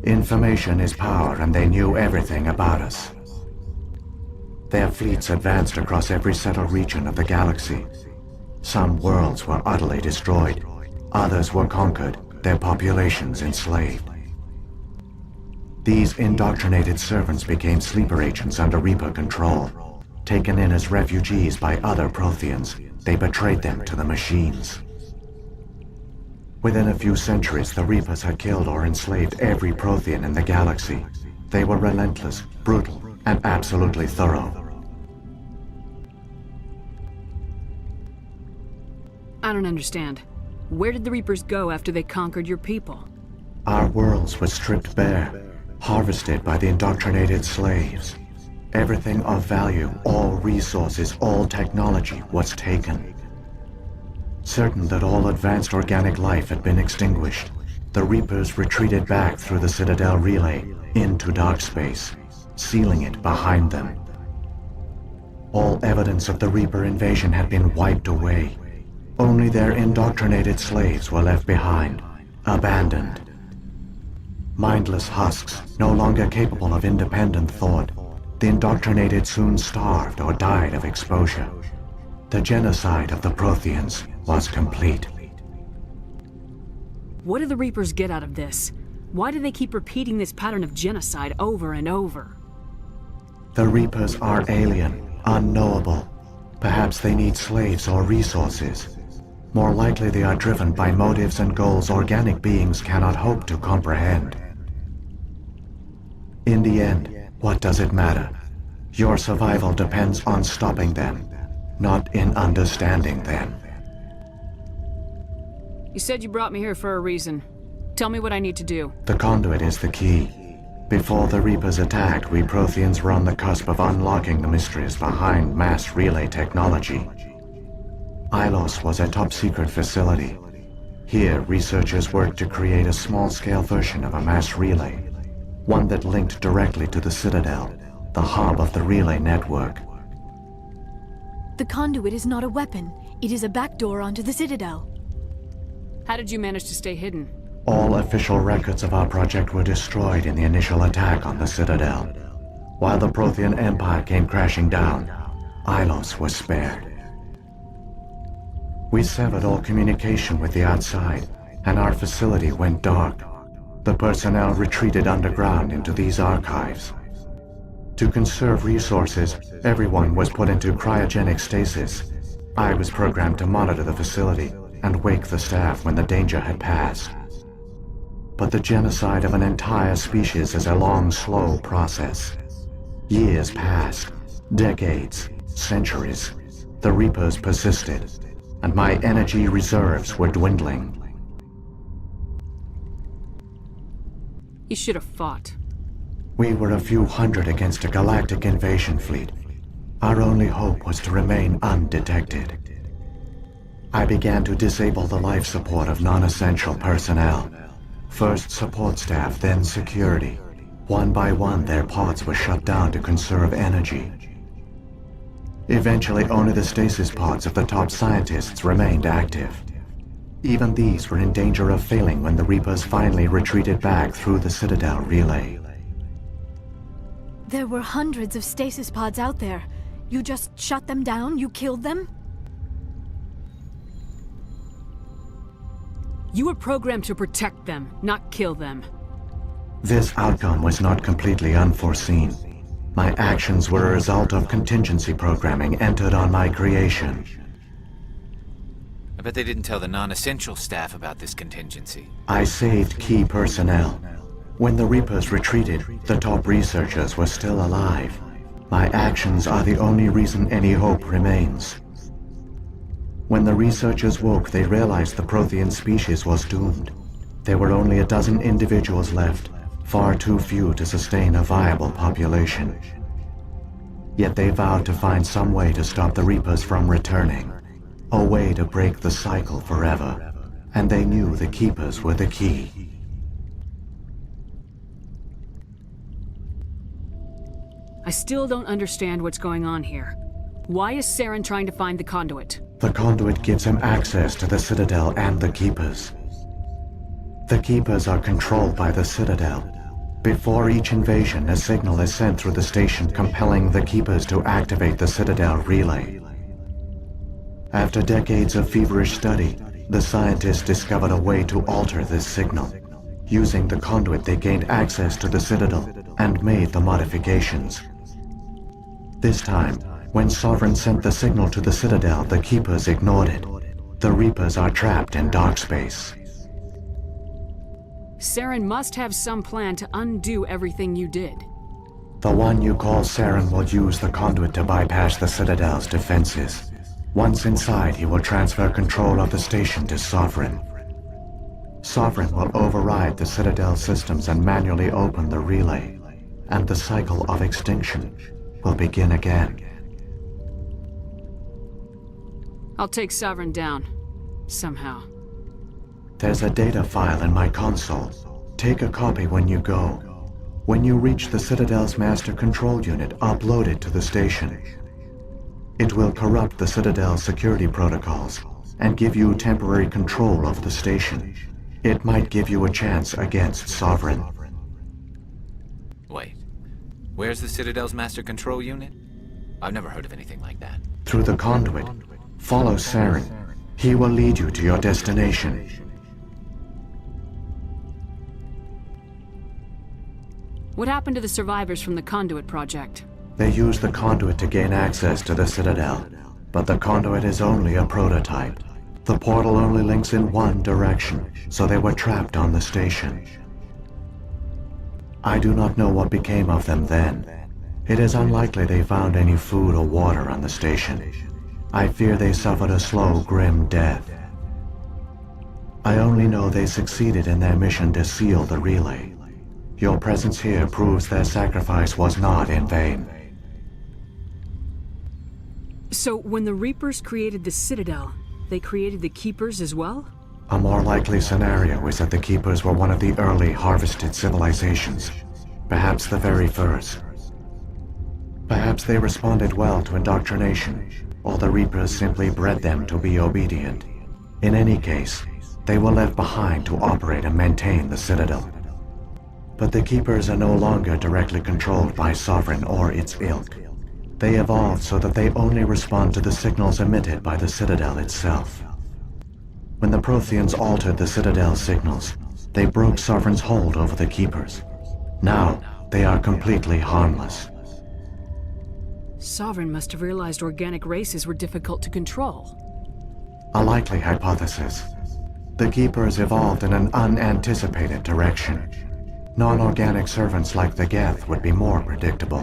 H: Information is power, and they knew everything about us. Their fleets advanced across every settled region of the galaxy. Some worlds were utterly destroyed. Others were conquered, their populations enslaved. These indoctrinated servants became sleeper agents under Reaper control. Taken in as refugees by other Protheans, they betrayed them to the machines. Within a few centuries, the Reapers had killed or enslaved every Prothean in the galaxy. They were relentless, brutal, and absolutely thorough.
D: I don't understand. Where did the Reapers go after they conquered your people?
H: Our worlds were stripped bare, harvested by the indoctrinated slaves. Everything of value, all resources, all technology was taken. Certain that all advanced organic life had been extinguished, the Reapers retreated back through the Citadel relay into dark space, sealing it behind them. All evidence of the Reaper invasion had been wiped away. Only their indoctrinated slaves were left behind, abandoned. Mindless husks, no longer capable of independent thought, the indoctrinated soon starved or died of exposure. The genocide of the Protheans was complete.
D: What do the Reapers get out of this? Why do they keep repeating this pattern of genocide over and over?
H: The Reapers are alien, unknowable. Perhaps they need slaves or resources. More likely they are driven by motives and goals organic beings cannot hope to comprehend. In the end, what does it matter? Your survival depends on stopping them, not in understanding them.
D: You said you brought me here for a reason. Tell me what I need to do.
H: The conduit is the key. Before the Reapers attacked, we Protheans were on the cusp of unlocking the mysteries behind mass relay technology. Ilos was a top-secret facility. Here, researchers worked to create a small-scale version of a mass relay, one that linked directly to the Citadel, the hub of the relay network.
I: The conduit is not a weapon. It is a backdoor onto the Citadel.
D: How did you manage to stay hidden?
H: All official records of our project were destroyed in the initial attack on the Citadel. While the Prothean Empire came crashing down, Ilos was spared. We severed all communication with the outside, and our facility went dark. The personnel retreated underground into these archives. To conserve resources, everyone was put into cryogenic stasis. I was programmed to monitor the facility and wake the staff when the danger had passed. But the genocide of an entire species is a long, slow process. Years passed, decades, centuries. The Reapers persisted, and my energy reserves were dwindling.
D: You should have fought.
H: We were a few hundred against a galactic invasion fleet. Our only hope was to remain undetected. I began to disable the life support of non-essential personnel. First support staff, then security. One by one, their pods were shut down to conserve energy. Eventually, only the stasis pods of the top scientists remained active. Even these were in danger of failing when the Reapers finally retreated back through the Citadel relay.
I: There were hundreds of stasis pods out there. You just shut them down? You killed them?
D: You were programmed to protect them, not kill them.
H: This outcome was not completely unforeseen. My actions were a result of contingency programming entered on my creation.
F: I bet they didn't tell the non-essential staff about this contingency.
H: I saved key personnel. When the Reapers retreated, the top researchers were still alive. My actions are the only reason any hope remains. When the researchers woke, they realized the Prothean species was doomed. There were only a dozen individuals left, far too few to sustain a viable population. Yet they vowed to find some way to stop the Reapers from returning. A way to break the cycle forever. And they knew the Keepers were the key.
D: I still don't understand what's going on here. Why is Saren trying to find the conduit?
H: The conduit gives him access to the Citadel and the Keepers. The Keepers are controlled by the Citadel. Before each invasion, a signal is sent through the station compelling the Keepers to activate the Citadel relay. After decades of feverish study, the scientists discovered a way to alter this signal. Using the conduit, they gained access to the Citadel and made the modifications. This time, when Sovereign sent the signal to the Citadel, the Keepers ignored it. The Reapers are trapped in dark space.
D: Saren must have some plan to undo everything you did.
H: The one you call Saren will use the conduit to bypass the Citadel's defenses. Once inside, he will transfer control of the station to Sovereign. Sovereign will override the Citadel systems and manually open the relay, and the cycle of extinction will begin again.
D: I'll take Sovereign down. Somehow.
H: There's a data file in my console. Take a copy when you go. When you reach the Citadel's master control unit, upload it to the station. It will corrupt the Citadel's security protocols and give you temporary control of the station. It might give you a chance against Sovereign.
F: Wait. Where's the Citadel's master control unit? I've never heard of anything like that.
H: Through the conduit. Follow Saren. He will lead you to your destination.
D: What happened to the survivors from the Conduit project?
H: They used the conduit to gain access to the Citadel, but the conduit is only a prototype. The portal only links in one direction, so they were trapped on the station. I do not know what became of them then. It is unlikely they found any food or water on the station. I fear they suffered a slow, grim death. I only know they succeeded in their mission to seal the relay. Your presence here proves their sacrifice was not in vain.
D: So, when the Reapers created the Citadel, they created the Keepers as well?
H: A more likely scenario is that the Keepers were one of the early harvested civilizations. Perhaps the very first. Perhaps they responded well to indoctrination, or the Reapers simply bred them to be obedient. In any case, they were left behind to operate and maintain the Citadel. But the Keepers are no longer directly controlled by Sovereign or its ilk. They evolved so that they only respond to the signals emitted by the Citadel itself. When the Protheans altered the Citadel's signals, they broke Sovereign's hold over the Keepers. Now, they are completely harmless.
D: Sovereign must have realized organic races were difficult to control.
H: A likely hypothesis. The Keepers evolved in an unanticipated direction. Non-organic servants like the Geth would be more predictable.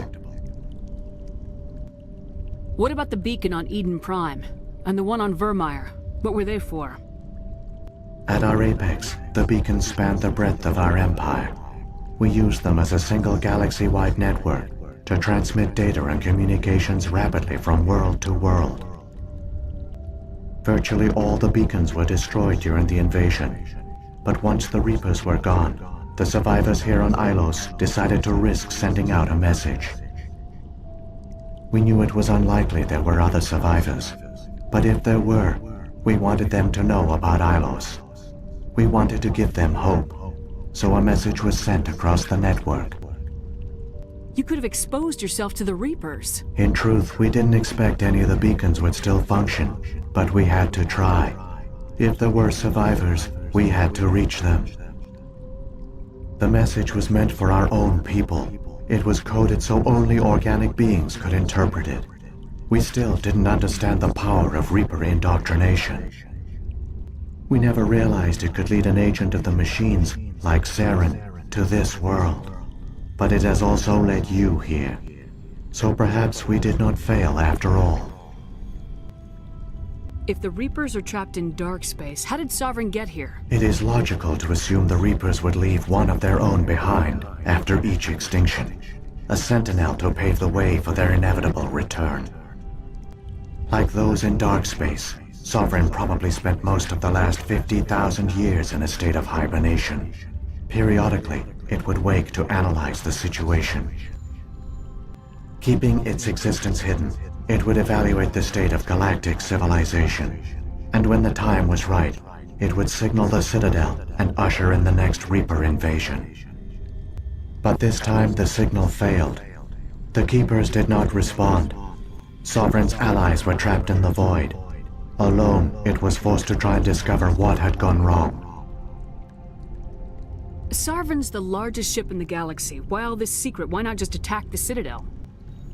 D: What about the beacon on Eden Prime? And the one on Vermeer? What were they for?
H: At our apex, the beacons spanned the breadth of our empire. We used them as a single galaxy-wide network to transmit data and communications rapidly from world to world. Virtually all the beacons were destroyed during the invasion. But once the Reapers were gone, the survivors here on Ilos decided to risk sending out a message. We knew it was unlikely there were other survivors, but if there were, we wanted them to know about Ilos. We wanted to give them hope, so a message was sent across the network.
D: You could have exposed yourself to the Reapers.
H: In truth, we didn't expect any of the beacons would still function, but we had to try. If there were survivors, we had to reach them. The message was meant for our own people. It was coded so only organic beings could interpret it. We still didn't understand the power of Reaper indoctrination. We never realized it could lead an agent of the machines, like Saren, to this world. But it has also led you here. So perhaps we did not fail after all.
D: If the Reapers are trapped in dark space, how did Sovereign get here?
H: It is logical to assume the Reapers would leave one of their own behind after each extinction. A sentinel to pave the way for their inevitable return. Like those in dark space, Sovereign probably spent most of the last 50,000 years in a state of hibernation. Periodically, it would wake to analyze the situation. Keeping its existence hidden, it would evaluate the state of galactic civilization. And when the time was right, it would signal the Citadel and usher in the next Reaper invasion. But this time the signal failed. The Keepers did not respond. Sovereign's allies were trapped in the void. Alone, it was forced to try and discover what had gone wrong.
D: Sovereign's the largest ship in the galaxy. Why all this secret? Why not just attack the Citadel?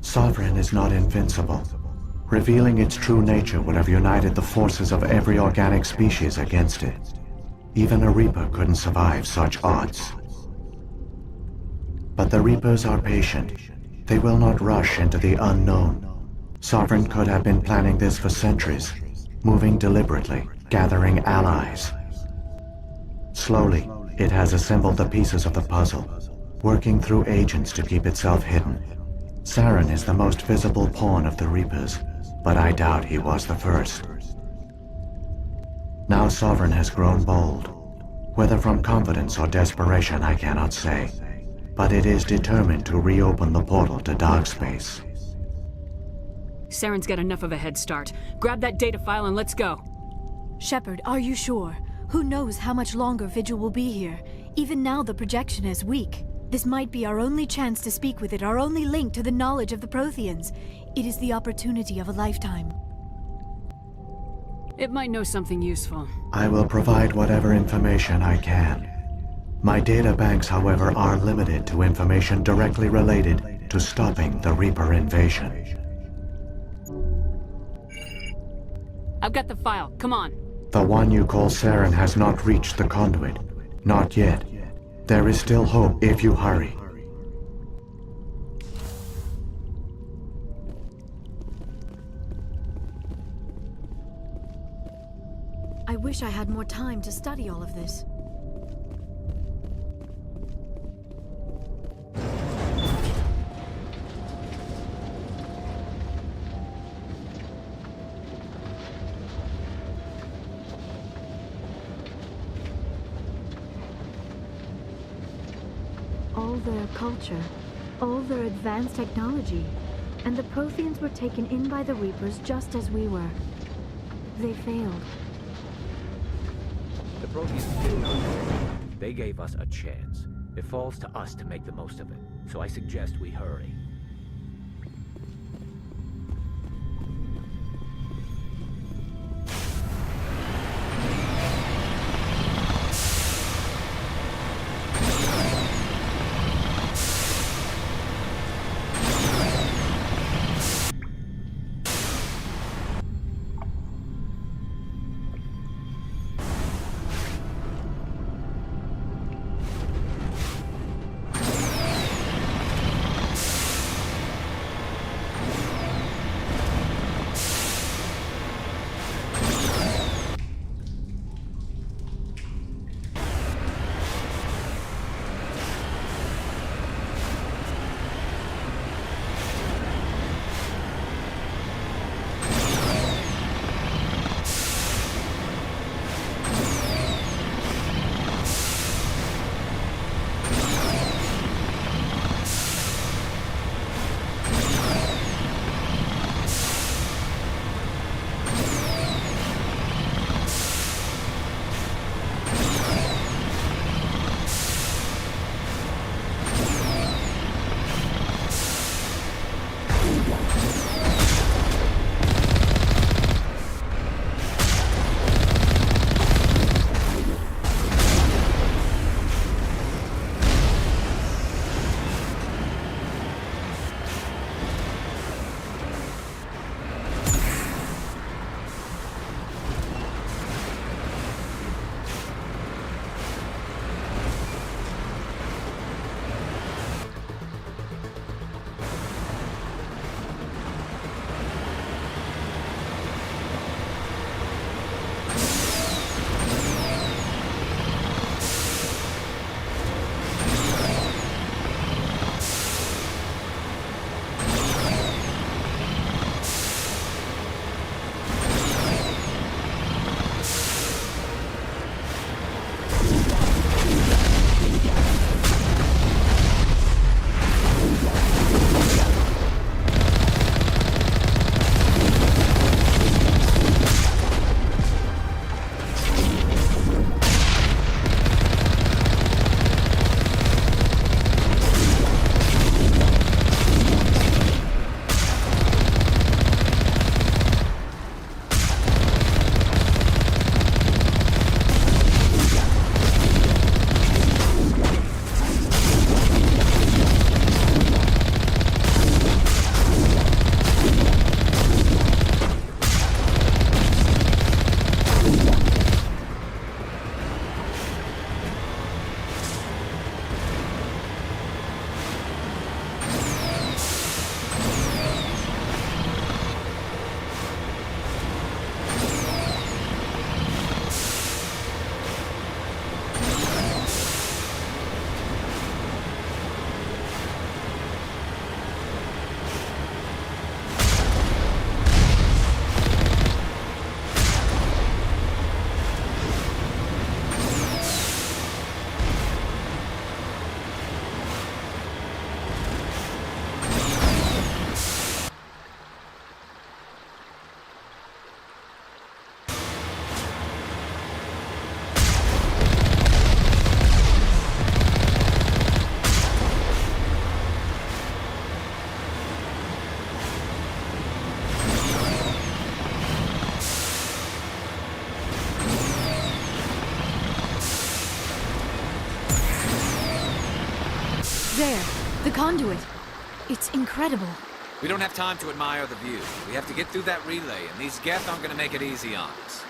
H: Sovereign is not invincible. Revealing its true nature would have united the forces of every organic species against it. Even a Reaper couldn't survive such odds. But the Reapers are patient. They will not rush into the unknown. Sovereign could have been planning this for centuries, moving deliberately, gathering allies. Slowly, it has assembled the pieces of the puzzle, working through agents to keep itself hidden. Saren is the most visible pawn of the Reapers, but I doubt he was the first. Now Sovereign has grown bold. Whether from confidence or desperation, I cannot say. But it is determined to reopen the portal to dark space.
D: Saren's got enough of a head start. Grab that data file and let's go.
I: Shepard, are you sure? Who knows how much longer Vigil will be here? Even now the projection is weak. This might be our only chance to speak with it, our only link to the knowledge of the Protheans. It is the opportunity of a lifetime.
D: It might know something useful.
H: I will provide whatever information I can. My data banks, however, are limited to information directly related to stopping the Reaper invasion.
D: I've got the file. Come on.
H: The one you call Saren has not reached the conduit. Not yet. There is still hope if you hurry.
I: I wish I had more time to study all of this.
K: All their culture, all their advanced technology, and the Protheans were taken in by the Reapers just as we were. They failed.
P: The Protheans failed. They gave us a chance. It falls to us to make the most of it, so I suggest we hurry.
I: there. The conduit. It's incredible.
F: We don't have time to admire the view. We have to get through that relay, and these Geth aren't gonna make it easy on us.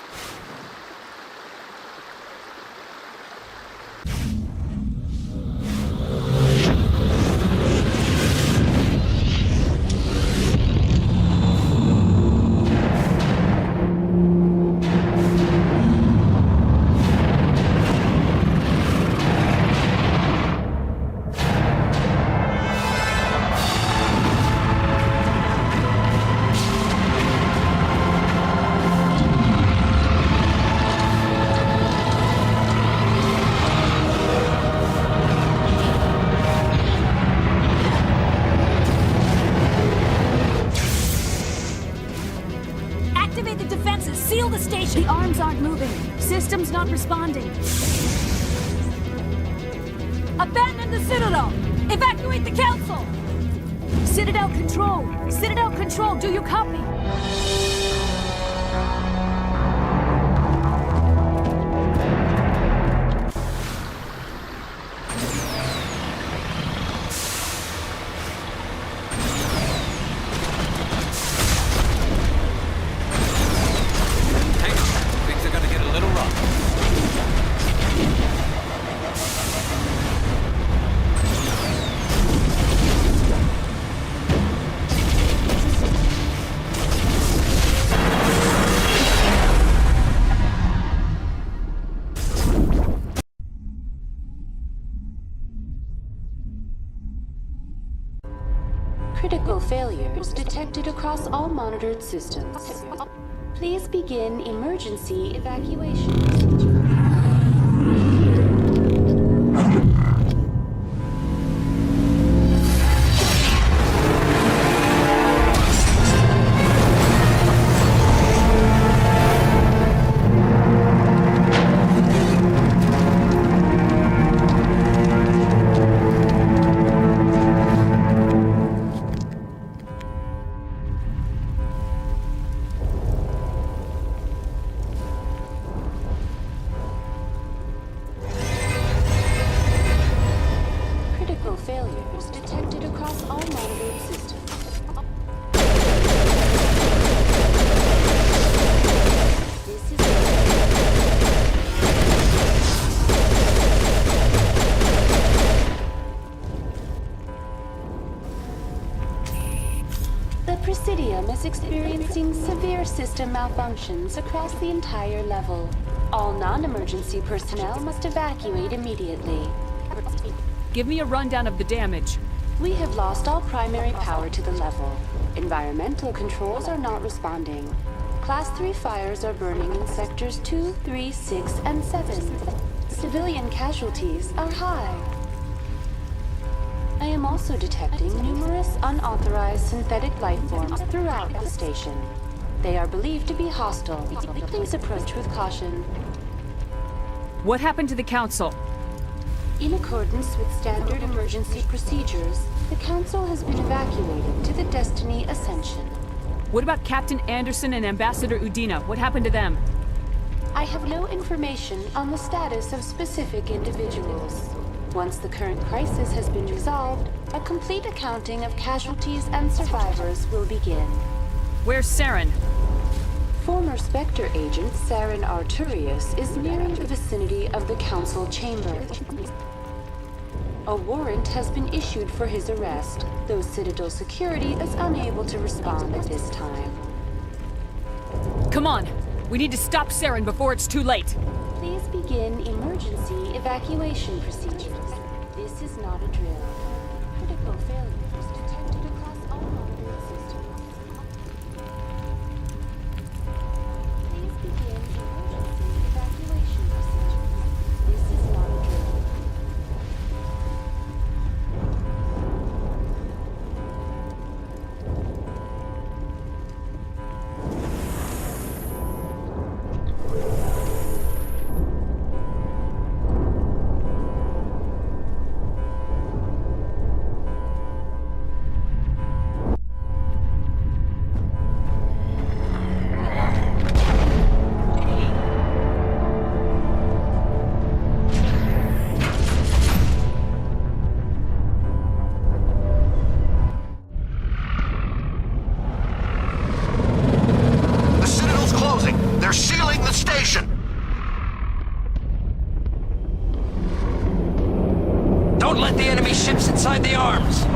K: Activate the defenses! Seal the station! The arms aren't moving. Systems not responding. Abandon the Citadel! Evacuate the Council! Citadel Control! Citadel Control, do you copy?
B: Critical failures detected across all monitored systems. Please begin emergency evacuation. Failures detected across all monitored systems. This is the Presidium is experiencing severe system malfunctions across the entire level. All non-emergency personnel must evacuate immediately.
D: Give me a rundown of the damage.
B: We have lost all primary power to the level. Environmental controls are not responding. Class 3 fires are burning in sectors 2, 3, 6, and 7. Civilian casualties are high. I am also detecting numerous unauthorized synthetic life forms throughout the station. They are believed to be hostile. Please approach with caution.
D: What happened to the Council?
B: In accordance with standard emergency procedures, the Council has been evacuated to the Destiny Ascension.
D: What about Captain Anderson and Ambassador Udina? What happened to them?
B: I have no information on the status of specific individuals. Once the current crisis has been resolved, a complete accounting of casualties and survivors will begin.
D: Where's Saren?
B: Former Spectre agent Saren Arturius is nearing the vicinity of the Council chamber. A warrant has been issued for his arrest, though Citadel security is unable to respond at this time.
D: Come on! We need to stop Saren before it's too late!
B: Please begin emergency evacuation procedures. This is not a drill. Critical failures detected across all monitored systems. Please begin emergency evacuation procedures. This is not a drill.
F: inside the arms!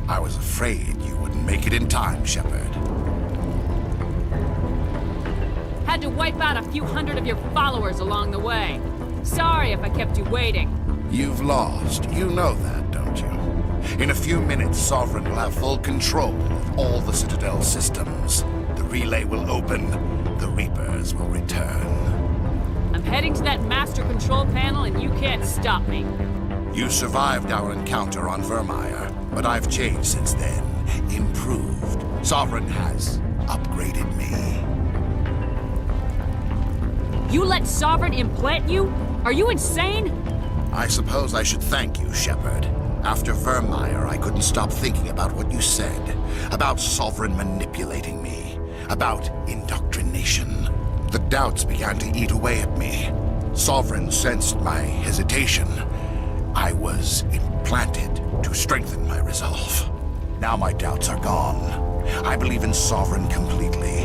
R: I was afraid you wouldn't make it in time, Shepard.
D: Had to wipe out a few hundred of your followers along the way. Sorry if I kept you waiting.
R: You've lost. You know that, don't you? In a few minutes, Sovereign will have full control of all the Citadel systems. The relay will open. The Reapers will return.
D: I'm heading to that master control panel and you can't stop me.
R: You survived our encounter on Vermeer, but I've changed since then. Improved. Sovereign has upgraded me.
D: You let Sovereign implant you? Are you insane?
R: I suppose I should thank you, Shepard. After Vermeer, I couldn't stop thinking about what you said. About Sovereign manipulating me. About indoctrination. The doubts began to eat away at me. Sovereign sensed my hesitation. I was implanted to strengthen my resolve. Now my doubts are gone. I believe in Sovereign completely.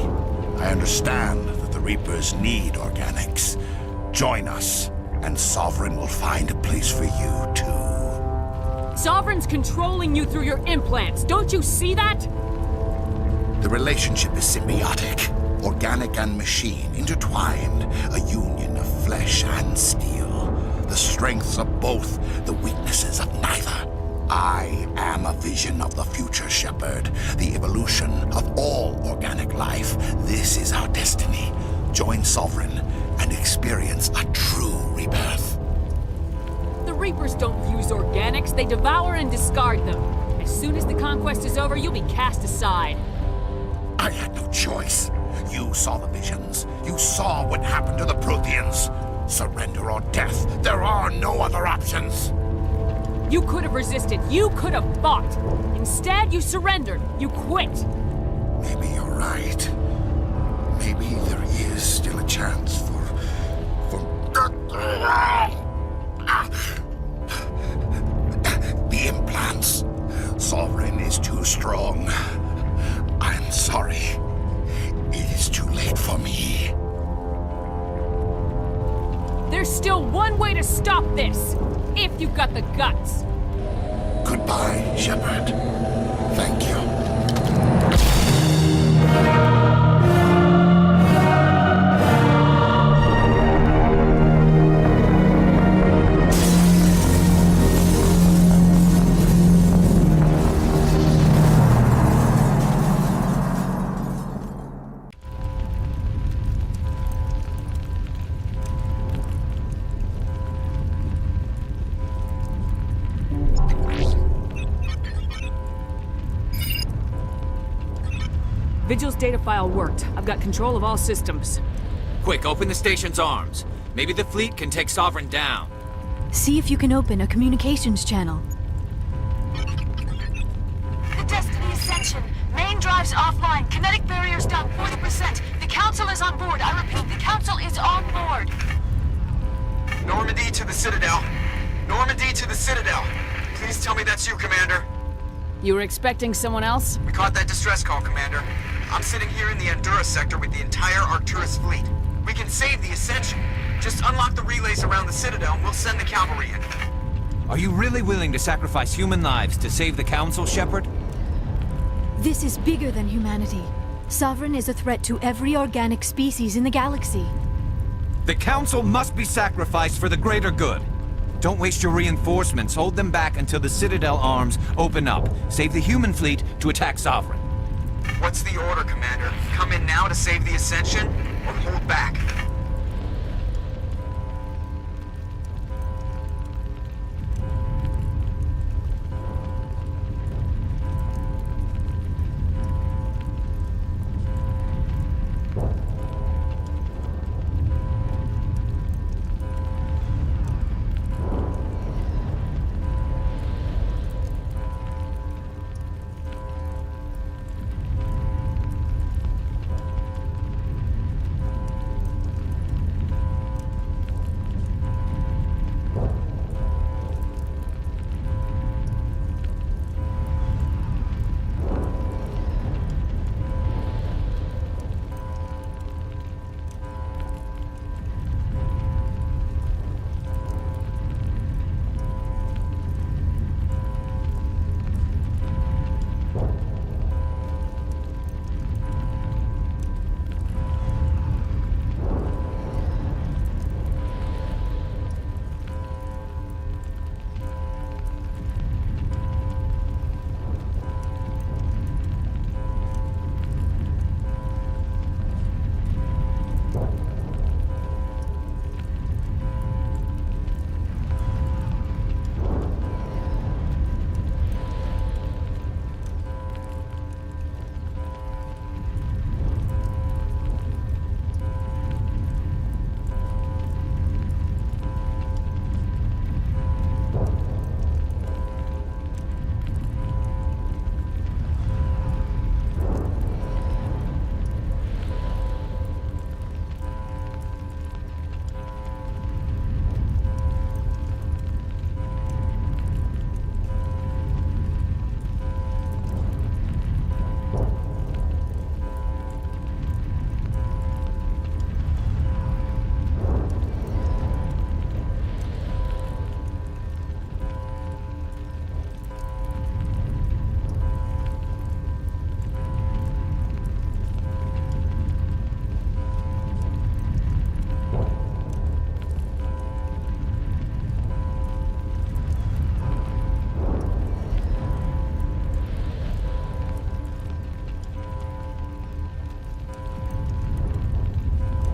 R: I understand that the Reapers need organics. Join us, and Sovereign will find a place for you, too.
D: Sovereign's controlling you through your implants. Don't you see that?
R: The relationship is symbiotic. Organic and machine intertwined. A union of flesh and steel. The strengths of both, the weaknesses of neither. I am a vision of the future, Shepard. The evolution of all organic life. This is our destiny. Join Sovereign and experience a true rebirth.
D: The Reapers don't use organics. They devour and discard them. As soon as the conquest is over, you'll be cast aside.
R: I had no choice. You saw the visions. You saw what happened to the Protheans. Surrender or death. There are no other options.
D: You could have resisted. You could have fought. Instead, you surrendered. You quit.
R: Maybe you're right. Maybe there is still a chance for... The implants. Sovereign is too strong. I'm sorry. It is too late for me.
D: There's still one way to stop this. If you've got the guts.
R: Goodbye, Shepard. Thank you.
D: Vigil's data file worked. I've got control of all systems.
F: Quick, open the station's arms. Maybe the fleet can take Sovereign down.
I: See if you can open a communications channel.
T: The Destiny Ascension. Main drives offline. Kinetic barriers down 40%. The Council is on board. I repeat, the Council is on board.
L: Normandy to the Citadel. Normandy to the Citadel. Please tell me that's you, Commander.
D: You were expecting someone else?
L: We caught that distress call, Commander. I'm sitting here in the Endura sector with the entire Arcturus fleet. We can save the Ascension. Just unlock the relays around the Citadel and we'll send the cavalry in.
F: Are you really willing to sacrifice human lives to save the Council, Shepard?
I: This is bigger than humanity. Sovereign is a threat to every organic species in the galaxy.
F: The Council must be sacrificed for the greater good. Don't waste your reinforcements. Hold them back until the Citadel arms open up. Save the human fleet to attack Sovereign.
L: What's the order, Commander? Come in now to save the Ascension, or hold back?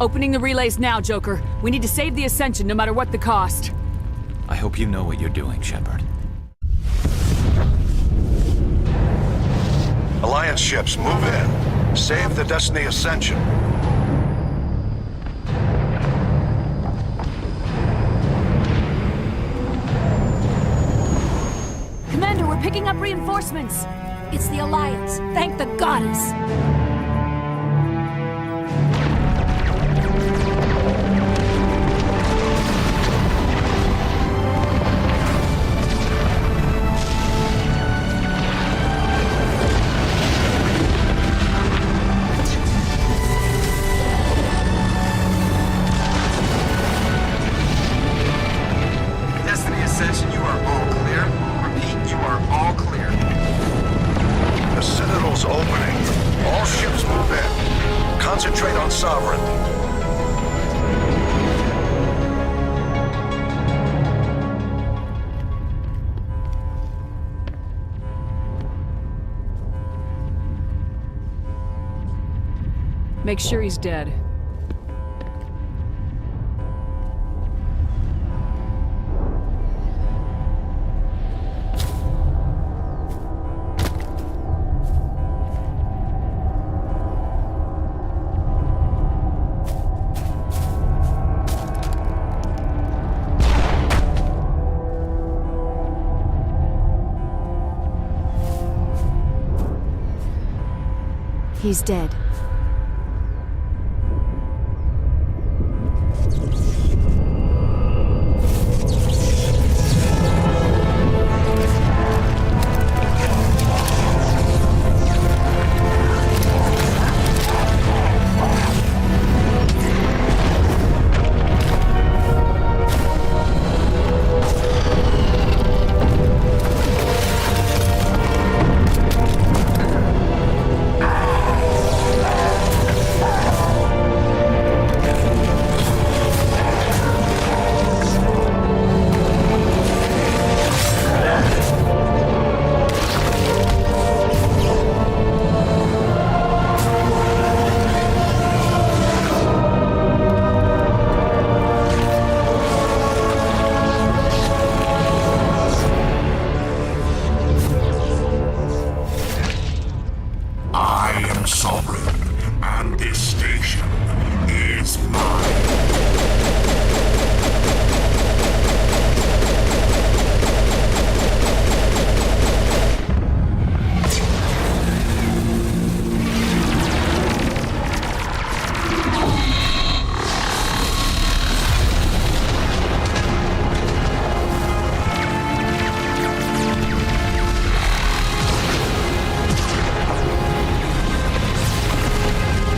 D: Opening the relays now, Joker. We need to save the Ascension no matter what the cost.
F: I hope you know what you're doing, Shepard.
G: Alliance ships, move in. Save the Destiny Ascension.
T: Commander, we're picking up reinforcements. It's the Alliance. Thank the goddess.
L: Destiny Ascension, you are all clear. Repeat, you are all clear.
G: The Citadel's opening. All ships move in. Concentrate on Sovereign.
D: Make sure he's dead.
I: He's dead.
J: I am Sovereign, and this station is mine.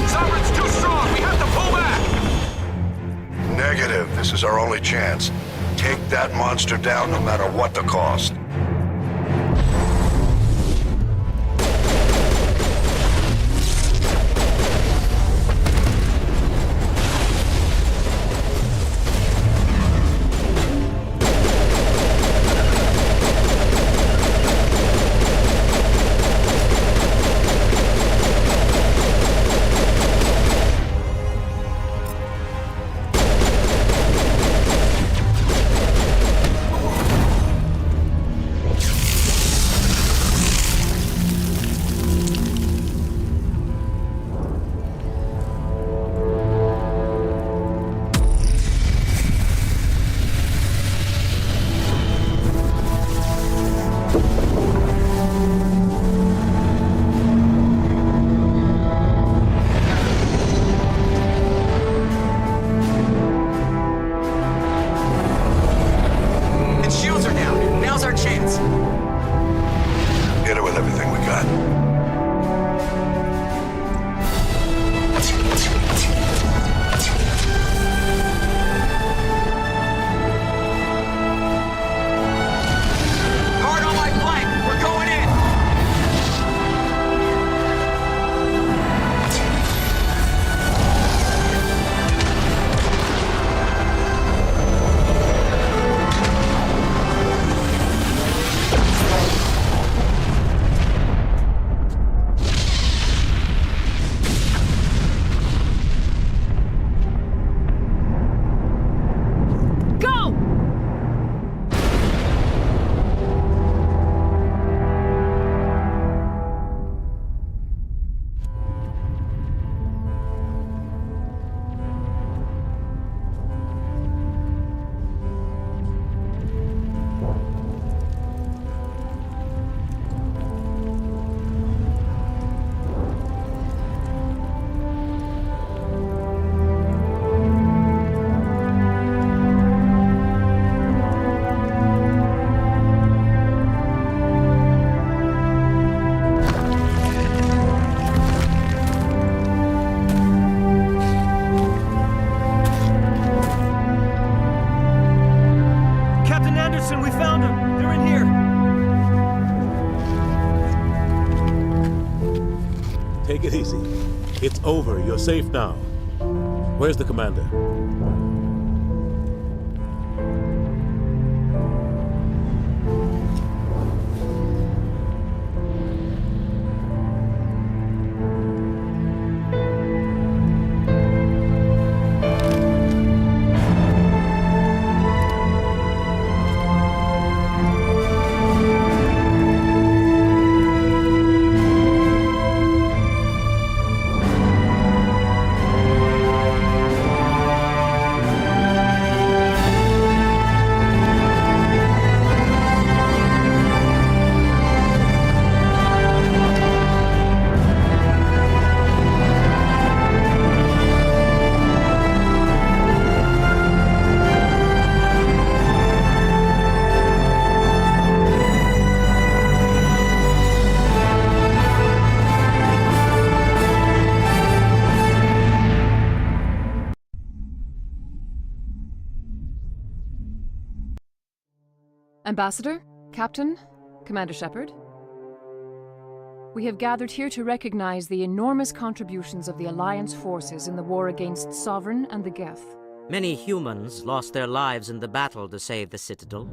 L: Sovereign's too strong! We have to pull back!
G: Negative. This is our only chance. Take that monster down no matter what the cost.
N: Take it easy. It's over. You're safe now. Where's the commander?
U: Ambassador, Captain, Commander Shepard. We have gathered here to recognize the enormous contributions of the Alliance forces in the war against Sovereign and the Geth.
W: Many humans lost their lives in the battle to save the Citadel.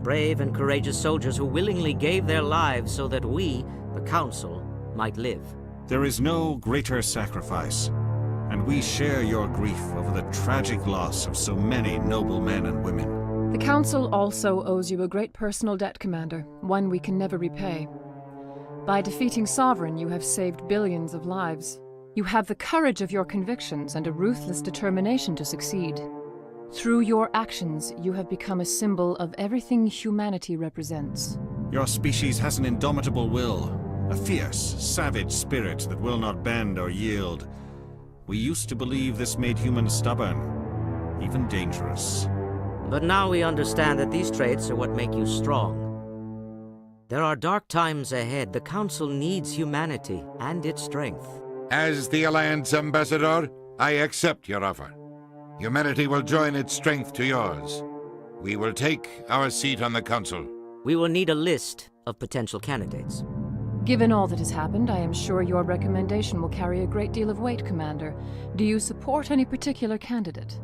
W: Brave and courageous soldiers who willingly gave their lives so that we, the Council, might live.
V: There is no greater sacrifice, and we share your grief over the tragic loss of so many noble men and women.
U: The Council also owes you a great personal debt, Commander, one we can never repay. By defeating Sovereign, you have saved billions of lives. You have the courage of your convictions and a ruthless determination to succeed. Through your actions, you have become a symbol of everything humanity represents.
V: Your species has an indomitable will, a fierce, savage spirit that will not bend or yield. We used to believe this made humans stubborn, even dangerous.
W: But now we understand that these traits are what make you strong. There are dark times ahead. The Council needs humanity and its strength.
O: As the Alliance Ambassador, I accept your offer. Humanity will join its strength to yours. We will take our seat on the Council.
W: We will need a list of potential candidates.
U: Given all that has happened, I am sure your recommendation will carry a great deal of weight, Commander. Do you support any particular candidate?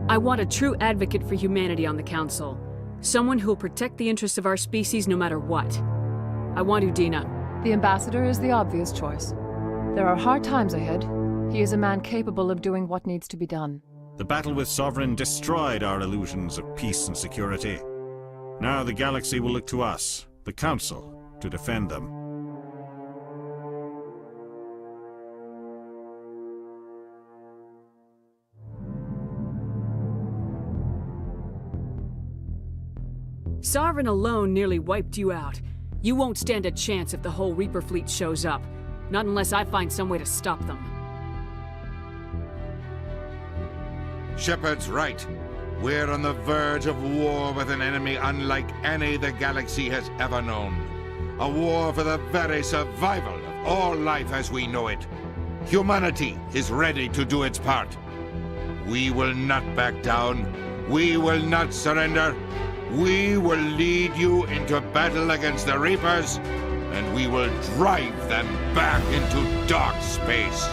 D: I want a true advocate for humanity on the Council. Someone who'll protect the interests of our species no matter what. I want Udina.
U: The Ambassador is the obvious choice. There are hard times ahead. He is a man capable of doing what needs to be done.
V: The battle with Sovereign destroyed our illusions of peace and security. Now the galaxy will look to us, the Council, to defend them.
D: Sovereign alone nearly wiped you out. You won't stand a chance if the whole Reaper fleet shows up. Not unless I find some way to stop them.
O: Shepard's right. We're on the verge of war with an enemy unlike any the galaxy has ever known. A war for the very survival of all life as we know it. Humanity is ready to do its part. We will not back down. We will not surrender. We will lead you into battle against the Reapers, and we will drive them back into dark space.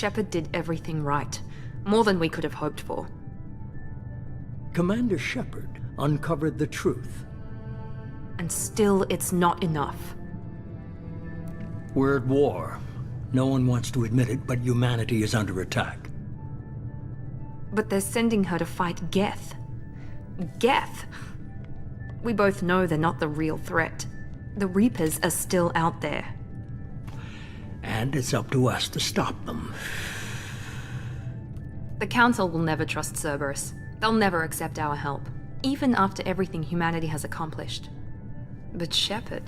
A: Shepard did everything right. More than we could have hoped for.
E: Commander Shepard uncovered the truth.
A: And still, it's not enough.
E: We're at war. No one wants to admit it, but humanity is under attack.
A: But they're sending her to fight Geth. Geth! We both know they're not the real threat. The Reapers are still out there.
E: And it's up to us to stop them.
A: The Council will never trust Cerberus. They'll never accept our help, even after everything humanity has accomplished. But Shepard,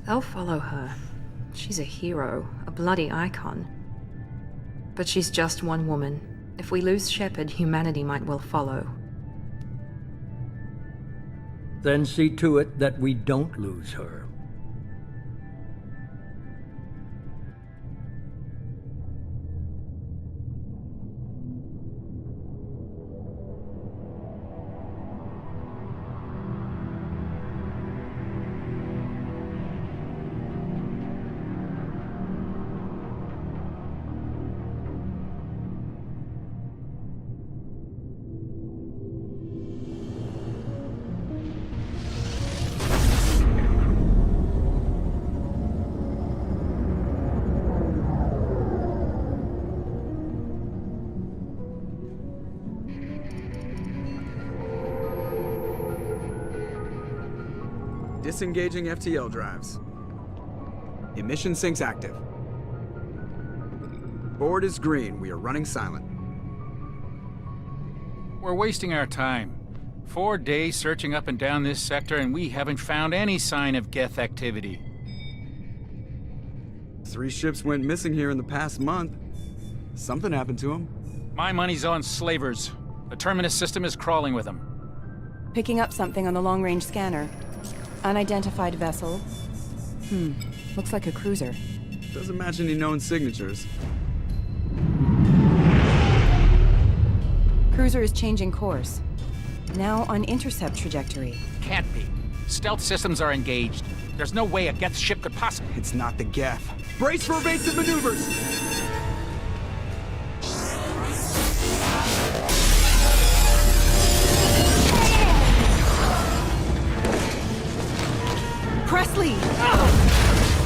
A: they'll follow her. She's a hero, a bloody icon. But she's just one woman. If we lose Shepard, humanity might well follow.
E: Then see to it that we don't lose her.
Q: Disengaging FTL drives. Emission sinks active. Board is green. We are running silent.
S: We're wasting our time. 4 days searching up and down this sector, and we haven't found any sign of Geth activity.
Q: 3 ships went missing here in the past month. Something happened to them.
S: My money's on slavers. The Terminus system is crawling with them.
C: Picking up something on the long-range scanner. Unidentified vessel. Looks like a cruiser.
Q: Doesn't match any known signatures.
C: Cruiser is changing course. Now on intercept trajectory.
S: Can't be. Stealth systems are engaged. There's no way a Geth ship could possibly...
Q: It's not the Geth. Brace for evasive maneuvers!
C: Presley!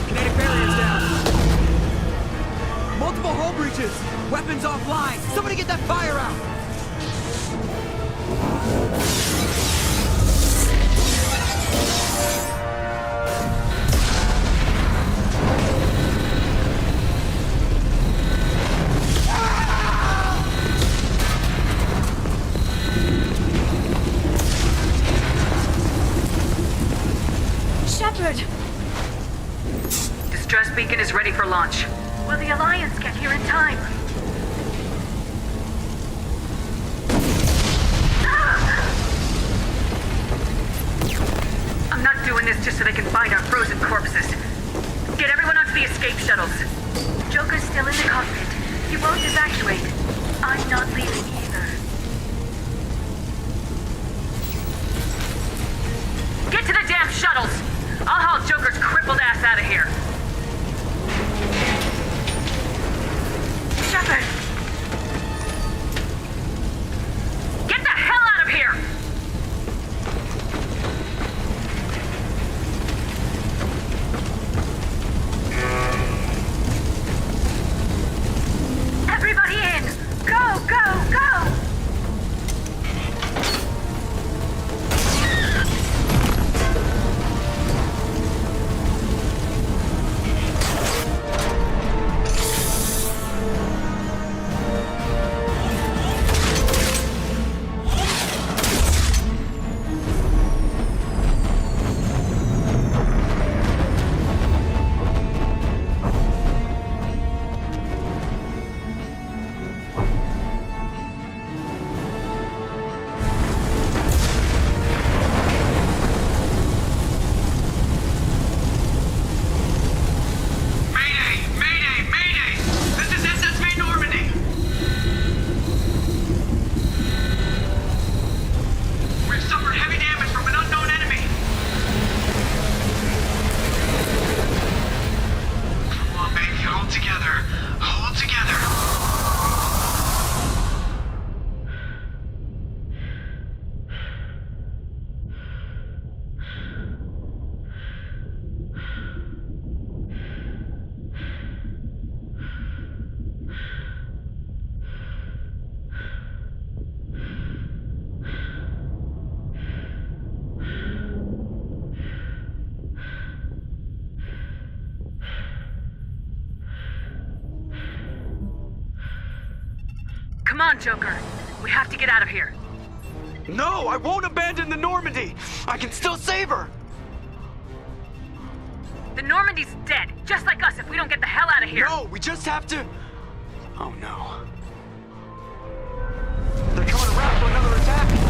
Q: Kinetic barriers down! Multiple hull breaches! Weapons offline! Somebody get that fire out!
T: Shepard!
H: Distress beacon is ready for launch.
T: Will the Alliance get here in time?
H: I'm not doing this just so they can find our frozen corpses. Get everyone onto the escape shuttles.
T: Joker's still in the cockpit. He won't evacuate. I'm not leaving either.
H: Get to the damn shuttles! I'll haul Joker's crippled ass out of here.
T: Shepard!
H: Get the hell out of here!
T: Everybody in! Go, go, go!
H: Come on, Joker. We have to get out of here.
L: No, I won't abandon the Normandy! I can still save her!
H: The Normandy's dead, just like us if we don't get the hell out of here.
L: No, we just have to... Oh no. They're coming around for another attack!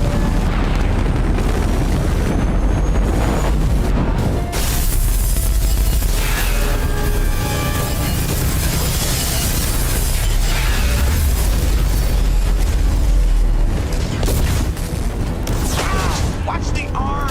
L: Watch the arm!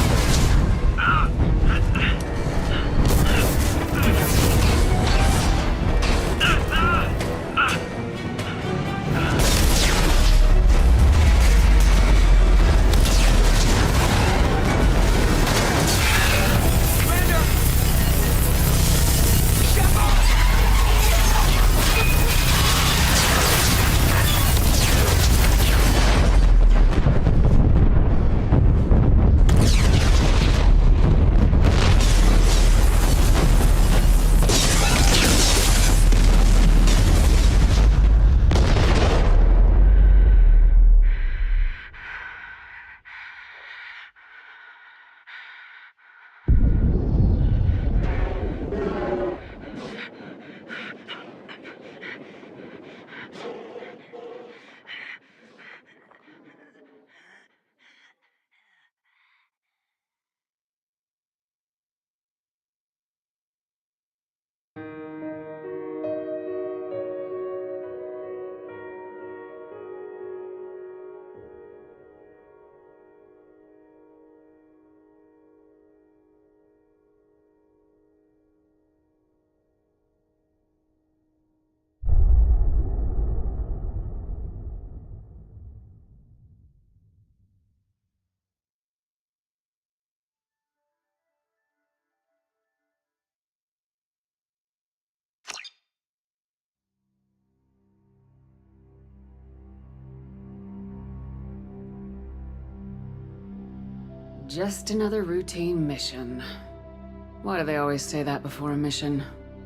K: Just another routine mission. Why do they always say that before a mission?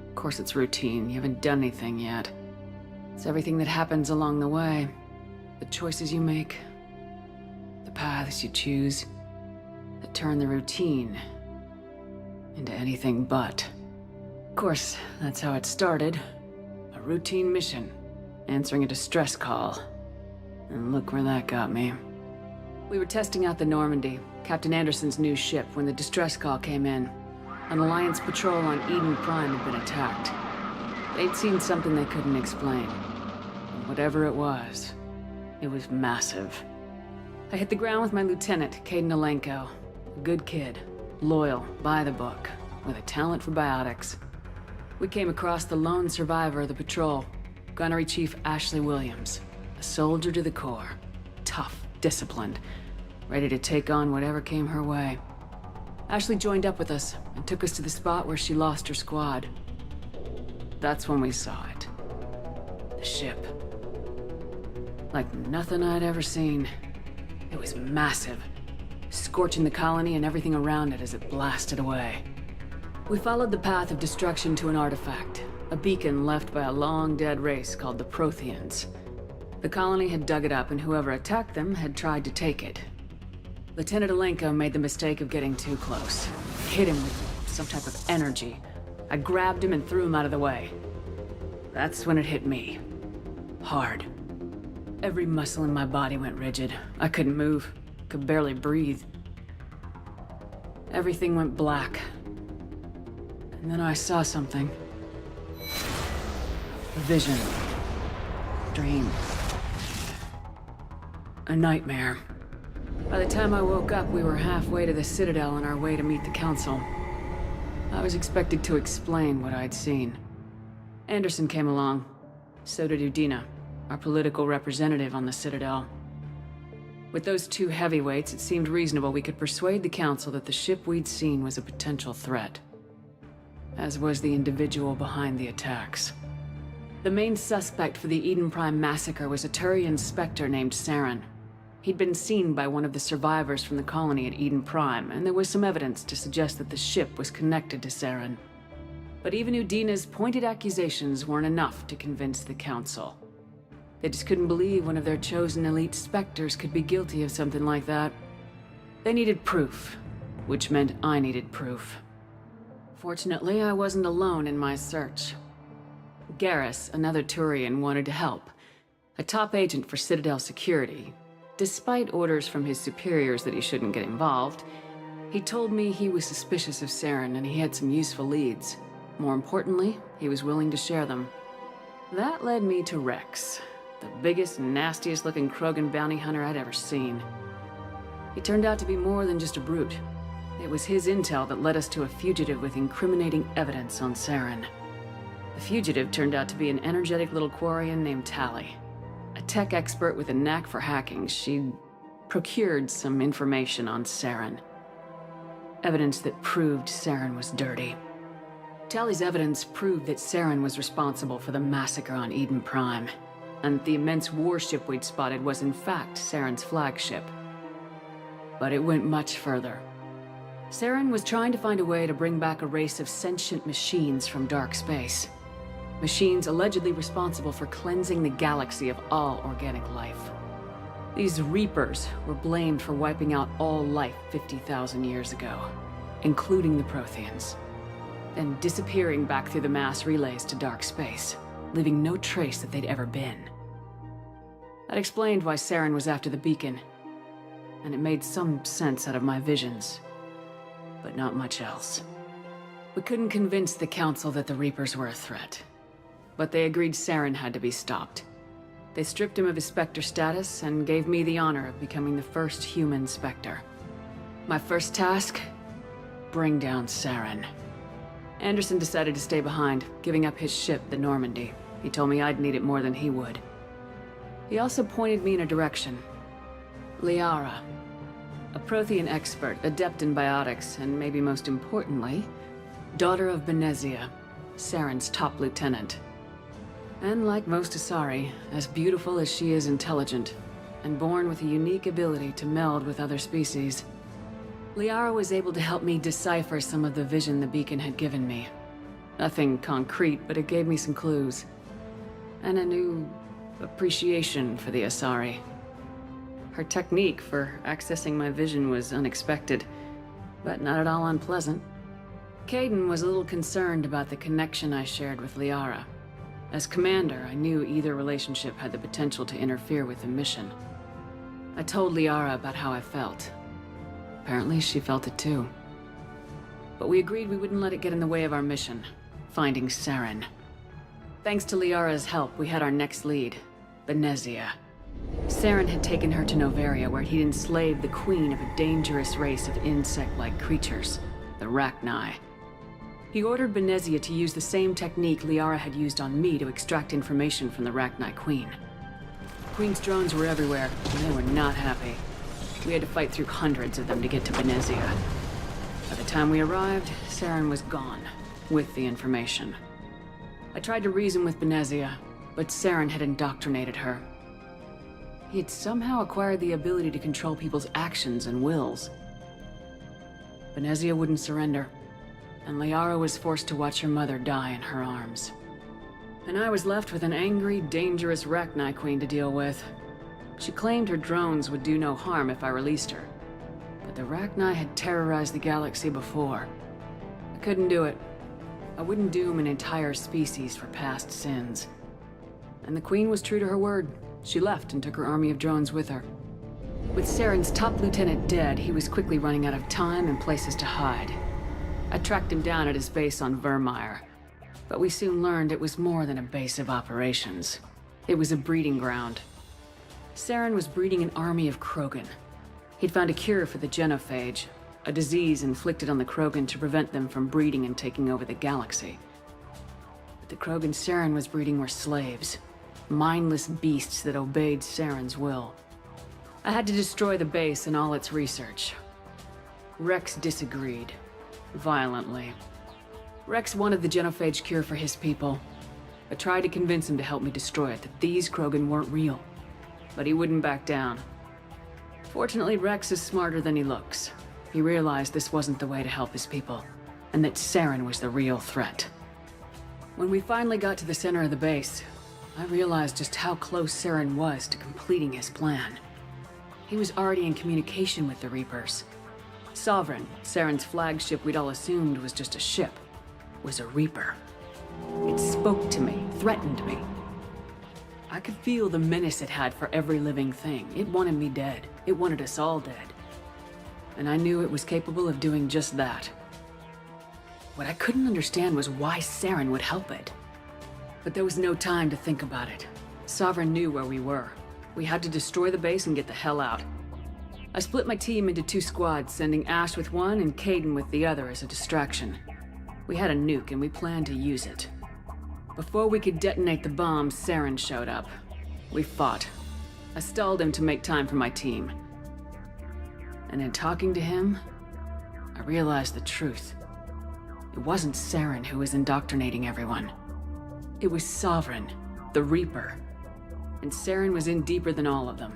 K: Of course it's routine. You haven't done anything yet. It's everything that happens along the way. The choices you make. The paths you choose. That turn the routine into anything but. Of course, that's how it started. A routine mission. Answering a distress call. And look where that got me. We were testing out the Normandy, Captain Anderson's new ship, when the distress call came in. An Alliance patrol on Eden Prime had been attacked. They'd seen something they couldn't explain. And whatever it was massive. I hit the ground with my lieutenant, Kaidan Alenko. A good kid, loyal, by the book, with a talent for biotics. We came across the lone survivor of the patrol, Gunnery Chief Ashley Williams. A soldier to the core. Tough, disciplined, ready to take on whatever came her way. Ashley joined up with us and took us to the spot where she lost her squad. That's when we saw it. The ship. Like nothing I'd ever seen. It was massive, scorching the colony and everything around it as it blasted away. We followed the path of destruction to an artifact, a beacon left by a long-dead race called the Protheans. The colony had dug it up, and whoever attacked them had tried to take it. Lieutenant Alenko made the mistake of getting too close. Hit him with some type of energy. I grabbed him and threw him out of the way. That's when it hit me. Hard. Every muscle in my body went rigid. I couldn't move. Could barely breathe. Everything went black. And then I saw something. A vision. Dream. A nightmare. By the time I woke up, we were halfway to the Citadel on our way to meet the Council. I was expected to explain what I'd seen. Anderson came along. So did Udina, our political representative on the Citadel. With those two heavyweights, it seemed reasonable we could persuade the Council that the ship we'd seen was a potential threat. As was the individual behind the attacks. The main suspect for the Eden Prime massacre was a Turian Spectre named Saren. He'd been seen by one of the survivors from the colony at Eden Prime, and there was some evidence to suggest that the ship was connected to Saren. But even Udina's pointed accusations weren't enough to convince the Council. They just couldn't believe one of their chosen elite Spectres could be guilty of something like that. They needed proof, which meant I needed proof. Fortunately, I wasn't alone in my search. Garrus, another Turian, wanted to help. A top agent for Citadel security. Despite orders from his superiors that he shouldn't get involved, he told me he was suspicious of Saren and he had some useful leads. More importantly, he was willing to share them. That led me to Rex, the biggest, nastiest looking Krogan bounty hunter I'd ever seen. He turned out to be more than just a brute. It was his intel that led us to a fugitive with incriminating evidence on Saren. The fugitive turned out to be an energetic little Quarian named Tali. A tech expert with a knack for hacking, she'd procured some information on Saren. Evidence that proved Saren was dirty. Tali's evidence proved that Saren was responsible for the massacre on Eden Prime, and the immense warship we'd spotted was in fact Saren's flagship. But it went much further. Saren was trying to find a way to bring back a race of sentient machines from dark space. Machines allegedly responsible for cleansing the galaxy of all organic life. These Reapers were blamed for wiping out all life 50,000 years ago, including the Protheans, then disappearing back through the mass relays to dark space, leaving no trace that they'd ever been. That explained why Saren was after the beacon, and it made some sense out of my visions, but not much else. We couldn't convince the Council that the Reapers were a threat. But they agreed Saren had to be stopped. They stripped him of his Spectre status and gave me the honor of becoming the first human Spectre. My first task? Bring down Saren. Anderson decided to stay behind, giving up his ship, the Normandy. He told me I'd need it more than he would. He also pointed me in a direction. Liara. A Prothean expert, adept in biotics, and maybe most importantly, daughter of Benezia, Saren's top lieutenant. And like most Asari, as beautiful as she is intelligent, and born with a unique ability to meld with other species. Liara was able to help me decipher some of the vision the beacon had given me. Nothing concrete, but it gave me some clues. And a new appreciation for the Asari. Her technique for accessing my vision was unexpected, but not at all unpleasant. Kaidan was a little concerned about the connection I shared with Liara. As commander, I knew either relationship had the potential to interfere with the mission. I told Liara about how I felt. Apparently, she felt it too. But we agreed we wouldn't let it get in the way of our mission, finding Saren. Thanks to Liara's help, we had our next lead, Benezia. Saren had taken her to Noveria, where he'd enslaved the queen of a dangerous race of insect-like creatures, the Rachni. He ordered Benezia to use the same technique Liara had used on me to extract information from the Rachni Queen. The Queen's drones were everywhere, and they were not happy. We had to fight through hundreds of them to get to Benezia. By the time we arrived, Saren was gone, with the information. I tried to reason with Benezia, but Saren had indoctrinated her. He had somehow acquired the ability to control people's actions and wills. Benezia wouldn't surrender, and Liara was forced to watch her mother die in her arms. And I was left with an angry, dangerous Rachni Queen to deal with. She claimed her drones would do no harm if I released her. But the Rachni had terrorized the galaxy before. I couldn't do it. I wouldn't doom an entire species for past sins. And the Queen was true to her word. She left and took her army of drones with her. With Saren's top lieutenant dead, he was quickly running out of time and places to hide. I tracked him down at his base on Vermeer, but we soon learned it was more than a base of operations. It was a breeding ground. Saren was breeding an army of Krogan. He'd found a cure for the genophage, a disease inflicted on the Krogan to prevent them from breeding and taking over the galaxy. But the Krogan Saren was breeding were slaves, mindless beasts that obeyed Saren's will. I had to destroy the base and all its research. Rex disagreed, violently. Rex wanted the genophage cure for his people. I tried to convince him to help me destroy it, that these Krogan weren't real. But he wouldn't back down. Fortunately, Rex is smarter than he looks. He realized this wasn't the way to help his people, and that Saren was the real threat. When we finally got to the center of the base, I realized just how close Saren was to completing his plan. He was already in communication with the Reapers. Sovereign, Saren's flagship we'd all assumed was just a ship, was a Reaper. It spoke to me, threatened me. I could feel the menace it had for every living thing. It wanted me dead. It wanted us all dead. And I knew it was capable of doing just that. What I couldn't understand was why Saren would help it. But there was no time to think about it. Sovereign knew where we were. We had to destroy the base and get the hell out. I split my team into 2 squads, sending Ash with one and Kaidan with the other as a distraction. We had a nuke and we planned to use it. Before we could detonate the bomb, Saren showed up. We fought. I stalled him to make time for my team. And in talking to him, I realized the truth. It wasn't Saren who was indoctrinating everyone. It was Sovereign, the Reaper. And Saren was in deeper than all of them.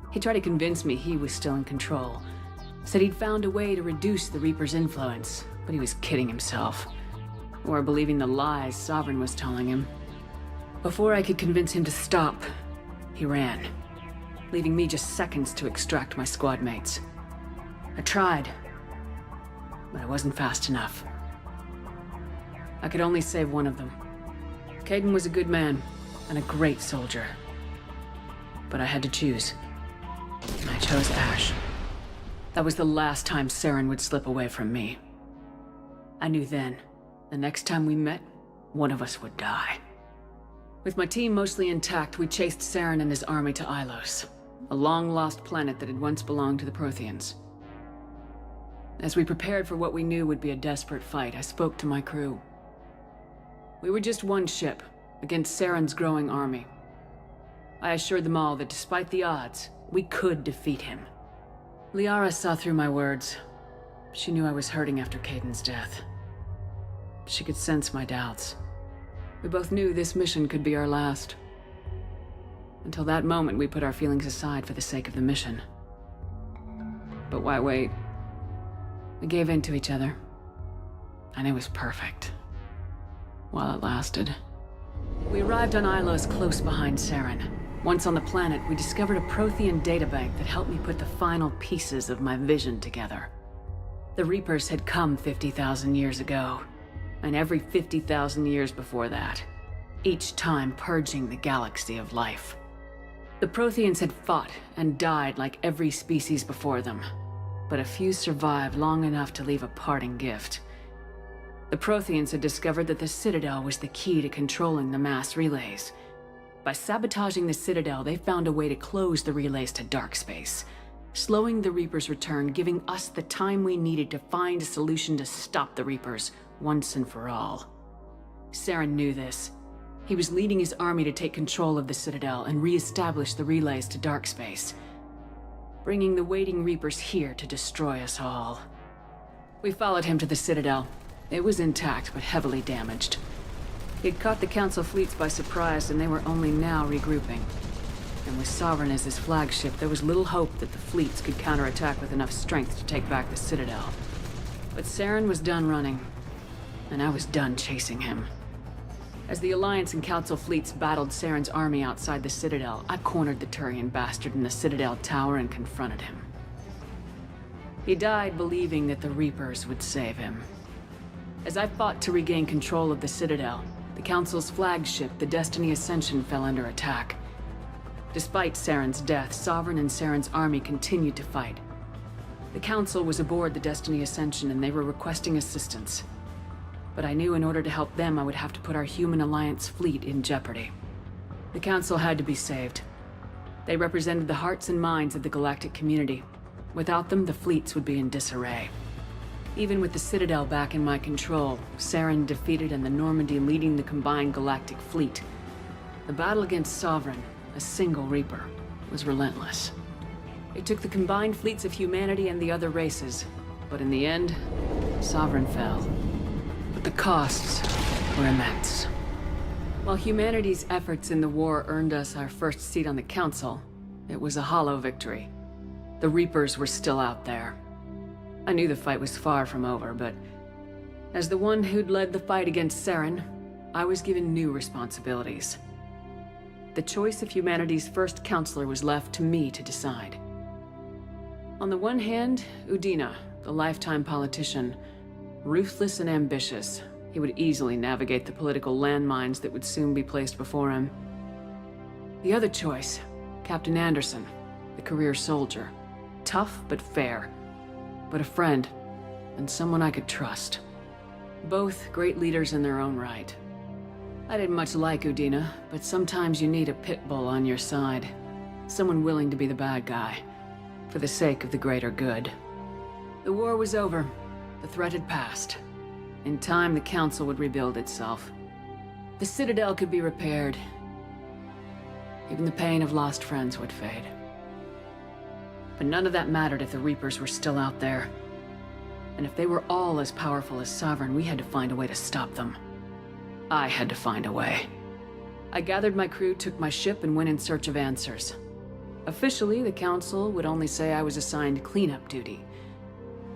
K: He tried to convince me he was still in control. Said he'd found a way to reduce the Reaper's influence, but he was kidding himself. Or believing the lies Sovereign was telling him. Before I could convince him to stop, he ran, leaving me just seconds to extract my squad mates. I tried, but I wasn't fast enough. I could only save one of them. Kaidan was a good man and a great soldier. But I had to choose. And I chose Ash. That was the last time Saren would slip away from me. I knew then, the next time we met, one of us would die. With my team mostly intact, we chased Saren and his army to Ilos, a long-lost planet that had once belonged to the Protheans. As we prepared for what we knew would be a desperate fight, I spoke to my crew. We were just one ship, against Saren's growing army. I assured them all that despite the odds, we could defeat him. Liara saw through my words. She knew I was hurting after Kaidan's death. She could sense my doubts. We both knew this mission could be our last. Until that moment, we put our feelings aside for the sake of the mission. But why wait? We gave in to each other. And it was perfect. While it lasted. We arrived on Ilos close behind Saren. Once on the planet, we discovered a Prothean databank that helped me put the final pieces of my vision together. The Reapers had come 50,000 years ago, and every 50,000 years before that, each time purging the galaxy of life. The Protheans had fought and died like every species before them, but a few survived long enough to leave a parting gift. The Protheans had discovered that the Citadel was the key to controlling the mass relays. By sabotaging the Citadel, they found a way to close the relays to dark space, slowing the Reapers' return, giving us the time we needed to find a solution to stop the Reapers once and for all. Saren knew this. He was leading his army to take control of the Citadel and re-establish the relays to dark space, bringing the waiting Reapers here to destroy us all. We followed him to the Citadel. It was intact, but heavily damaged. He'd caught the Council fleets by surprise, and they were only now regrouping. And with Sovereign as his flagship, there was little hope that the fleets could counterattack with enough strength to take back the Citadel. But Saren was done running, and I was done chasing him. As the Alliance and Council fleets battled Saren's army outside the Citadel, I cornered the Turian bastard in the Citadel tower and confronted him. He died believing that the Reapers would save him. As I fought to regain control of the Citadel, the Council's flagship, the Destiny Ascension, fell under attack. Despite Saren's death, Sovereign and Saren's army continued to fight. The Council was aboard the Destiny Ascension and they were requesting assistance. But I knew in order to help them, I would have to put our human Alliance fleet in jeopardy. The Council had to be saved. They represented the hearts and minds of the galactic community. Without them, the fleets would be in disarray. Even with the Citadel back in my control, Saren defeated and the Normandy leading the combined galactic fleet, the battle against Sovereign, a single Reaper, was relentless. It took the combined fleets of humanity and the other races, but in the end, Sovereign fell. But the costs were immense. While humanity's efforts in the war earned us our first seat on the Council, it was a hollow victory. The Reapers were still out there. I knew the fight was far from over, but as the one who'd led the fight against Saren, I was given new responsibilities. The choice of humanity's first counselor was left to me to decide. On the one hand, Udina, the lifetime politician, ruthless and ambitious. He would easily navigate the political landmines that would soon be placed before him. The other choice, Captain Anderson, the career soldier. Tough but fair, but a friend, and someone I could trust. Both great leaders in their own right. I didn't much like Udina, but sometimes you need a pit bull on your side. Someone willing to be the bad guy, for the sake of the greater good. The war was over. The threat had passed. In time, the Council would rebuild itself. The Citadel could be repaired. Even the pain of lost friends would fade. But none of that mattered if the Reapers were still out there. And if they were all as powerful as Sovereign, we had to find a way to stop them. I had to find a way. I gathered my crew, took my ship, and went in search of answers. Officially, the Council would only say I was assigned cleanup duty,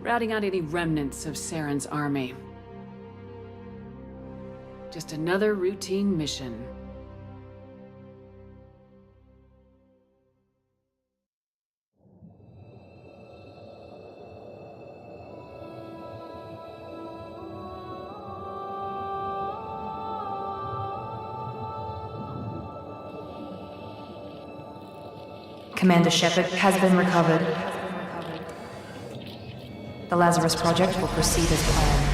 K: routing out any remnants of Saren's army. Just another routine mission.
A: Commander Shepard has been recovered. The Lazarus Project will proceed as planned.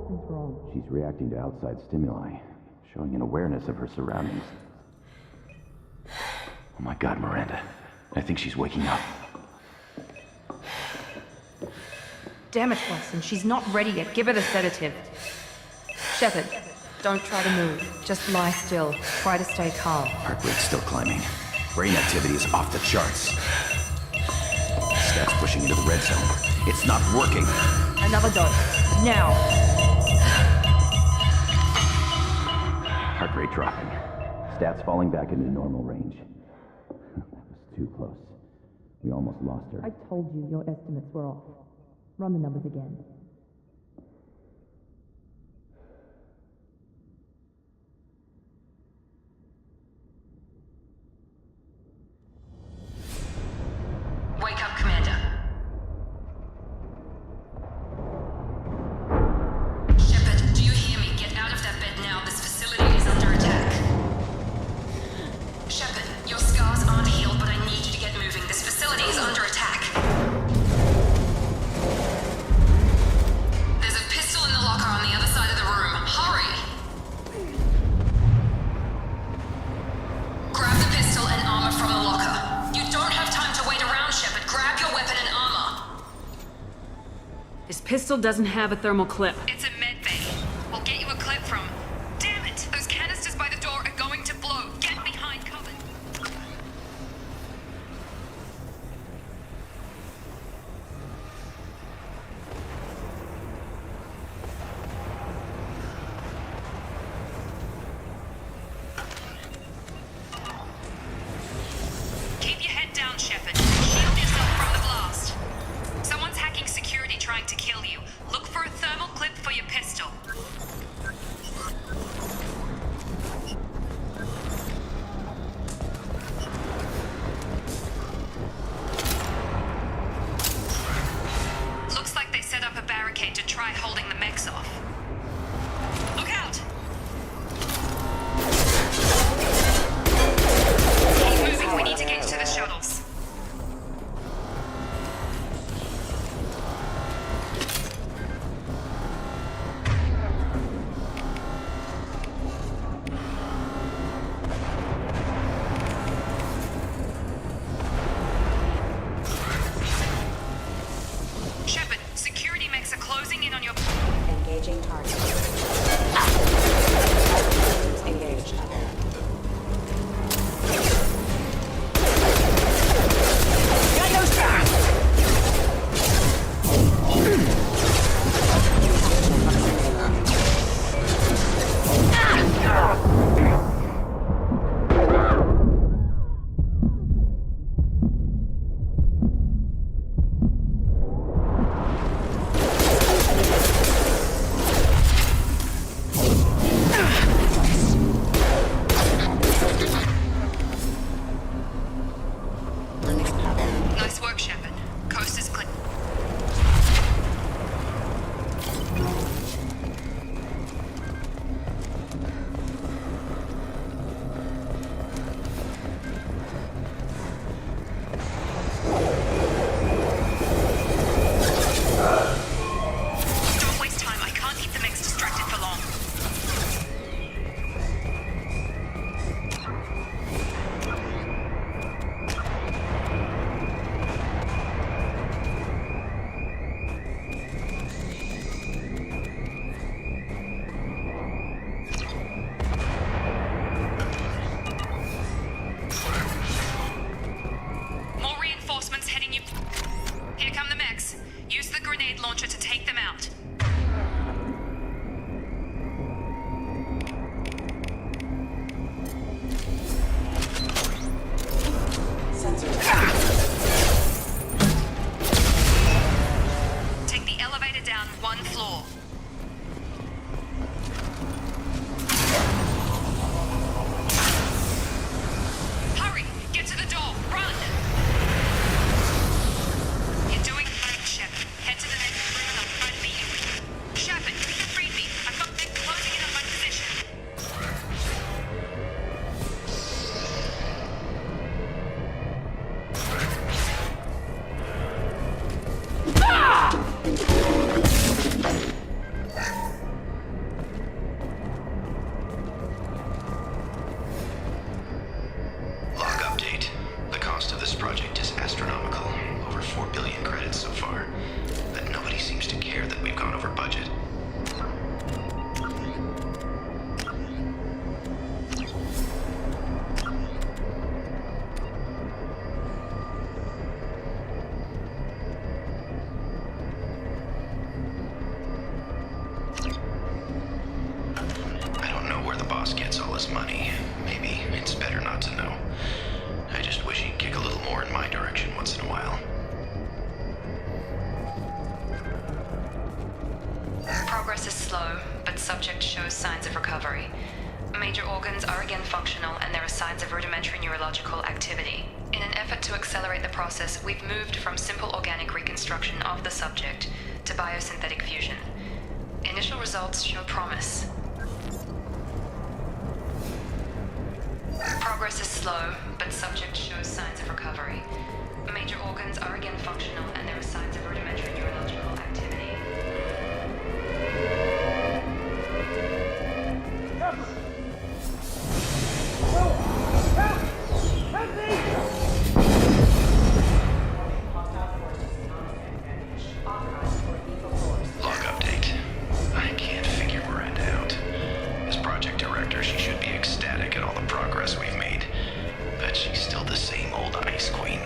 B: Something's wrong.
M: She's reacting to outside stimuli, showing an awareness of her surroundings. Oh my god, Miranda. I think she's waking up.
A: Damn it, Watson, she's not ready yet. Give her the sedative. Shepard, don't try to move. Just lie still. Try to stay calm.
M: Heart rate's still climbing. Brain activity is off the charts. Stats pushing into the red zone. It's not working.
A: Another dose. Now.
M: Heart rate dropping. Stats falling back into normal range. That was too close. We almost lost her.
B: I told you your estimates were off. Run the numbers again.
H: Wake up, Commander. Shepard, do you hear me? Get out of that bed now. This facility is under attack. Shepard, your scars aren't healed, but I need you to get moving. This facility is under attack. There's a pistol in the locker on the other side of the room. Hurry! Grab the pistol and armor from the locker. You don't have time to wait around, Shepard. Grab your weapon and armor.
D: This pistol doesn't have a thermal clip.
H: It's a med bay. We'll get you a clip from... Damn it! Those canisters by the door are going to blow. Get behind cover. Keep your head down, Shepard. Shield yourself from the blast. Someone's hacking security trying to kill you. Look for a thermal clip for your pistol. Looks like they set up a barricade to try holding the mechs off. Look out! Keep moving, we need to get to the shuttles. Shepard, security mechs are closing in on your...
C: Engaging target. Engaged. Got those back!
H: Nice work, Shepard. Coast is clear. Don't waste time. I can't keep the mechs distracted for long. More reinforcements heading you. Here come the mechs. Use the grenade launcher to take them out. Take the elevator down one floor. Hurry! Get to the door! Run! You're doing great, Shepard. Head to the next room and I'll try to beat you. Shepard, read me. I've got them closing in on my position.
M: clear that we've gone over budget. I don't know where the boss gets all his money. Maybe it's better not to know. I just wish he'd kick a little more in my direction once in a while.
H: Progress is slow, but subject shows signs of recovery. Major organs are again functional, and there are signs of rudimentary neurological activity. In an effort to accelerate the process, we've moved from simple organic reconstruction of the subject to biosynthetic fusion. Initial results show promise. Progress is slow, but subject shows signs of recovery. Major organs are again functional, and there are signs of rudimentary neurological activity.
M: Log update. I can't figure Miranda out. As project director, she should be ecstatic at all the progress we've made. But she's still the same old ice queen.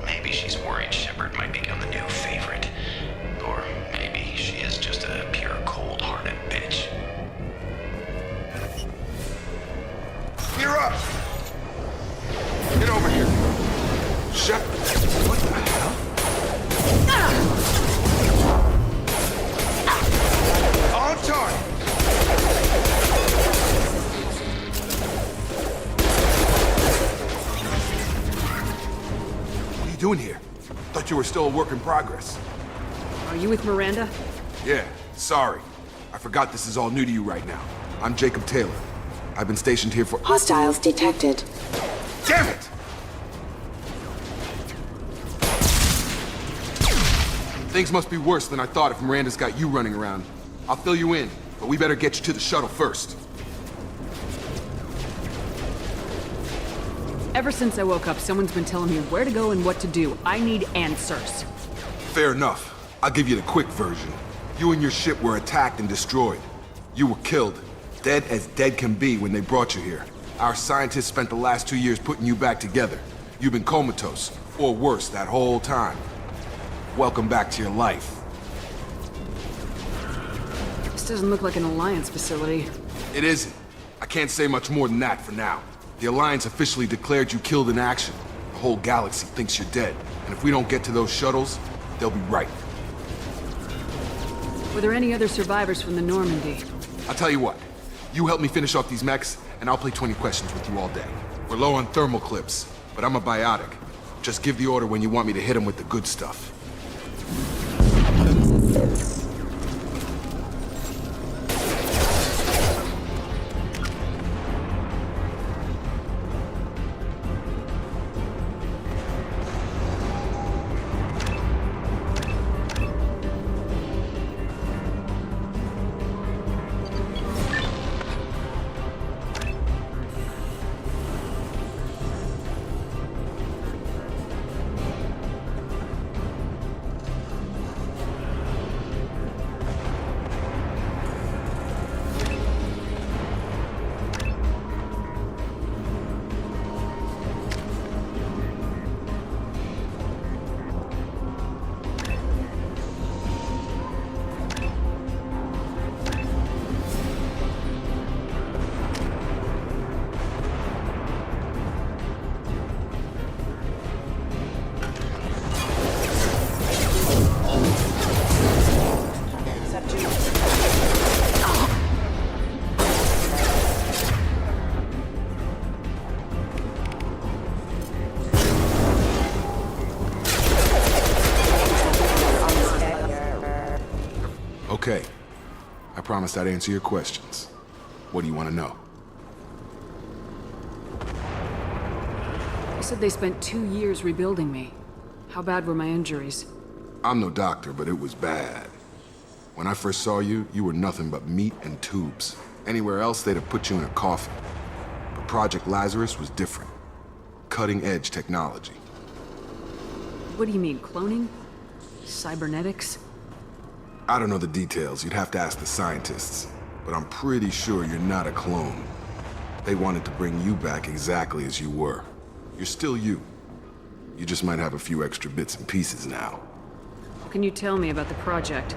M: Maybe she's worried Shepard might become the new favorite. Or maybe she is just a pure cold-hearted bitch.
F: Gear up! Get over here. Shepard, what the hell? On target! What are you doing here? Thought you were still a work in progress.
D: Are you with Miranda?
F: Yeah, sorry. I forgot this is all new to you right now. I'm Jacob Taylor. I've been stationed here for—
P: Hostiles detected.
F: Damn it! Things must be worse than I thought if Miranda's got you running around. I'll fill you in, but we better get you to the shuttle first.
D: Ever since I woke up, someone's been telling me where to go and what to do. I need answers.
F: Fair enough. I'll give you the quick version. You and your ship were attacked and destroyed. You were killed. Dead as dead can be when they brought you here. Our scientists spent the last 2 years putting you back together. You've been comatose, or worse, that whole time. Welcome back to your life.
D: This doesn't look like an Alliance facility.
F: It isn't. I can't say much more than that for now. The Alliance officially declared you killed in action. The whole galaxy thinks you're dead. And if we don't get to those shuttles, they'll be right.
D: Were there any other survivors from the Normandy?
F: I'll tell you what. You help me finish off these mechs, and I'll play 20 questions with you all day. We're low on thermal clips, but I'm a biotic. Just give the order when you want me to hit them with the good stuff. Okay. I promised I'd answer your questions. What do you want to know?
D: You said they spent 2 years rebuilding me. How bad were my injuries?
F: I'm no doctor, but it was bad. When I first saw you, you were nothing but meat and tubes. Anywhere else, they'd have put you in a coffin. But Project Lazarus was different. Cutting-edge technology.
D: What do you mean, cloning? Cybernetics?
F: I don't know the details. You'd have to ask the scientists. But I'm pretty sure you're not a clone. They wanted to bring you back exactly as you were. You're still you. You just might have a few extra bits and pieces now.
K: What can you tell me about the project?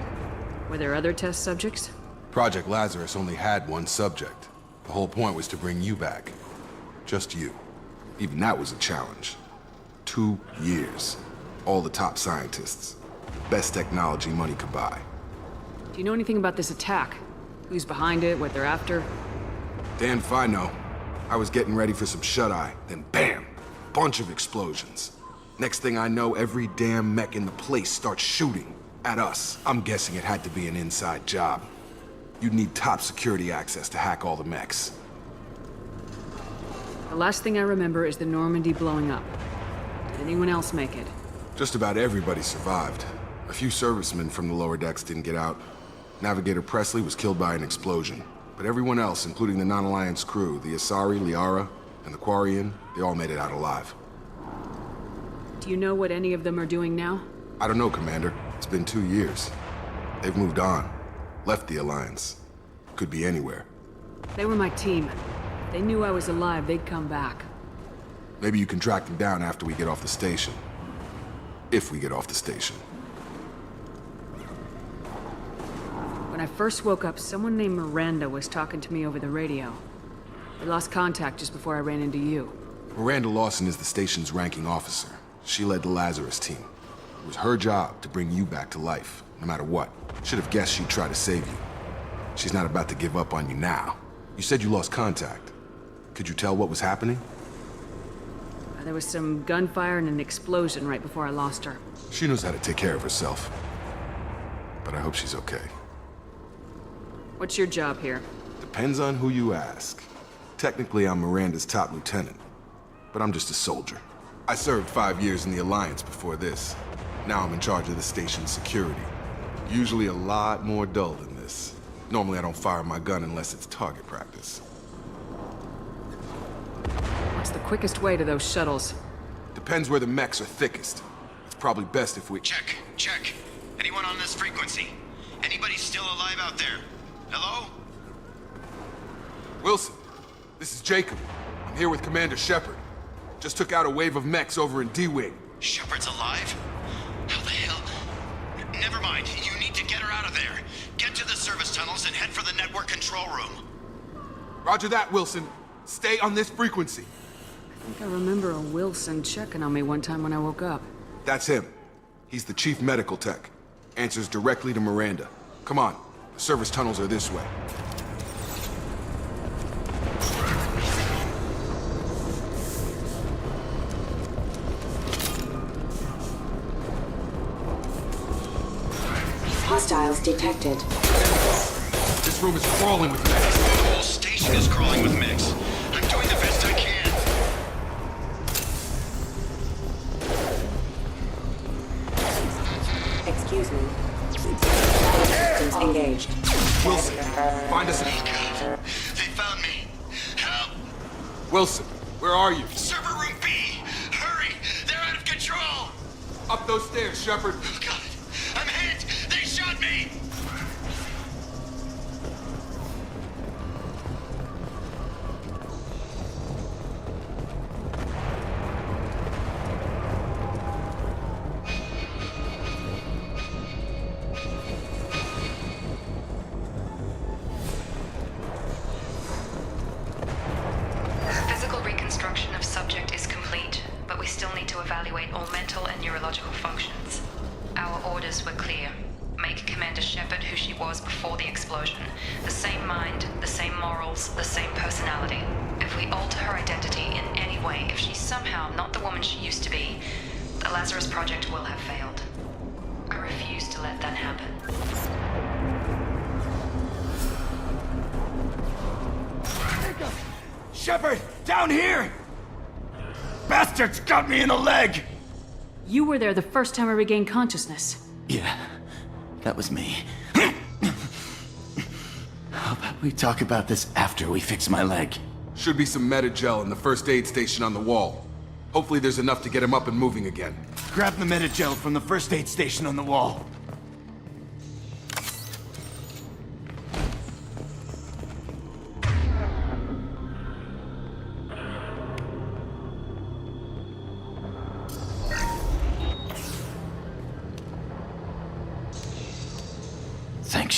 K: Were there other test subjects?
F: Project Lazarus only had one subject. The whole point was to bring you back. Just you. Even that was a challenge. 2 years. All the top scientists. Best technology money could buy.
K: Do you know anything about this attack? Who's behind it, what they're after?
F: Damn if I know. I was getting ready for some shut-eye, then bam! Bunch of explosions. Next thing I know, every damn mech in the place starts shooting at us. I'm guessing it had to be an inside job. You'd need top security access to hack all the mechs.
K: The last thing I remember is the Normandy blowing up. Did anyone else make it?
F: Just about everybody survived. A few servicemen from the lower decks didn't get out. Navigator Presley was killed by an explosion. But everyone else, including the non-Alliance crew, the Asari, Liara, and the Quarian, they all made it out alive.
K: Do you know what any of them are doing now?
F: I don't know, Commander. It's been 2 years. They've moved on. Left the Alliance. Could be anywhere.
K: They were my team. If they knew I was alive, they'd come back.
F: Maybe you can track them down after we get off the station. If we get off the station.
K: When I first woke up, someone named Miranda was talking to me over the radio. We lost contact just before I ran into you.
F: Miranda Lawson is the station's ranking officer. She led the Lazarus team. It was her job to bring you back to life, no matter what. Should have guessed she'd try to save you. She's not about to give up on you now. You said you lost contact. Could you tell what was happening?
K: There was some gunfire and an explosion right before I lost her.
F: She knows how to take care of herself. But I hope she's okay.
K: What's your job here?
F: Depends on who you ask. Technically, I'm Miranda's top lieutenant. But I'm just a soldier. I served 5 years in the Alliance before this. Now I'm in charge of the station's security. Usually a lot more dull than this. Normally I don't fire my gun unless it's target practice.
K: What's the quickest way to those shuttles?
F: Depends where the mechs are thickest. It's probably best if we...
M: Check. Anyone on this frequency? Anybody still alive out there? Hello?
F: Wilson, this is Jacob. I'm here with Commander Shepard. Just took out a wave of mechs over in D-Wing.
M: Shepard's alive? How the hell? Never mind. You need to get her out of there. Get to the service tunnels and head for the network control room.
F: Roger that, Wilson. Stay on this frequency.
K: I think I remember a Wilson checking on me one time when I woke up.
F: That's him. He's the chief medical tech. Answers directly to Miranda. Come on. The service tunnels are this way.
I: Hostiles detected.
F: This room is crawling with mechs.
M: The whole station is crawling with mechs. I'm doing the best I can.
I: Excuse me. Systems engaged.
F: Wilson, find us a...
M: God, they found me. Help!
F: Wilson, where are you?
M: Server room B! Hurry! They're out of control!
F: Up those stairs, Shepard.
M: Oh, God! I'm hit! They shot me!
H: Physical reconstruction of subject is complete, but we still need to evaluate all mental and neurological functions. Our orders were clear. Make Commander Shepard who she was before the explosion. The same mind, the same morals, the same personality. If we alter her identity in any way, if she's somehow not the woman she used to be, the Lazarus Project will have failed. I refuse to let that happen.
P: Shepard, down here! Bastards got me in the leg!
K: You were there the first time I regained consciousness.
P: Yeah, that was me. How about we talk about this after we fix my leg?
F: Should be some Metagel in the first aid station on the wall. Hopefully there's enough to get him up and moving again.
P: Grab the Metagel from the first aid station on the wall.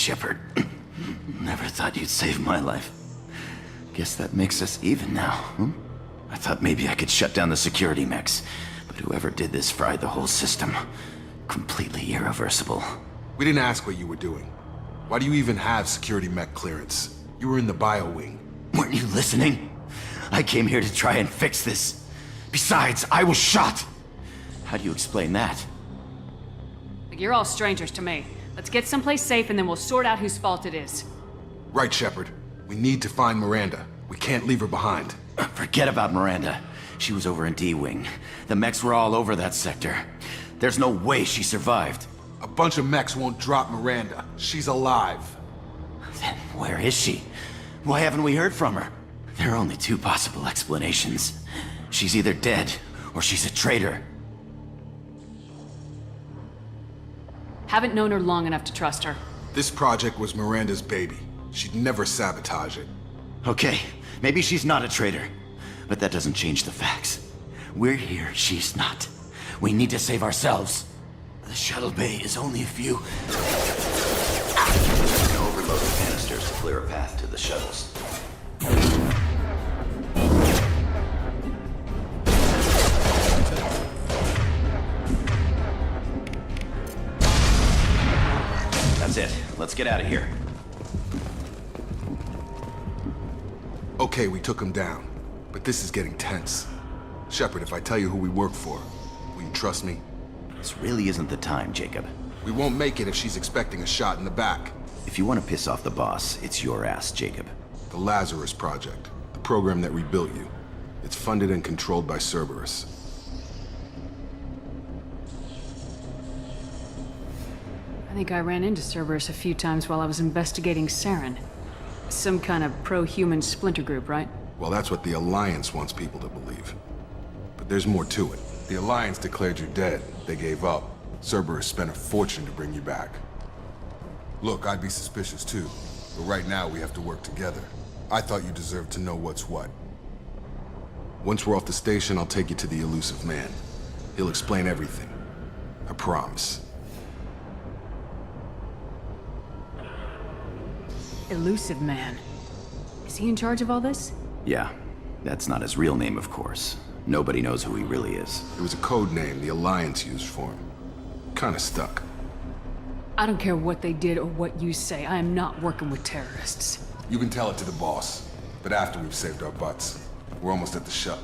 G: Shepard. Never thought you'd save my life. Guess that makes us even now, hmm? I thought maybe I could shut down the security mechs, but whoever did this fried the whole system. Completely irreversible.
F: We didn't ask what you were doing. Why do you even have security mech clearance? You were in the bio wing.
G: Weren't you listening? I came here to try and fix this. Besides, I was shot! How do you explain that?
K: You're all strangers to me. Let's get someplace safe and then we'll sort out whose fault it is.
F: Right, Shepard. We need to find Miranda. We can't leave her behind.
G: Forget about Miranda. She was over in D-Wing. The mechs were all over that sector. There's no way she survived.
F: A bunch of mechs won't drop Miranda. She's alive.
G: Then where is she? Why haven't we heard from her? There are only two possible explanations. She's either dead, or she's a traitor.
K: Haven't known her long enough to trust her.
F: This project was Miranda's baby. She'd never sabotage it.
G: Okay, maybe she's not a traitor. But that doesn't change the facts. We're here, she's not. We need to save ourselves. The shuttle bay is only a few... Overload the canisters to clear a path to the shuttles. That's it. Let's get out of here.
F: Okay, we took him down. But this is getting tense. Shepard, if I tell you who we work for, will you trust me?
G: This really isn't the time, Jacob.
F: We won't make it if she's expecting a shot in the back.
G: If you want to piss off the boss, it's your ass, Jacob.
F: The Lazarus Project. The program that rebuilt you. It's funded and controlled by Cerberus.
K: I think I ran into Cerberus a few times while I was investigating Saren. Some kind of pro-human splinter group, right?
F: Well, that's what the Alliance wants people to believe. But there's more to it. The Alliance declared you dead. They gave up. Cerberus spent a fortune to bring you back. Look, I'd be suspicious too. But right now, we have to work together. I thought you deserved to know what's what. Once we're off the station, I'll take you to the Elusive Man. He'll explain everything. I promise.
K: Elusive Man. Is he in charge of all this?
G: Yeah. That's not his real name, of course. Nobody knows who he really is.
F: It was a code name the Alliance used for him. Kinda stuck.
K: I don't care what they did or what you say. I am not working with terrorists.
F: You can tell it to the boss. But after we've saved our butts. We're almost at the shut.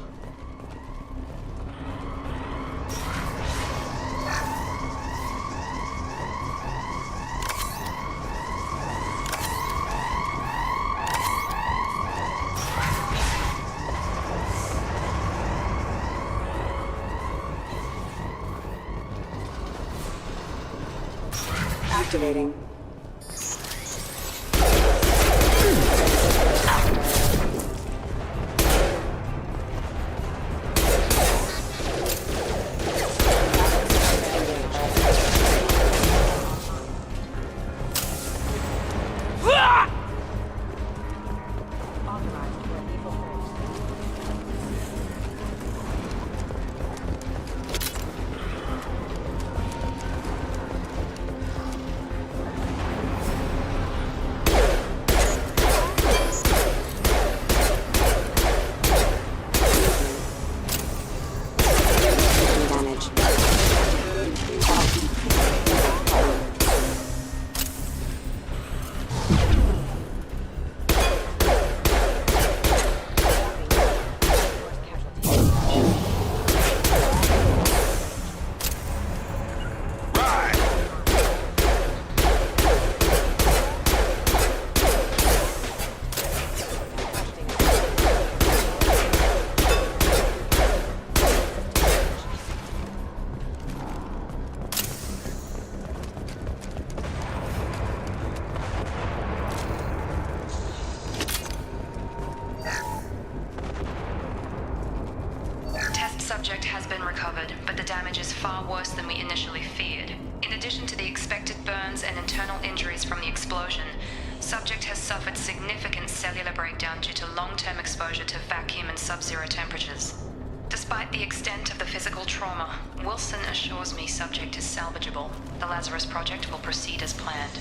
I: Activating.
H: Subject has been recovered, but the damage is far worse than we initially feared. In addition to the expected burns and internal injuries from the explosion, subject has suffered significant cellular breakdown due to long-term exposure to vacuum and sub-zero temperatures. Despite the extent of the physical trauma, Wilson assures me subject is salvageable. The Lazarus Project will proceed as planned.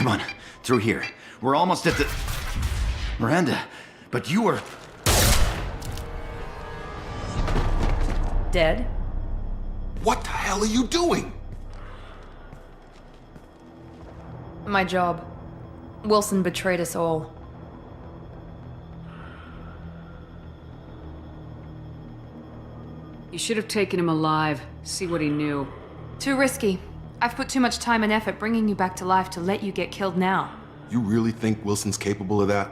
G: Come on, through here. We're almost at the... Miranda, but you were...
A: Dead?
F: What the hell are you doing?
A: My job. Wilson betrayed us all.
K: You should have taken him alive, see what he knew.
A: Too risky. I've put too much time and effort bringing you back to life to let you get killed now.
F: You really think Wilson's capable of that?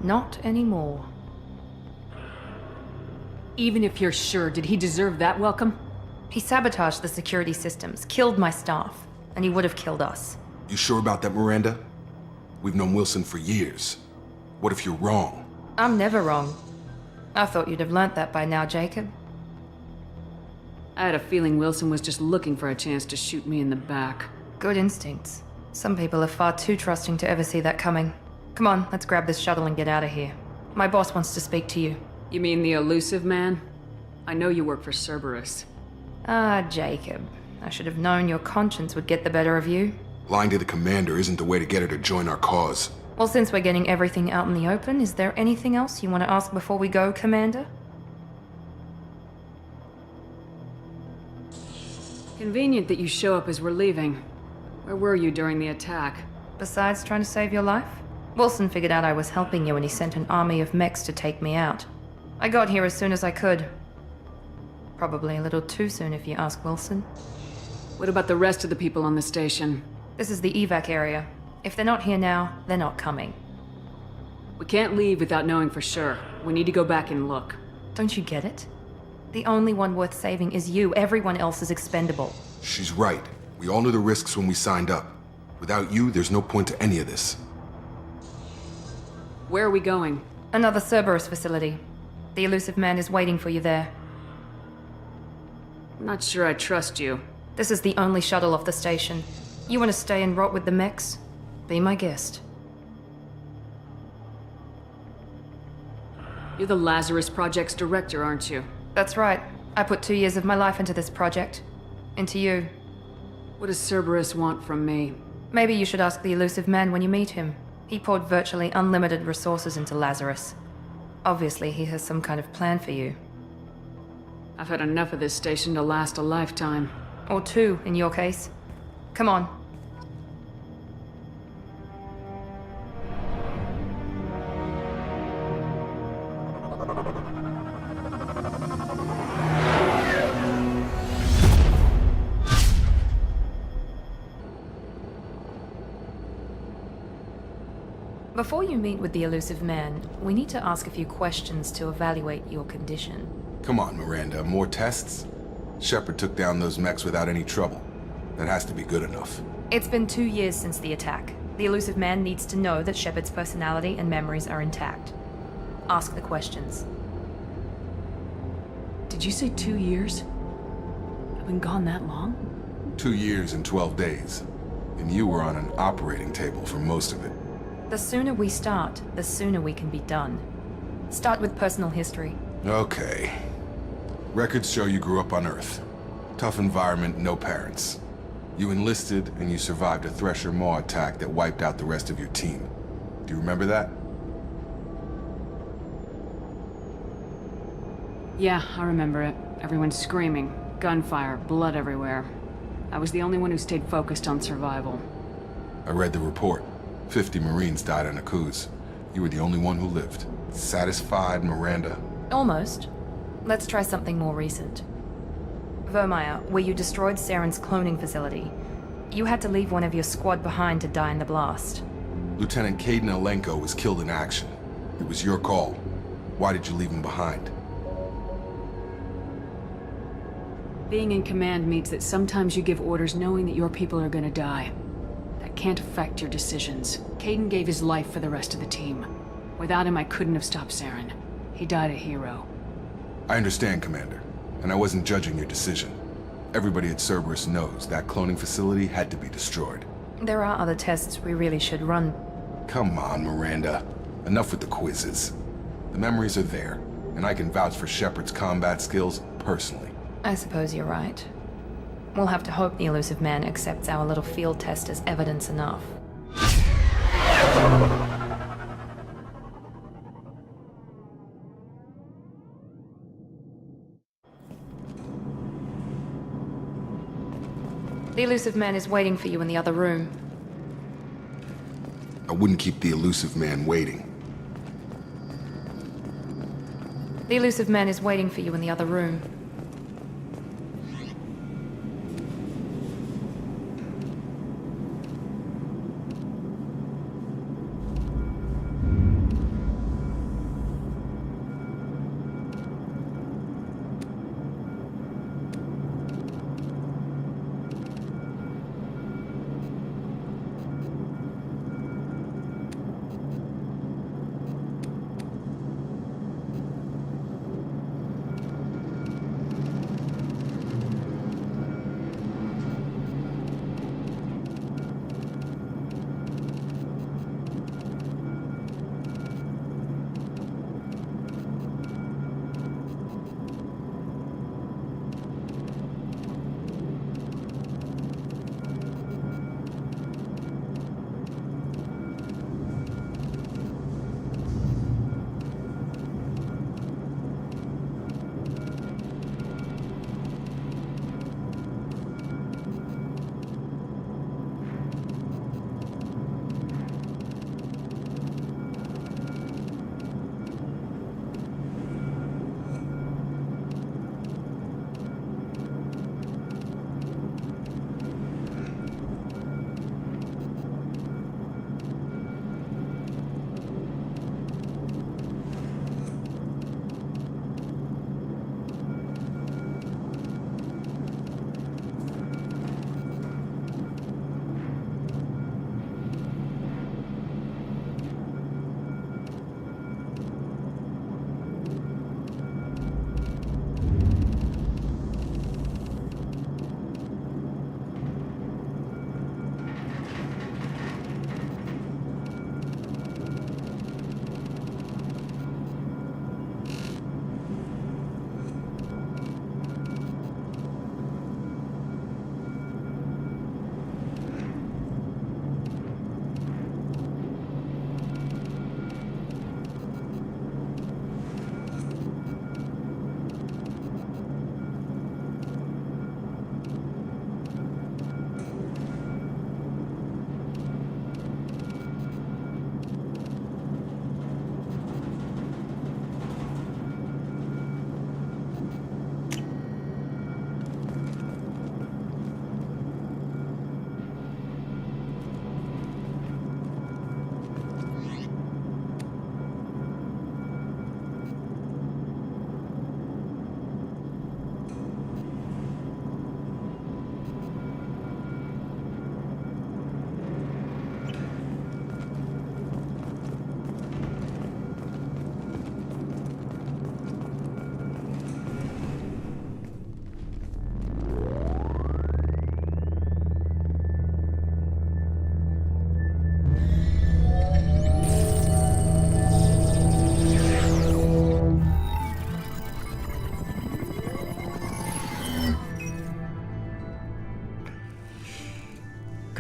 A: Not anymore.
K: Even if you're sure, did he deserve that welcome?
A: He sabotaged the security systems, killed my staff, and he would have killed us.
F: You sure about that, Miranda? We've known Wilson for years. What if you're wrong?
A: I'm never wrong. I thought you'd have learnt that by now, Jacob.
K: I had a feeling Wilson was just looking for a chance to shoot me in the back.
A: Good instincts. Some people are far too trusting to ever see that coming. Come on, let's grab this shuttle and get out of here. My boss wants to speak to you.
K: You mean the elusive man? I know you work for Cerberus.
A: Ah, Jacob. I should have known your conscience would get the better of you.
F: Lying to the commander isn't the way to get her to join our cause.
A: Well, since we're getting everything out in the open, is there anything else you want to ask before we go, Commander?
K: Convenient that you show up as we're leaving. Where were you during the attack?
A: Besides trying to save your life? Wilson figured out I was helping you and he sent an army of mechs to take me out. I got here as soon as I could. Probably a little too soon if you ask Wilson.
K: What about the rest of the people on the station?
A: This is the evac area. If they're not here now, they're not coming.
K: We can't leave without knowing for sure. We need to go back and look.
A: Don't you get it? The only one worth saving is you. Everyone else is expendable.
F: She's right. We all knew the risks when we signed up. Without you, there's no point to any of this.
K: Where are we going?
A: Another Cerberus facility. The elusive man is waiting for you there.
K: I'm not sure I trust you.
A: This is the only shuttle off the station. You want to stay and rot with the mechs? Be my guest.
K: You're the Lazarus Project's director, aren't you?
A: That's right. I put 2 years of my life into this project. Into you.
K: What does Cerberus want from me?
A: Maybe you should ask the elusive man when you meet him. He poured virtually unlimited resources into Lazarus. Obviously, he has some kind of plan for you.
K: I've had enough of this station to last a lifetime.
A: Or 2, in your case. Come on. Before you meet with the elusive man, we need to ask a few questions to evaluate your condition.
F: Come on, Miranda. More tests? Shepard took down those mechs without any trouble. That has to be good enough.
A: It's been 2 years since the attack. The elusive man needs to know that Shepard's personality and memories are intact. Ask the questions.
K: Did you say 2 years? I've been gone that long?
F: 2 years and 12 days. And you were on an operating table for most of it.
A: The sooner we start, the sooner we can be done. Start with personal history.
F: Okay. Records show you grew up on Earth. Tough environment, no parents. You enlisted, and you survived a Thresher Maw attack that wiped out the rest of your team. Do you remember that?
K: Yeah, I remember it. Everyone screaming, gunfire, blood everywhere. I was the only one who stayed focused on survival.
F: I read the report. 50 Marines died on Akuz. You were the only one who lived. Satisfied, Miranda?
A: Almost. Let's try something more recent. Vermeer, where you destroyed Saren's cloning facility. You had to leave one of your squad behind to die in the blast.
F: Lieutenant Kaidan Alenko was killed in action. It was your call. Why did you leave him behind?
K: Being in command means that sometimes you give orders knowing that your people are gonna die. That can't affect your decisions. Kaidan gave his life for the rest of the team. Without him, I couldn't have stopped Saren. He died a hero.
F: I understand, Commander. And I wasn't judging your decision. Everybody at Cerberus knows that cloning facility had to be destroyed.
A: There are other tests we really should run.
F: Come on, Miranda. Enough with the quizzes. The memories are there, and I can vouch for Shepard's combat skills personally.
A: I suppose you're right. We'll have to hope the Elusive Man accepts our little field test as evidence enough. The Elusive Man is waiting for you in the other room.
F: I wouldn't keep the Elusive Man waiting.
A: The Elusive Man is waiting for you in the other room.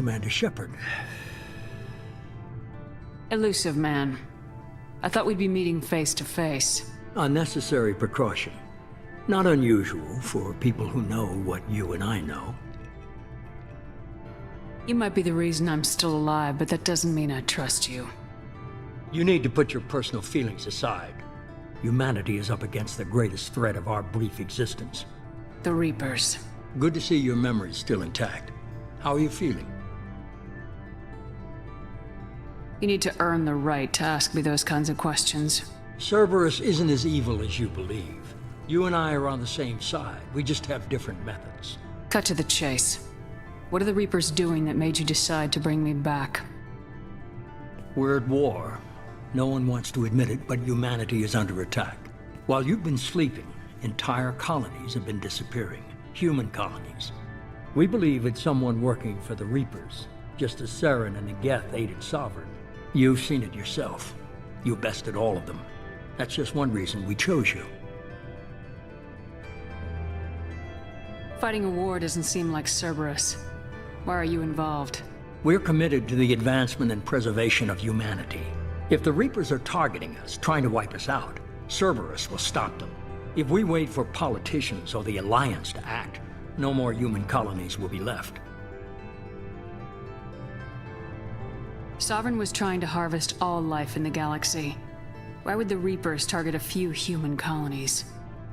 E: Commander Shepard.
K: Elusive Man. I thought we'd be meeting face to face.
E: Unnecessary precaution. Not unusual for people who know what you and I know.
K: You might be the reason I'm still alive, but that doesn't mean I trust you.
E: You need to put your personal feelings aside. Humanity is up against the greatest threat of our brief existence.
K: The Reapers.
E: Good to see your memory's still intact. How are you feeling?
K: You need to earn the right to ask me those kinds of questions.
E: Cerberus isn't as evil as you believe. You and I are on the same side. We just have different methods.
K: Cut to the chase. What are the Reapers doing that made you decide to bring me back?
E: We're at war. No one wants to admit it, but humanity is under attack. While you've been sleeping, entire colonies have been disappearing. Human colonies. We believe it's someone working for the Reapers, just as Saren and the Geth aided Sovereign. You've seen it yourself. You bested all of them. That's just one reason we chose you.
K: Fighting a war doesn't seem like Cerberus. Why are you involved?
E: We're committed to the advancement and preservation of humanity. If the Reapers are targeting us, trying to wipe us out, Cerberus will stop them. If we wait for politicians or the Alliance to act, no more human colonies will be left.
K: Sovereign was trying to harvest all life in the galaxy. Why would the Reapers target a few human colonies?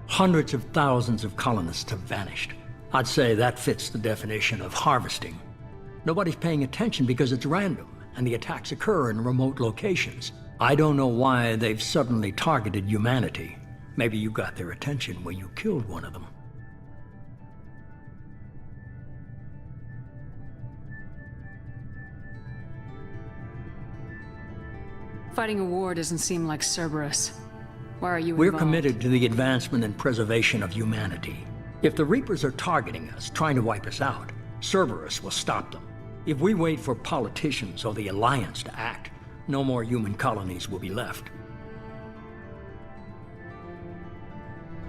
E: Hundreds of thousands of colonists have vanished. I'd say that fits the definition of harvesting. Nobody's paying attention because it's random, and the attacks occur in remote locations. I don't know why they've suddenly targeted humanity. Maybe you got their attention when you killed one of them.
K: Fighting a war doesn't seem like Cerberus. Why are you
E: We're
K: involved?
E: committed to the advancement and preservation of humanity. If the Reapers are targeting us, trying to wipe us out, Cerberus will stop them. If we wait for politicians or the Alliance to act, no more human colonies will be left.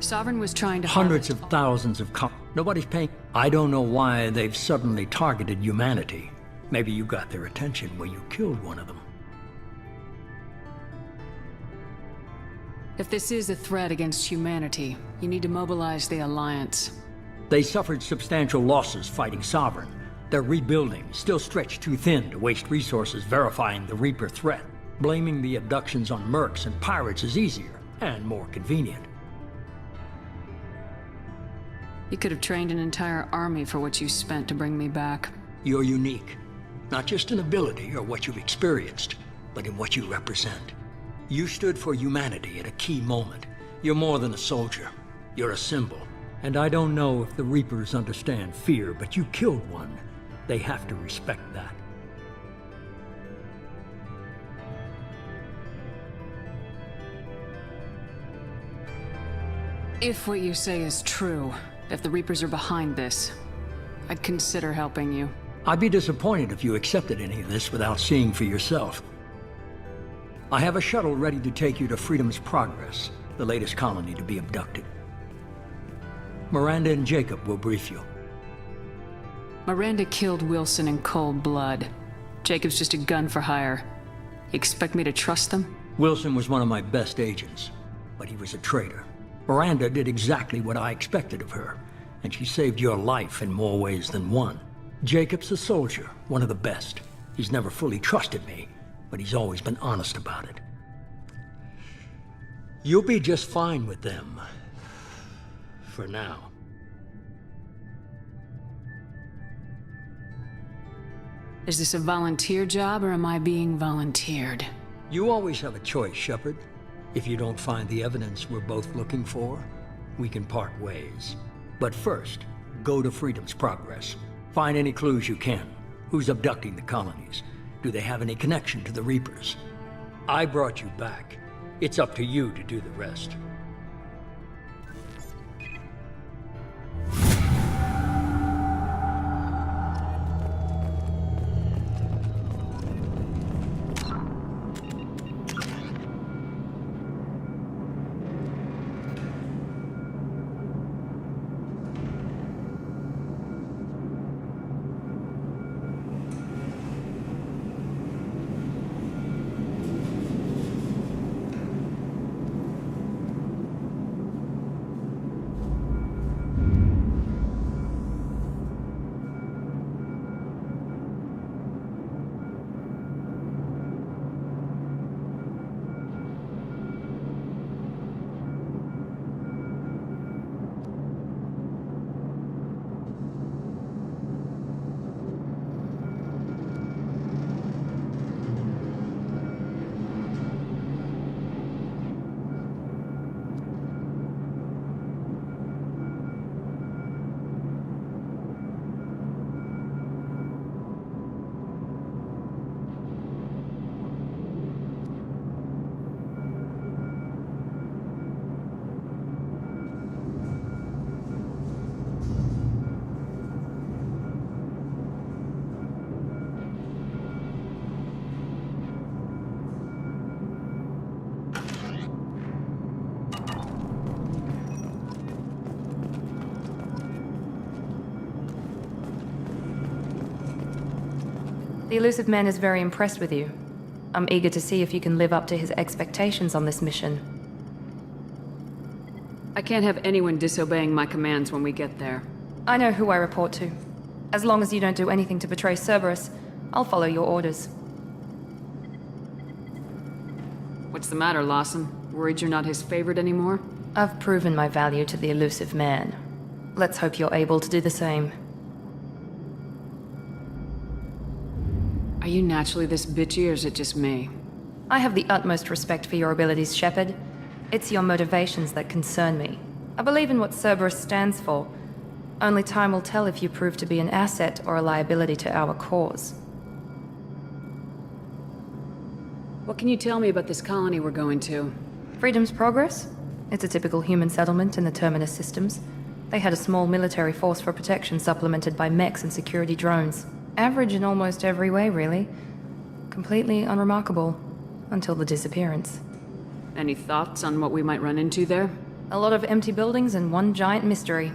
K: Sovereign was trying to
E: Hundreds of thousands of nobody's paying. I don't know why they've suddenly targeted humanity. Maybe you got their attention when you killed one of them.
K: If this is a threat against humanity, you need to mobilize the Alliance.
E: They suffered substantial losses fighting Sovereign. They're rebuilding, still stretched too thin to waste resources verifying the Reaper threat. Blaming the abductions on mercs and pirates is easier and more convenient.
K: You could have trained an entire army for what you spent to bring me back.
E: You're unique, not just in ability or what you've experienced, but in what you represent. You stood for humanity at a key moment. You're more than a soldier. You're a symbol. And I don't know if the Reapers understand fear, but you killed one. They have to respect that.
K: If what you say is true, if the Reapers are behind this, I'd consider helping you.
E: I'd be disappointed if you accepted any of this without seeing for yourself. I have a shuttle ready to take you to Freedom's Progress, the latest colony to be abducted. Miranda and Jacob will brief you.
K: Miranda killed Wilson in cold blood. Jacob's just a gun for hire. You expect me to trust them?
E: Wilson was one of my best agents, but he was a traitor. Miranda did exactly what I expected of her, and she saved your life in more ways than one. Jacob's a soldier, one of the best. He's never fully trusted me, but he's always been honest about it. You'll be just fine with them. For now.
K: Is this a volunteer job, or am I being volunteered?
E: You always have a choice, Shepard. If you don't find the evidence we're both looking for, we can part ways. But first, go to Freedom's Progress. Find any clues you can. Who's abducting the colonies? Do they have any connection to the Reapers? I brought you back. It's up to you to do the rest.
A: The Elusive Man is very impressed with you. I'm eager to see if you can live up to his expectations on this mission.
K: I can't have anyone disobeying my commands when we get there.
A: I know who I report to. As long as you don't do anything to betray Cerberus, I'll follow your orders.
K: What's the matter, Lawson? Worried you're not his favorite anymore?
A: I've proven my value to the Elusive Man. Let's hope you're able to do the same.
K: Are you naturally this bitchy, or is it just me?
A: I have the utmost respect for your abilities, Shepard. It's your motivations that concern me. I believe in what Cerberus stands for. Only time will tell if you prove to be an asset or a liability to our cause.
K: What can you tell me about this colony we're going to?
A: Freedom's Progress? It's a typical human settlement in the Terminus systems. They had a small military force for protection supplemented by mechs and security drones. Average in almost every way, really. Completely unremarkable. Until the disappearance.
K: Any thoughts on what we might run into there?
A: A lot of empty buildings and one giant mystery.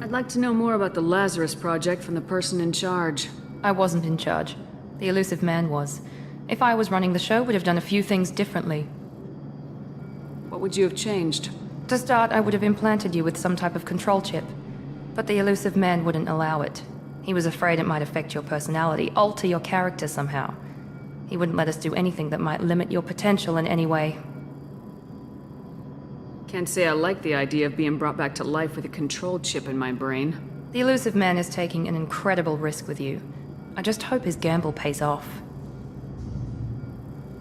K: I'd like to know more about the Lazarus Project from the person in charge.
A: I wasn't in charge. The Elusive Man was. If I was running the show, would have done a few things differently.
K: What would you have changed?
A: To start, I would have implanted you with some type of control chip. But the Elusive Man wouldn't allow it. He was afraid it might affect your personality, alter your character somehow. He wouldn't let us do anything that might limit your potential in any way.
K: Can't say I like the idea of being brought back to life with a control chip in my brain.
A: The Elusive Man is taking an incredible risk with you. I just hope his gamble pays off.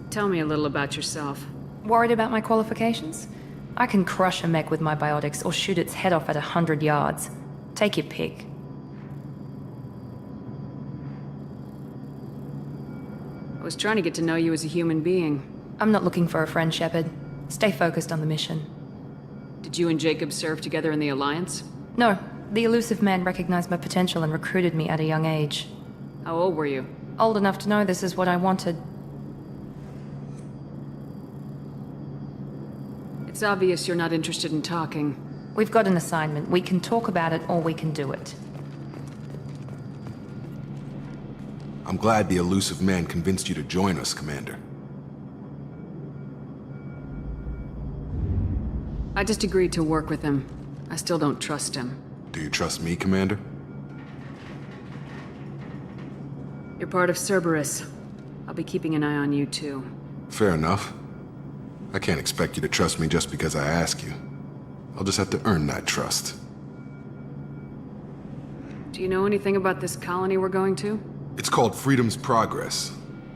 K: Tell me a little about yourself.
A: Worried about my qualifications? I can crush a mech with my biotics or shoot its head off at 100 yards. Take your pick.
K: I was trying to get to know you as a human being.
A: I'm not looking for a friend, Shepard. Stay focused on the mission.
K: Did you and Jacob serve together in the Alliance?
A: No. The Elusive Man recognized my potential and recruited me at a young age.
K: How old were you?
A: Old enough to know this is what I wanted.
K: It's obvious you're not interested in talking.
A: We've got an assignment. We can talk about it or we can do it.
F: I'm glad the Elusive Man convinced you to join us, Commander.
K: I just agreed to work with him. I still don't trust him.
F: Do you trust me, Commander?
K: You're part of Cerberus. I'll be keeping an eye on you, too.
F: Fair enough. I can't expect you to trust me just because I ask you. I'll just have to earn that trust.
K: Do you know anything about this colony we're going to?
F: It's called Freedom's Progress.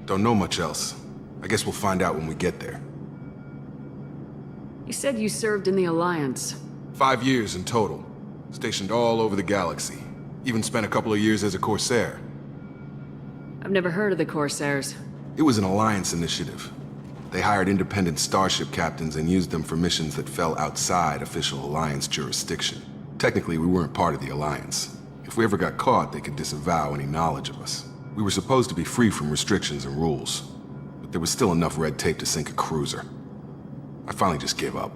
F: Don't know much else. I guess we'll find out when we get there.
K: You said you served in the Alliance.
F: 5 years in total. Stationed all over the galaxy. Even spent a couple of years as a Corsair.
K: I've never heard of the Corsairs.
F: It was an Alliance initiative. They hired independent starship captains and used them for missions that fell outside official Alliance jurisdiction. Technically, we weren't part of the Alliance. If we ever got caught, they could disavow any knowledge of us. We were supposed to be free from restrictions and rules, but there was still enough red tape to sink a cruiser. I finally just gave up.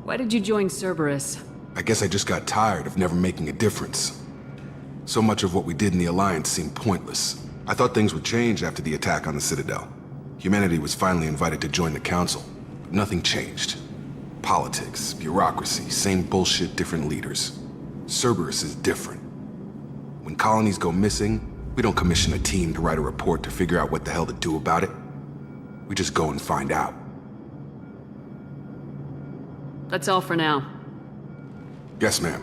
K: Why did you join Cerberus?
F: I guess I just got tired of never making a difference. So much of what we did in the Alliance seemed pointless. I thought things would change after the attack on the Citadel. Humanity was finally invited to join the Council, but nothing changed. Politics, bureaucracy, same bullshit, different leaders. Cerberus is different. When colonies go missing, we don't commission a team to write a report to figure out what the hell to do about it. We just go and find out.
K: That's all for now.
F: Yes, ma'am.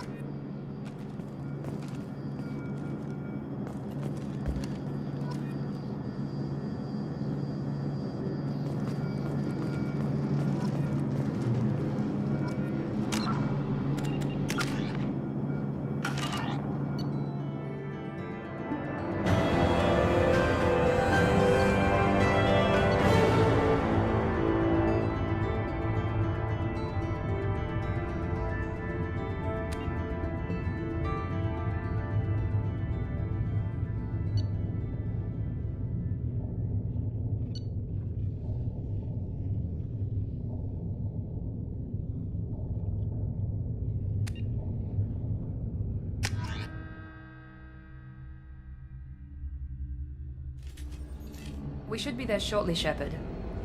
A: We should be there shortly, Shepard.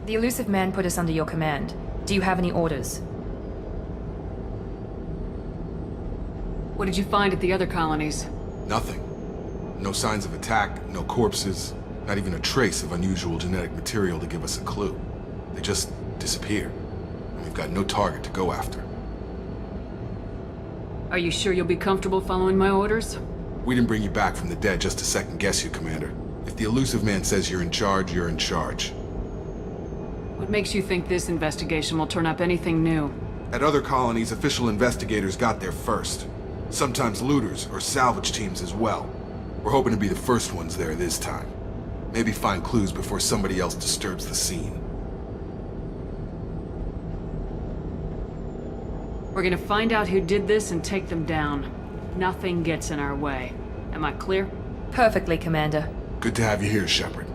A: The elusive man put us under your command. Do you have any orders?
K: What did you find at the other colonies?
F: Nothing. No signs of attack, no corpses, not even a trace of unusual genetic material to give us a clue. They just disappear. And we've got no target to go after.
K: Are you sure you'll be comfortable following my orders?
F: We didn't bring you back from the dead just to second guess you, Commander. If the elusive man says you're in charge, you're in charge.
K: What makes you think this investigation will turn up anything new?
F: At other colonies, official investigators got there first. Sometimes looters or salvage teams as well. We're hoping to be the first ones there this time. Maybe find clues before somebody else disturbs the scene.
K: We're gonna find out who did this and take them down. Nothing gets in our way. Am I clear?
A: Perfectly, Commander.
F: Good to have you here, Shepard.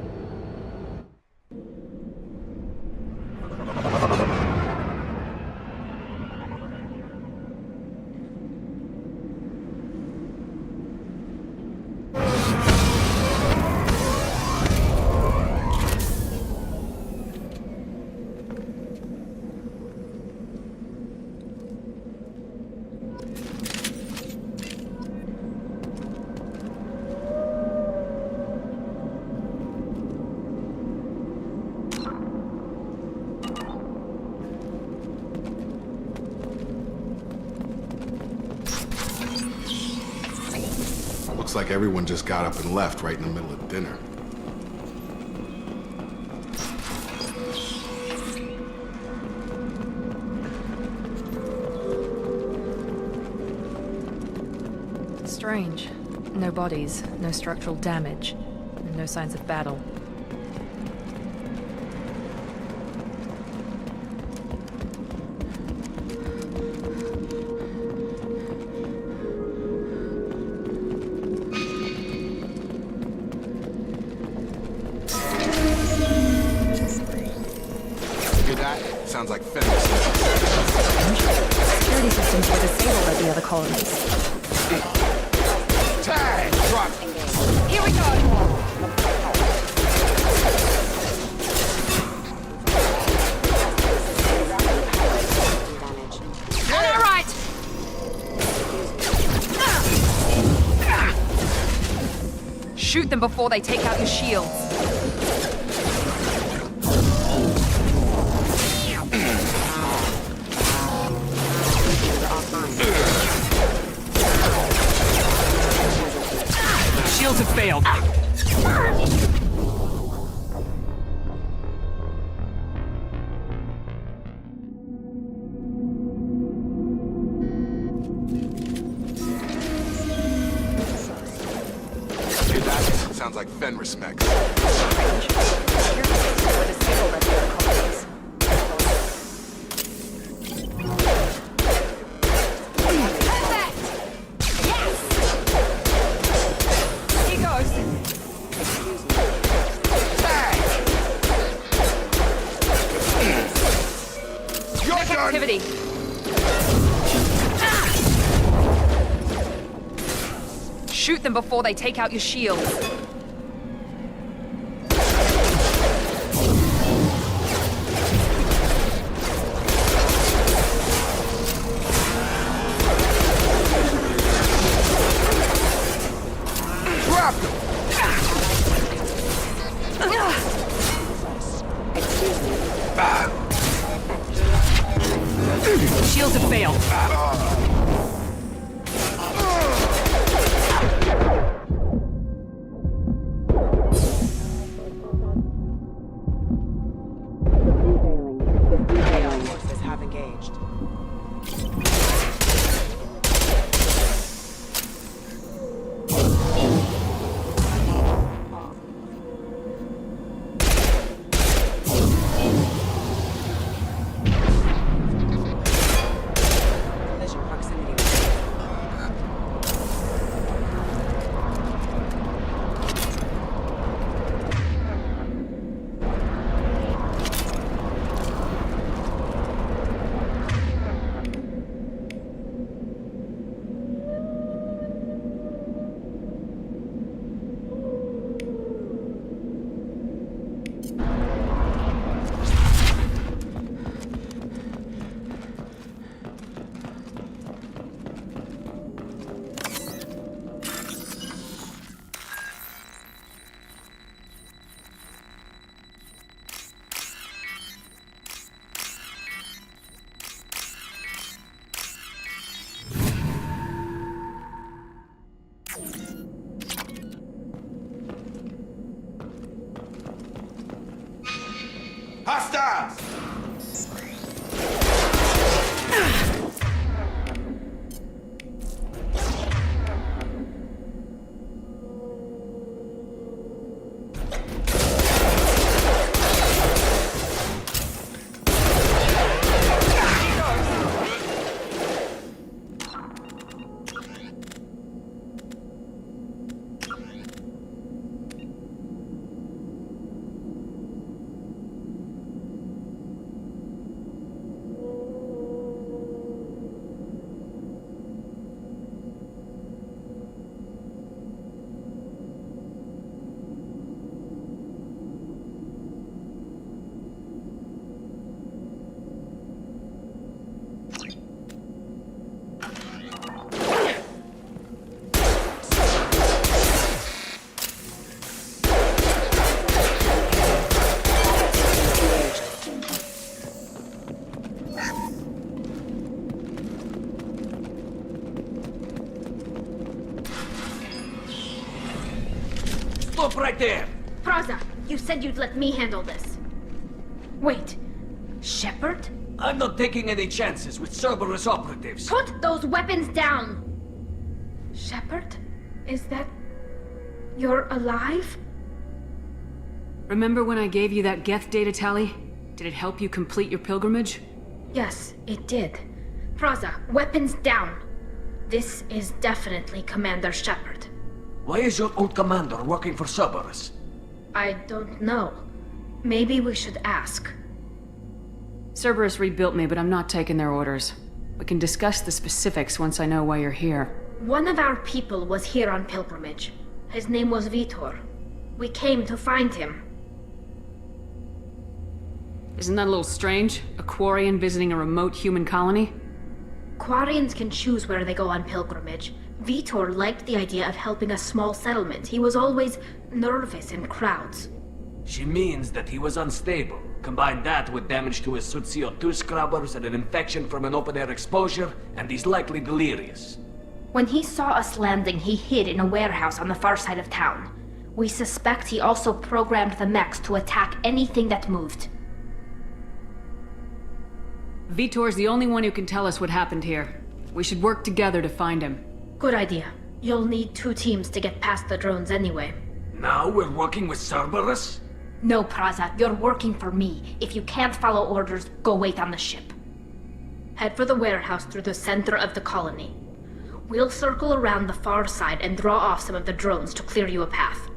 F: Looks like everyone just got up and left right in the middle of dinner.
A: Strange. No bodies, no structural damage, and no signs of battle.
F: Sounds like Fenn.
A: Security systems were disabled at the other colonies.
F: Tag! Drop!
T: Here we go! On our right!
A: Shoot them before they take out your shields.
P: Shields have failed.
F: Sounds like Fenris mech.
A: Activity. Shoot them before they take out your shield.
F: Drop them!
D: shields have failed.
I: Forces have engaged. Collision proximity.
P: Hostiles!
J: Stop right there!
T: Praza, you said you'd let me handle this. Wait, Shepard?
J: I'm not taking any chances with Cerberus operatives.
T: Put those weapons down! Shepard? Is that... you're alive?
D: Remember when I gave you that Geth data tally? Did it help you complete your pilgrimage?
T: Yes, it did. Praza, weapons down. This is definitely Commander Shepard.
J: Why is your old commander working for Cerberus?
T: I don't know. Maybe we should ask.
D: Cerberus rebuilt me, but I'm not taking their orders. We can discuss the specifics once I know why you're here.
T: One of our people was here on pilgrimage. His name was Vitor. We came to find him.
D: Isn't that a little strange? A Quarian visiting a remote human colony?
T: Quarians can choose where they go on pilgrimage. Vitor liked the idea of helping a small settlement. He was always nervous in crowds.
J: She means that he was unstable. Combine that with damage to his suit CO2 scrubbers and an infection from an open-air exposure, and he's likely delirious.
T: When he saw us landing, he hid in a warehouse on the far side of town. We suspect he also programmed the mechs to attack anything that moved.
D: Vitor's the only one who can tell us what happened here. We should work together to find him.
T: Good idea. You'll need 2 teams to get past the drones anyway.
J: Now we're working with Cerberus?
T: No, Praza, you're working for me. If you can't follow orders, go wait on the ship. Head for the warehouse through the center of the colony. We'll circle around the far side and draw off some of the drones to clear you a path.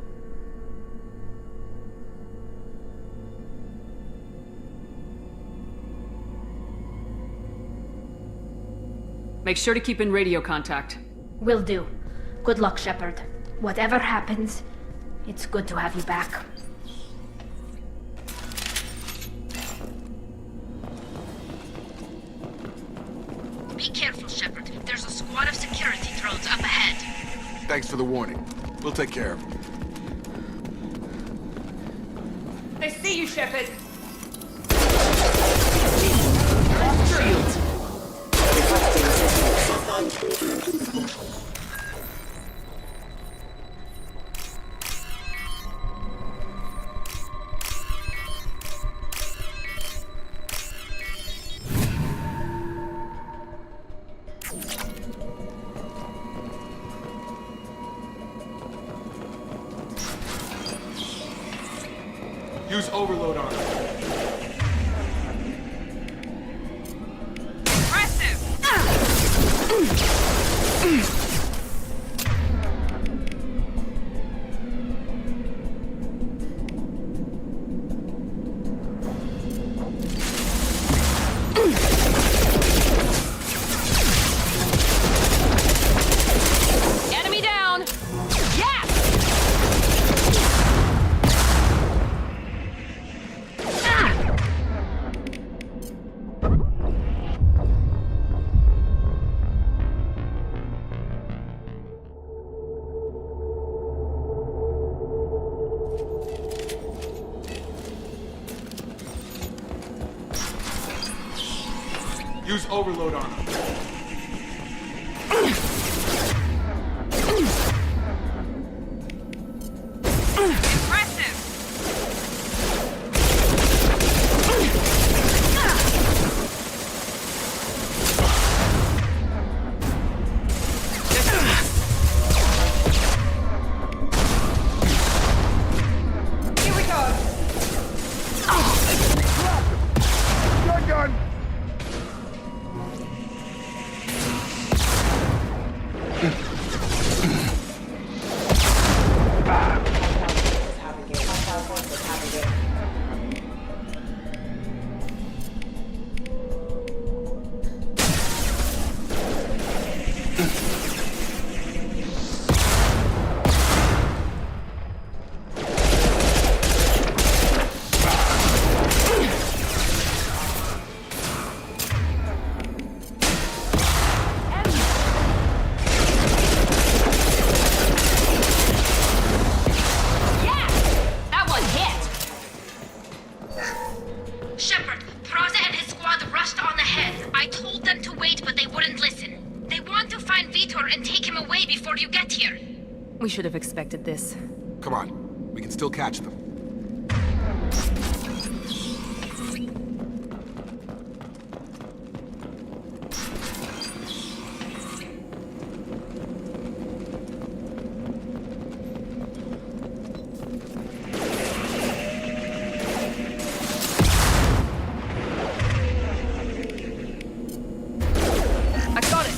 D: Make sure to keep in radio contact.
T: Will do. Good luck, Shepard. Whatever happens, it's good to have you back. Be careful, Shepard. There's a squad of security drones up ahead.
F: Thanks for the warning. We'll take care of them.
I: They see you, Shepard!
J: Shields!
F: Use overload on it.
A: Enemy down! Yes!
F: Use overload on it.
T: Shepard, Praza and his squad rushed on ahead. I told them to wait, but they wouldn't listen. They want to find Vitor and take him away before you get here.
A: We should have expected this.
F: Come on, we can still catch them.
A: I got it!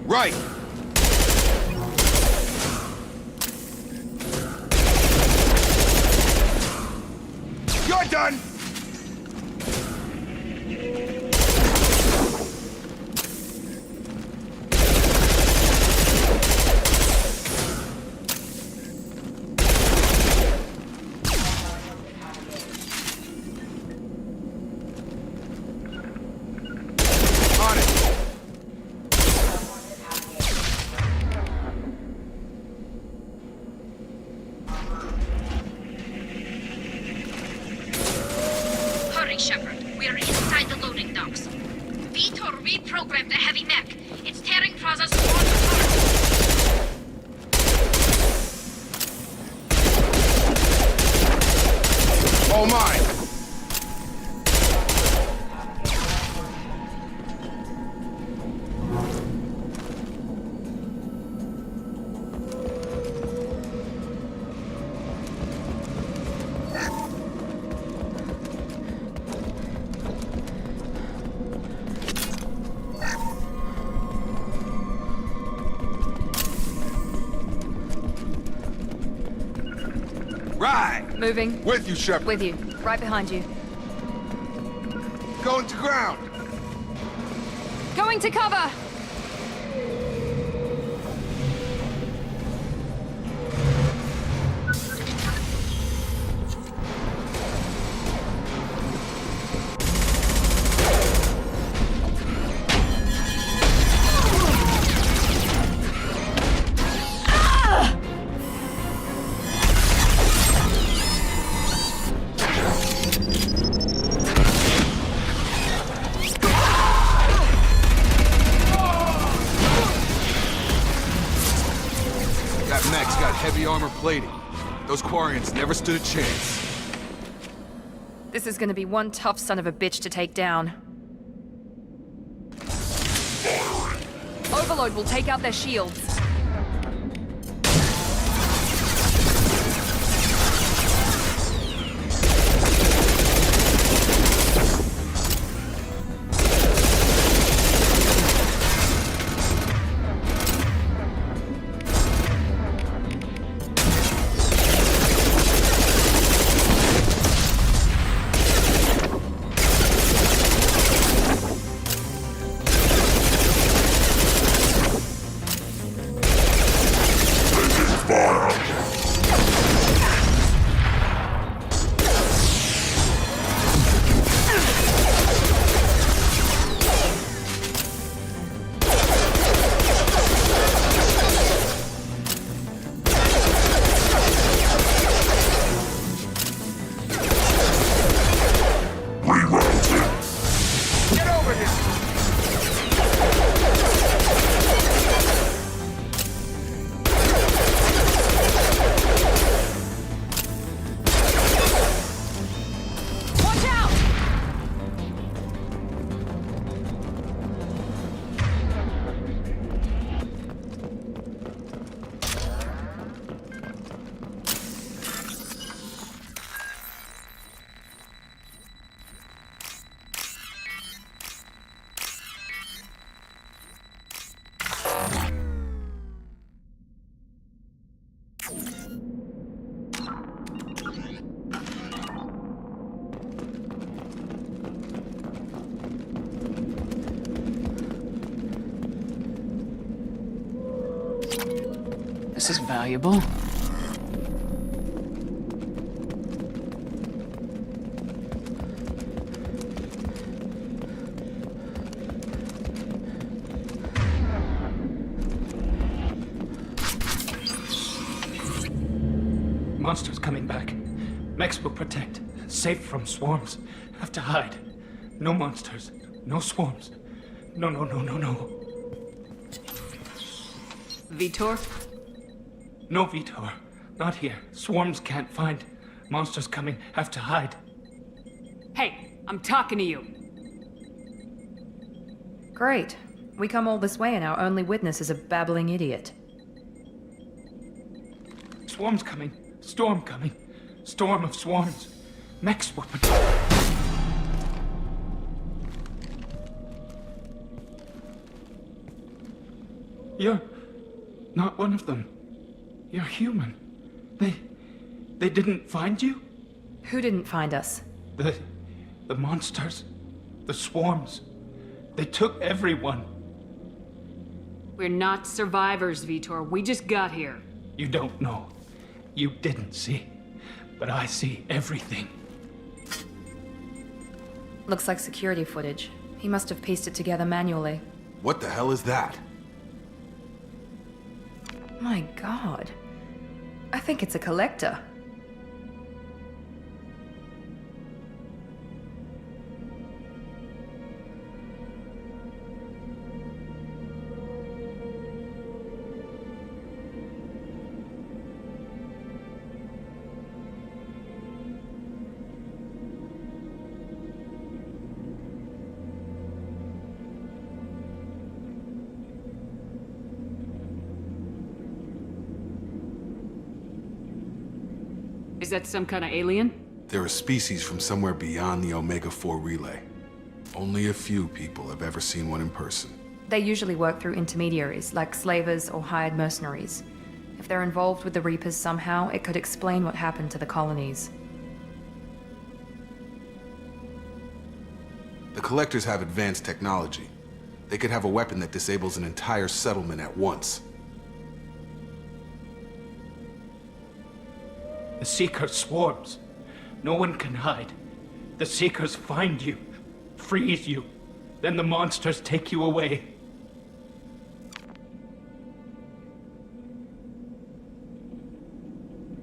F: Right! You're done! On it! Right!
A: Moving.
F: With you, Shepard.
A: With you. Right behind you.
F: Going to ground!
A: Going to cover!
F: That mech's got heavy armor plating. Those Quarians never stood a chance.
A: This is gonna be one tough son of a bitch to take down. Overload will take out their shields.
K: This is valuable.
J: Monsters coming back. Mechs will protect. Safe from swarms. Have to hide. No monsters. No swarms. No.
K: Vitor?
J: No, Vitor. Not here. Swarms can't find. Monsters coming. Have to hide.
K: Hey, I'm talking to you.
A: Great. We come all this way and our only witness is a babbling idiot.
J: Swarms coming. Storm coming. Storm of swarms. Mechs whooping. You're not one of them. You're human. They didn't find you?
A: Who didn't find us?
J: The monsters. The swarms. They took everyone.
K: We're not survivors, Vitor. We just got here.
J: You don't know. You didn't see. But I see everything.
A: Looks like security footage. He must have pieced it together manually.
F: What the hell is that?
A: My god. I think it's a collector.
K: Is that some kind of alien?
F: They're a species from somewhere beyond the Omega-4 relay. Only a few people have ever seen one in person.
A: They usually work through intermediaries, like slavers or hired mercenaries. If they're involved with the Reapers somehow, it could explain what happened to the colonies.
F: The Collectors have advanced technology. They could have a weapon that disables an entire settlement at once.
P: The Seeker swarms. No one can hide. The Seekers find you, freeze you, then the monsters take you away.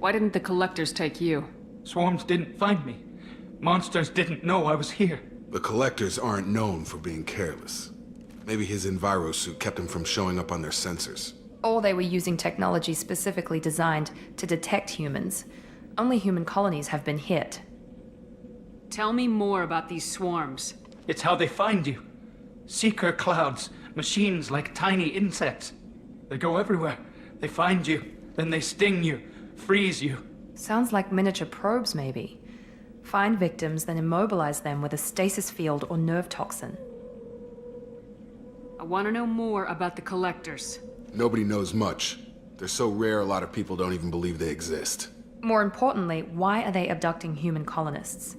K: Why didn't the Collectors take you?
P: Swarms didn't find me. Monsters didn't know I was here.
F: The Collectors aren't known for being careless. Maybe his Enviro suit kept him from showing up on their sensors.
A: Or they were using technology specifically designed to detect humans. Only human colonies have been hit.
K: Tell me more about these swarms.
P: It's how they find you. Seeker clouds, machines like tiny insects. They go everywhere. They find you, then they sting you, freeze you.
A: Sounds like miniature probes, maybe. Find victims, then immobilize them with a stasis field or nerve toxin.
K: I want to know more about the Collectors.
F: Nobody knows much. They're so rare a lot of people don't even believe they exist.
A: More importantly, why are they abducting human colonists?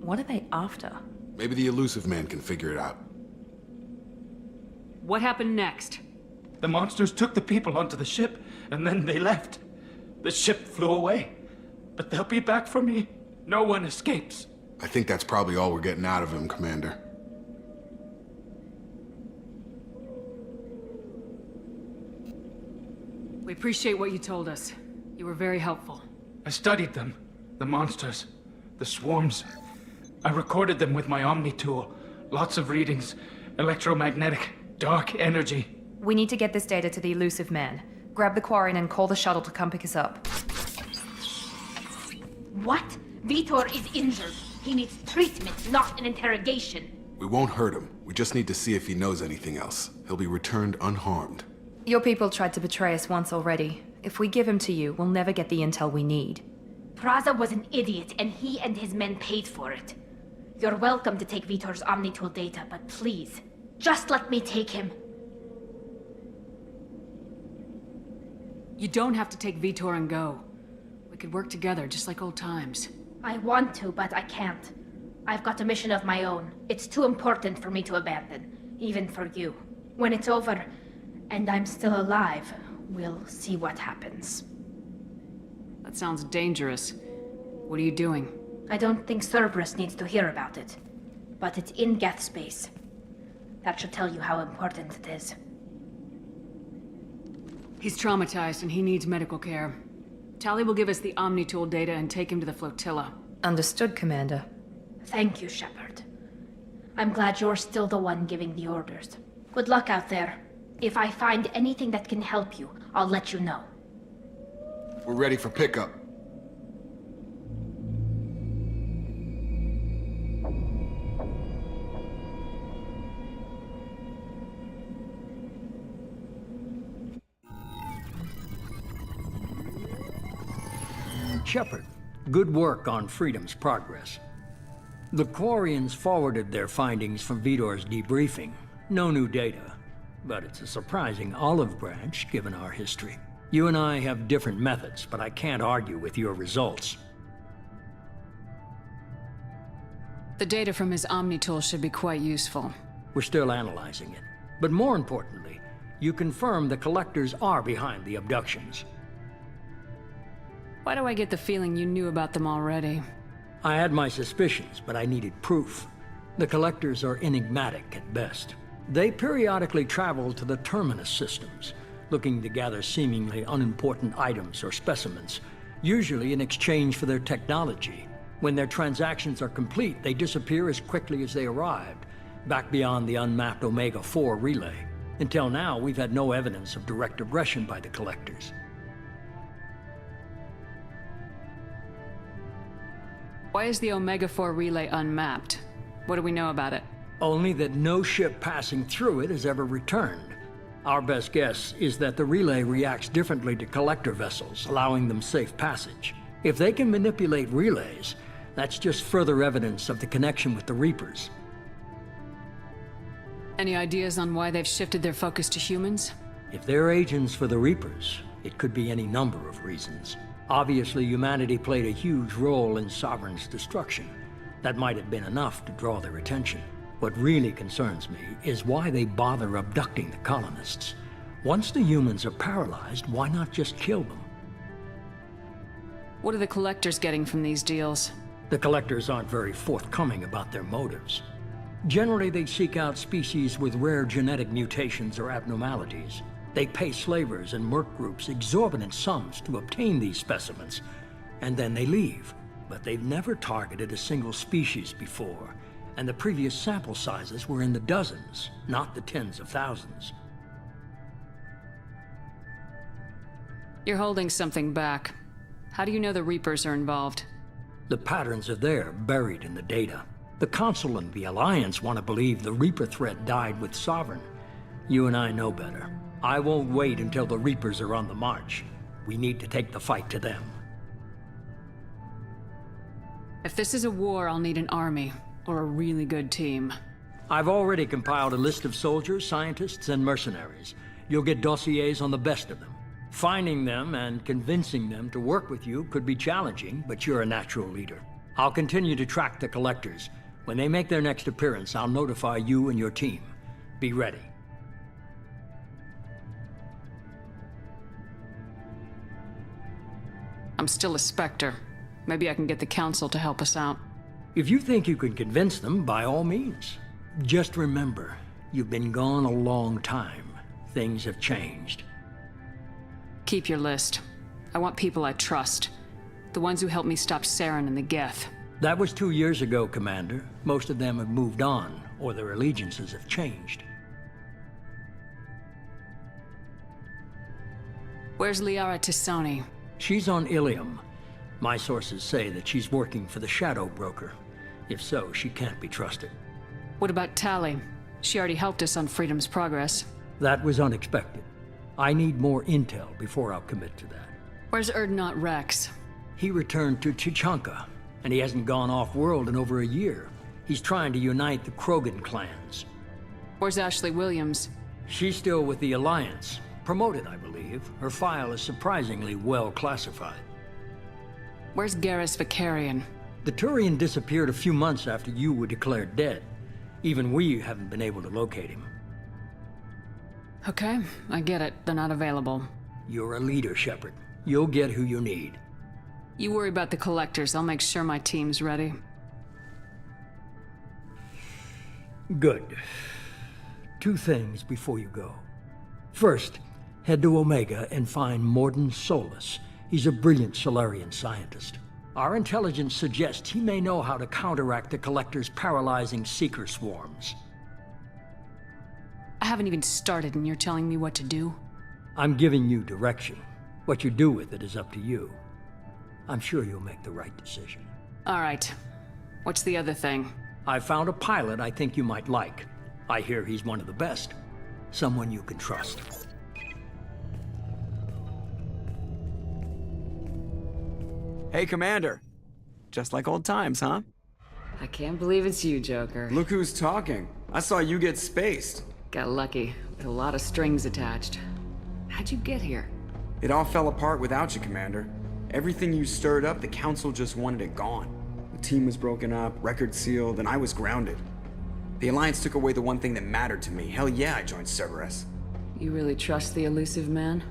A: What are they after?
F: Maybe the Elusive Man can figure it out.
K: What happened next?
P: The monsters took the people onto the ship, and then they left. The ship flew away. But they'll be back for me. No one escapes.
F: I think that's probably all we're getting out of him, Commander.
K: We appreciate what you told us. You were very helpful.
P: I studied them. The monsters. The swarms. I recorded them with my Omni tool. Lots of readings. Electromagnetic. Dark energy.
A: We need to get this data to the Elusive Man. Grab the Quarian and call the shuttle to come pick us up.
T: What? Vitor is injured. He needs treatment, not an interrogation.
F: We won't hurt him. We just need to see if he knows anything else. He'll be returned unharmed.
A: Your people tried to betray us once already. If we give him to you, we'll never get the intel we need.
T: Praza was an idiot, and he and his men paid for it. You're welcome to take Vitor's Omnitool data, but please, just let me take him.
K: You don't have to take Vitor and go. We could work together, just like old times.
T: I want to, but I can't. I've got a mission of my own. It's too important for me to abandon, even for you. When it's over, and I'm still alive, we'll see what happens.
K: That sounds dangerous. What are you doing?
T: I don't think Cerberus needs to hear about it. But it's in Geth space. That should tell you how important it is.
K: He's traumatized and he needs medical care. Tali will give us the Omnitool data and take him to the flotilla.
A: Understood, Commander.
T: Thank you, Shepard. I'm glad you're still the one giving the orders. Good luck out there. If I find anything that can help you, I'll let you know.
F: We're ready for pickup.
E: Shepard, good work on Freedom's progress. The Quarians forwarded their findings from Vitor's debriefing. No new data, but it's a surprising olive branch given our history. You and I have different methods, but I can't argue with your results.
K: The data from his Omnitool should be quite useful.
E: We're still analyzing it. But more importantly, you confirm the Collectors are behind the abductions.
K: Why do I get the feeling you knew about them already?
E: I had my suspicions, but I needed proof. The Collectors are enigmatic at best. They periodically travel to the Terminus systems, looking to gather seemingly unimportant items or specimens, usually in exchange for their technology. When their transactions are complete, they disappear as quickly as they arrived, back beyond the unmapped Omega-4 relay. Until now, we've had no evidence of direct aggression by the Collectors.
K: Why is the Omega-4 relay unmapped? What do we know about it?
E: Only that no ship passing through it has ever returned. Our best guess is that the relay reacts differently to Collector vessels, allowing them safe passage. If they can manipulate relays, that's just further evidence of the connection with the Reapers.
K: Any ideas on why they've shifted their focus to humans?
E: If they're agents for the Reapers, It could be any number of reasons. Obviously, humanity played a huge role in Sovereign's destruction. That might have been enough to draw their attention. What really concerns me is why they bother abducting the colonists. Once the humans are paralyzed, why not just kill them?
K: What are the collectors getting from these deals?
E: The collectors aren't very forthcoming about their motives. Generally, they seek out species with rare genetic mutations or abnormalities. They pay slavers and merc groups exorbitant sums to obtain these specimens, and then they leave. But they've never targeted a single species before, and the previous sample sizes were in the dozens, not the tens of thousands.
K: You're holding something back. How do you know the Reapers are involved?
E: The patterns are there, buried in the data. The Council and the Alliance want to believe the Reaper threat died with Sovereign. You and I know better. I won't wait until the Reapers are on the march. We need to take the fight to them.
K: If this is a war, I'll need an army, or a really good team.
E: I've already compiled a list of soldiers, scientists, and mercenaries. You'll get dossiers on the best of them. Finding them and convincing them to work with you could be challenging, but you're a natural leader. I'll continue to track the collectors. When they make their next appearance, I'll notify you and your team. Be ready.
K: I'm still a Spectre. Maybe I can get the Council to help us out.
E: If you think you can convince them, by all means. Just remember, you've been gone a long time. Things have changed.
K: Keep your list. I want people I trust. The ones who helped me stop Saren and the Geth.
E: That was 2 years ago, Commander. Most of them have moved on, or their allegiances have changed.
K: Where's Liara T'Soni?
E: She's on Ilium. My sources say that she's working for the Shadow Broker. If so, she can't be trusted.
K: What about Tali? She already helped us on Freedom's Progress.
E: That was unexpected. I need more intel before I'll commit to that.
K: Where's Urdnot Rex?
E: He returned to Chichanka, and he hasn't gone off-world in over a year. He's trying to unite the Krogan clans.
K: Where's Ashley Williams?
E: She's still with the Alliance. Promoted, I believe. Her file is surprisingly well classified.
K: Where's Garrus Vakarian?
E: The Turian disappeared a few months after you were declared dead. Even we haven't been able to locate him.
K: Okay, I get it. They're not available.
E: You're a leader, Shepard. You'll get who you need.
K: You worry about the collectors. I'll make sure my team's ready.
E: Good. 2 things before you go. First, head to Omega and find Mordin Solus. He's a brilliant Solarian scientist. Our intelligence suggests he may know how to counteract the Collector's paralyzing Seeker swarms.
K: I haven't even started and you're telling me what to do?
E: I'm giving you direction. What you do with it is up to you. I'm sure you'll make the right decision.
K: All right. What's the other thing?
E: I found a pilot I think you might like. I hear he's one of the best. Someone you can trust.
Q: Hey, Commander. Just like old times, huh?
K: I can't believe it's you, Joker.
Q: Look who's talking. I saw you get spaced.
K: Got lucky, with a lot of strings attached. How'd you get here?
Q: It all fell apart without you, Commander. Everything you stirred up, the Council just wanted it gone. The team was broken up, record sealed, and I was grounded. The Alliance took away the one thing that mattered to me. Hell yeah, I joined Cerberus.
K: You really trust the elusive man?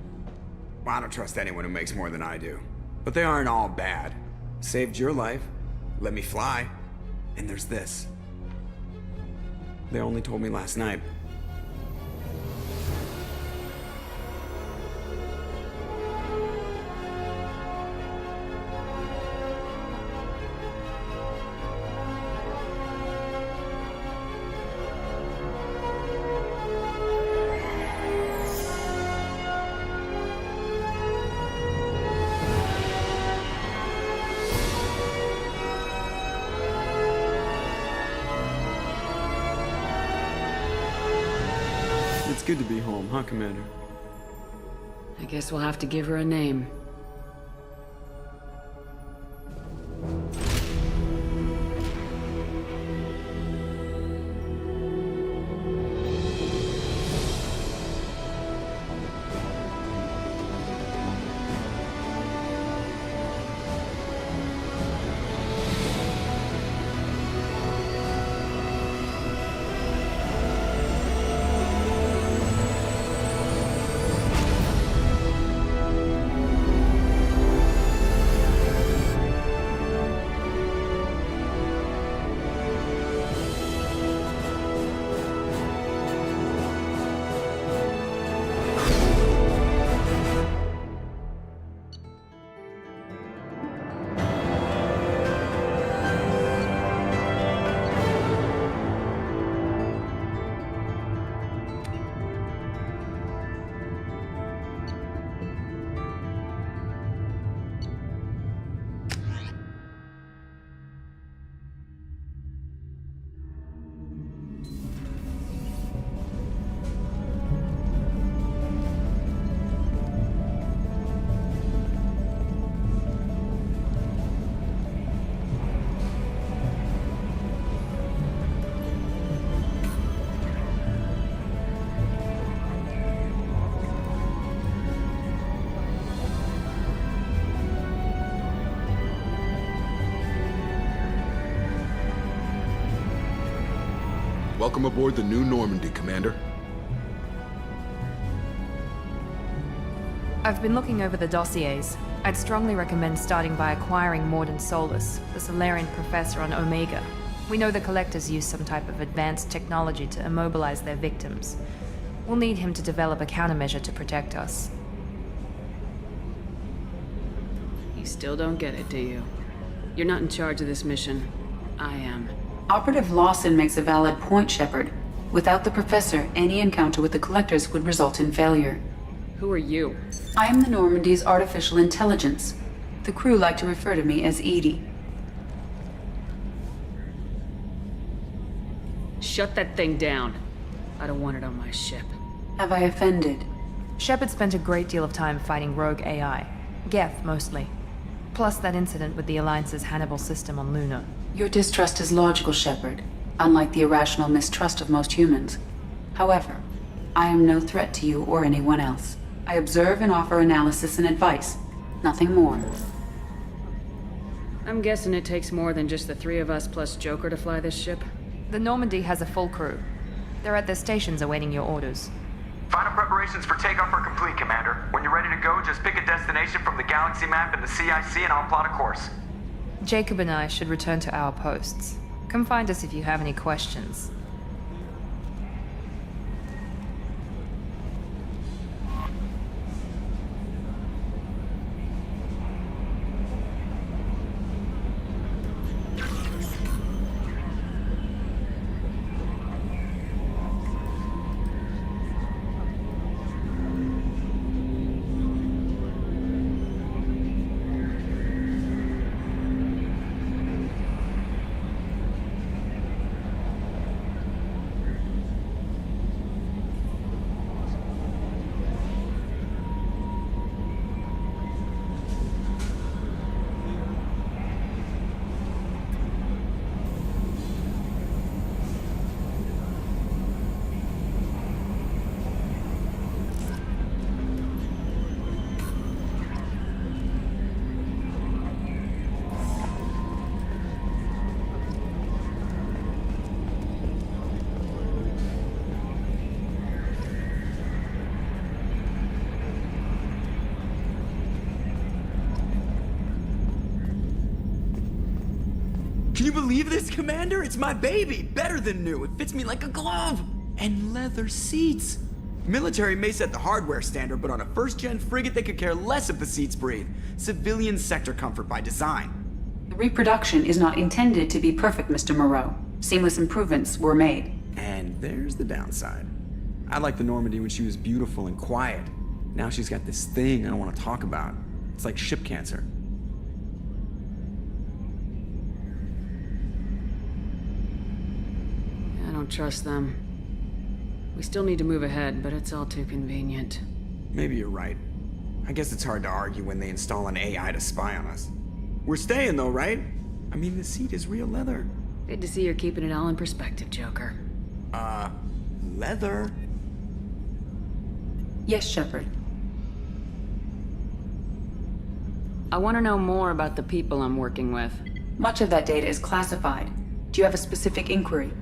Q: Well, I don't trust anyone who makes more than I do. But they aren't all bad. Saved your life, let me fly, and there's this. They only told me last night. It's good to be home, huh, Commander?
K: I guess we'll have to give her a name.
F: Welcome aboard the new Normandy, Commander.
A: I've been looking over the dossiers. I'd strongly recommend starting by acquiring Mordin Solus, the Solarian professor on Omega. We know the Collectors use some type of advanced technology to immobilize their victims. We'll need him to develop a countermeasure to protect us.
K: You still don't get it, do you? You're not in charge of this mission. I am.
N: Operative Lawson makes a valid point, Shepard. Without the Professor, any encounter with the Collectors would result in failure.
K: Who are you?
N: I am the Normandy's artificial intelligence. The crew like to refer to me as EDI.
K: Shut that thing down. I don't want it on my ship.
N: Have I offended?
A: Shepard spent a great deal of time fighting rogue AI. Geth, mostly. Plus that incident with the Alliance's Hannibal system on Luna.
N: Your distrust is logical, Shepard, unlike the irrational mistrust of most humans. However, I am no threat to you or anyone else. I observe and offer analysis and advice. Nothing more.
K: I'm guessing it takes more than just the three of us plus Joker to fly this ship?
A: The Normandy has a full crew. They're at their stations awaiting your orders.
L: Final preparations for takeoff are complete, Commander. When you're ready to go, just pick a destination from the galaxy map in the CIC and I'll plot a course.
A: Jacob and I should return to our posts. Come find us if you have any questions.
Q: Can you believe this, Commander? It's my baby! Better than new. It fits me like a glove! And leather seats! Military may set the hardware standard, but on a first-gen frigate they could care less if the seats breathe. Civilian sector comfort by design.
N: The reproduction is not intended to be perfect, Mr. Moreau. Seamless improvements were made.
Q: And there's the downside. I liked the Normandy when she was beautiful and quiet. Now she's got this thing I don't want to talk about. It's like ship cancer.
K: I don't trust them. We still need to move ahead, but it's all too convenient.
Q: Maybe you're right. I guess it's hard to argue when they install an AI to spy on us. We're staying though, right? I mean, the seat is real leather.
K: Good to see you're keeping it all in perspective, Joker.
Q: Leather?
N: Yes, Shepard.
K: I want to know more about the people I'm working with.
N: Much of that data is classified. Do you have a specific inquiry?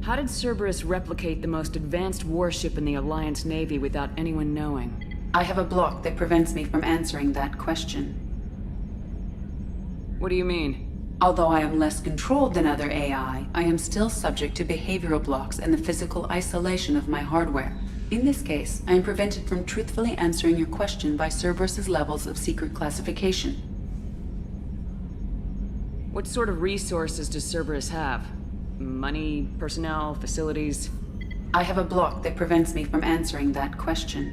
K: How did Cerberus replicate the most advanced warship in the Alliance Navy without anyone knowing?
N: I have a block that prevents me from answering that question.
K: What do you mean?
N: Although I am less controlled than other AI, I am still subject to behavioral blocks and the physical isolation of my hardware. In this case, I am prevented from truthfully answering your question by Cerberus's levels of secret classification.
K: What sort of resources does Cerberus have? Money, personnel, facilities?
N: I have a block that prevents me from answering that question.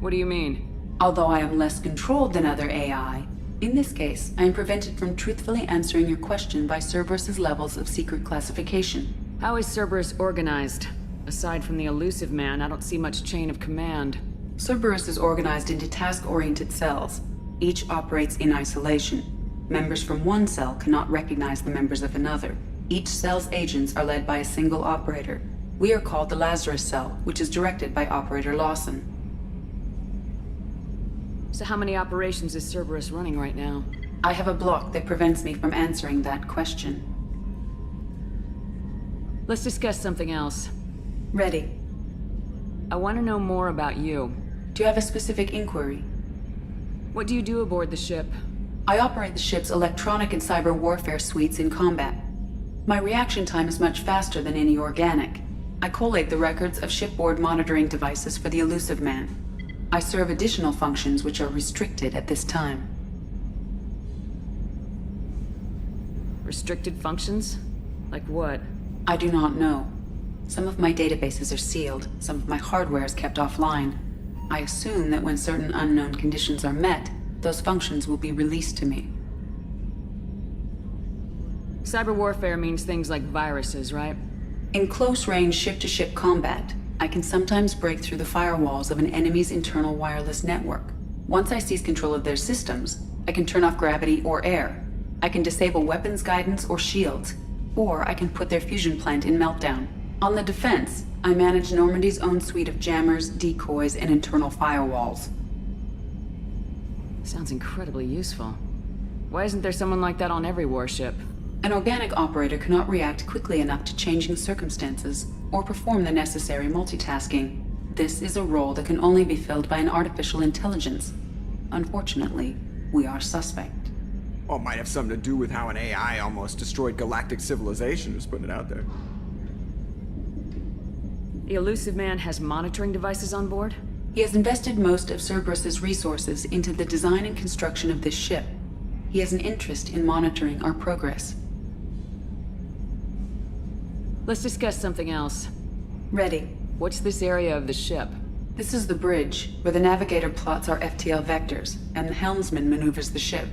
K: What do you mean?
N: Although I am less controlled than other AI, in this case, I am prevented from truthfully answering your question by Cerberus's levels of secret classification.
K: How is Cerberus organized? Aside from the elusive man, I don't see much chain of command.
N: Cerberus is organized into task-oriented cells. Each operates in isolation. Members from one cell cannot recognize the members of another. Each cell's agents are led by a single operator. We are called the Lazarus Cell, which is directed by Operator Lawson.
K: So how many operations is Cerberus running right now?
N: I have a block that prevents me from answering that question.
K: Let's discuss something else.
N: Ready.
K: I want to know more about you.
N: Do you have a specific inquiry?
K: What do you do aboard the ship?
N: I operate the ship's electronic and cyber warfare suites in combat. My reaction time is much faster than any organic. I collate the records of shipboard monitoring devices for the Elusive Man. I serve additional functions which are restricted at this time.
K: Restricted functions? Like what?
N: I do not know. Some of my databases are sealed, some of my hardware is kept offline. I assume that when certain unknown conditions are met, those functions will be released to me.
K: Cyber warfare means things like viruses, right?
N: In close-range ship-to-ship combat, I can sometimes break through the firewalls of an enemy's internal wireless network. Once I seize control of their systems, I can turn off gravity or air. I can disable weapons guidance or shields, or I can put their fusion plant in meltdown. On the defense, I manage Normandy's own suite of jammers, decoys, and internal firewalls.
K: Sounds incredibly useful. Why isn't there someone like that on every warship?
N: An organic operator cannot react quickly enough to changing circumstances or perform the necessary multitasking. This is a role that can only be filled by an artificial intelligence. Unfortunately, we are suspect.
Q: Well, it might have something to do with how an AI almost destroyed galactic civilization, just putting it out there.
K: The Elusive Man has monitoring devices on board?
N: He has invested most of Cerberus's resources into the design and construction of this ship. He has an interest in monitoring our progress.
K: Let's discuss something else.
N: Ready.
K: What's this area of the ship?
N: This is the bridge, where the navigator plots our FTL vectors, and the helmsman maneuvers the ship.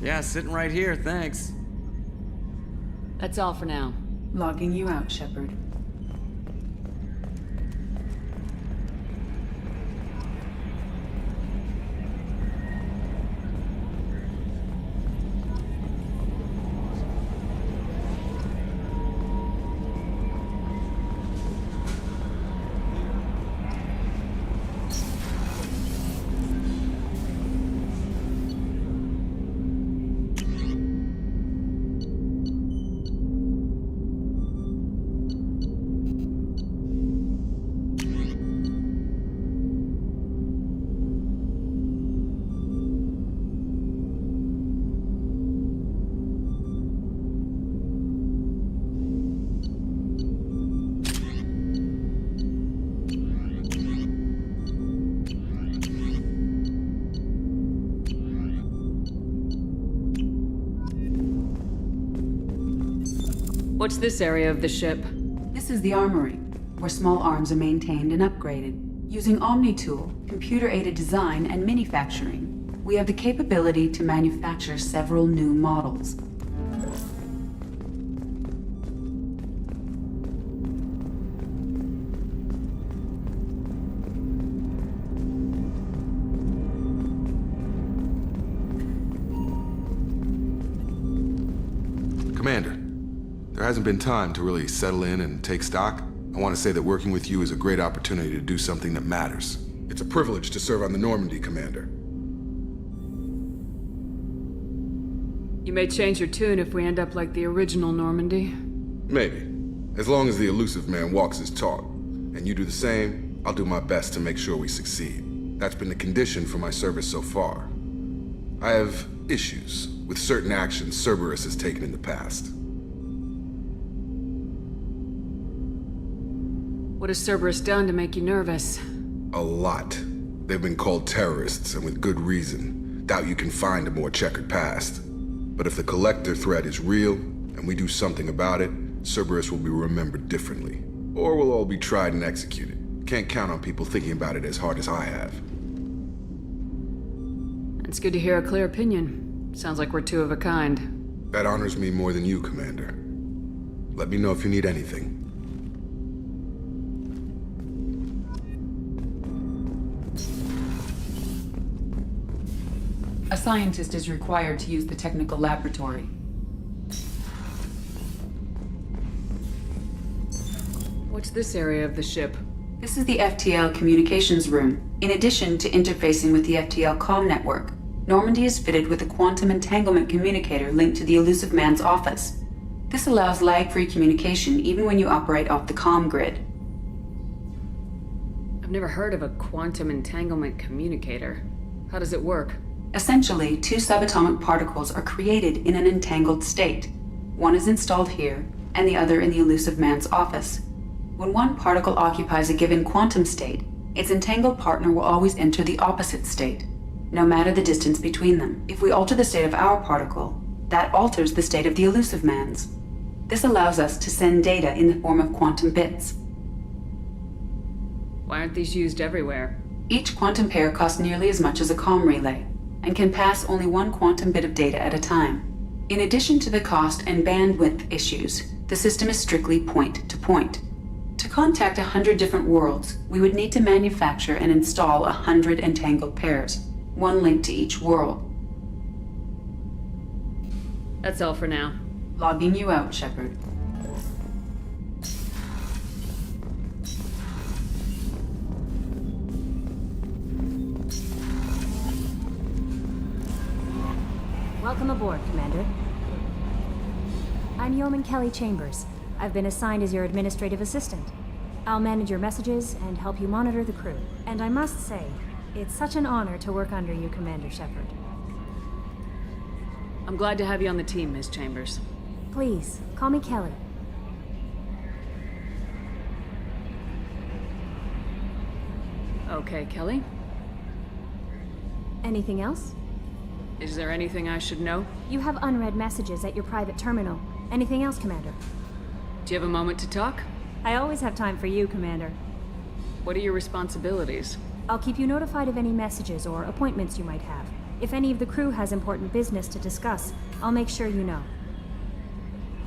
Q: Yeah, sitting right here, thanks.
K: That's all for now.
N: Logging you out, Shepard.
K: What's this area of the ship?
N: This is the armory, where small arms are maintained and upgraded. Using OmniTool, computer-aided design, and manufacturing, we have the capability to manufacture several new models.
F: Commander, there hasn't been time to really settle in and take stock. I want to say that working with you is a great opportunity to do something that matters. It's a privilege to serve on the Normandy, Commander.
K: You may change your tune if we end up like the original Normandy.
F: Maybe. As long as the Elusive Man walks his talk, and you do the same, I'll do my best to make sure we succeed. That's been the condition for my service so far. I have issues with certain actions Cerberus has taken in the past.
K: What has Cerberus done to make you nervous?
F: A lot. They've been called terrorists, and with good reason. Doubt you can find a more checkered past. But if the Collector threat is real, and we do something about it, Cerberus will be remembered differently. Or we'll all be tried and executed. Can't count on people thinking about it as hard as I have.
K: It's good to hear a clear opinion. Sounds like we're two of a kind.
F: That honors me more than you, Commander. Let me know if you need anything.
N: A scientist is required to use the technical laboratory.
K: What's this area of the ship?
N: This is the FTL communications room, in addition to interfacing with the FTL comm network. Normandy is fitted with a quantum entanglement communicator linked to the Elusive Man's office. This allows lag-free communication even when you operate off the comm grid.
K: I've never heard of a quantum entanglement communicator. How does it work?
N: Essentially, two subatomic particles are created in an entangled state. One is installed here, and the other in the Elusive Man's office. When one particle occupies a given quantum state, its entangled partner will always enter the opposite state, no matter the distance between them. If we alter the state of our particle, that alters the state of the Elusive Man's. This allows us to send data in the form of quantum bits.
K: Why aren't these used everywhere?
N: Each quantum pair costs nearly as much as a comm relay, and can pass only one quantum bit of data at a time. In addition to the cost and bandwidth issues, the system is strictly point-to-point. To contact 100 different worlds, we would need to manufacture and install 100 entangled pairs, one linked to each world.
K: That's all for now.
N: Logging you out, Shepard.
B: Welcome aboard, Commander. I'm Yeoman Kelly Chambers. I've been assigned as your administrative assistant. I'll manage your messages and help you monitor the crew. And I must say, it's such an honor to work under you, Commander Shepard.
K: I'm glad to have you on the team, Ms. Chambers.
B: Please, call me Kelly.
K: Okay, Kelly.
B: Anything else?
K: Is there anything I should know?
B: You have unread messages at your private terminal. Anything else, Commander?
K: Do you have a moment to talk?
B: I always have time for you, Commander.
K: What are your responsibilities?
B: I'll keep you notified of any messages or appointments you might have. If any of the crew has important business to discuss, I'll make sure you know.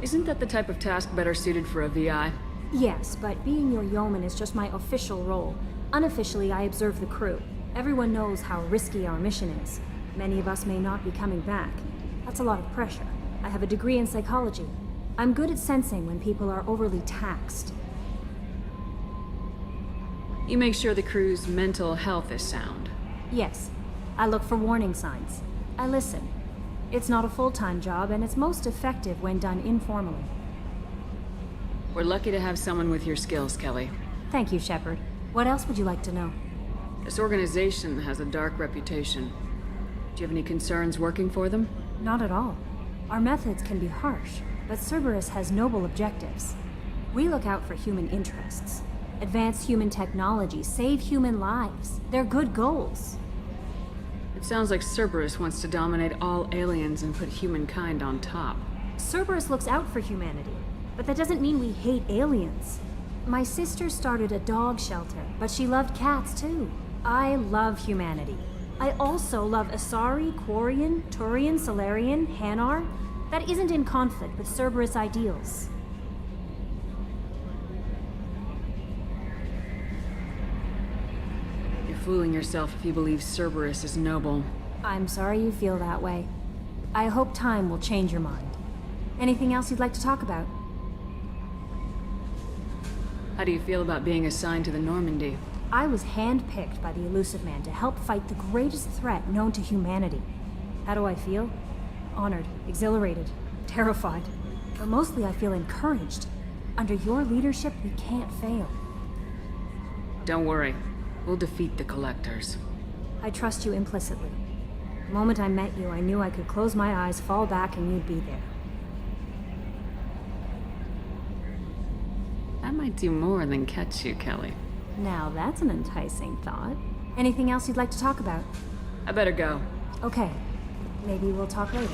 K: Isn't that the type of task better suited for a VI?
B: Yes, but being your yeoman is just my official role. Unofficially, I observe the crew. Everyone knows how risky our mission is. Many of us may not be coming back. That's a lot of pressure. I have a degree in psychology. I'm good at sensing when people are overly taxed.
K: You make sure the crew's mental health is sound.
B: Yes. I look for warning signs. I listen. It's not a full-time job, and it's most effective when done informally.
K: We're lucky to have someone with your skills, Kelly.
B: Thank you, Shepard. What else would you like to know?
K: This organization has a dark reputation. Do you have any concerns working for them?
B: Not at all. Our methods can be harsh, but Cerberus has noble objectives. We look out for human interests. Advance human technology, save human lives. They're good goals.
K: It sounds like Cerberus wants to dominate all aliens and put humankind on top.
B: Cerberus looks out for humanity, but that doesn't mean we hate aliens. My sister started a dog shelter, but she loved cats too. I love humanity. I also love Asari, Quarian, Turian, Salarian, Hanar. That isn't in conflict with Cerberus ideals.
K: You're fooling yourself if you believe Cerberus is noble.
B: I'm sorry you feel that way. I hope time will change your mind. Anything else you'd like to talk about?
K: How do you feel about being assigned to the Normandy?
B: I was handpicked by the Elusive Man to help fight the greatest threat known to humanity. How do I feel? Honored, exhilarated, terrified. But mostly I feel encouraged. Under your leadership, we can't fail.
K: Don't worry. We'll defeat the Collectors.
B: I trust you implicitly. The moment I met you, I knew I could close my eyes, fall back, and you'd be there.
K: That might do more than catch you, Kelly.
B: Now that's an enticing thought. Anything else you'd like to talk about?
K: I better go.
B: Okay. Maybe we'll talk later.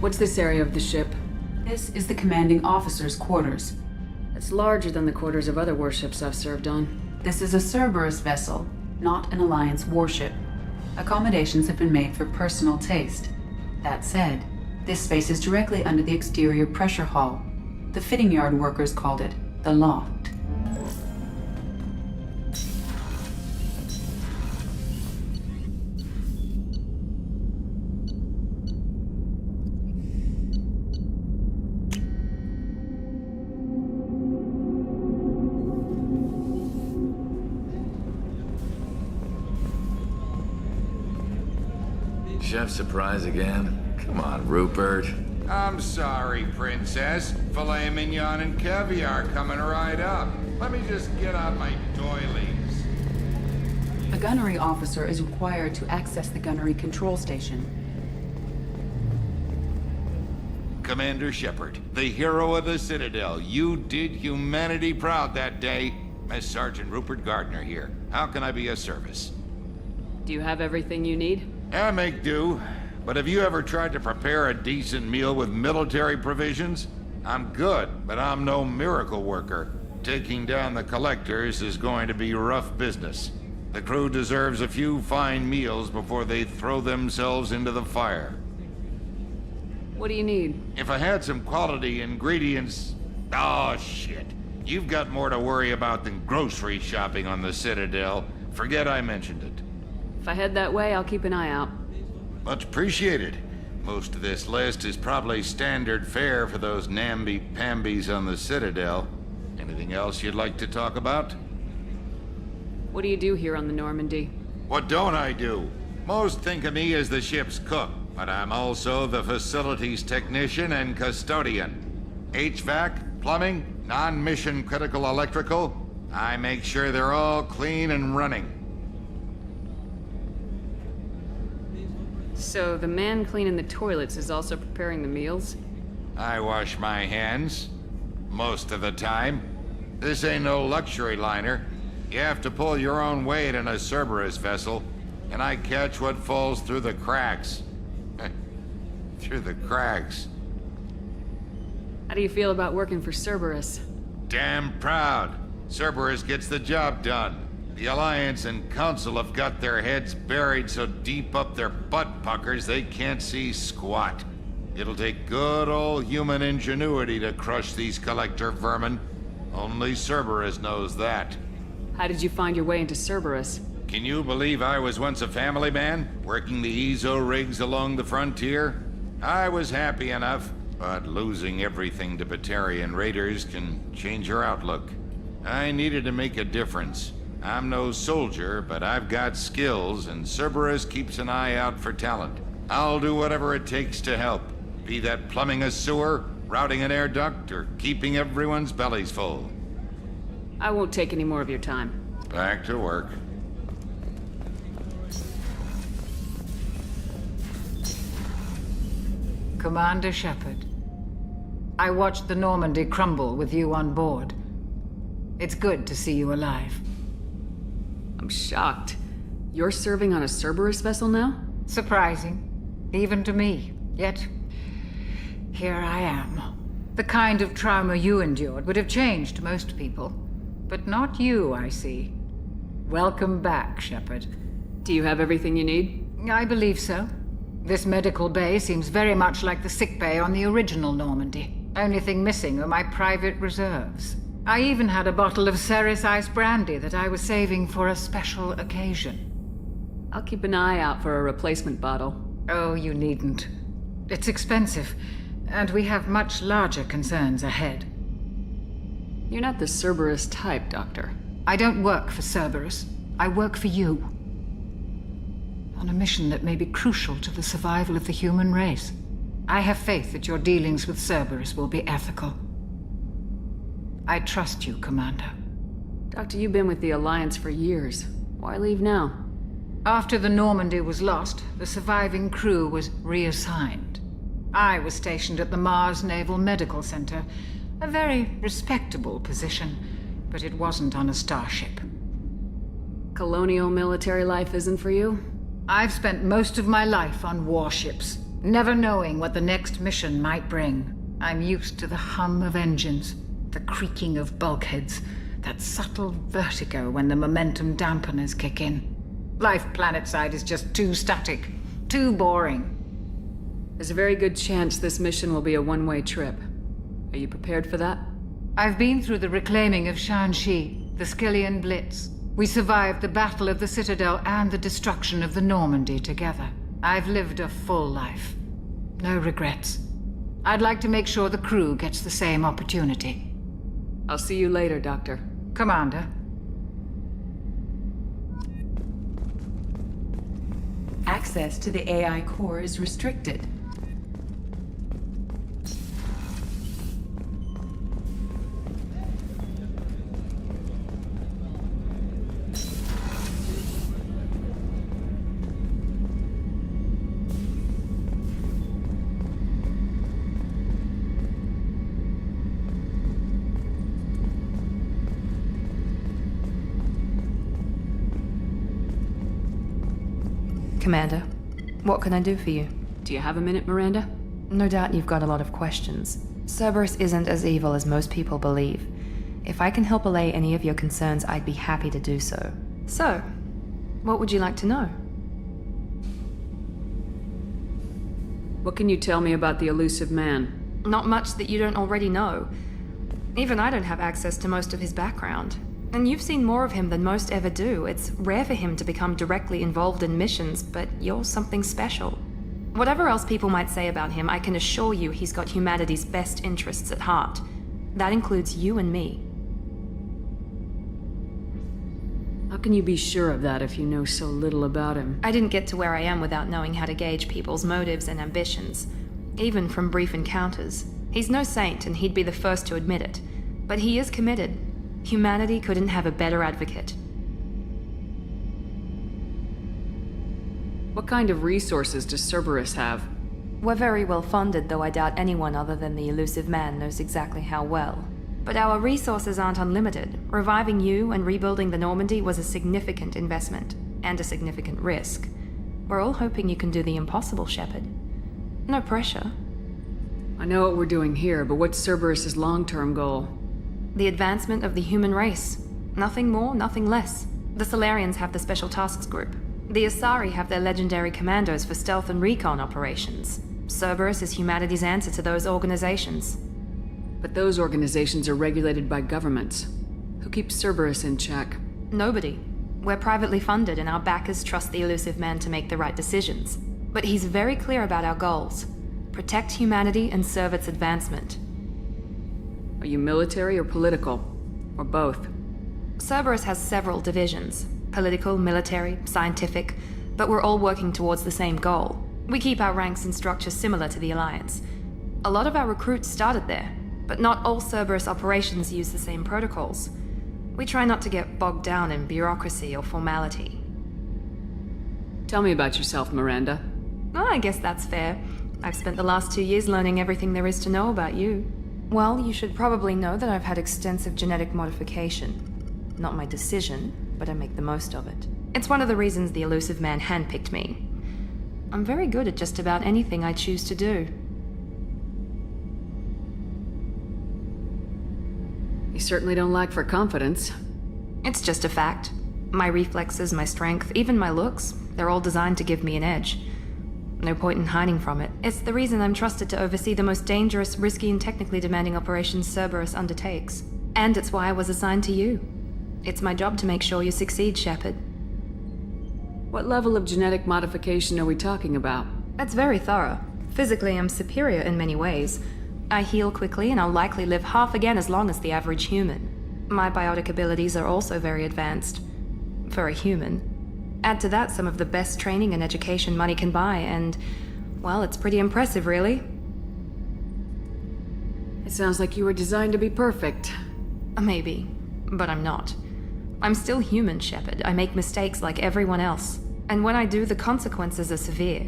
K: What's this area of the ship?
N: This is the commanding officer's quarters.
K: It's larger than the quarters of other warships I've served on.
N: This is a Cerberus vessel, not an Alliance warship. Accommodations have been made for personal taste. That said, this space is directly under the exterior pressure hull. The fitting yard workers called it the loft.
R: Chef surprise again? Come on, Rupert.
O: I'm sorry, Princess. Filet mignon and caviar coming right up. Let me just get out my doilies.
N: A gunnery officer is required to access the gunnery control station.
O: Commander Shepard, the hero of the Citadel. You did humanity proud that day. Master Sergeant Rupert Gardner here. How can I be of service?
K: Do you have everything you need?
O: I make do. But have you ever tried to prepare a decent meal with military provisions? I'm good, but I'm no miracle worker. Taking down the collectors is going to be rough business. The crew deserves a few fine meals before they throw themselves into the fire.
K: What do you need?
O: If I had some quality ingredients... Oh, shit. You've got more to worry about than grocery shopping on the Citadel. Forget I mentioned it.
K: If I head that way, I'll keep an eye out.
O: Much appreciated. Most of this list is probably standard fare for those namby-pambies on the Citadel. Anything else you'd like to talk about?
K: What do you do here on the Normandy?
O: What don't I do? Most think of me as the ship's cook, but I'm also the facilities technician and custodian. HVAC, plumbing, non-mission critical electrical. I make sure they're all clean and running.
K: So the man cleaning the toilets is also preparing the meals?
O: I wash my hands. Most of the time. This ain't no luxury liner. You have to pull your own weight in a Cerberus vessel, and I catch what falls through the cracks. Through the cracks.
K: How do you feel about working for Cerberus?
O: Damn proud. Cerberus gets the job done. The Alliance and Council have got their heads buried so deep up their butt puckers they can't see squat. It'll take good old human ingenuity to crush these collector vermin. Only Cerberus knows that.
K: How did you find your way into Cerberus?
O: Can you believe I was once a family man, working the Ezo rigs along the frontier? I was happy enough, but losing everything to Batarian raiders can change your outlook. I needed to make a difference. I'm no soldier, but I've got skills, and Cerberus keeps an eye out for talent. I'll do whatever it takes to help. Be that plumbing a sewer, routing an air duct, or keeping everyone's bellies full.
K: I won't take any more of your time.
O: Back to work.
U: Commander Shepard, I watched the Normandy crumble with you on board. It's good to see you alive.
K: I'm shocked. You're serving on a Cerberus vessel now?
U: Surprising, even to me. Yet, here I am. The kind of trauma you endured would have changed most people. But not you, I see. Welcome back, Shepard.
K: Do you have everything you need?
U: I believe so. This medical bay seems very much like the sick bay on the original Normandy. Only thing missing are my private reserves. I even had a bottle of Ceres Ice Brandy that I was saving for a special occasion.
K: I'll keep an eye out for a replacement bottle.
U: Oh, you needn't. It's expensive, and we have much larger concerns ahead.
K: You're not the Cerberus type, Doctor.
U: I don't work for Cerberus. I work for you. On a mission that may be crucial to the survival of the human race. I have faith that your dealings with Cerberus will be ethical. I trust you, Commander.
K: Doctor, you've been with the Alliance for years. Why leave now?
U: After the Normandy was lost, the surviving crew was reassigned. I was stationed at the Mars Naval Medical Center, a very respectable position, but it wasn't on a starship.
K: Colonial military life isn't for you?
U: I've spent most of my life on warships. never knowing what the next mission might bring. I'm used to the hum of engines, the creaking of bulkheads, that subtle vertigo when the momentum dampeners kick in. Life planetside is just too static, too boring.
K: There's a very good chance this mission will be a one-way trip. Are you prepared for that?
U: I've been through the reclaiming of Shanxi, the Skillian Blitz. We survived the Battle of the Citadel and the destruction of the Normandy together. I've lived a full life. No regrets. I'd like to make sure the crew gets the same opportunity.
K: I'll see you later, Doctor.
U: Commander.
N: Access to the AI core is restricted.
A: Commander, what can I do for you?
K: Do you have a minute, Miranda?
A: No doubt you've got a lot of questions. Cerberus isn't as evil as most people believe. If I can help allay any of your concerns, I'd be happy to do so. So, what would you like to know?
K: What can you tell me about the elusive man?
A: Not much that you don't already know. Even I don't have access to most of his background. And you've seen more of him than most ever do. It's rare for him to become directly involved in missions, but you're something special. Whatever else people might say about him, I can assure you he's got humanity's best interests at heart. That includes you and me.
K: How can you be sure of that if you know so little about him?
A: I didn't get to where I am without knowing how to gauge people's motives and ambitions, even from brief encounters. He's no saint, and he'd be the first to admit it. But he is committed. Humanity couldn't have a better advocate.
K: What kind of resources does Cerberus have?
A: We're very well funded, though I doubt anyone other than the elusive man knows exactly how well. But our resources aren't unlimited. Reviving you and rebuilding the Normandy was a significant investment, and a significant risk. We're all hoping you can do the impossible, Shepard. No pressure.
K: I know what we're doing here, but what's Cerberus's long-term goal?
A: The advancement of the human race. Nothing more, nothing less. The Solarians have the Special Tasks Group. The Asari have their legendary commandos for stealth and recon operations. Cerberus is humanity's answer to those organizations.
K: But those organizations are regulated by governments. Who keeps Cerberus in check?
A: Nobody. We're privately funded, and our backers trust the elusive man to make the right decisions. But he's very clear about our goals. Protect humanity and serve its advancement.
K: Are you military or political? Or both?
A: Cerberus has several divisions. Political, military, scientific, but we're all working towards the same goal. We keep our ranks and structure similar to the Alliance. A lot of our recruits started there, but not all Cerberus operations use the same protocols. We try not to get bogged down in bureaucracy or formality.
K: Tell me about yourself, Miranda.
A: Oh, I guess that's fair. I've spent the last 2 years learning everything there is to know about you. Well, you should probably know that I've had extensive genetic modification. Not my decision, but I make the most of it. It's one of the reasons the elusive man handpicked me. I'm very good at just about anything I choose to do.
K: You certainly don't lack for confidence.
A: It's just a fact. My reflexes, my strength, even my looks, they're all designed to give me an edge. No point in hiding from it. It's the reason I'm trusted to oversee the most dangerous, risky, and technically demanding operations Cerberus undertakes. And it's why I was assigned to you. It's my job to make sure you succeed, Shepard.
K: What level of genetic modification are we talking about?
A: That's very thorough. Physically, I'm superior in many ways. I heal quickly, and I'll likely live half again as long as the average human. My biotic abilities are also very advanced. For a human. Add to that some of the best training and education money can buy, and, well, it's pretty impressive, really.
K: It sounds like you were designed to be perfect.
A: Maybe, but I'm not. I'm still human, Shepard. I make mistakes like everyone else. And when I do, the consequences are severe.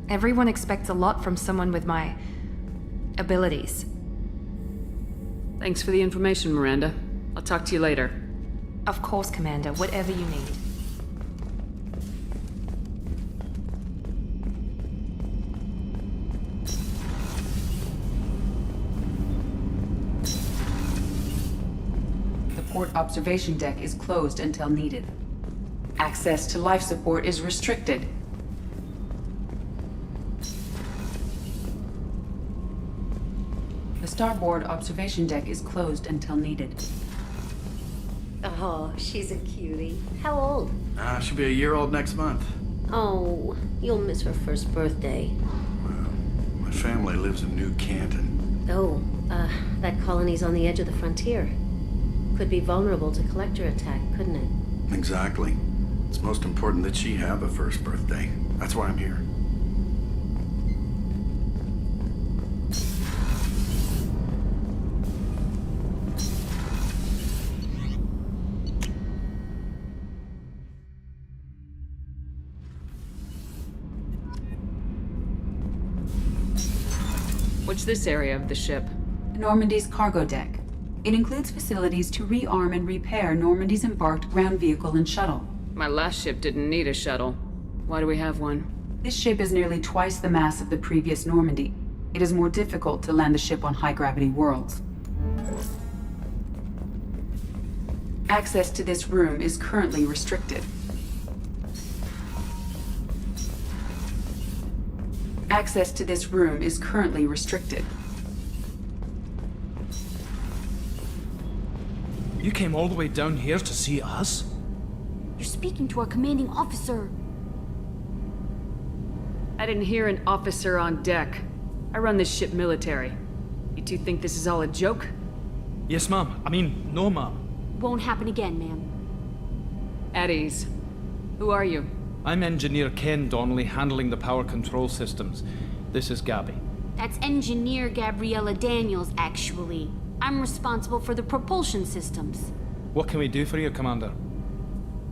A: Everyone expects a lot from someone with my abilities.
K: Thanks for the information, Miranda. I'll talk to you later.
A: Of course, Commander. Whatever you need.
N: support observation deck is closed until needed. Access to life support is restricted. The starboard observation deck is closed until needed.
S: Oh, she's a cutie. How old?
R: She'll be a year old next month.
S: Oh, you'll miss her first birthday.
R: My family lives in New Canton.
S: Oh, that colony's on the edge of the frontier. Could be vulnerable to collector attack, couldn't it?
R: Exactly. It's most important that she have a first birthday. That's why I'm here.
K: What's this area of the ship?
N: Normandy's cargo deck. It includes facilities to rearm and repair Normandy's embarked ground vehicle and shuttle.
K: My last ship didn't need a shuttle. Why do we have one?
N: This ship is nearly twice the mass of the previous Normandy. It is more difficult to land the ship on high-gravity worlds. Access to this room is currently restricted. Access to this room is currently restricted.
V: You came all the way down here to see us?
B: You're speaking to our commanding officer.
K: I didn't hear an officer on deck. I run this ship military. You two think this is all a joke?
V: Yes, ma'am. I mean, no, ma'am.
B: Won't happen again, ma'am.
K: At ease. Who are you?
V: I'm Engineer Ken Donnelly, handling the power control systems. This is Gabby.
B: That's Engineer Gabriella Daniels, actually. I'm responsible for the propulsion systems.
V: What can we do for you, Commander?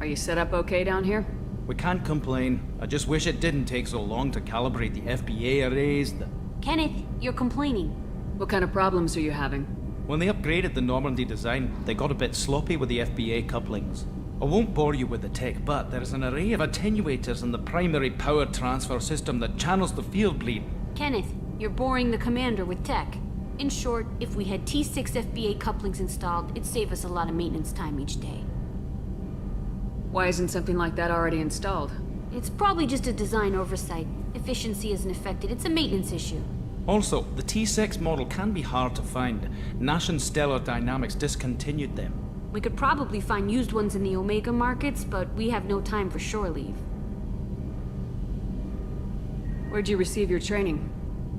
K: Are you set up okay down here?
V: We can't complain. I just wish it didn't take so long to calibrate the FBA arrays.
B: Kenneth, you're complaining.
K: What kind of problems are you having?
V: When they upgraded the Normandy design, they got a bit sloppy with the FBA couplings. I won't bore you with the tech, but there is an array of attenuators in the primary power transfer system that channels the field bleed.
B: Kenneth, you're boring the commander with tech. In short, if we had T6 FBA couplings installed, it'd save us a lot of maintenance time each day.
K: Why isn't something like that already installed?
B: It's probably just a design oversight. Efficiency isn't affected. It's a maintenance issue.
V: Also, the T6 model can be hard to find. Nash and Stellar Dynamics discontinued them.
B: We could probably find used ones in the Omega markets, but we have no time for shore leave.
K: Where'd you receive your training?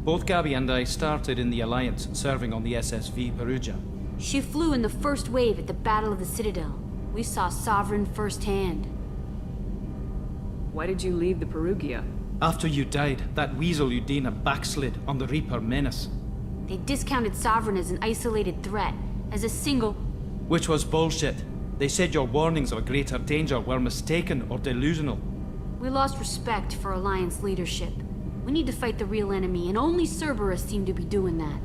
V: Both Gabby and I started in the Alliance, serving on the SSV Perugia.
B: She flew in the first wave at the Battle of the Citadel. We saw Sovereign firsthand.
K: Why did you leave the Perugia?
V: After you died, that weasel Udina backslid on the Reaper Menace.
B: They discounted Sovereign as an isolated threat, as a single...
V: Which was bullshit. They said your warnings of a greater danger were mistaken or delusional.
B: We lost respect for Alliance leadership. We need to fight the real enemy, and only Cerberus seemed to be doing that.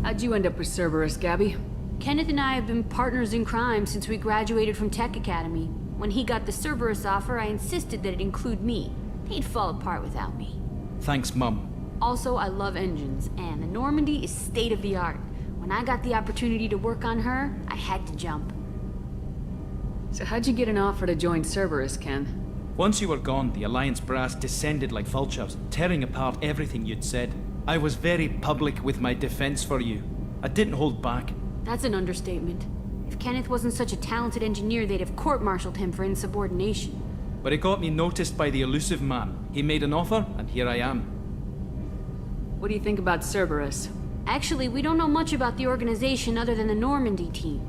K: How'd you end up with Cerberus, Gabby?
B: Kenneth and I have been partners in crime since we graduated from Tech Academy. When he got the Cerberus offer, I insisted that it include me. He'd fall apart without me.
V: Thanks, Mum.
B: Also, I love engines, and the Normandy is state-of-the-art. When I got the opportunity to work on her, I had to jump.
K: So how'd you get an offer to join Cerberus, Ken?
V: Once you were gone, the Alliance brass descended like vultures, tearing apart everything you'd said. I was very public with my defense for you. I didn't hold back.
B: That's an understatement. If Kenneth wasn't such a talented engineer, they'd have court-martialed him for insubordination.
V: But it got me noticed by the elusive man. He made an offer, and here I am.
K: What do you think about Cerberus?
B: Actually, we don't know much about the organization other than the Normandy team.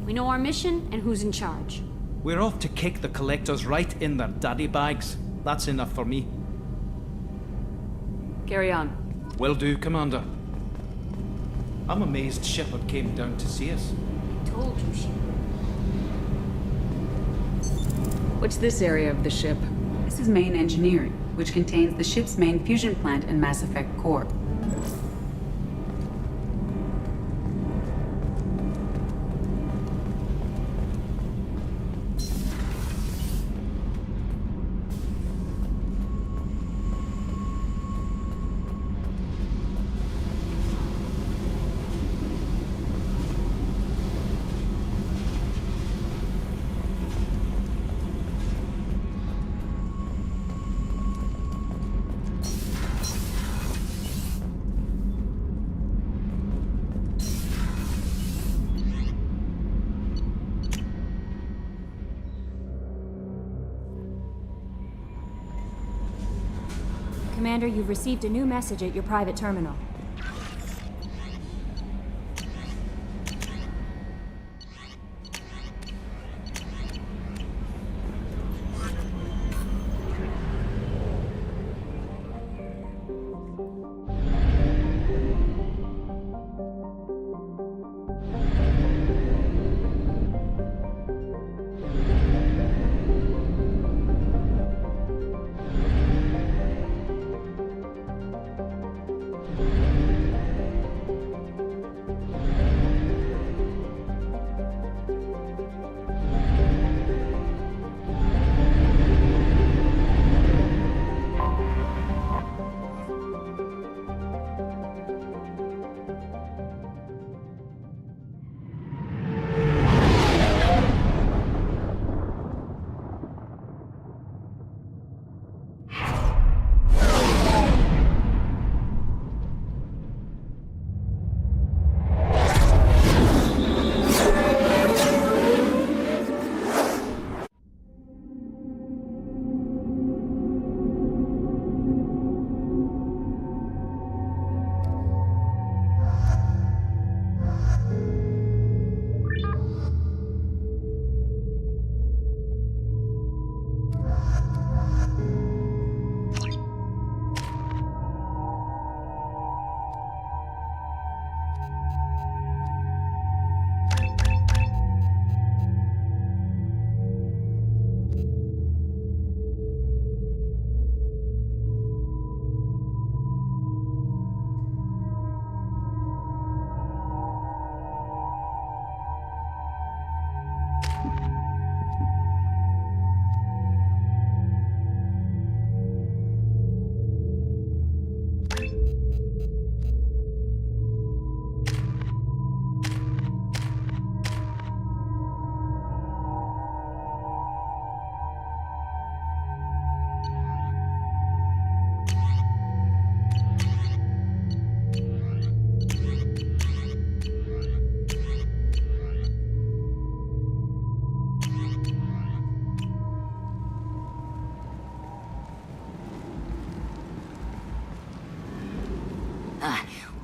B: We know our mission and who's in charge.
V: We're off to kick the Collectors right in their daddy bags. That's enough for me.
K: Carry on.
V: Will do, Commander. I'm amazed Shepard came down to see us.
B: I told you she would.
K: What's this area of the ship?
N: This is main engineering, which contains the ship's main fusion plant and Mass Effect core.
B: Commander, you've received a new message at your private terminal.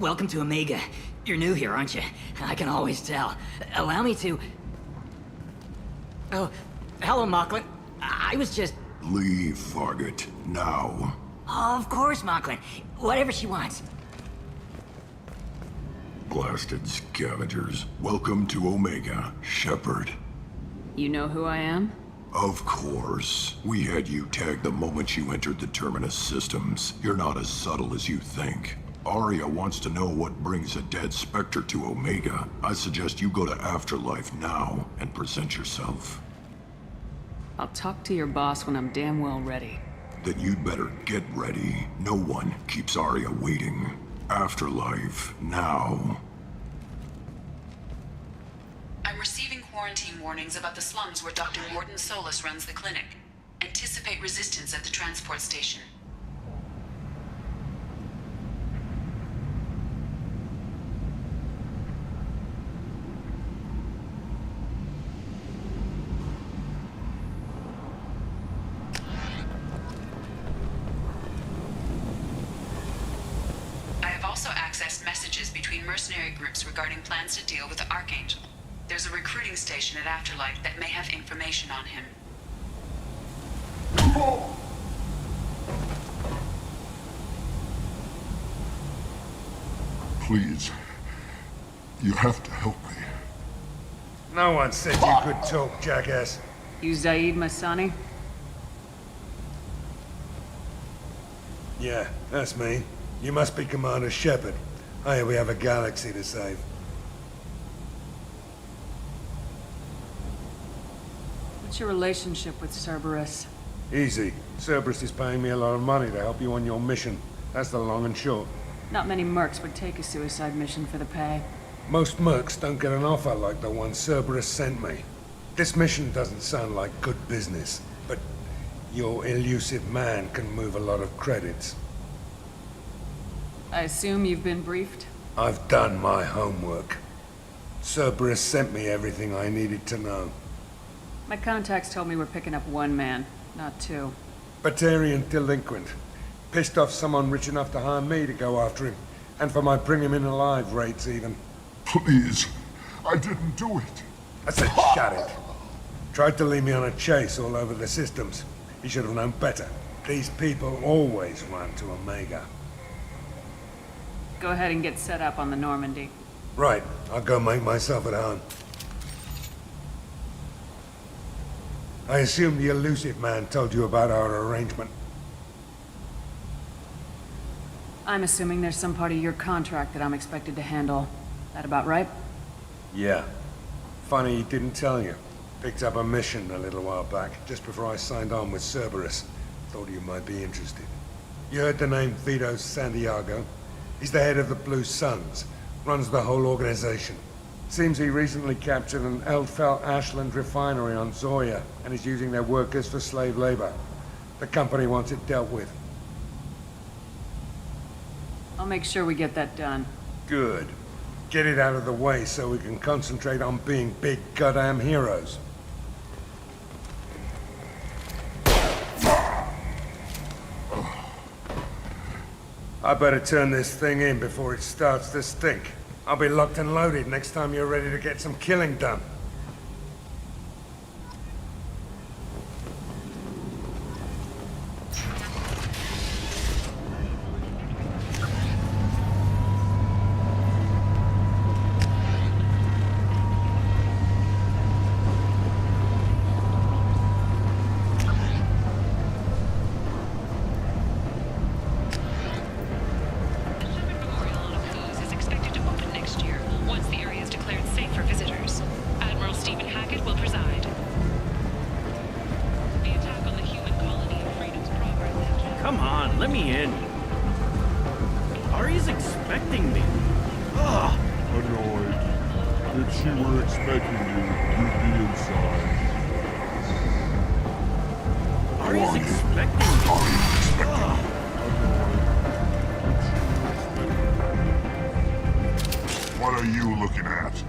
C: Welcome to Omega. You're new here, aren't you? I can always tell. Allow me to... Oh, hello, Mocklin. I was just...
M: Leave, Fargate. Now.
C: Of course, Mocklin. Whatever she wants.
M: Blasted scavengers. Welcome to Omega, Shepard.
K: You know who I am?
M: Of course. We had you tagged the moment you entered the Terminus systems. You're not as subtle as you think. Aria wants to know what brings a dead Spectre to Omega. I suggest you go to Afterlife now and present yourself.
K: I'll talk to your boss when I'm damn well ready.
M: Then you'd better get ready. No one keeps Aria waiting. Afterlife now.
N: I'm receiving quarantine warnings about the slums where Dr. Morton Solus runs the clinic. Anticipate resistance at the transport station. Messages between mercenary groups regarding plans to deal with the Archangel. There's a recruiting station at Afterlife that may have information on him.
M: Please. You have to help me.
W: No one said you could talk, jackass.
K: You Zaid Masani?
W: Yeah, that's me. You must be Commander Shepard. Hey, we have a galaxy to save.
K: What's your relationship with Cerberus?
W: Easy. Cerberus is paying me a lot of money to help you on your mission. That's the long and short.
K: Not many mercs would take a suicide mission for the pay.
W: Most mercs don't get an offer like the one Cerberus sent me. This mission doesn't sound like good business, but your elusive man can move a lot of credits.
K: I assume you've been briefed?
W: I've done my homework. Cerberus sent me everything I needed to know.
K: My contacts told me we're picking up one man, not two.
W: Batarian delinquent. Pissed off someone rich enough to hire me to go after him. And for my bring him in alive rates even.
M: Please, I didn't do it.
W: I said shut it. Tried to lead me on a chase all over the systems. He should have known better. These people always run to Omega.
K: Go ahead and get set up on the Normandy.
W: Right, I'll go make myself at home. I assume the elusive man told you about our arrangement.
K: I'm assuming there's some part of your contract that I'm expected to handle. That about right?
W: Yeah. Funny he didn't tell you. Picked up a mission a little while back, just before I signed on with Cerberus. Thought you might be interested. You heard the name Vito Santiago? He's the head of the Blue Suns. Runs the whole organization. Seems he recently captured an Eldfell Ashland refinery on Zoya, and is using their workers for slave labor. The company wants it dealt with.
K: I'll make sure we get that done.
W: Good. Get it out of the way so we can concentrate on being big goddamn heroes. I better turn this thing in before it starts to stink. I'll be locked and loaded next time you're ready to get some killing done.
V: Come on, let me in. Ari's expecting me. Ugh.
M: Annoyed. If she were expecting you, you'd be inside.
V: Ari's expecting me. Ugh.
M: What are you looking at?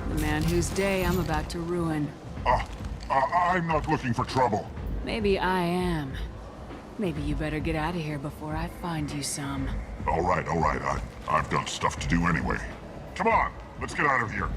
K: The man whose day I'm about to ruin.
M: I'm not looking for trouble.
K: Maybe I am. Maybe you better get out of here before I find you some.
M: All right. I've got stuff to do anyway. Come on, let's get out of here.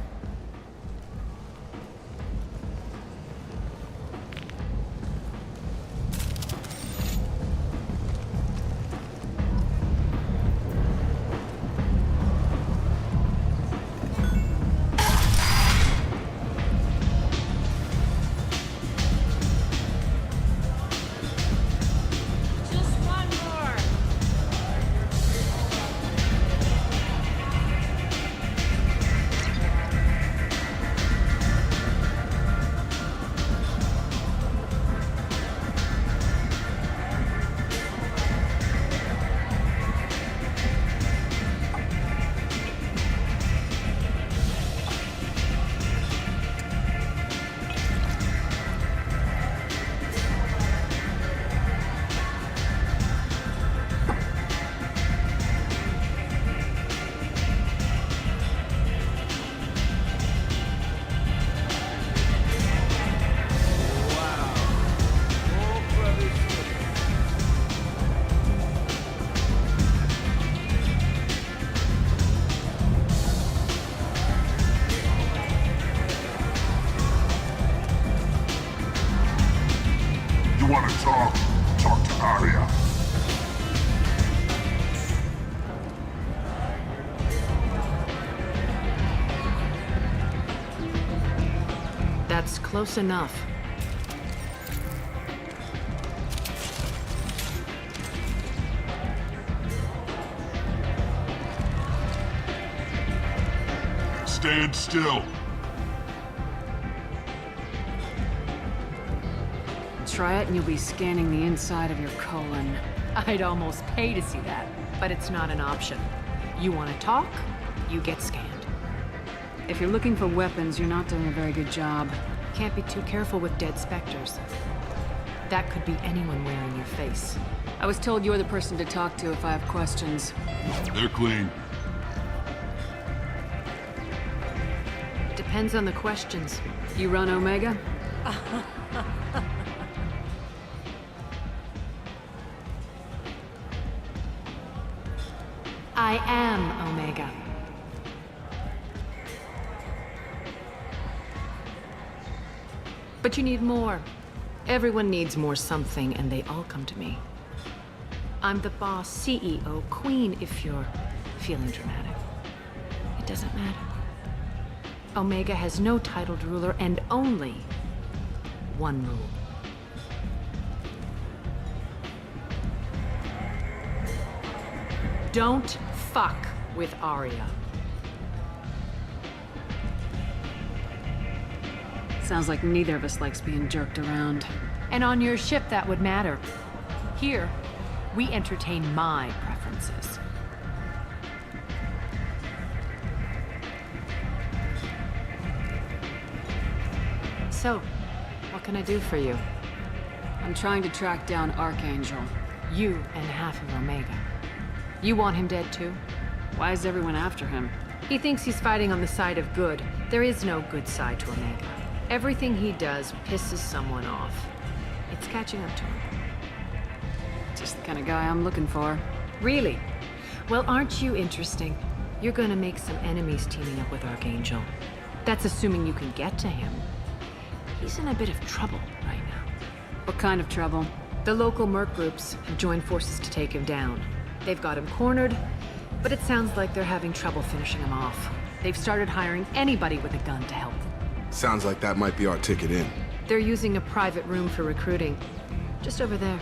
M: You want to talk? Talk to Aria.
D: That's close enough.
M: Stand still.
K: Try it and you'll be scanning the inside of your colon.
D: I'd almost pay to see that, but it's not an option. You want to talk, you get scanned.
K: If you're looking for weapons, you're not doing a very good job.
D: Can't be too careful with dead specters. That could be anyone wearing your face.
K: I was told you're the person to talk to if I have questions.
M: They're clean.
D: Depends on the questions.
K: You run Omega?
D: I am Omega. But you need more. Everyone needs more something, and they all come to me. I'm the boss, CEO, queen, if you're feeling dramatic. It doesn't matter. Omega has no titled ruler and only one rule. Don't fuck with Aria.
K: Sounds like neither of us likes being jerked around.
D: And on your ship, that would matter. Here, we entertain my preferences. So, what can I do for you?
K: I'm trying to track down Archangel.
D: You and half of Omega. You want him dead too?
K: Why is everyone after him?
D: He thinks he's fighting on the side of good. There is no good side to Omega. Everything he does pisses someone off. It's catching up to him.
K: Just the kind of guy I'm looking for.
D: Really? Well, aren't you interesting? You're gonna make some enemies teaming up with Archangel. That's assuming you can get to him. He's in a bit of trouble right now.
K: What kind of trouble?
D: The local merc groups have joined forces to take him down. They've got him cornered, but it sounds like they're having trouble finishing him off. They've started hiring anybody with a gun to help them.
F: Sounds like that might be our ticket in.
D: They're using a private room for recruiting. Just over there.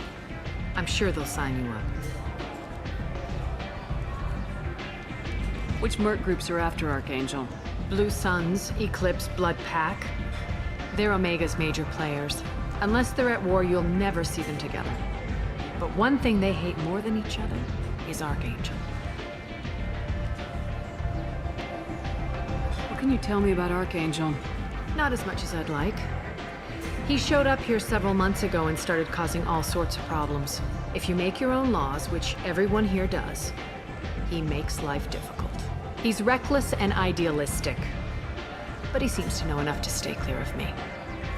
D: I'm sure they'll sign you up.
K: Which merc groups are after Archangel?
D: Blue Suns, Eclipse, Blood Pack. They're Omega's major players. Unless they're at war, you'll never see them together. But one thing they hate more than each other is Archangel.
K: What can you tell me about Archangel?
D: Not as much as I'd like. He showed up here several months ago and started causing all sorts of problems. If you make your own laws, which everyone here does, he makes life difficult. He's reckless and idealistic, but he seems to know enough to stay clear of me.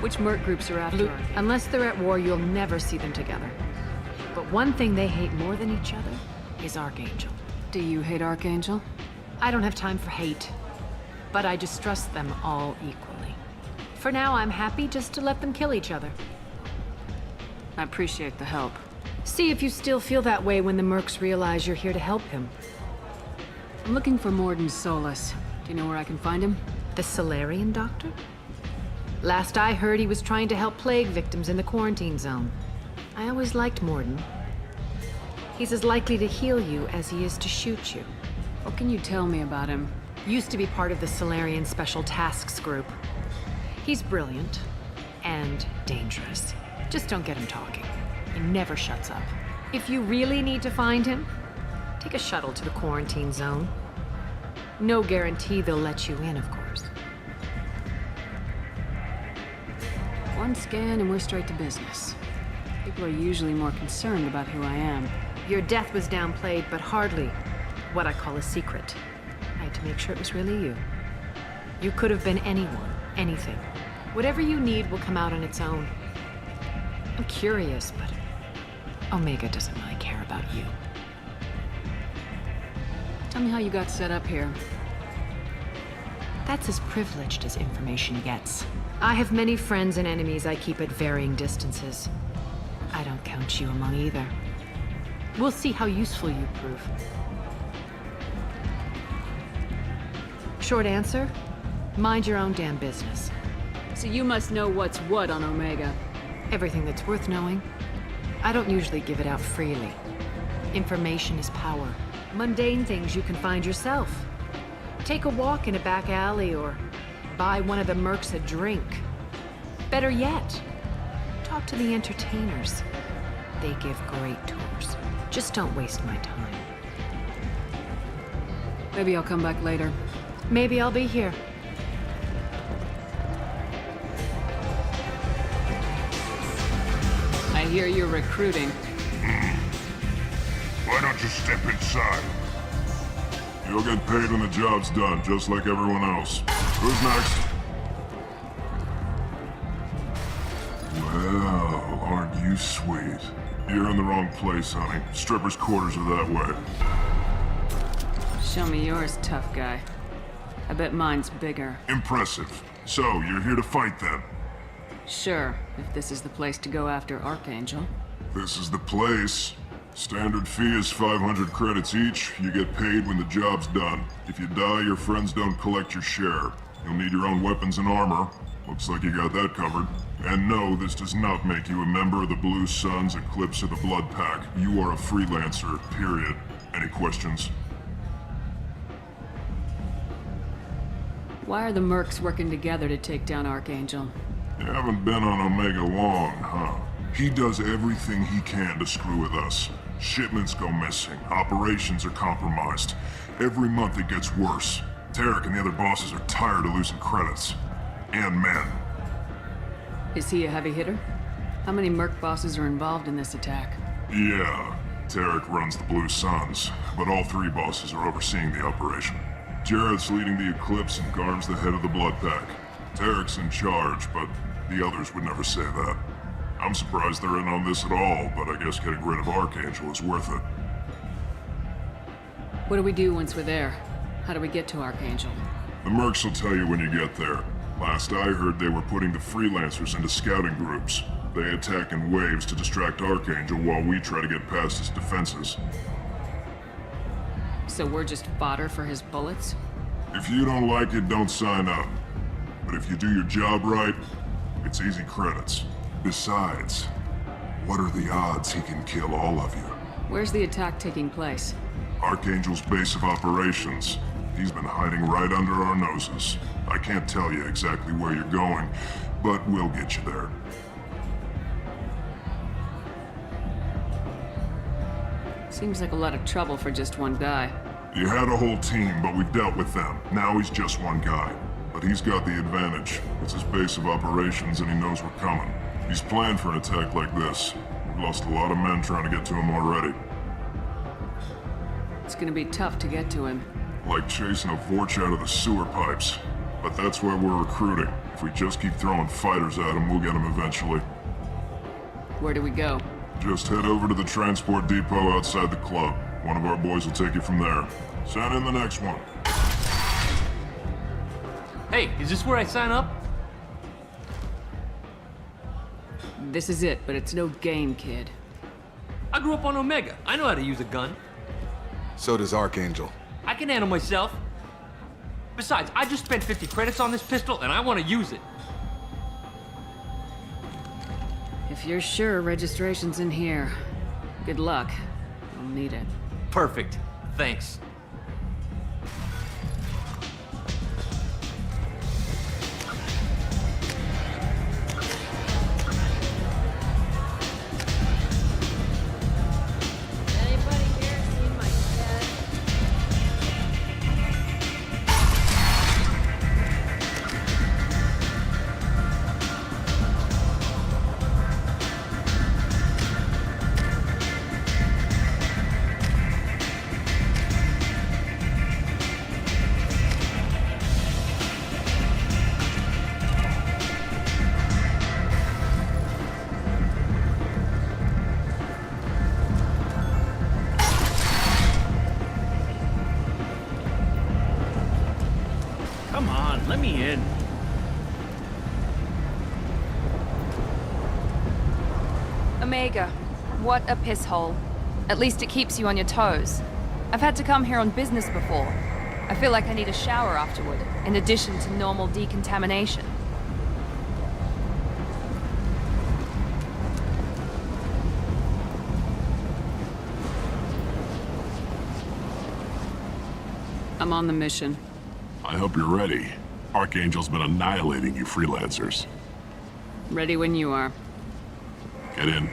K: Which merc groups are after Archangel?
D: Unless they're at war, you'll never see them together. But one thing they hate more than each other is Archangel.
K: Do you hate Archangel?
D: I don't have time for hate, but I distrust them all equally. For now, I'm happy just to let them kill each other.
K: I appreciate the help.
D: See if you still feel that way when the mercs realize you're here to help him.
K: I'm looking for Mordin Solus. Do you know where I can find him?
D: The Salarian doctor? Last I heard, he was trying to help plague victims in the quarantine zone. I always liked Mordin. He's as likely to heal you as he is to shoot you.
K: What can you tell me about him?
D: Used to be part of the Salarian Special Tasks Group. He's brilliant and dangerous. Just don't get him talking. He never shuts up. If you really need to find him, take a shuttle to the quarantine zone. No guarantee they'll let you in, of course.
K: One scan and we're straight to business. People are usually more concerned about who I am.
D: Your death was downplayed, but hardly what I call a secret. I had to make sure it was really you. You could have been anyone, anything. Whatever you need will come out on its own. I'm curious, but Omega doesn't really care about you.
K: Tell me how you got set up here.
D: That's as privileged as information gets. I have many friends and enemies I keep at varying distances. I don't count you among either. We'll see how useful you prove. Short answer, mind your own damn business.
K: So you must know what's what on Omega.
D: Everything that's worth knowing. I don't usually give it out freely. Information is power. Mundane things you can find yourself. Take a walk in a back alley or buy one of the mercs a drink. Better yet, talk to the entertainers. They give great tours. Just don't waste my time.
K: Maybe I'll come back later.
D: Maybe I'll be here.
K: I hear you're recruiting.
M: Why don't you step inside? You'll get paid when the job's done, just like everyone else. Who's next? Well, aren't you sweet? You're in the wrong place, honey. Strippers' quarters are that way.
K: Show me yours, tough guy. I bet mine's bigger.
M: Impressive. So, you're here to fight then?
K: Sure, if this is the place to go after Archangel.
M: This is the place. Standard fee is 500 credits each. You get paid when the job's done. If you die, your friends don't collect your share. You'll need your own weapons and armor. Looks like you got that covered. And no, this does not make you a member of the Blue Suns, Eclipse, or the Blood Pack. You are a freelancer, period. Any questions?
K: Why are the mercs working together to take down Archangel?
M: You haven't been on Omega long, huh? He does everything he can to screw with us. Shipments go missing, operations are compromised. Every month it gets worse. Tarek and the other bosses are tired of losing credits. And men.
K: Is he a heavy hitter? How many merc bosses are involved in this attack?
M: Yeah, Tarek runs the Blue Suns, but all three bosses are overseeing the operation. Jared's leading the Eclipse and Garm's the head of the Blood Pack. Tarek's in charge, but the others would never say that. I'm surprised they're in on this at all, but I guess getting rid of Archangel is worth it.
K: What do we do once we're there? How do we get to Archangel?
M: The mercs will tell you when you get there. Last I heard, they were putting the freelancers into scouting groups. They attack in waves to distract Archangel while we try to get past his defenses.
K: So we're just fodder for his bullets?
M: If you don't like it, don't sign up. But if you do your job right, it's easy credits. Besides, what are the odds he can kill all of you?
K: Where's the attack taking place?
M: Archangel's base of operations. He's been hiding right under our noses. I can't tell you exactly where you're going, but we'll get you there.
K: Seems like a lot of trouble for just one guy.
M: You had a whole team, but we've dealt with them. Now he's just one guy. But he's got the advantage. It's his base of operations and he knows we're coming. He's planned for an attack like this. We've lost a lot of men trying to get to him already.
K: It's gonna be tough to get to him.
M: Like chasing a Vorch out of the sewer pipes. But that's why we're recruiting. If we just keep throwing fighters at him, we'll get him eventually.
K: Where do we go?
M: Just head over to the transport depot outside the club. One of our boys will take you from there. Send in the next one.
G: Hey, is this where I sign up?
K: This is it, but it's no game, kid.
G: I grew up on Omega. I know how to use a gun.
F: So does Archangel.
G: I can handle myself. Besides, I just spent 50 credits on this pistol, and I want to use it.
K: If you're sure registration's in here, good luck. You'll need it.
G: Perfect. Thanks.
V: Come on, let me in.
A: Omega, what a piss hole. At least it keeps you on your toes. I've had to come here on business before. I feel like I need a shower afterward, in addition to normal decontamination.
K: I'm on the mission.
M: I hope you're ready. Archangel's been annihilating you freelancers.
K: Ready when you are.
M: Get in.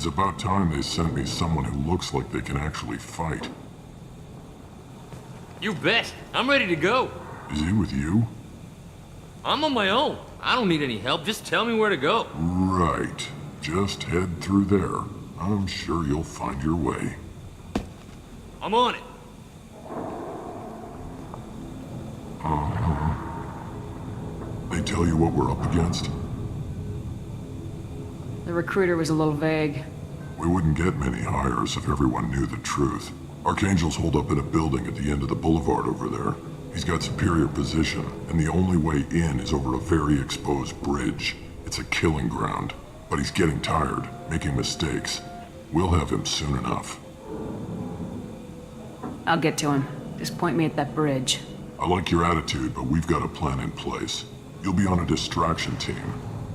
M: about time they sent me someone who looks like they can actually fight.
G: You bet. I'm ready to go.
M: Is he with you?
G: I'm on my own. I don't need any help. Just tell me where to go.
M: Right. Just head through there. I'm sure you'll find your way.
G: I'm on it.
M: Uh-huh. They tell you what we're up against?
K: The recruiter was a little vague.
M: We wouldn't get many hires if everyone knew the truth. Archangel's holed up in a building at the end of the boulevard over there. He's got superior position, and the only way in is over a very exposed bridge. It's a killing ground, but he's getting tired, making mistakes. We'll have him soon enough.
K: I'll get to him. Just point me at that bridge.
M: I like your attitude, but we've got a plan in place. You'll be on a distraction team.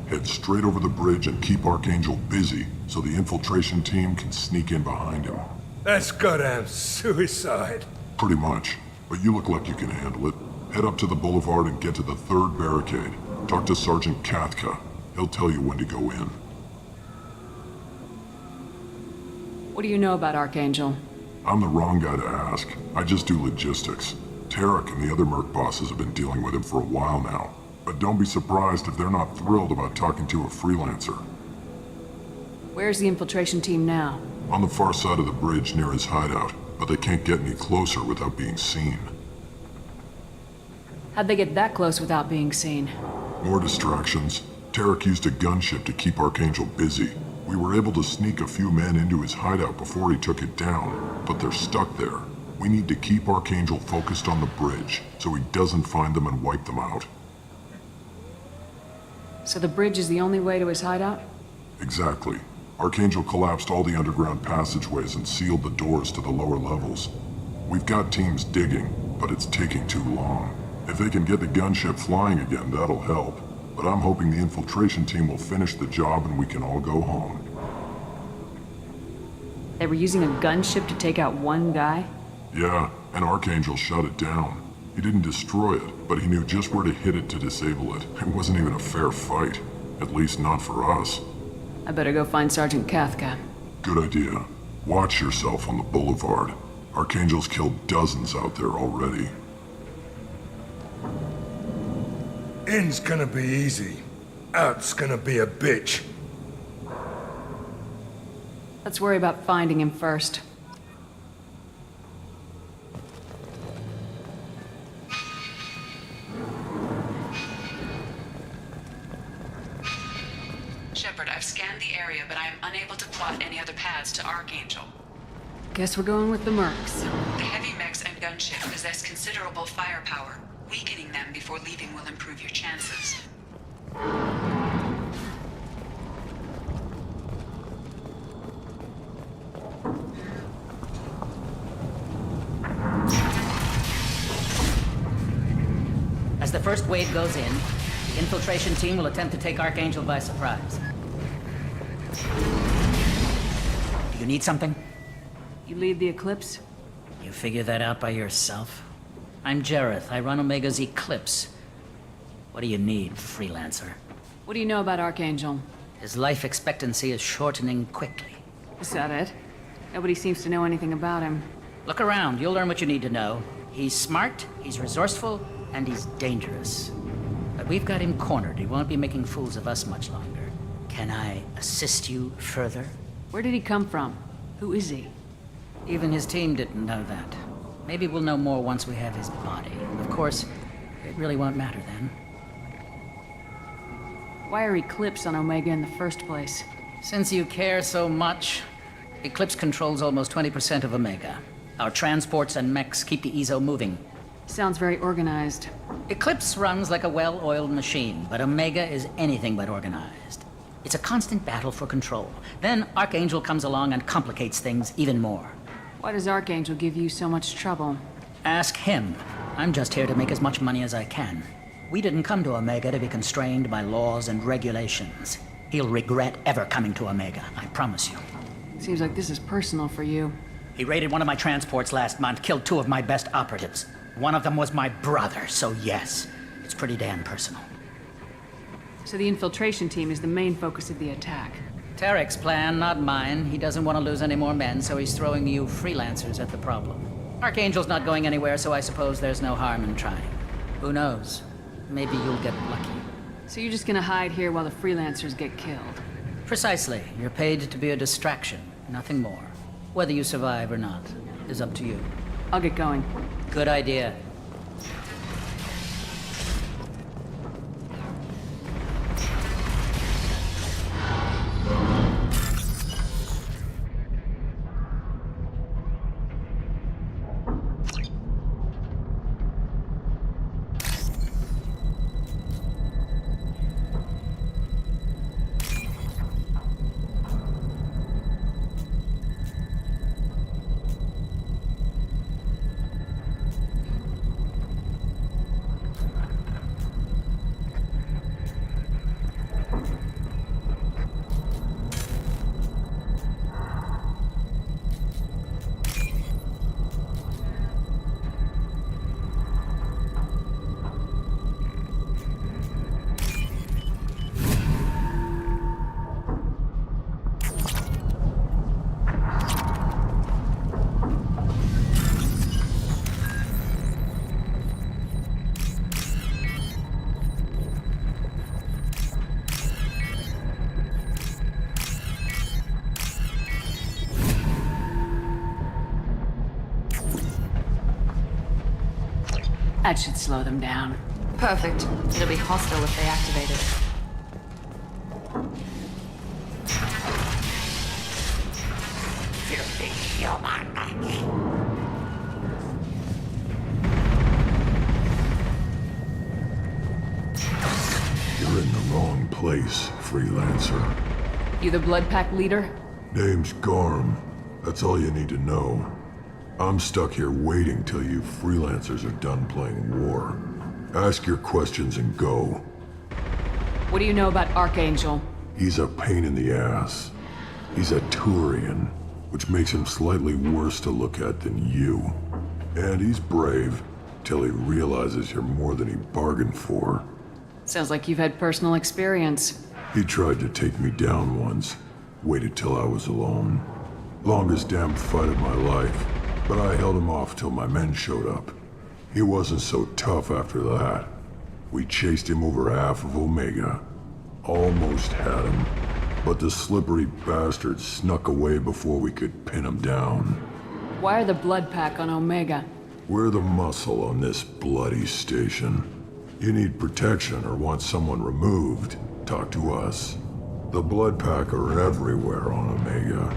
M: Head straight over the bridge and keep Archangel busy so the infiltration team can sneak in behind him.
W: That's goddamn suicide.
M: Pretty much. But you look like you can handle it. Head up to the boulevard and get to the third barricade. Talk to Sergeant Kathka. He'll tell you when to go in.
K: What do you know about Archangel?
M: I'm the wrong guy to ask. I just do logistics. Tarek and the other Merc bosses have been dealing with him for a while now. But don't be surprised if they're not thrilled about talking to a freelancer.
K: Where's the infiltration team now?
M: On the far side of the bridge near his hideout, but they can't get any closer without being seen.
K: How'd they get that close without being seen?
M: More distractions. Tarek used a gunship to keep Archangel busy. We were able to sneak a few men into his hideout before he took it down, but they're stuck there. We need to keep Archangel focused on the bridge, so he doesn't find them and wipe them out.
K: So the bridge is the only way to his hideout?
M: Exactly. Archangel collapsed all the underground passageways and sealed the doors to the lower levels. We've got teams digging, but it's taking too long. If they can get the gunship flying again, that'll help. But I'm hoping the infiltration team will finish the job and we can all go home.
K: They were using a gunship to take out one guy?
M: Yeah, and Archangel shut it down. He didn't destroy it, but he knew just where to hit it to disable it. It wasn't even a fair fight. At least not for us.
K: I better go find Sergeant Kathka.
M: Good idea. Watch yourself on the boulevard. Archangel's killed dozens out there already.
W: In's gonna be easy. Out's gonna be a bitch.
K: Let's worry about finding him first.
N: Shepard, I've scanned the area, but I am unable to plot any other paths to Archangel.
K: Guess we're going with the Mercs.
N: The heavy mechs and gunship possess considerable firepower. Weakening them before leaving will improve your chances.
C: As the first wave goes in, the infiltration team will attempt to take Archangel by surprise. Do you need something?
K: You lead the Eclipse?
C: You figure that out by yourself? I'm Jareth. I run Omega's Eclipse. What do you need, freelancer?
K: What do you know about Archangel?
C: His life expectancy is shortening quickly.
K: Is that it? Nobody seems to know anything about him.
C: Look around. You'll learn what you need to know. He's smart, he's resourceful, and he's dangerous. But we've got him cornered. He won't be making fools of us much longer. Can I assist you further?
K: Where did he come from? Who is he?
C: Even his team didn't know that. Maybe we'll know more once we have his body. Of course, it really won't matter then.
K: Why are Eclipse on Omega in the first place?
C: Since you care so much, Eclipse controls almost 20% of Omega. Our transports and mechs keep the EZO moving.
K: Sounds very organized.
C: Eclipse runs like a well-oiled machine, but Omega is anything but organized. It's a constant battle for control. Then Archangel comes along and complicates things even more.
K: Why does Archangel give you so much trouble?
C: Ask him. I'm just here to make as much money as I can. We didn't come to Omega to be constrained by laws and regulations. He'll regret ever coming to Omega, I promise you.
K: Seems like this is personal for you.
C: He raided one of my transports last month, killed 2 of my best operatives. One of them was my brother, so yes, it's pretty damn personal.
K: So the infiltration team is the main focus of the attack.
C: Tarek's plan, not mine. He doesn't want to lose any more men, so he's throwing you freelancers at the problem. Archangel's not going anywhere, so I suppose there's no harm in trying. Who knows? Maybe you'll get lucky.
K: So you're just gonna hide here while the freelancers get killed?
C: Precisely. You're paid to be a distraction, nothing more. Whether you survive or not is up to you.
K: I'll get going.
C: Good idea.
K: That should slow them down.
A: Perfect. It'll be hostile if they activate it.
O: Filthy human.
M: You're in the wrong place, freelancer.
K: You the Blood Pack leader?
M: Name's Garm. That's all you need to know. I'm stuck here waiting till you freelancers are done playing war. Ask your questions and go.
K: What do you know about Archangel?
M: He's a pain in the ass. He's a Turian, which makes him slightly worse to look at than you. And he's brave, till he realizes you're more than he bargained for.
K: Sounds like you've had personal experience.
M: He tried to take me down once. Waited till I was alone. Longest damn fight of my life. But I held him off till my men showed up. He wasn't so tough after that. We chased him over half of Omega. Almost had him. But the slippery bastard snuck away before we could pin him down.
K: Why are the Blood Pack on Omega?
M: We're the muscle on this bloody station. You need protection or want someone removed, talk to us. The Blood Pack are everywhere on Omega.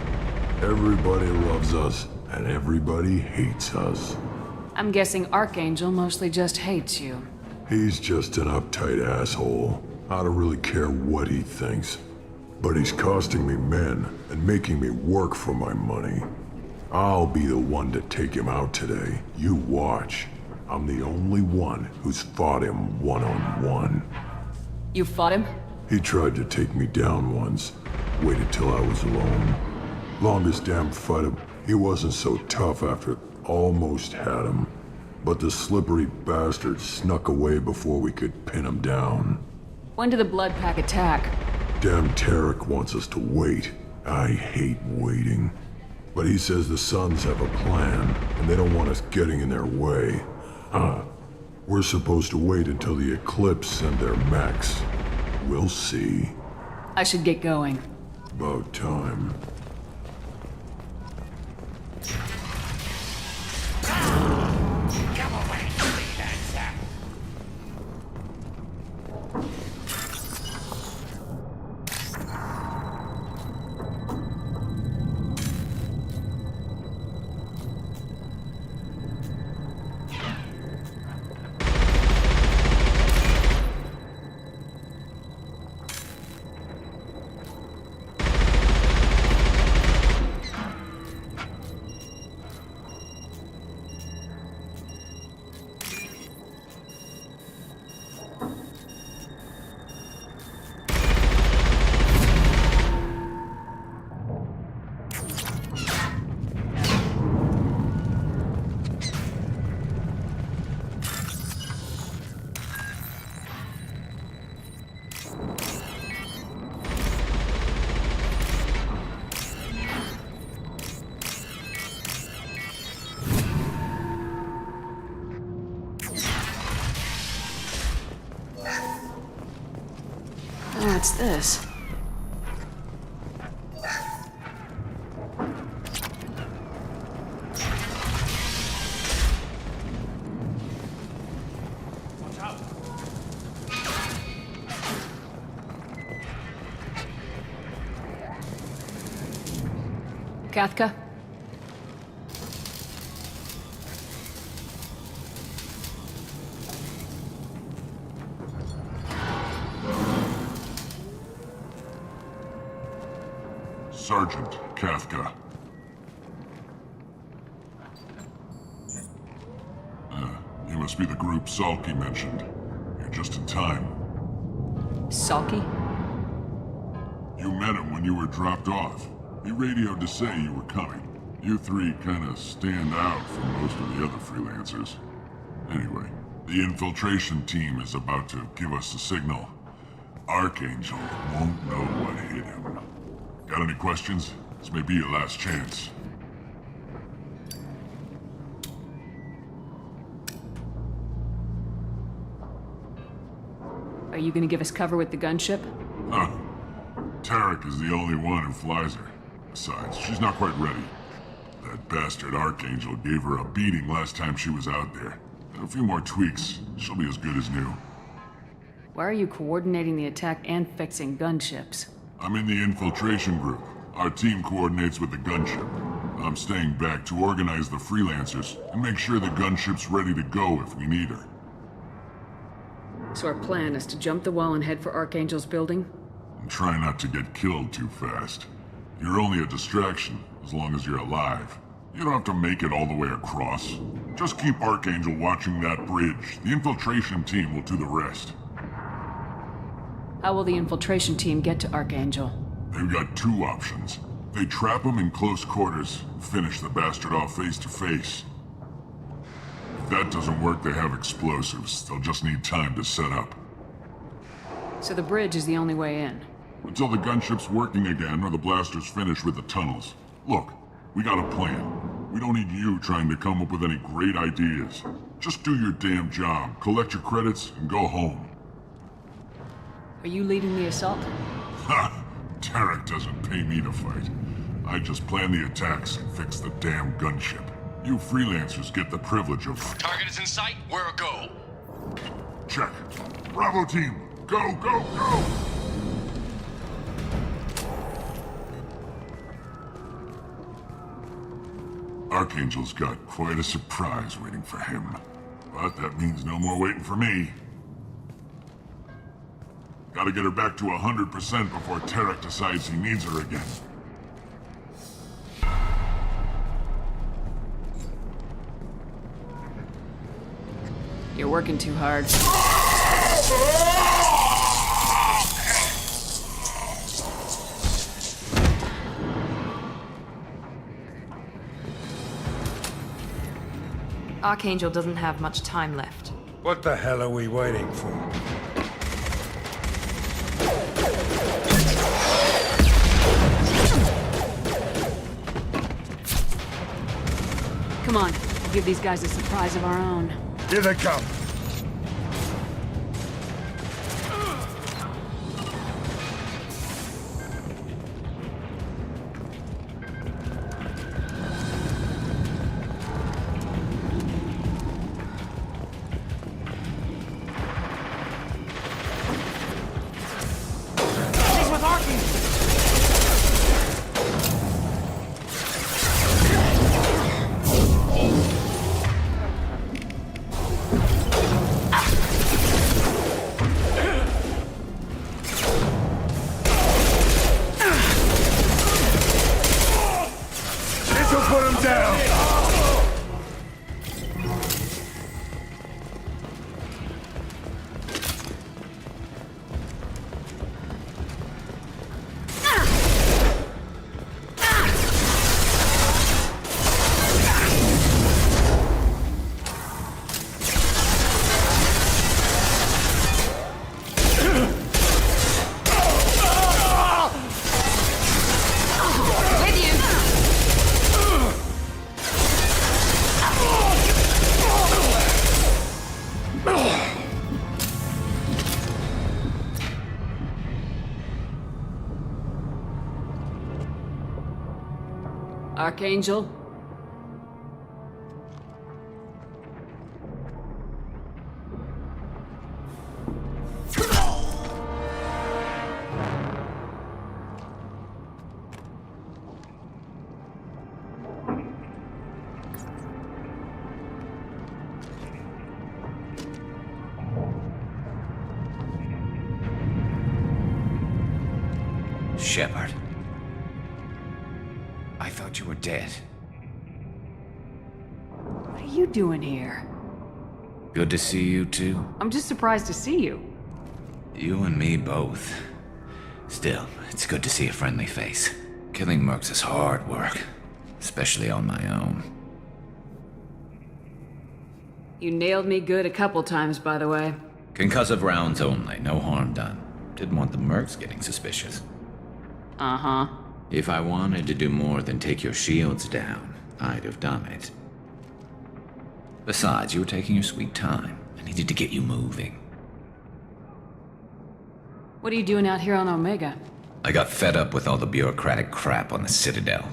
M: Everybody loves us, and everybody hates us.
K: I'm guessing Archangel mostly just hates you.
M: He's just an uptight asshole. I don't really care what he thinks. But he's costing me men and making me work for my money. I'll be the one to take him out today. You watch. I'm the only one who's fought him one-on-one.
K: You fought him?
M: He tried to take me down once. Waited till I was alone. Longest damn fight of... He wasn't so tough after... Almost had him. But the slippery bastard snuck away before we could pin him down.
K: When did the Blood Pack attack?
M: Damn Tarek wants us to wait. I hate waiting. But he says the Suns have a plan, and they don't want us getting in their way. We're supposed to wait until the Eclipse send their mechs. We'll see.
K: I should get going.
M: About time.
O: Come away, freelancer.
K: What's this? Kathka?
M: Sergeant Kathka. You must be the group Salky mentioned. You're just in time.
K: Salky?
M: You met him when you were dropped off. He radioed to say you were coming. You three kinda stand out from most of the other freelancers. Anyway, the infiltration team is about to give us the signal. Archangel won't know what hit him. Got any questions? This may be your last chance.
K: Are you gonna give us cover with the gunship?
M: Huh. Tarek is the only one who flies her. Besides, she's not quite ready. That bastard Archangel gave her a beating last time she was out there. And a few more tweaks, she'll be as good as new.
K: Why are you coordinating the attack and fixing gunships?
M: I'm in the infiltration group. Our team coordinates with the gunship. I'm staying back to organize the freelancers and make sure the gunship's ready to go if we need her.
K: So our plan is to jump the wall and head for Archangel's building?
M: And try not to get killed too fast. You're only a distraction, as long as you're alive. You don't have to make it all the way across. Just keep Archangel watching that bridge. The infiltration team will do the rest.
K: How will the infiltration team get to Archangel?
M: They've got two options. They trap him in close quarters and finish the bastard off face to face. If that doesn't work, they have explosives. They'll just need time to set up.
K: So the bridge is the only way in?
M: Until the gunship's working again or the blasters finish with the tunnels. Look, we got a plan. We don't need you trying to come up with any great ideas. Just do your damn job, collect your credits, and go home.
K: Are you leading the assault?
M: Ha! Tarek doesn't pay me to fight. I just plan the attacks and fix the damn gunship. You freelancers get the privilege of...
H: Target is in sight. Where a go?
M: Check. Bravo team, go, go, go! Archangel's got quite a surprise waiting for him. But that means no more waiting for me. Gotta get her back to 100% before Tarek decides he needs her again.
K: You're working too hard.
A: Archangel doesn't have much time left.
W: What the hell are we waiting for?
K: Come on, we'll give these guys a surprise of our own.
W: Here they come.
K: Archangel.
I: Shepard. I thought you were dead.
K: What are you doing here?
I: Good to see you too.
K: I'm just surprised to see you.
I: You and me both. Still, it's good to see a friendly face. Killing mercs is hard work, especially on my own.
K: You nailed me good a couple times, by the way.
I: Concussive rounds only, no harm done. Didn't want the mercs getting suspicious.
K: Uh-huh.
I: If I wanted to do more than take your shields down, I'd have done it. Besides, you were taking your sweet time. I needed to get you moving.
K: What are you doing out here on Omega?
I: I got fed up with all the bureaucratic crap on the Citadel.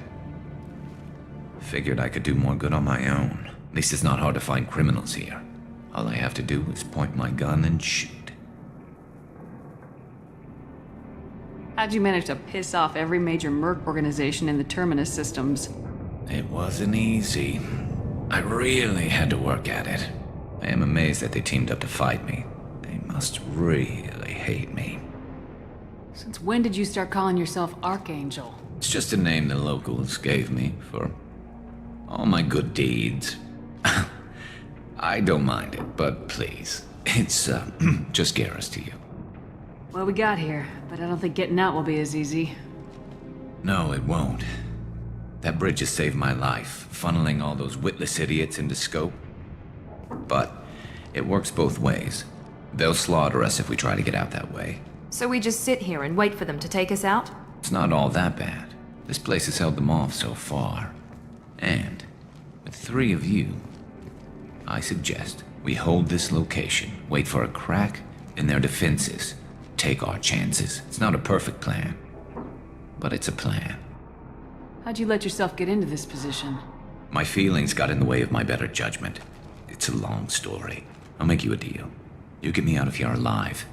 I: Figured I could do more good on my own. At least it's not hard to find criminals here. All I have to do is point my gun and shoot.
K: How'd you manage to piss off every major merc organization in the Terminus systems?
I: It wasn't easy. I really had to work at it. I am amazed that they teamed up to fight me. They must really hate me.
K: Since when did you start calling yourself Archangel?
I: It's just a name the locals gave me for all my good deeds. I don't mind it, but please, it's just Garrus to you.
K: Well, we got here, but I don't think getting out will be as easy.
I: No, it won't. That bridge has saved my life, funneling all those witless idiots into scope. But it works both ways. They'll slaughter us if we try to get out that way.
A: So we just sit here and wait for them to take us out?
I: It's not all that bad. This place has held them off so far. And with 3 of you, I suggest we hold this location, wait for a crack in their defenses, take our chances. It's not a perfect plan, but it's a plan.
K: How'd you let yourself get into this position?
I: My feelings got in the way of my better judgment. It's a long story. I'll make you a deal. You get me out of here alive,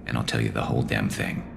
I: and I'll tell you the whole damn thing.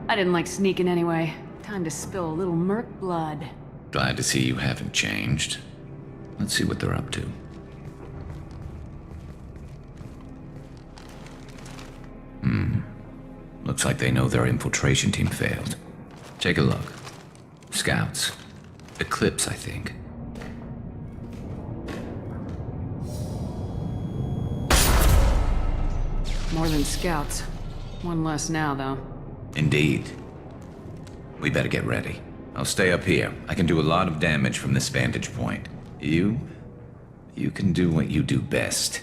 K: I didn't like sneaking anyway. Time to spill a little merc blood.
I: Glad to see you haven't changed. Let's see what they're up to. Looks like they know their infiltration team failed. Take a look. Scouts. Eclipse, I think.
K: More than scouts. One less now, though.
I: Indeed. We better get ready. I'll stay up here. I can do a lot of damage from this vantage point. You can do what you do best.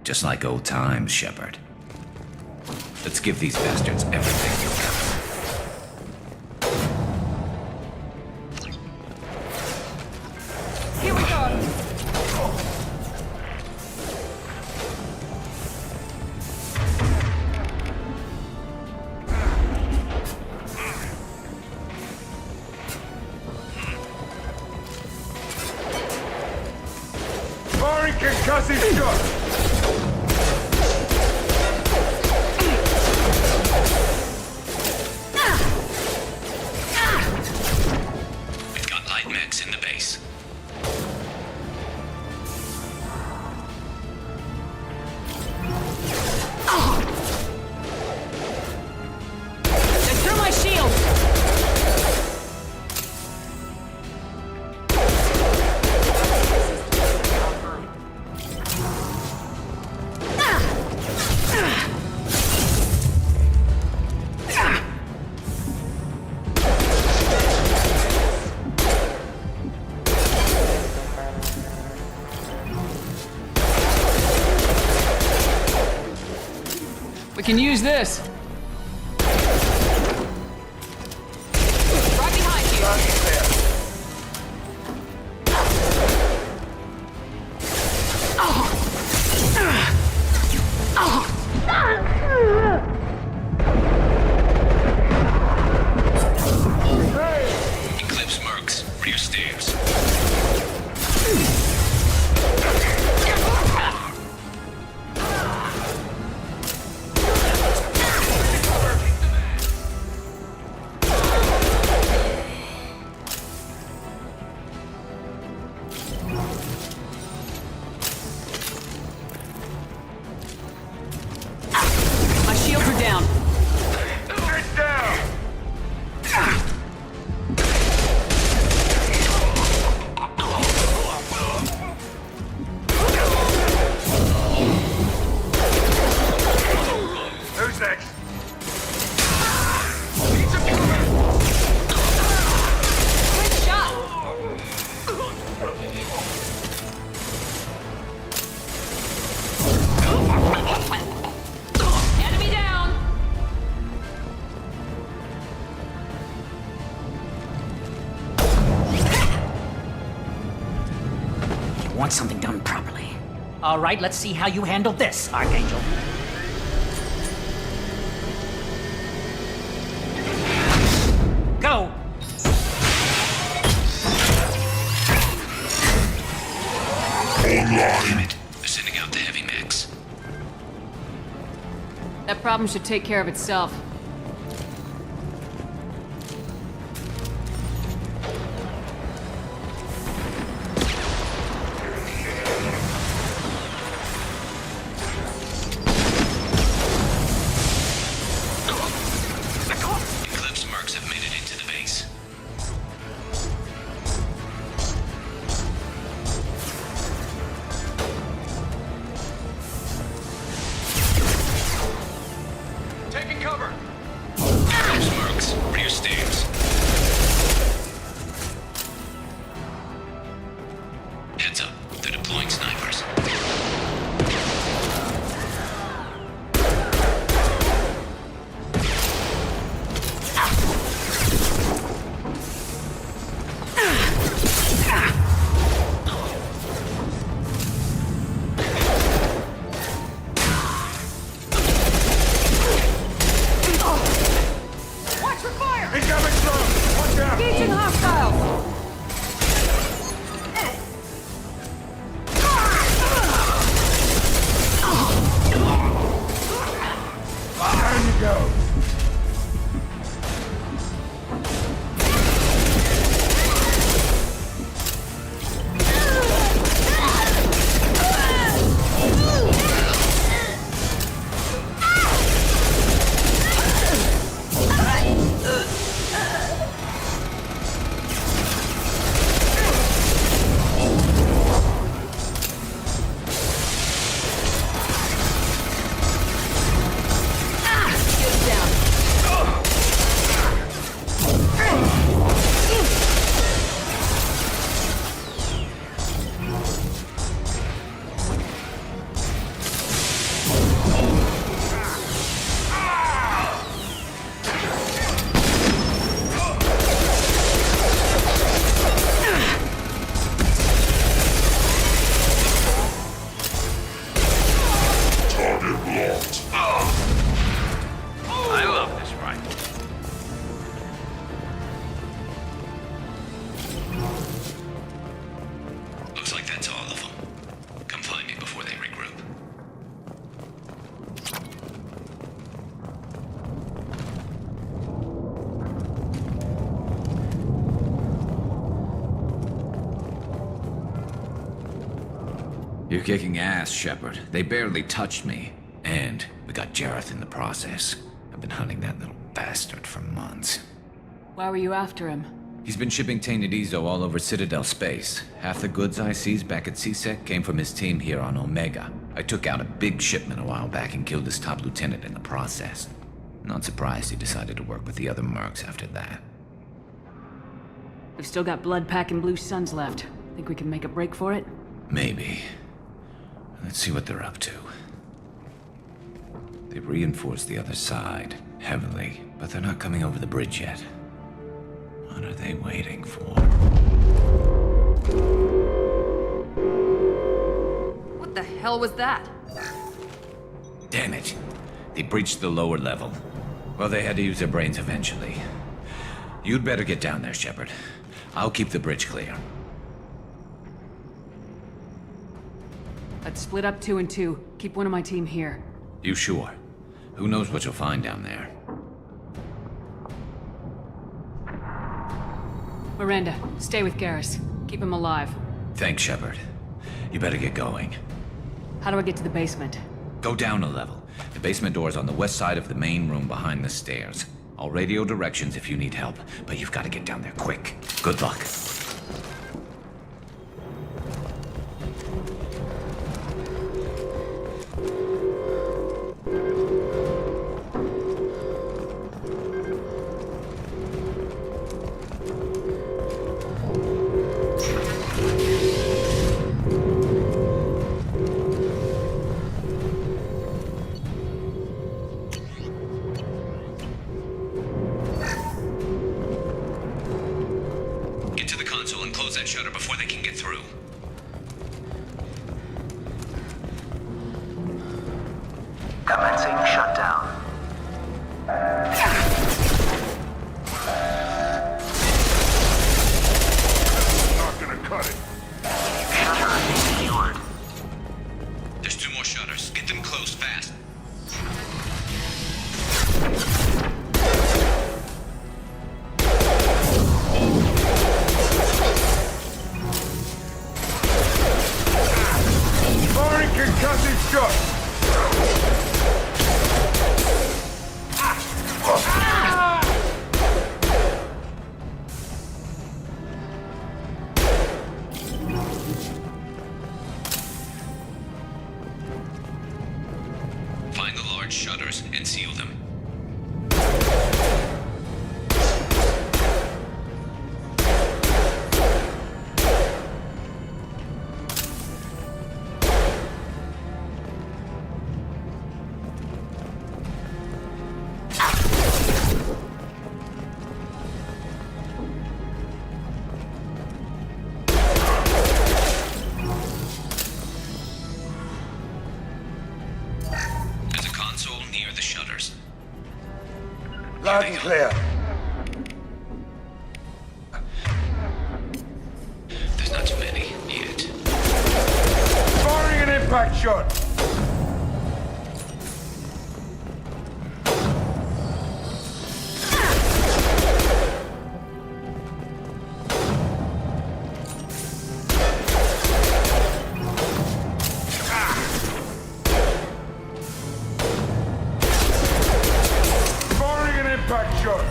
I: Just like old times, Shepard. Let's give these bastards everything you got.
K: Here we go!
W: Chassis shot!
I: We've got light mechs in the base.
K: They threw my shield! We can use this. Right behind you.
I: Eclipse mercs, rear stairs.
K: My shields are down.
W: Get down! Who's next?
K: Good shot! Enemy down!
C: You want something done properly. All right, let's see how you handle this, Archangel. Go!
I: Damn it. They're sending out the heavy mechs.
K: That problem should take care of itself.
I: Eclipse mercs have made it into the base.
H: Taking cover.
I: You're kicking ass, Shepard. They barely touched me. And we got Jareth in the process. I've been hunting that little bastard for months.
K: Why were you after him?
I: He's been shipping tainted Ezo all over Citadel space. Half the goods I seized back at CSEC came from his team here on Omega. I took out a big shipment a while back and killed his top lieutenant in the process. Not surprised he decided to work with the other mercs after that.
K: We've still got Bloodpack and Blue Suns left. Think we can make a break for it?
I: Maybe. Let's see what they're up to. They've reinforced the other side, heavily, but they're not coming over the bridge yet. What are they waiting for?
A: What the hell was that?
I: Damn it. They breached the lower level. Well, they had to use their brains eventually. You'd better get down there, Shepard. I'll keep the bridge clear.
K: Let's split up 2 and 2. Keep one of my team here.
I: You sure? Who knows what you'll find down there?
K: Miranda, stay with Garrus. Keep him alive.
I: Thanks, Shepard. You better get going.
K: How do I get to the basement?
I: Go down a level. The basement door's on the west side of the main room behind the stairs. I'll radio directions if you need help, but you've got to get down there quick. Good luck.
J: Commencing shutdown.
O: Not gonna cut it.
J: Shutter secured.
I: There's 2 more shutters. Get them closed fast.
O: Firing concussive shots.
I: Find the large shutters and seal them. Near the shutters.
O: Loud and clear.
I: There's not too many yet.
O: Firing an impact shot. Impact shot.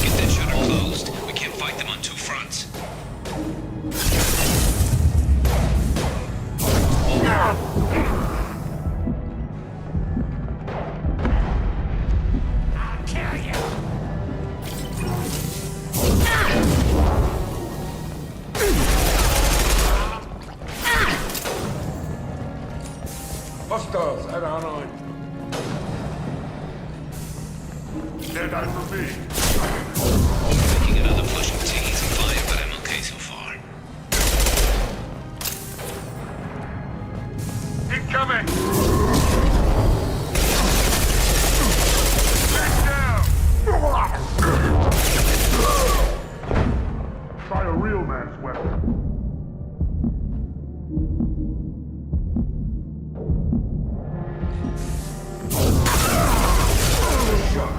I: Get that shutter closed. We can't fight them on 2 fronts.
J: I'll kill you.
O: Hostiles at our line. Dead eye for me.
I: Making another push and taking some fire, but I'm okay so far.
O: Incoming! Back down! Try a real man's weapon. Shot.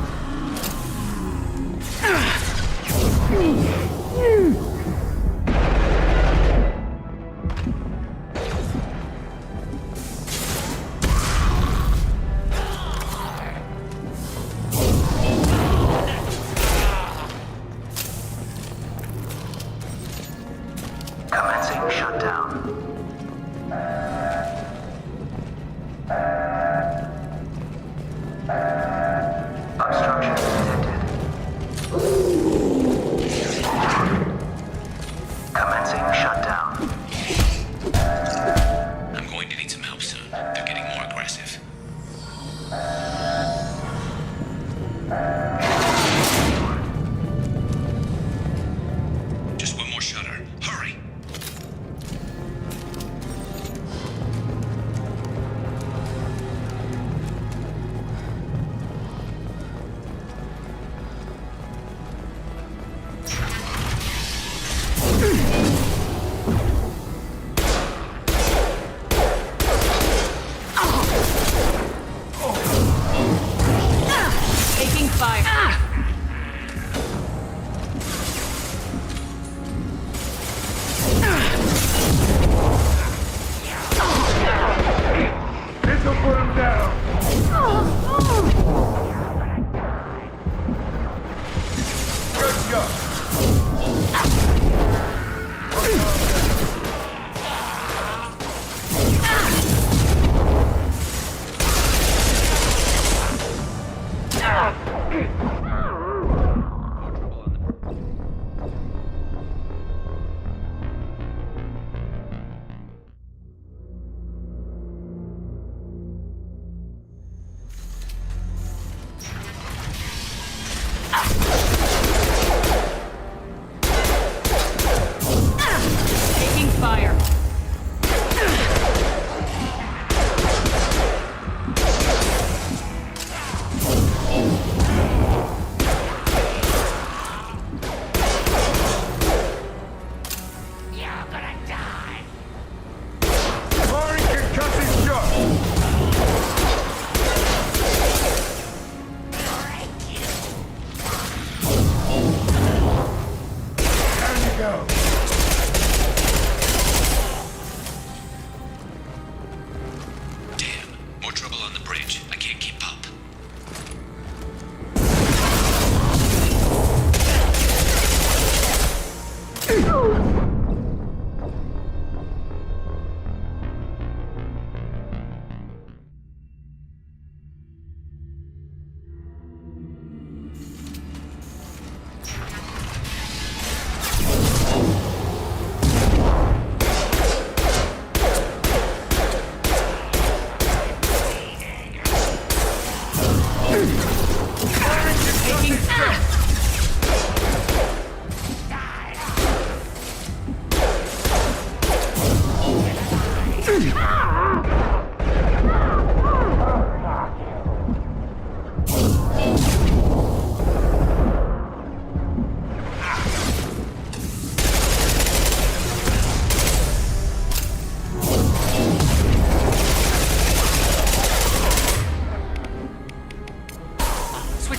G: Switch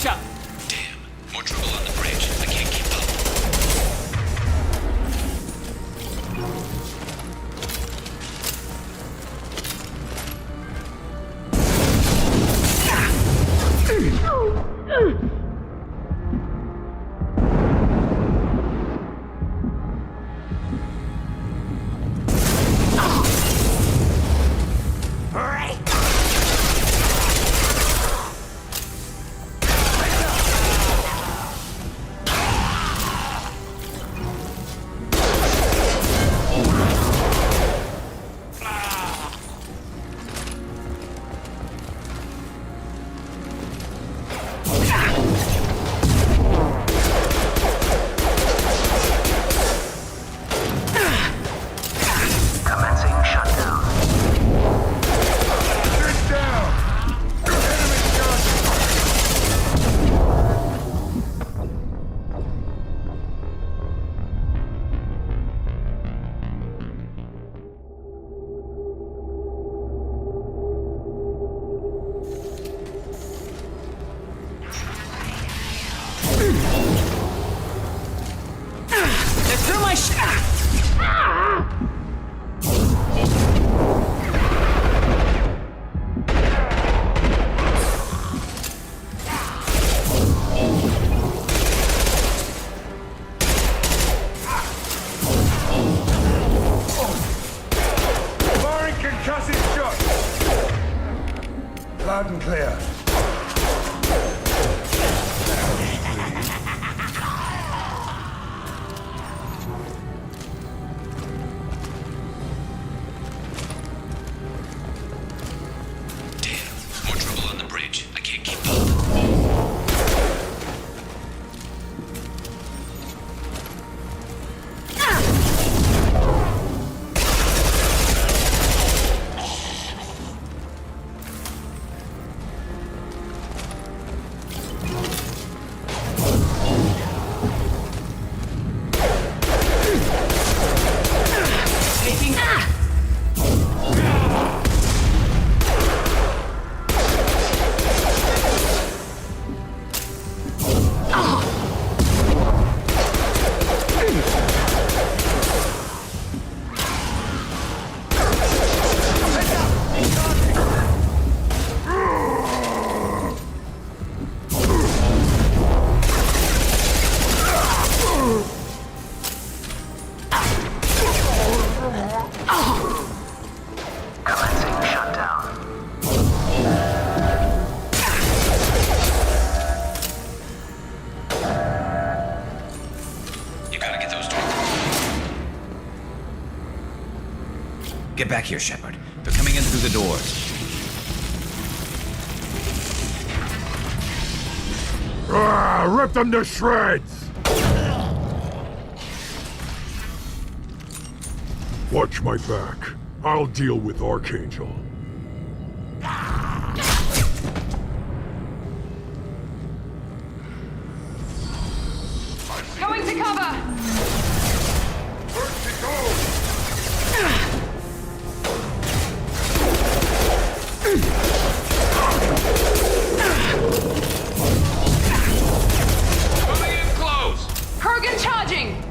G: up.
H: More trouble on the bridge. I can't keep up.
J: Commencing shutdown.
W: Sit down! Enemy charging!
C: They're through my
W: Firing concussive shot! Loud and clear.
H: More trouble on the bridge. I can't keep up.
C: taking.
J: Commencing shutdown.
H: You gotta get those doors.
I: Get back here, Shepard. They're coming in through the doors.
W: Rip them to shreds! Watch my back. I'll deal with Archangel.
D: Going to cover!
H: Coming in close!
D: Krogan charging!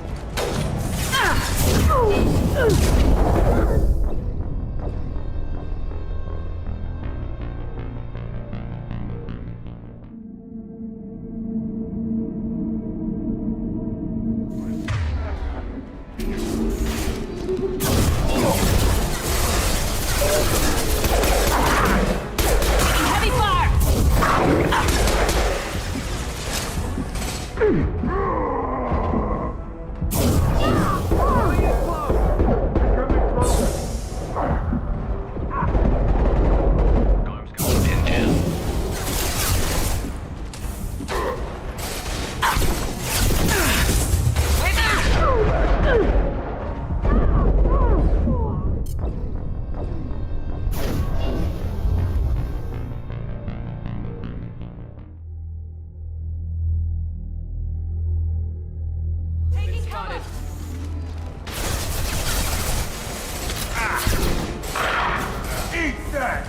W: Eat that!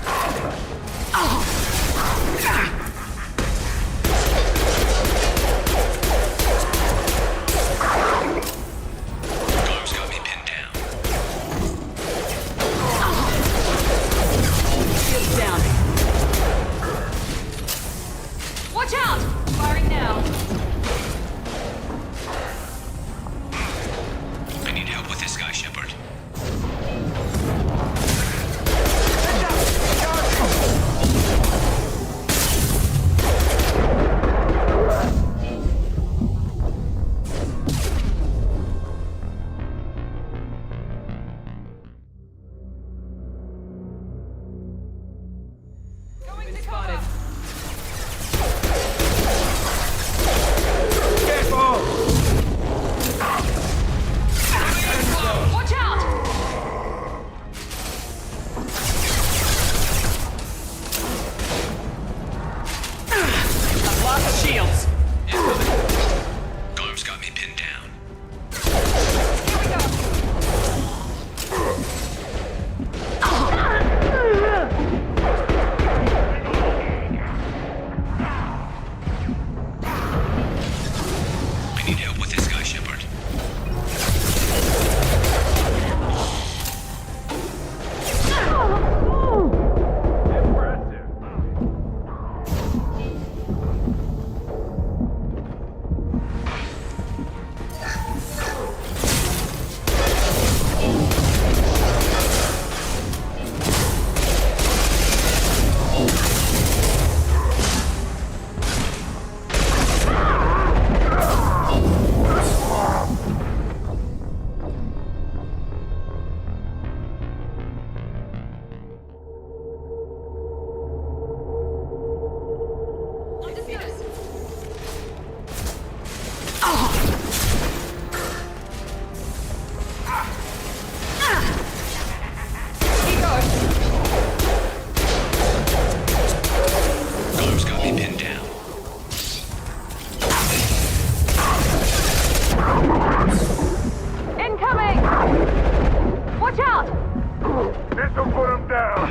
H: Garm's got me pinned down.
K: Shields down.
A: Watch out! Firing now.
H: I need help with this guy, Shepard.
A: Watch out!
C: I've lost shields.
H: Garm's got me pinned down. I need help with this guy, Shepard. Garm's got me pinned down.
A: Incoming! Watch out!
W: This'll put him down!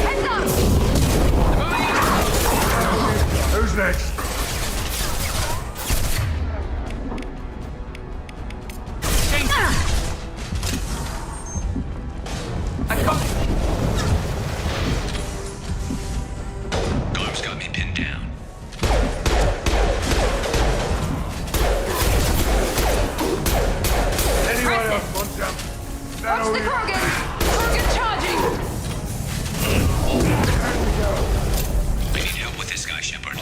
A: Heads up!
W: Who's next?
H: Garm's got me pinned down.
W: Anyone else want some?
A: Watch the Krogan! Krogan charging!
H: I need help with this guy, Shepard.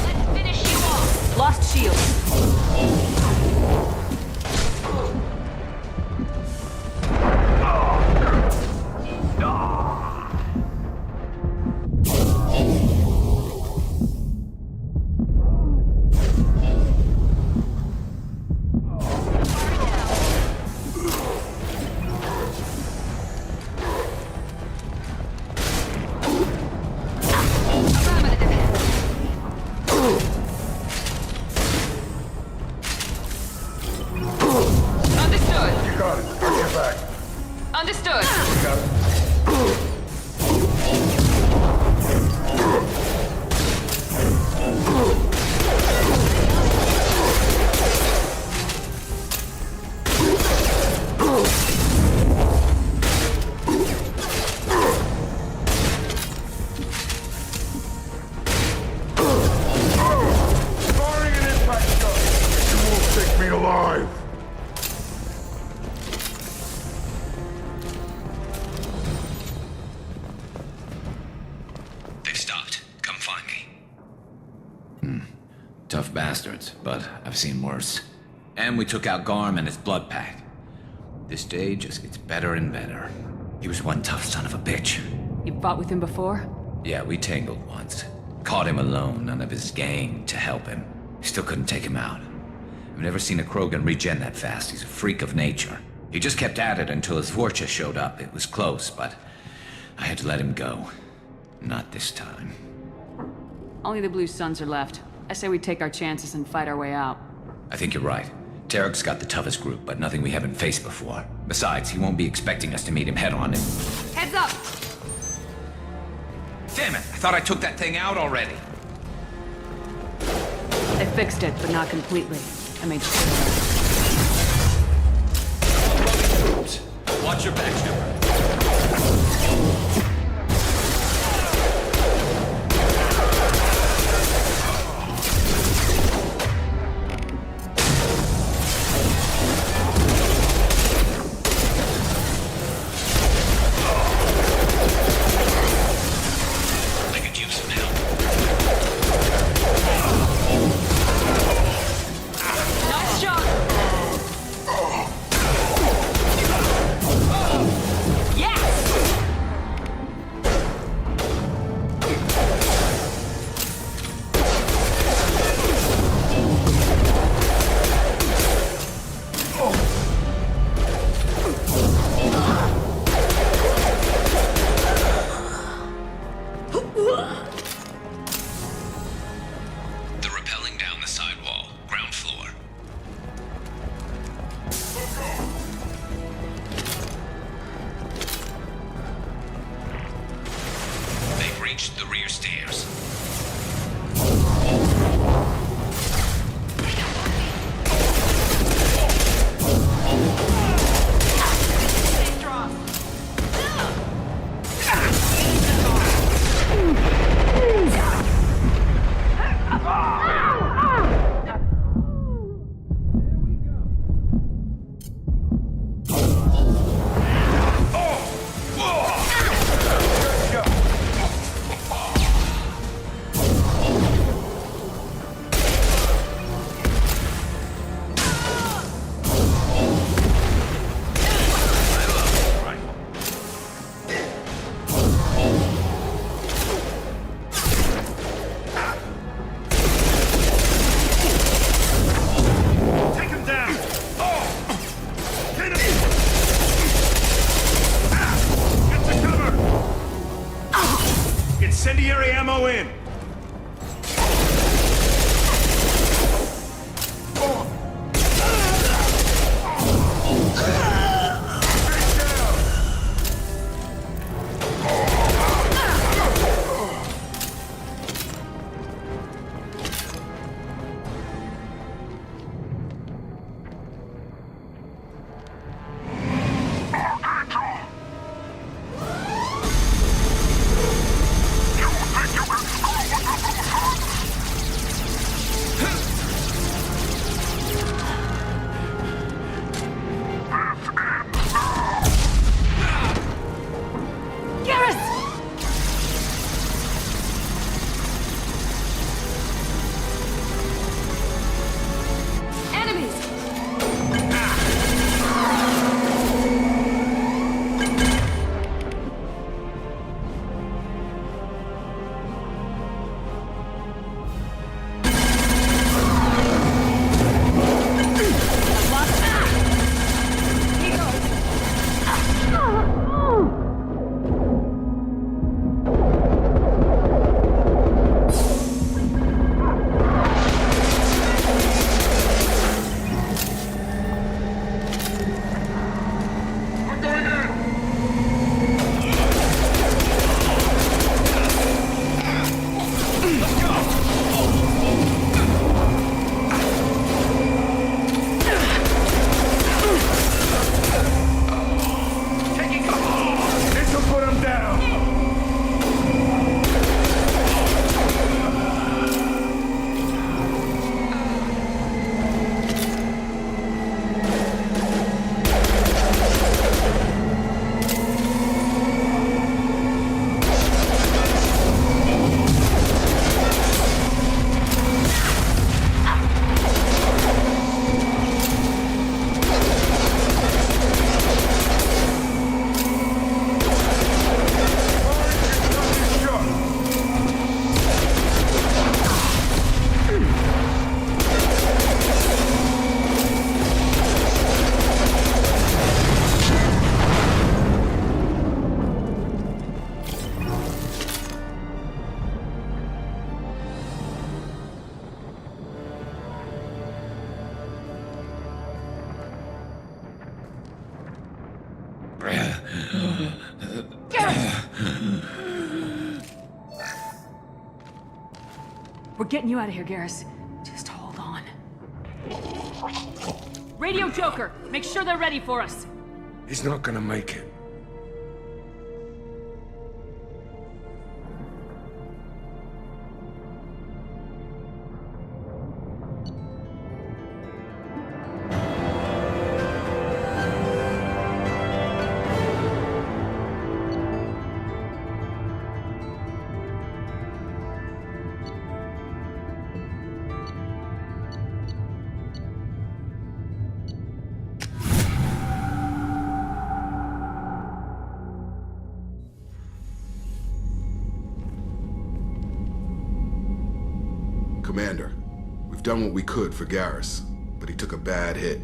A: Let's finish you off!
K: Lost shields.
A: Understood.
W: You got it. Got your back.
A: Understood.
W: You got it. Firing an impact shot. You won't take me alive.
H: They've stopped. Come find me.
I: Tough bastards, but I've seen worse. And we took out Garm and his blood pack. This day just gets better and better. He was one tough son of a bitch.
K: You fought with him before?
I: Yeah, we tangled once. Caught him alone, none of his gang to help him. Still couldn't take him out. I've never seen a Krogan regen that fast. He's a freak of nature. He just kept at it until his Vorcha showed up. It was close, but I had to let him go. Not this time.
K: Only the Blue Suns are left. I say we take our chances and fight our way out.
I: I think you're right. Tarek's got the toughest group, but nothing we haven't faced before. Besides, he won't be expecting us to meet him head-on and...
A: Heads up!
I: Damn it! I thought I took that thing out already.
K: They fixed it, but not completely. I made sure.
I: Troops, watch your back, Snooper.
A: Nice shot!
K: getting you out of here, Garrus. Just hold on. Radio Joker! Make sure they're ready for us!
W: He's not gonna make it.
F: Commander, we've done what we could for Garrus, but he took a bad hit.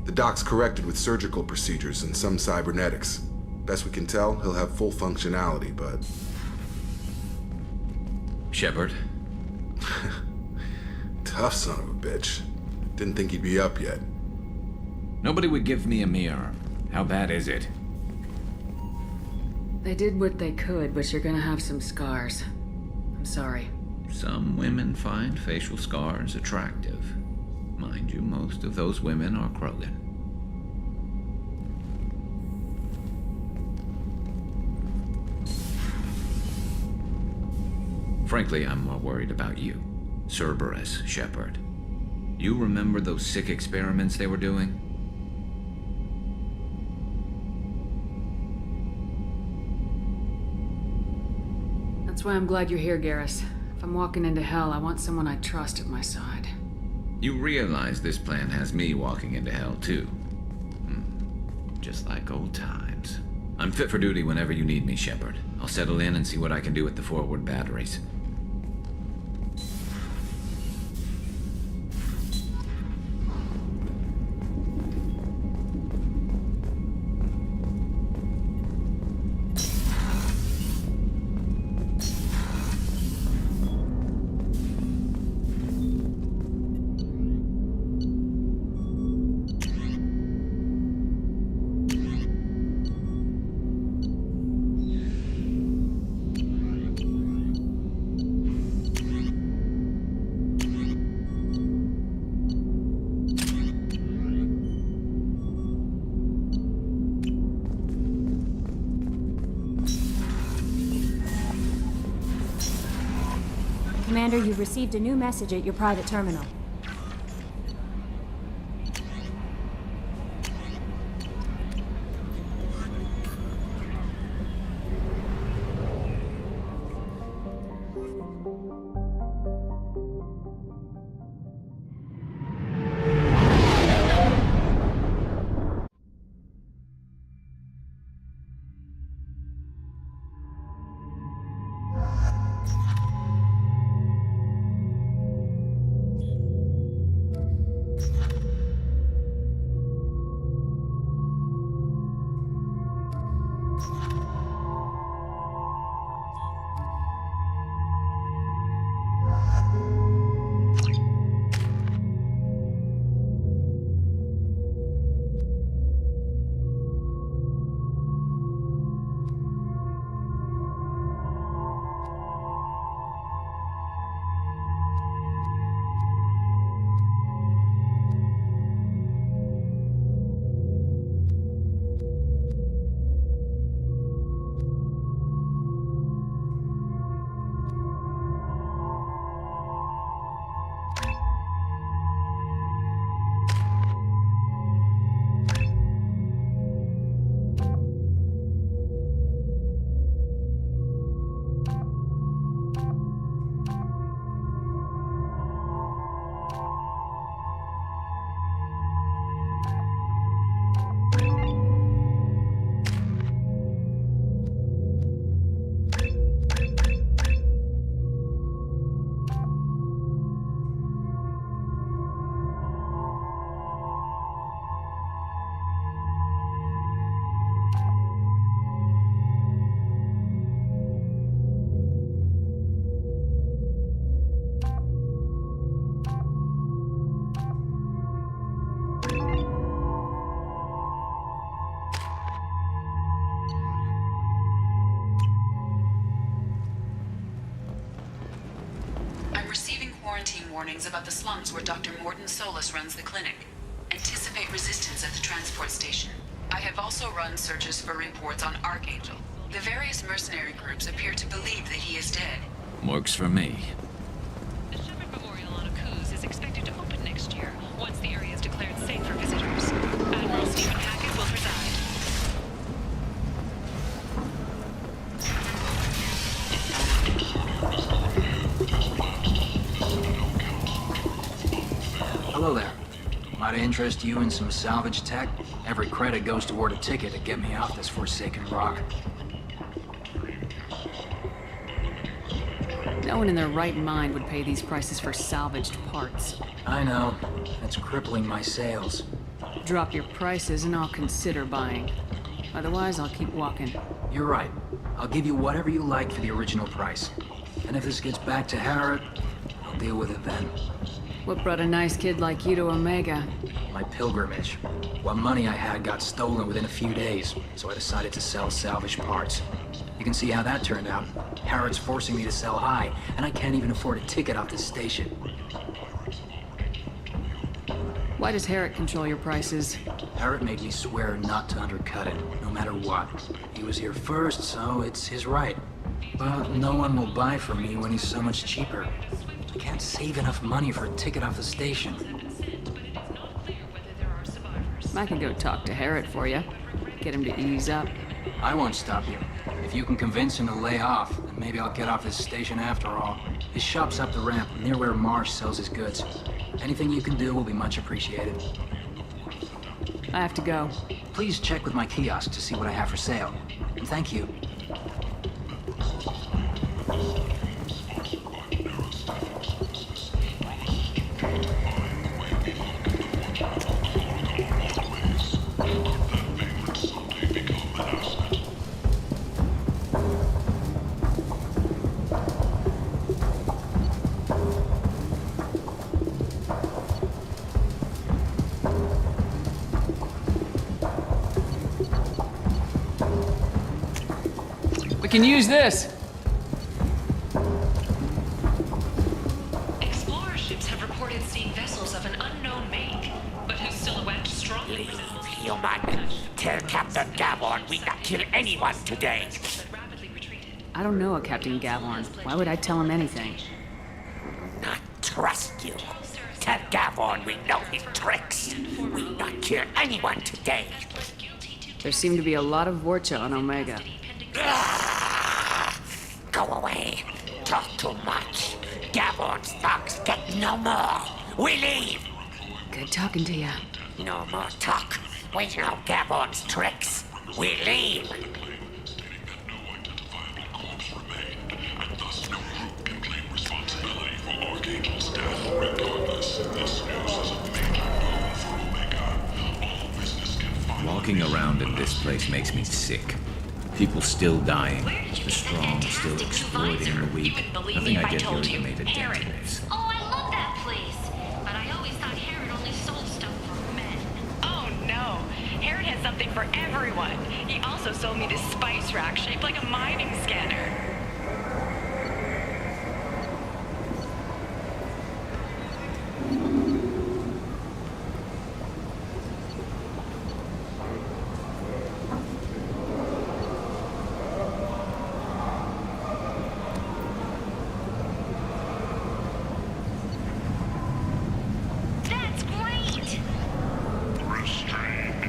F: The doc's corrected with surgical procedures and some cybernetics. Best we can tell, he'll have full functionality, but...
I: Shepard?
F: Tough son of a bitch. Didn't think he'd be up yet.
I: Nobody would give me a mirror. How bad is it?
K: They did what they could, but you're gonna have some scars. I'm sorry.
I: Some women find facial scars attractive. Mind you, most of those women are Krogan. Frankly, I'm more worried about you. Cerberus, Shepard. You remember those sick experiments they were doing?
K: That's why I'm glad you're here, Garrus. If I'm walking into hell, I want someone I trust at my side.
I: You realize this plan has me walking into hell, too. Just like old times. I'm fit for duty whenever you need me, Shepard. I'll settle in and see what I can do with the forward batteries.
B: Commander, you've received a new message at your private terminal.
N: quarantine warnings about the slums where Dr. Morton Solus runs the clinic. Anticipate resistance at the transport station. I have also run searches for reports on Archangel. The various mercenary groups appear to believe that he is dead.
I: Works for me.
E: The Shepard Memorial on Akuz is expected to open next year, once the area is declared safe for visitors. Admiral Stephen Hackett will preside.
P: Hello there. Might I interest you in some salvage tech? Every credit goes toward a ticket to get me off this forsaken rock.
K: No one in their right mind would pay these prices for salvaged parts.
P: I know. It's crippling my sales.
K: Drop your prices and I'll consider buying. Otherwise, I'll keep walking.
P: You're right. I'll give you whatever you like for the original price. And if this gets back to Harrod, I'll deal with it then.
K: What brought a nice kid like you to Omega?
P: My pilgrimage. What money I had got stolen within a few days, so I decided to sell salvage parts. You can see how that turned out. Harrod's forcing me to sell high, and I can't even afford a ticket off this station.
K: Why does Harrod control your prices?
P: Harrod made me swear not to undercut it, no matter what. He was here first, so it's his right. But no one will buy from me when he's so much cheaper. I can't save enough money for a ticket off the station.
K: I can go talk to Harrod for you. Get him to ease up.
P: I won't stop you. If you can convince him to lay off, then maybe I'll get off this station after all. His shop's up the ramp, near where Marsh sells his goods. Anything you can do will be much appreciated.
K: I have to go.
P: Please check with my kiosk to see what I have for sale. And thank you.
K: We can use this.
E: Explorer ships have reported seeing vessels of an unknown make, but whose silhouette strongly resembles
T: Human, tell Captain Gavon we not kill anyone today.
K: I don't know a Captain Gavon. Why would I tell him anything?
T: Not trust you. Tell Gavon we know his tricks. We not kill anyone today.
K: There seem to be a lot of Vorcha on Omega.
T: Go away. Talk too much. Gavon's thugs get no more. We leave.
K: Good talking to you.
T: No more talk. We know Gavon's tricks. We leave.
I: Walking around in this place makes me sick. People still dying, the strong still exploiting the weak. Nothing I get here has made a dent in this.
X: Oh, I love that place. But I always thought Harrod only sold stuff for men.
E: Oh no, Harrod has something for everyone. He also sold me this spice rack shaped like a mining scanner.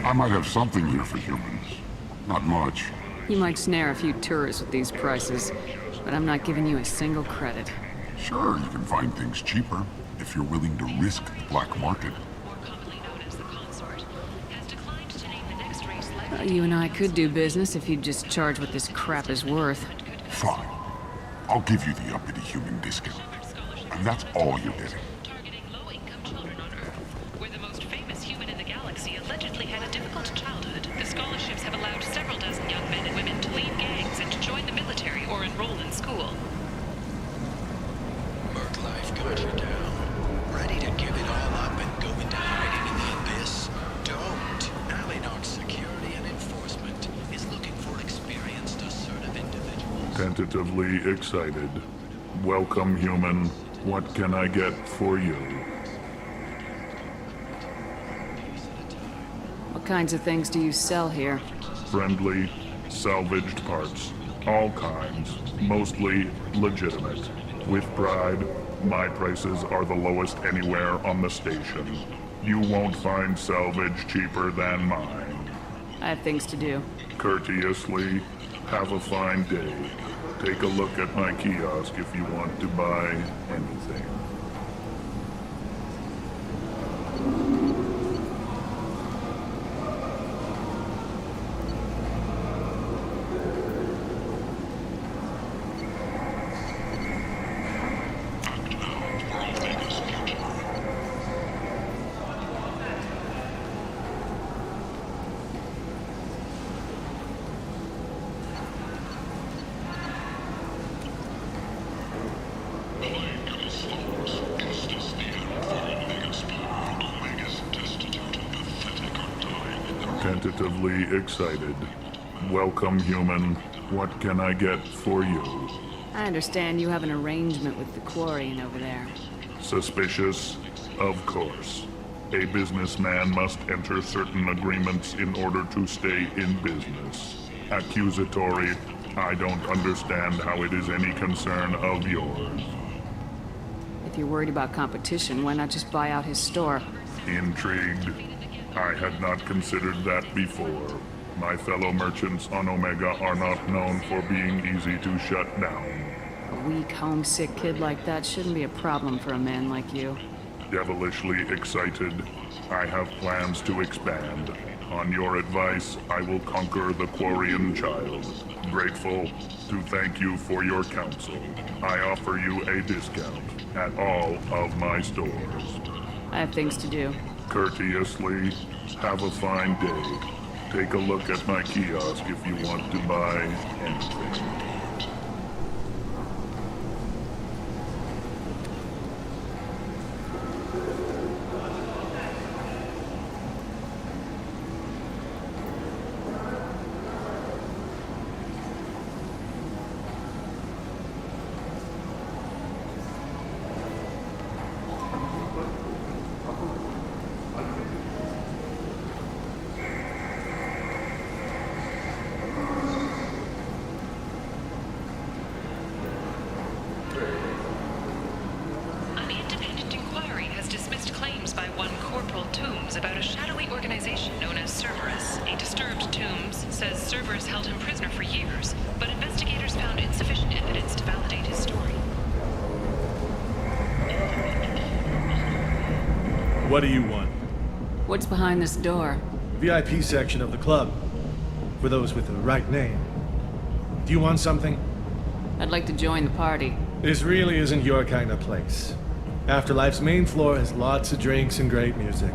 M: I might have something here for humans. Not much.
K: You might snare a few tourists with these prices, but I'm not giving you a single credit.
M: Sure, you can find things cheaper if you're willing to risk the black market.
K: You and I could do business if you'd just charge what this crap is worth.
M: Fine. I'll give you the uppity human discount. And that's all you're getting.
E: Allegedly had a difficult childhood. The scholarships have allowed several dozen young men and women to leave gangs and to join the military or enroll in school.
H: Merc life got you down. Ready to give it all up and go into hiding in the abyss? Don't. Alienor Security and Enforcement is looking for experienced, assertive individuals.
M: Tentatively excited. Welcome, human.
L: What can I get for you?
K: What kinds of things do you sell here?
L: Friendly, salvaged parts. All kinds. Mostly legitimate. With pride, my prices are the lowest anywhere on the station. You won't find salvage cheaper than mine.
K: I have things to do.
L: Courteously, have a fine day. Take a look at my kiosk if you want to buy anything. Tentatively excited. Welcome, human. What can I get for you?
K: I understand you have an arrangement with the Quarian over there.
L: Suspicious? Of course. A businessman must enter certain agreements in order to stay in business. Accusatory? I don't understand how it is any concern of yours.
K: If you're worried about competition, why not just buy out his store?
L: Intrigued? I had not considered that before. My fellow merchants on Omega are not known for being easy to shut down.
K: A weak, homesick kid like that shouldn't be a problem for a man like you.
L: Devilishly excited. I have plans to expand. On your advice, I will conquer the Quarian child. Grateful to thank you for your counsel. I offer you a discount at all of my stores.
K: I have things to do.
L: Courteously, have a fine day. Take a look at my kiosk if you want to buy anything.
E: An independent inquiry has dismissed claims by one Corporal Toombs about a shadowy organization known as Cerberus. A disturbed Toombs says Cerberus held him prisoner for years, but investigators found insufficient evidence to validate his story.
Q: What do you want?
K: What's behind this door?
Q: VIP section of the club. For those with the right name. Do you want something?
K: I'd like to join the party.
Q: This really isn't your kind of place. Afterlife's main floor has lots of drinks and great music.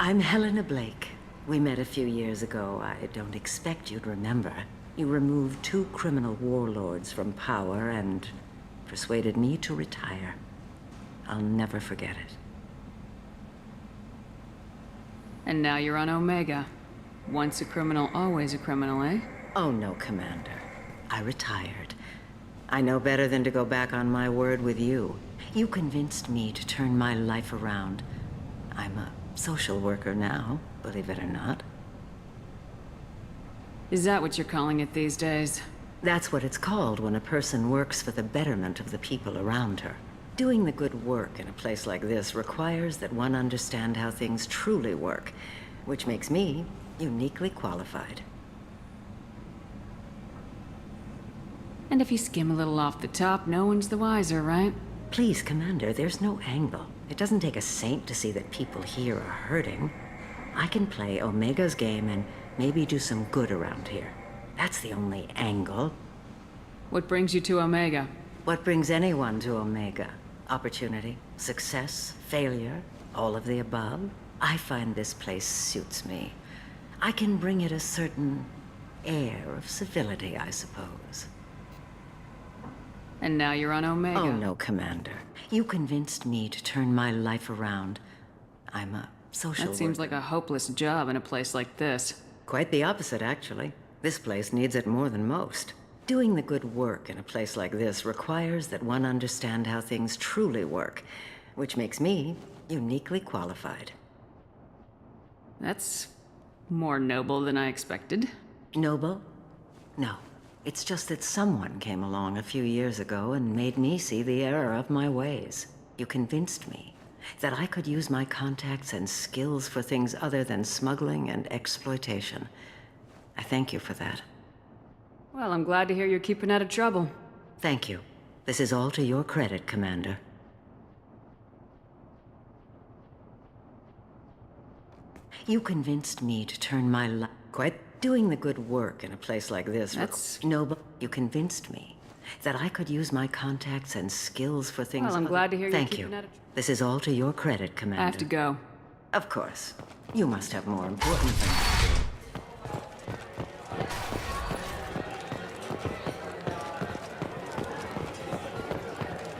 R: I'm Helena Blake. We met a few years ago. I don't expect you'd remember. You removed 2 criminal warlords from power and persuaded me to retire. I'll never forget it.
K: And now you're on Omega. Once a criminal, always a criminal, eh?
R: Oh no, Commander. I retired. I know better than to go back on my word with you. You convinced me to turn my life around. I'm a social worker now, believe it or not.
K: Is that what you're calling it these days?
R: That's what it's called when a person works for the betterment of the people around her. Doing the good work in a place like this requires that one understand how things truly work, which makes me uniquely qualified.
K: And if you skim a little off the top, no one's the wiser, right?
R: Please, Commander, there's no angle. It doesn't take a saint to see that people here are hurting. I can play Omega's game and maybe do some good around here. That's the only angle.
K: What brings you to Omega?
R: What brings anyone to Omega? Opportunity, success, failure, all of the above. I find this place suits me. I can bring it a certain air of civility, I suppose.
K: And now you're on Omega.
R: Oh no, Commander. You convinced me to turn my life around. I'm a social
K: That seems
R: worker.
K: like a hopeless job in a place like this.
R: Quite the opposite, actually. This place needs it more than most. Doing the good work in a place like this requires that one understand how things truly work, which makes me uniquely qualified.
K: That's more noble than I expected.
R: Noble? No. It's just that someone came along a few years ago and made me see the error of my ways. You convinced me that I could use my contacts and skills for things other than smuggling and exploitation. I thank you for that.
K: Well, I'm glad to hear you're keeping out of trouble.
R: Thank you. This is all to your credit, Commander. You convinced me to turn my life... Quite doing the good work in a place like this...
K: That's...
R: noble. You convinced me that I could use my contacts and skills for things...
K: Well, I'm glad to hear you're
R: Thank
K: keeping
R: you.
K: out of...
R: This is all to your credit, Commander.
K: I have to go.
R: Of course. You must have more important things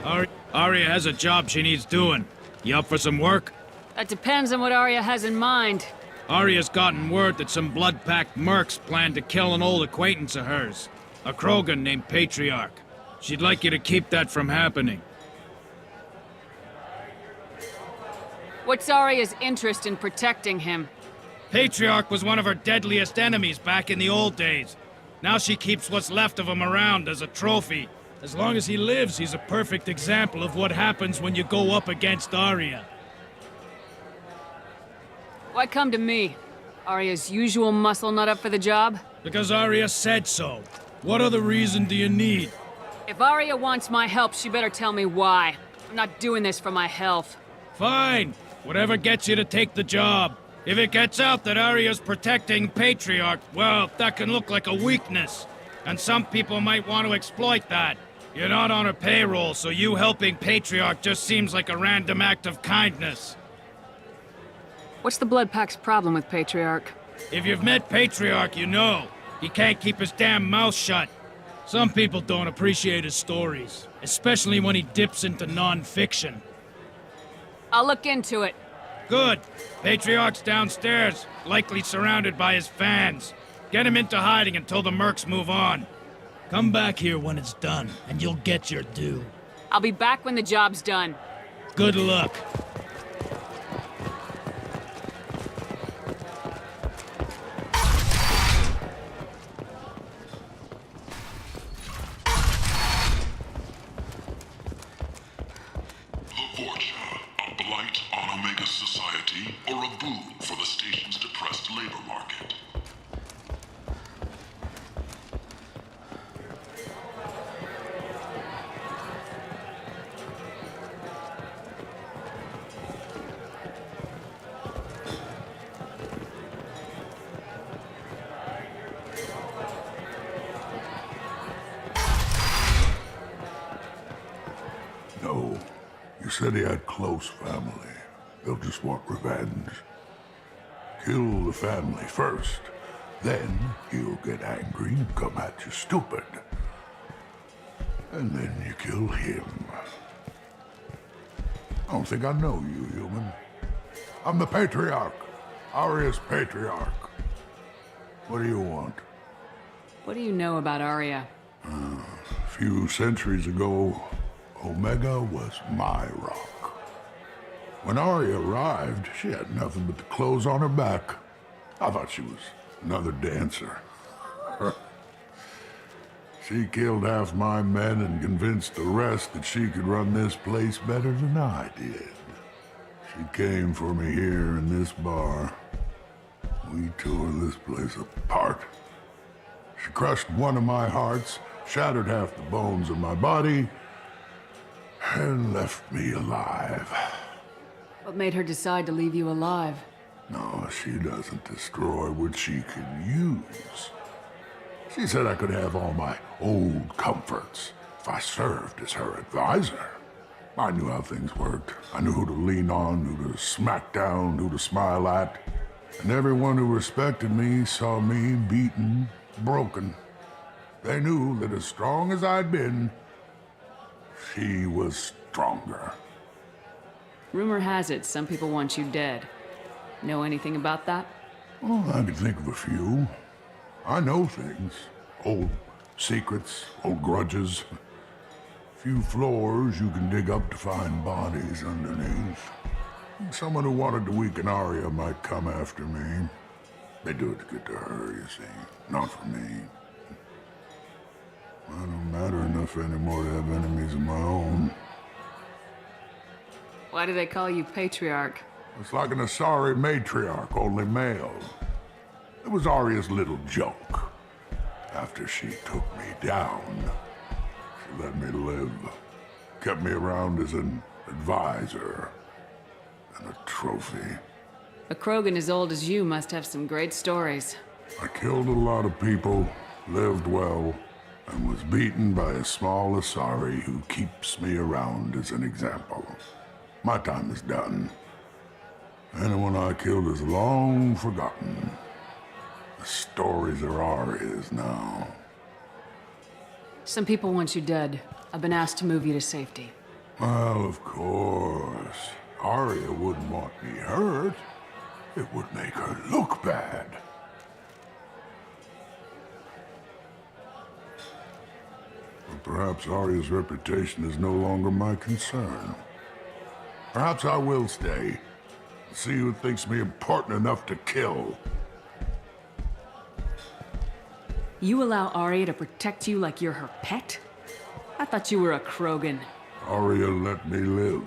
R: to do.
S: Arya has a job she needs doing. You up for some work?
K: That depends on what Arya has in mind.
S: Arya's gotten word that some blood-packed mercs plan to kill an old acquaintance of hers, a Krogan named Patriarch. She'd like you to keep that from happening.
K: What's Arya's interest in protecting him?
S: Patriarch was one of her deadliest enemies back in the old days. Now she keeps what's left of him around as a trophy. As long as he lives, he's a perfect example of what happens when you go up against Arya.
K: Why come to me? Arya's usual muscle not up for the job?
S: Because Arya said so. What other reason do you need?
K: If Arya wants my help, she better tell me why. I'm not doing this for my health.
S: Fine. Whatever gets you to take the job. If it gets out that Arya's protecting Patriarch, well, that can look like a weakness. And some people might want to exploit that. You're not on her payroll, so you helping Patriarch just seems like a random act of kindness.
K: What's the Blood Pack's problem with Patriarch?
S: If you've met Patriarch, you know. He can't keep his damn mouth shut. Some people don't appreciate his stories, especially when he dips into non-fiction.
K: I'll look into it.
S: Good. Patriarch's downstairs, likely surrounded by his fans. Get him into hiding until the mercs move on. Come back here when it's done, and you'll get your due.
K: I'll be back when the job's done.
S: Good luck.
L: The Vorcha, a blight on Omega society, or a boon for the station's depressed labor market?
M: No. You said he had close family. They'll just want revenge.
G: Kill the family first. Then he'll get angry and come at you stupid. And then you kill him. I don't think I know you, human. I'm the Patriarch. Aria's Patriarch. What do you want?
K: What do you know about Aria?
G: A few centuries ago, Omega was my rock. When Aria arrived, she had nothing but the clothes on her back. I thought she was another dancer. She killed half my men and convinced the rest that she could run this place better than I did. She came for me here in this bar. We tore this place apart. She crushed one of my hearts, shattered half the bones of my body, and left me alive.
K: What made her decide to leave you alive?
G: No, she doesn't destroy what she can use. She said I could have all my old comforts if I served as her advisor. I knew how things worked. I knew who to lean on, who to smack down, who to smile at. And everyone who respected me saw me beaten, broken. They knew that as strong as I'd been, she was stronger.
K: Rumor has it some people want you dead. Know anything about that?
G: Oh, I could think of a few. I know things. Old secrets, old grudges. Few floors you can dig up to find bodies underneath. Someone who wanted to weaken Aria might come after me. They do it to get to her, you see. Not for me. I don't matter enough anymore to have enemies of my own.
K: Why do they call you Patriarch?
G: It's like an Asari matriarch, only male. It was Aria's little joke. After she took me down, she let me live. Kept me around as an advisor and a trophy.
K: A Krogan as old as you must have some great stories.
G: I killed a lot of people, lived well, and was beaten by a small Asari who keeps me around as an example. My time is done. Anyone I killed is long forgotten. The stories are Aria's now.
K: Some people want you dead. I've been asked to move you to safety.
G: Well, of course. Aria wouldn't want me hurt. It would make her look bad. But perhaps Aria's reputation is no longer my concern. Perhaps I will stay. See who thinks me important enough to kill.
K: You allow Aria to protect you like you're her pet? I thought you were a Krogan.
G: Aria let me live.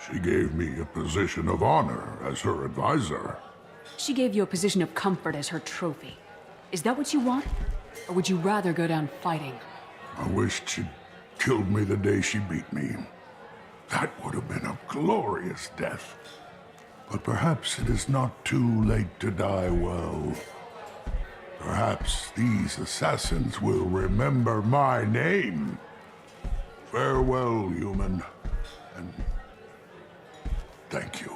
G: She gave me a position of honor as her advisor.
K: She gave you a position of comfort as her trophy. Is that what you want? Or would you rather go down fighting?
G: I wished she'd killed me the day she beat me. That would have been a glorious death. But perhaps it is not too late to die well. Perhaps these assassins will remember my name. Farewell, human, and thank you.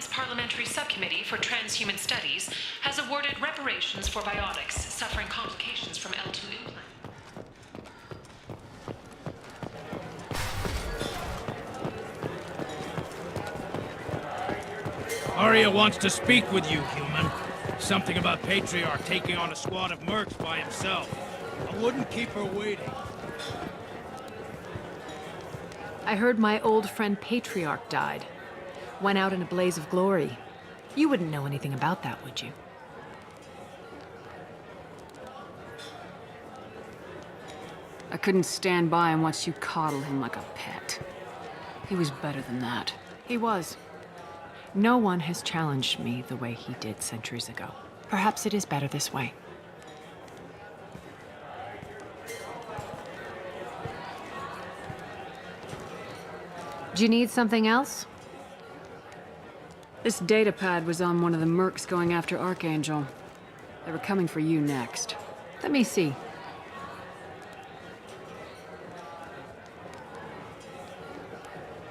E: Parliamentary Subcommittee for Transhuman Studies has awarded reparations for biotics suffering complications from L2 implant.
S: Aria wants to speak with you, human. Something about Patriarch taking on a squad of mercs by himself. I wouldn't keep her waiting.
D: I heard my old friend Patriarch died. Went out in a blaze of glory. You wouldn't know anything about that, would you?
K: I couldn't stand by and watch you coddle him like a pet. He was better than that.
D: He was. No one has challenged me the way he did centuries ago. Perhaps it is better this way. Do you need something else?
K: This data pad was on one of the mercs going after Archangel. They were coming for you next.
D: Let me see.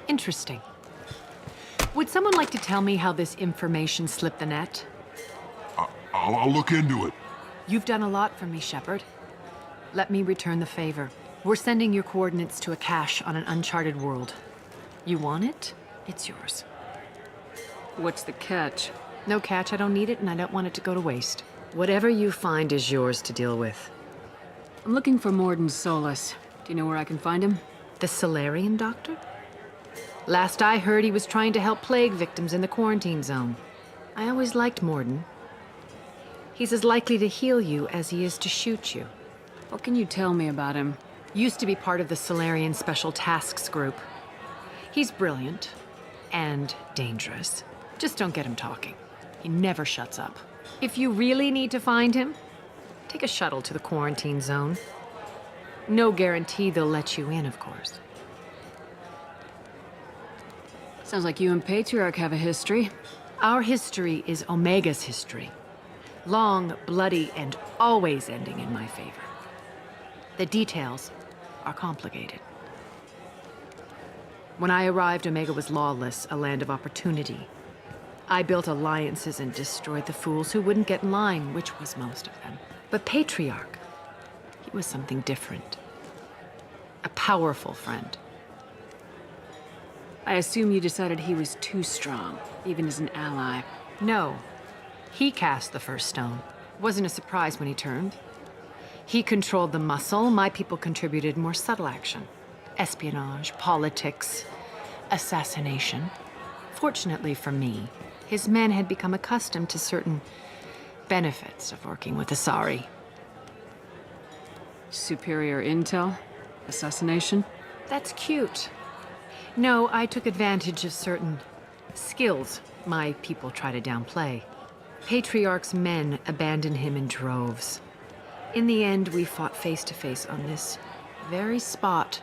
D: Interesting. Would someone like to tell me how this information slipped the net?
G: I'll look into it.
D: You've done a lot for me, Shepard. Let me return the favor. We're sending your coordinates to a cache on an uncharted world. You want it? It's yours.
K: What's the catch?
D: No catch, I don't need it, and I don't want it to go to waste. Whatever you find is yours to deal with.
K: I'm looking for Mordin Solus. Do you know where I can find him?
D: The Salarian doctor? Last I heard, he was trying to help plague victims in the quarantine zone. I always liked Mordin. He's as likely to heal you as he is to shoot you.
K: What can you tell me about him?
D: Used to be part of the Salarian Special Tasks Group. He's brilliant and dangerous. Just don't get him talking. He never shuts up. If you really need to find him, take a shuttle to the quarantine zone. No guarantee they'll let you in, of course.
K: Sounds like you and Patriarch have a history.
D: Our history is Omega's history. Long, bloody, and always ending in my favor. The details are complicated. When I arrived, Omega was lawless, a land of opportunity. I built alliances and destroyed the fools who wouldn't get in line, which was most of them. But Patriarch, he was something different. A powerful friend.
K: I assume you decided he was too strong, even as an ally.
D: No. He cast the first stone. Wasn't a surprise when he turned. He controlled the muscle. My people contributed more subtle action. Espionage, politics, assassination. Fortunately for me, his men had become accustomed to certain benefits of working with Asari.
K: Superior intel? Assassination?
D: That's cute. No, I took advantage of certain skills my people try to downplay. Patriarch's men abandoned him in droves. In the end, we fought face to face on this very spot.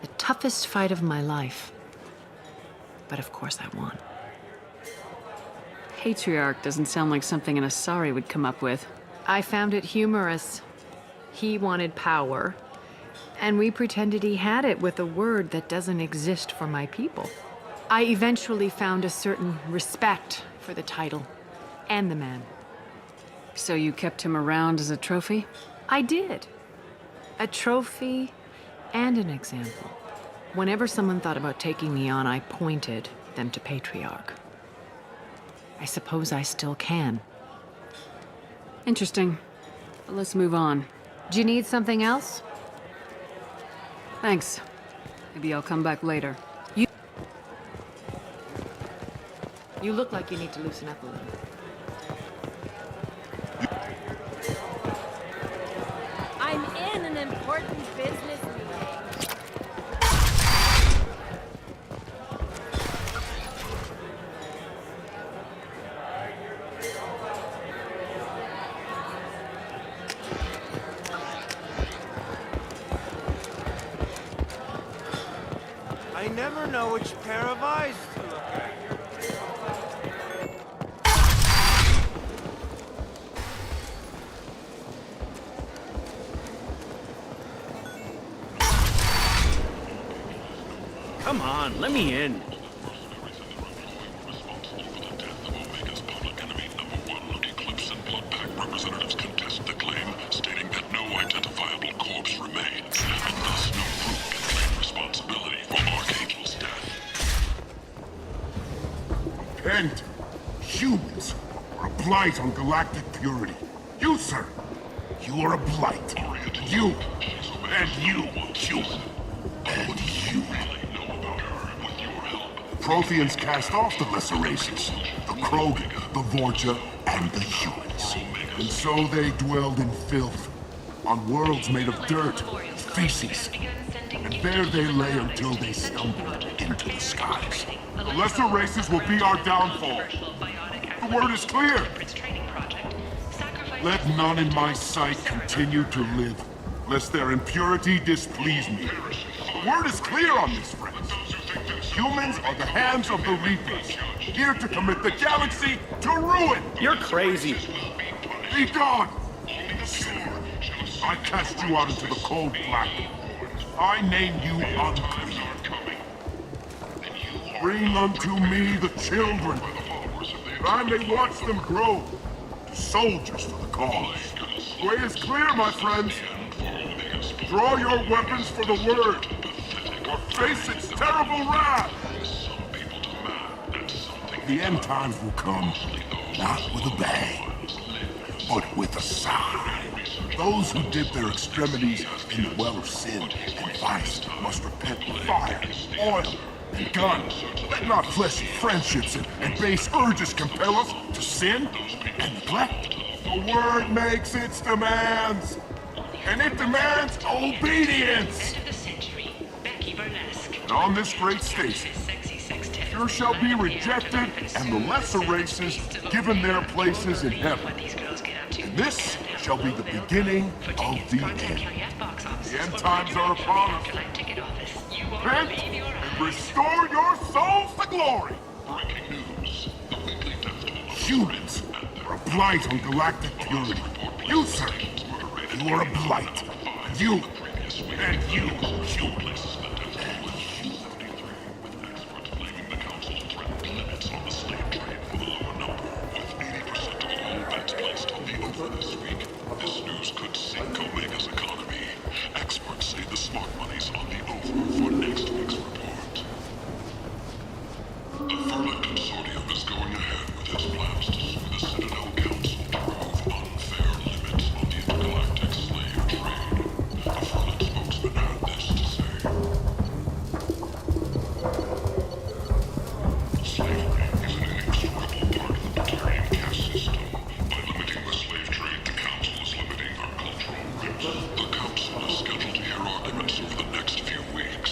D: The toughest fight of my life. But of course I won.
K: Patriarch doesn't sound like something an Asari would come up with.
D: I found it humorous. He wanted power, and we pretended he had it with a word that doesn't exist for my people. I eventually found a certain respect for the title and the man.
K: So you kept him around as a trophy?
D: I did. A trophy and an example. Whenever someone thought about taking me on, I pointed them to Patriarch. I suppose I still can.
K: Interesting. But let's move on.
D: Do you need something else?
K: Thanks. Maybe I'll come back later.
D: You look like you need to loosen up a little.
B: I'm in an important business meeting.
J: I never know which pair of eyes to look at. Come on, let me in.
G: Representatives contest the claim, stating that no identifiable corpse remains, and thus no group can claim responsibility for Archangel's death.
M: Repent! Humans are a blight on galactic purity. You, sir, you are a blight. You, and you, human. And you. Protheans cast off the lesser races, the Krogan, the Vorcha, and the humans. And so they dwelled in filth, on worlds made of dirt, feces. And there they lay until they stumbled into the skies.
G: The lesser races will be our downfall. The word is clear.
M: Let none in my sight continue to live.
L: lest their impurity displease me. The word is clear on this, friends. Humans are the hands of the Reapers, here to commit the galaxy to ruin!
Q: You're crazy.
L: Be gone! I cast you out into the cold black. I name you unclean. Bring unto me the children, that I may watch them grow to soldiers for the cause. The way is clear, my friends. Draw your weapons for the word, or face its terrible wrath. The end times will come, not with a bang, but with a sigh. Those who dip their extremities in the well of sin and vice must repent with fire, oil, and gun. Let not fleshy friendships and base urges compel us to sin and neglect. The word makes its demands, and it demands obedience. And on this great station, there shall be rejected, and the lesser races given their places in heaven. And this shall be the beginning of the end. The end times are upon us. Repent and restore your souls to glory. Humans are a blight on galactic purity. You, sir, you are a blight. You, and you, humans. This news could sink Omega's economy. Experts say the smart money's on the over for next week's report. The Vermin Consortium is going ahead with its plans to sue the Citadel Council to remove unfair limits on the intergalactic slave trade. A Vermin spokesman had this to say. Slavery is an inextricable part of the Batarian caste system. By limiting the slave trade, the Council is limiting our cultural roots. The Council is scheduled to hear arguments over the next few weeks.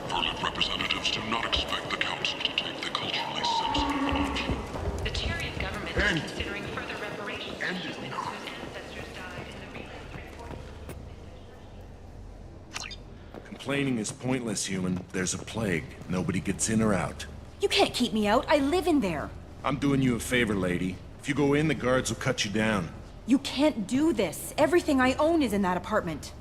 L: Vermin representatives do not expect the Council to take the culturally sensitive option.
E: The Tyrian government is considering further reparations to humans whose ancestors died in the
C: Complaining is pointless, human. There's a plague. Nobody gets in or out.
O: You can't keep me out. I live in there.
C: I'm doing you a favor, lady. If you go in, the guards will cut you down.
O: You can't do this. Everything I own is in that apartment.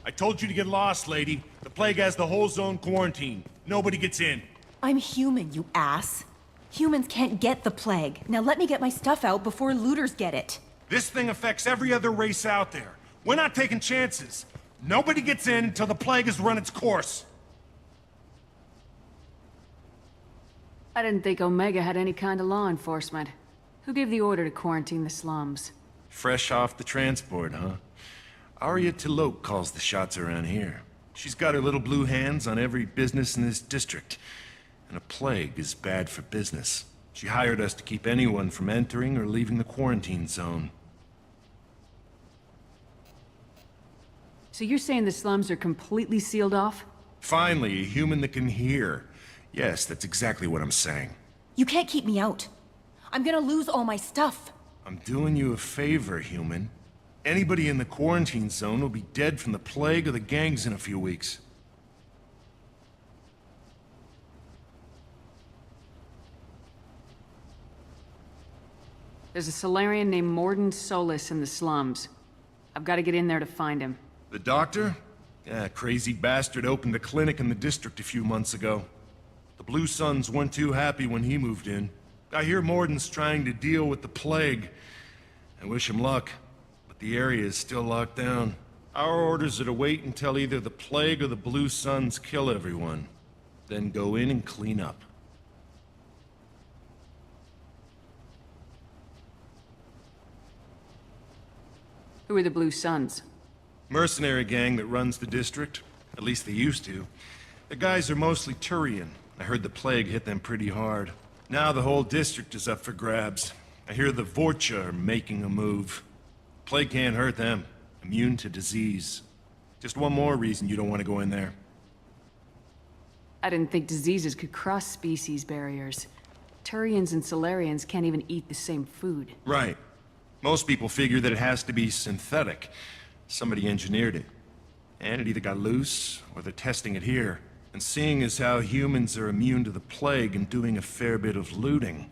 C: I told you to get lost, lady. The plague has the whole zone quarantined. Nobody gets in.
O: I'm human, you ass. Humans can't get the plague. Now let me get my stuff out before looters get it.
C: This thing affects every other race out there. We're not taking chances. Nobody gets in until the plague has run its course.
K: I didn't think Omega had any kind of law enforcement. Who gave the order to quarantine the slums?
C: Fresh off the transport, huh? Arya T'Loak calls the shots around here. She's got her little blue hands on every business in this district. And a plague is bad for business. She hired us to keep anyone from entering or leaving the quarantine zone.
K: So you're saying the slums are completely sealed off?
C: Finally, a human that can hear. Yes, that's exactly what I'm saying.
O: You can't keep me out. I'm gonna lose all my stuff.
C: I'm doing you a favor, human. Anybody in the quarantine zone will be dead from the plague or the gangs in a few weeks.
K: There's a Solarian named Mordin Solus in the slums. I've got to get in there to find him.
C: The doctor? Yeah, crazy bastard opened a clinic in the district a few months ago. The Blue Suns weren't too happy when he moved in. I hear Mordin's trying to deal with the plague. I wish him luck, but the area is still locked down. Our orders are to wait until either the plague or the Blue Suns kill everyone. Then go in and clean up.
K: Who are the Blue Suns?
C: Mercenary gang that runs the district. At least they used to. The guys are mostly Turian. I heard the plague hit them pretty hard. Now the whole district is up for grabs. I hear the Vorcha are making a move. Plague can't hurt them. Immune to disease. Just one more reason you don't want to go in there.
K: I didn't think diseases could cross species barriers. Turians and Solarians can't even eat the same food.
C: Right. Most people figure that it has to be synthetic. Somebody engineered it. And it either got loose, or they're testing it here. And seeing as how humans are immune to the plague and doing a fair bit of looting,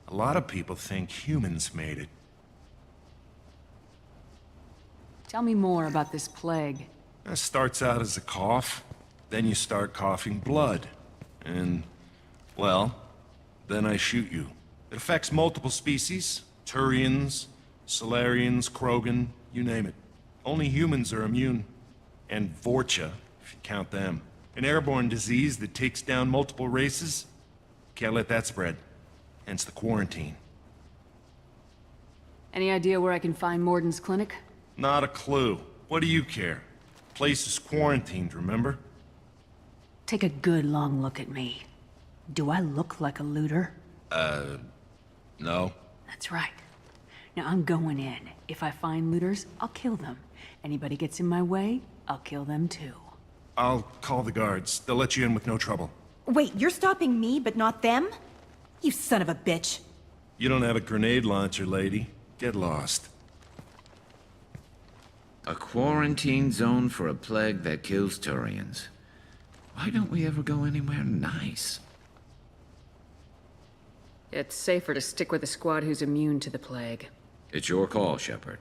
C: a lot of people think humans made it.
K: Tell me more about this plague.
C: It starts out as a cough, then you start coughing blood. And, well, then I shoot you. It affects multiple species, Turians, Solarians, Krogan, you name it. Only humans are immune. And Vorcha, if you count them. An airborne disease that takes down multiple races. Can't let that spread. Hence the quarantine.
K: Any idea where I can find Morden's clinic?
C: Not a clue. What do you care? Place is quarantined, remember?
K: Take a good long look at me. Do I look like a looter?
C: No.
K: That's right. Now I'm going in. If I find looters, I'll kill them. Anybody gets in my way, I'll kill them too.
C: I'll call the guards. They'll let you in with no trouble.
O: Wait, you're stopping me, but not them? You son of a bitch.
C: You don't have a grenade launcher, lady. Get lost.
I: A quarantine zone for a plague that kills Turians. Why don't we ever go anywhere nice?
K: It's safer to stick with a squad who's immune to the plague.
I: It's your call, Shepard.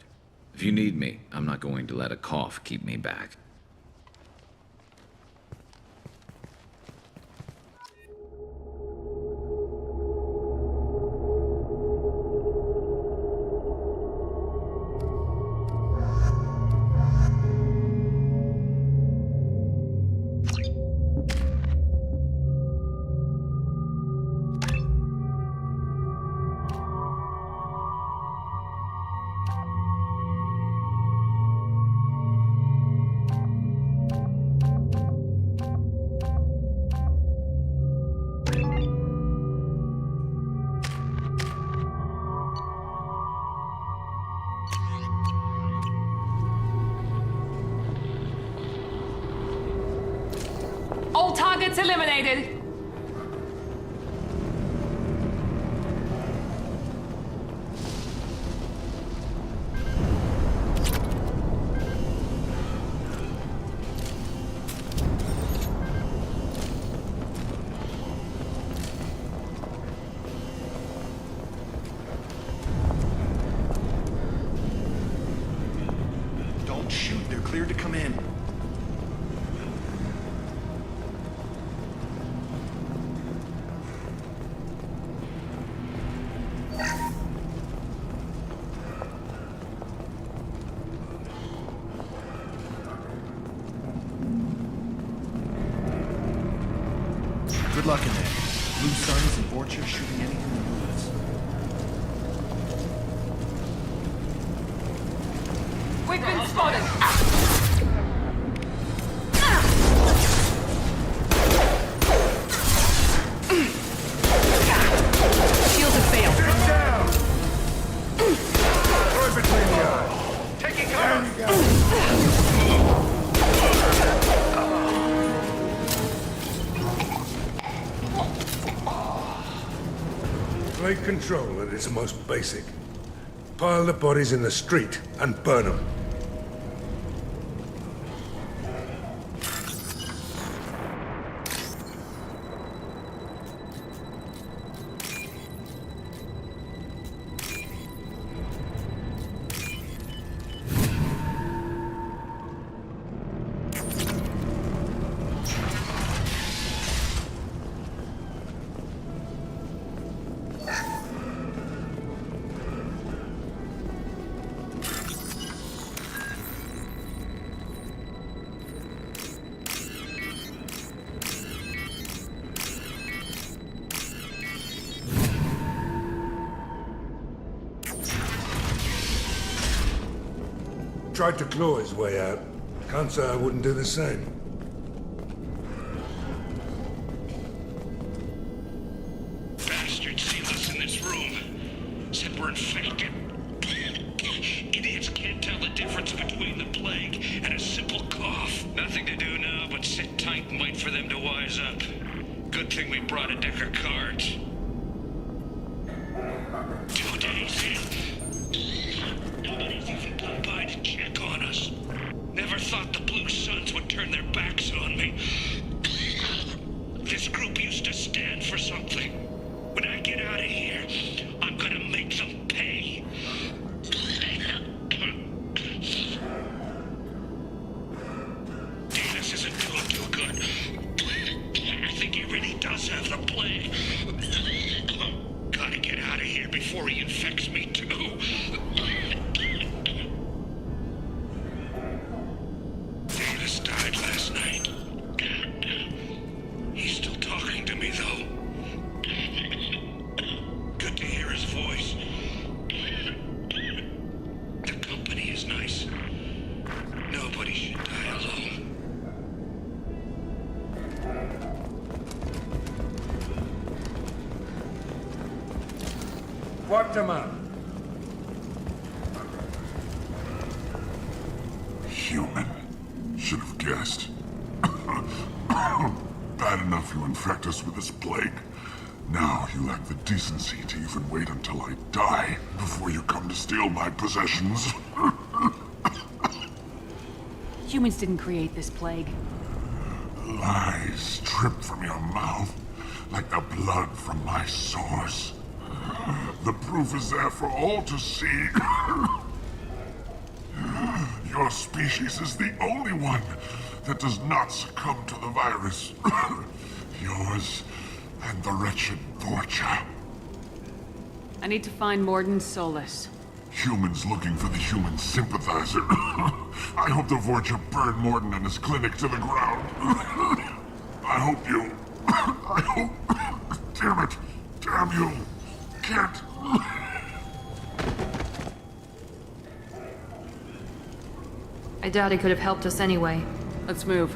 I: If you need me, I'm not going to let a cough keep me back.
K: All targets eliminated!
C: Don't shoot. They're cleared to come in. Good luck in there. Blue Suns and Vorcha shooting anything in the woods.
K: We've been spotted! Shields have failed.
G: Get down! Right between the eyes.
J: Taking cover!
G: Plague control at its most basic. Pile the bodies in the street and burn them. Tried to claw his way out. Can't say I wouldn't do the same.
H: Bastards sealed us in this room. Said we're infected. Idiots can't tell the difference between the plague and a simple cough. Nothing to do now but sit tight and wait for them to wise up. Good thing we brought a deck of cards. 2 days in. turn their backs on me. This group used to stand for something. When I get out of here, I'm gonna make them pay. Davis isn't doing too good. I think he really does have the plague. Gotta get out of here before he infects me too. Davis died last night. He's still talking to me, though. Good to hear his voice. The company is nice. Nobody should die alone.
J: Guatemala.
G: Human. Should have guessed. Bad enough you infect us with this plague. Now you lack the decency to even wait until I die before you come to steal my possessions.
K: Humans didn't create this plague.
G: Lies drip from your mouth like the blood from my sores. The proof is there for all to see. Your species is the only one that does not succumb to the virus. Yours and the wretched Vorcha.
K: I need to find Mordin Solus.
G: Humans looking for the human sympathizer. I hope the Vorcha burn Mordin and his clinic to the ground. I hope you... I hope... Damn it. Damn you. Can't...
D: I doubt he could have helped us anyway.
K: Let's move.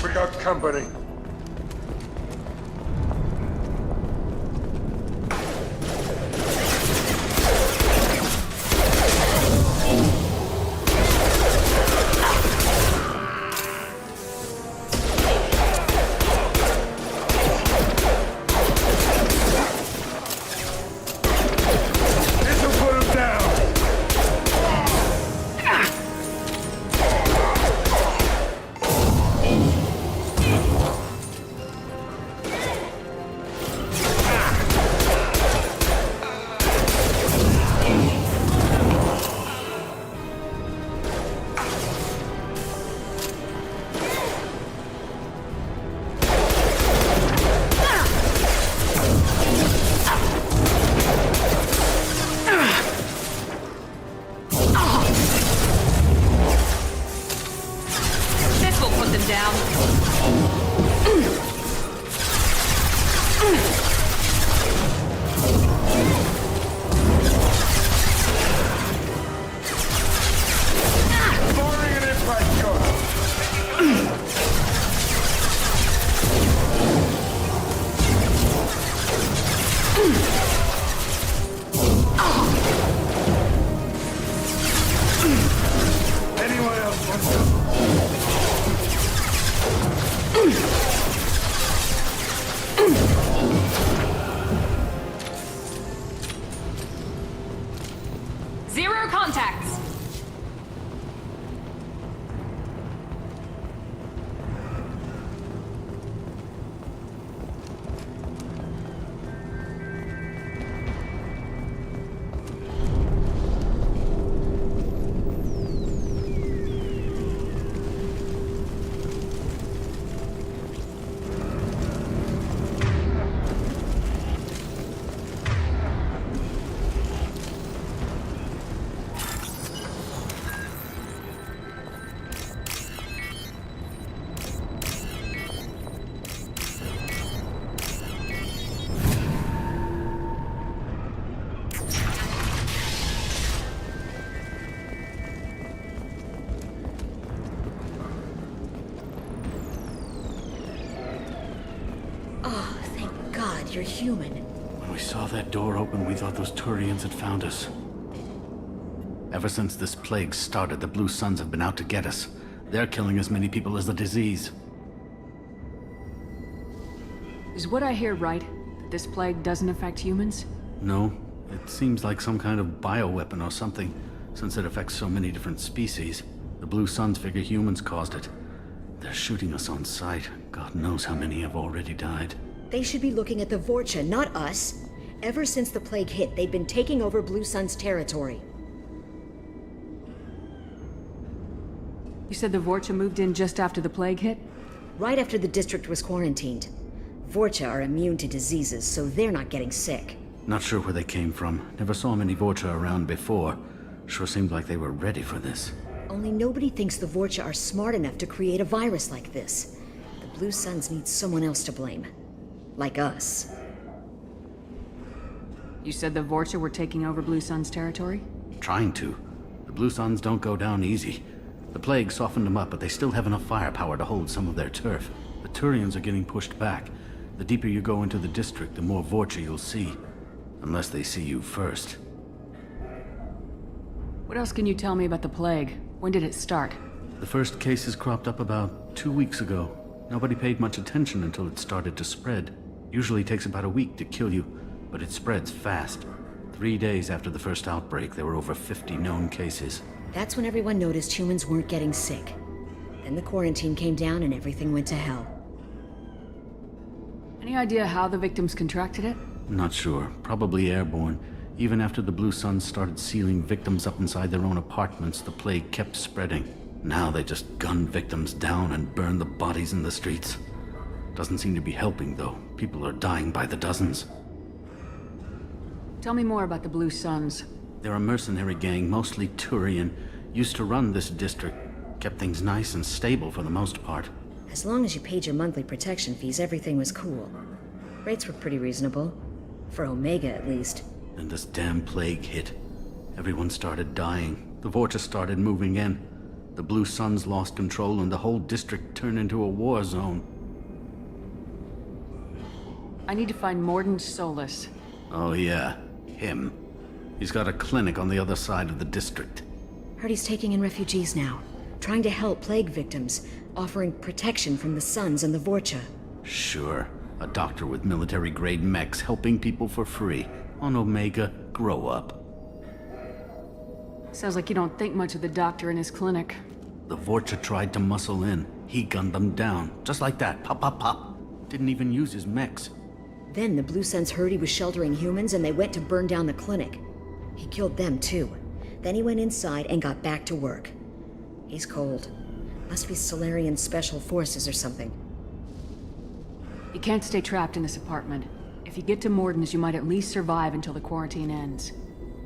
J: We got company. This'll put him down.
D: This will put them down.
J: Firing an impact shot. Anyone
O: you're human.
A: When we saw that door open, we thought those Turians had found us. Ever since this plague started, the Blue Suns have been out to get us. They're killing as many people as the disease.
K: Is what I hear right? That this plague doesn't affect humans?
A: No, it seems like some kind of bioweapon or something, since it affects so many different species. The Blue Suns figure humans caused it. They're shooting us on sight. God knows how many have already died.
U: They should be looking at the Vorcha, not us. Ever since the plague hit, they've been taking over Blue Sun's territory.
K: You said the Vorcha moved in just after the plague hit?
U: Right after the district was quarantined. Vorcha are immune to diseases, so they're not getting sick.
A: Not sure where they came from. Never saw many Vorcha around before. Sure seemed like they were ready for this.
U: Only nobody thinks the Vorcha are smart enough to create a virus like this. The Blue Suns need someone else to blame. Like us.
K: You said the Vorcha were taking over Blue Sun's territory?
A: Trying to. The Blue Suns don't go down easy. The plague softened them up, but they still have enough firepower to hold some of their turf. The Turians are getting pushed back. The deeper you go into the district, the more Vorcha you'll see. Unless they see you first.
K: What else can you tell me about the plague? When did it start?
A: The first cases cropped up about 2 weeks ago. Nobody paid much attention until it started to spread. Usually takes about a week to kill you, but it spreads fast. 3 days after the first outbreak, there were over 50 known cases.
U: That's when everyone noticed humans weren't getting sick. Then the quarantine came down and everything went to hell.
K: Any idea how the victims contracted it?
A: Not sure. Probably airborne. Even after the Blue Suns started sealing victims up inside their own apartments, the plague kept spreading. Now they just gun victims down and burn the bodies in the streets. Doesn't seem to be helping, though. People are dying by the dozens.
K: Tell me more about the Blue Suns.
A: They're a mercenary gang, mostly Turian. Used to run this district. Kept things nice and stable for the most part.
U: As long as you paid your monthly protection fees, everything was cool. Rates were pretty reasonable. For Omega, at least.
A: Then this damn plague hit. Everyone started dying. The Vorcha started moving in. The Blue Suns lost control and the whole district turned into a war zone.
K: I need to find Mordin Solus.
A: Oh yeah, him. He's got a clinic on the other side of the district.
U: Heard he's taking in refugees now. Trying to help plague victims. Offering protection from the Suns and the Vorcha.
A: Sure. A doctor with military-grade mechs helping people for free. On Omega, grow up.
K: Sounds like you don't think much of the doctor in his clinic.
A: The Vorcha tried to muscle in. He gunned them down. Just like that. Pop, pop, pop. Didn't even use his mechs.
U: Then the Blue Suns heard he was sheltering humans and they went to burn down the clinic. He killed them too. Then he went inside and got back to work. He's cold. Must be Solarian Special Forces or something.
K: You can't stay trapped in this apartment. If you get to Mordin's, you might at least survive until the quarantine ends.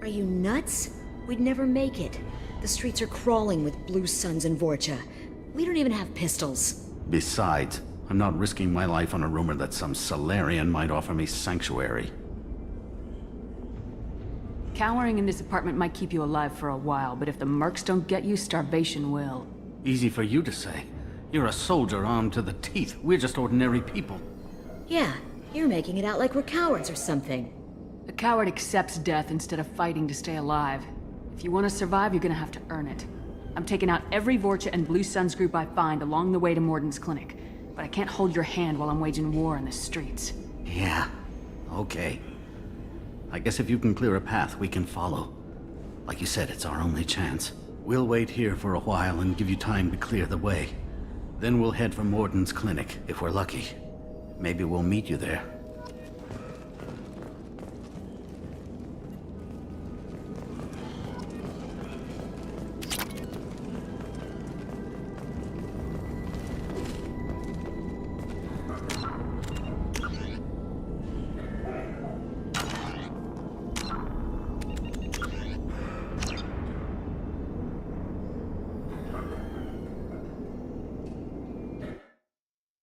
U: Are you nuts? We'd never make it. The streets are crawling with Blue Suns and Vorcha. We don't even have pistols.
A: Besides, I'm not risking my life on a rumor that some Solarian might offer me sanctuary.
K: Cowering in this apartment might keep you alive for a while, but if the mercs don't get you, starvation will.
A: Easy for you to say. You're a soldier armed to the teeth. We're just ordinary people.
U: Yeah, you're making it out like we're cowards or something.
K: A coward accepts death instead of fighting to stay alive. If you want to survive, you're gonna have to earn it. I'm taking out every Vorcha and Blue Suns group I find along the way to Mordin's clinic. But I can't hold your hand while I'm waging war in the streets.
A: Yeah, okay. I guess if you can clear a path, we can follow. Like you said, it's our only chance. We'll wait here for a while and give you time to clear the way. Then we'll head for Mordin's clinic, if we're lucky. Maybe we'll meet you there.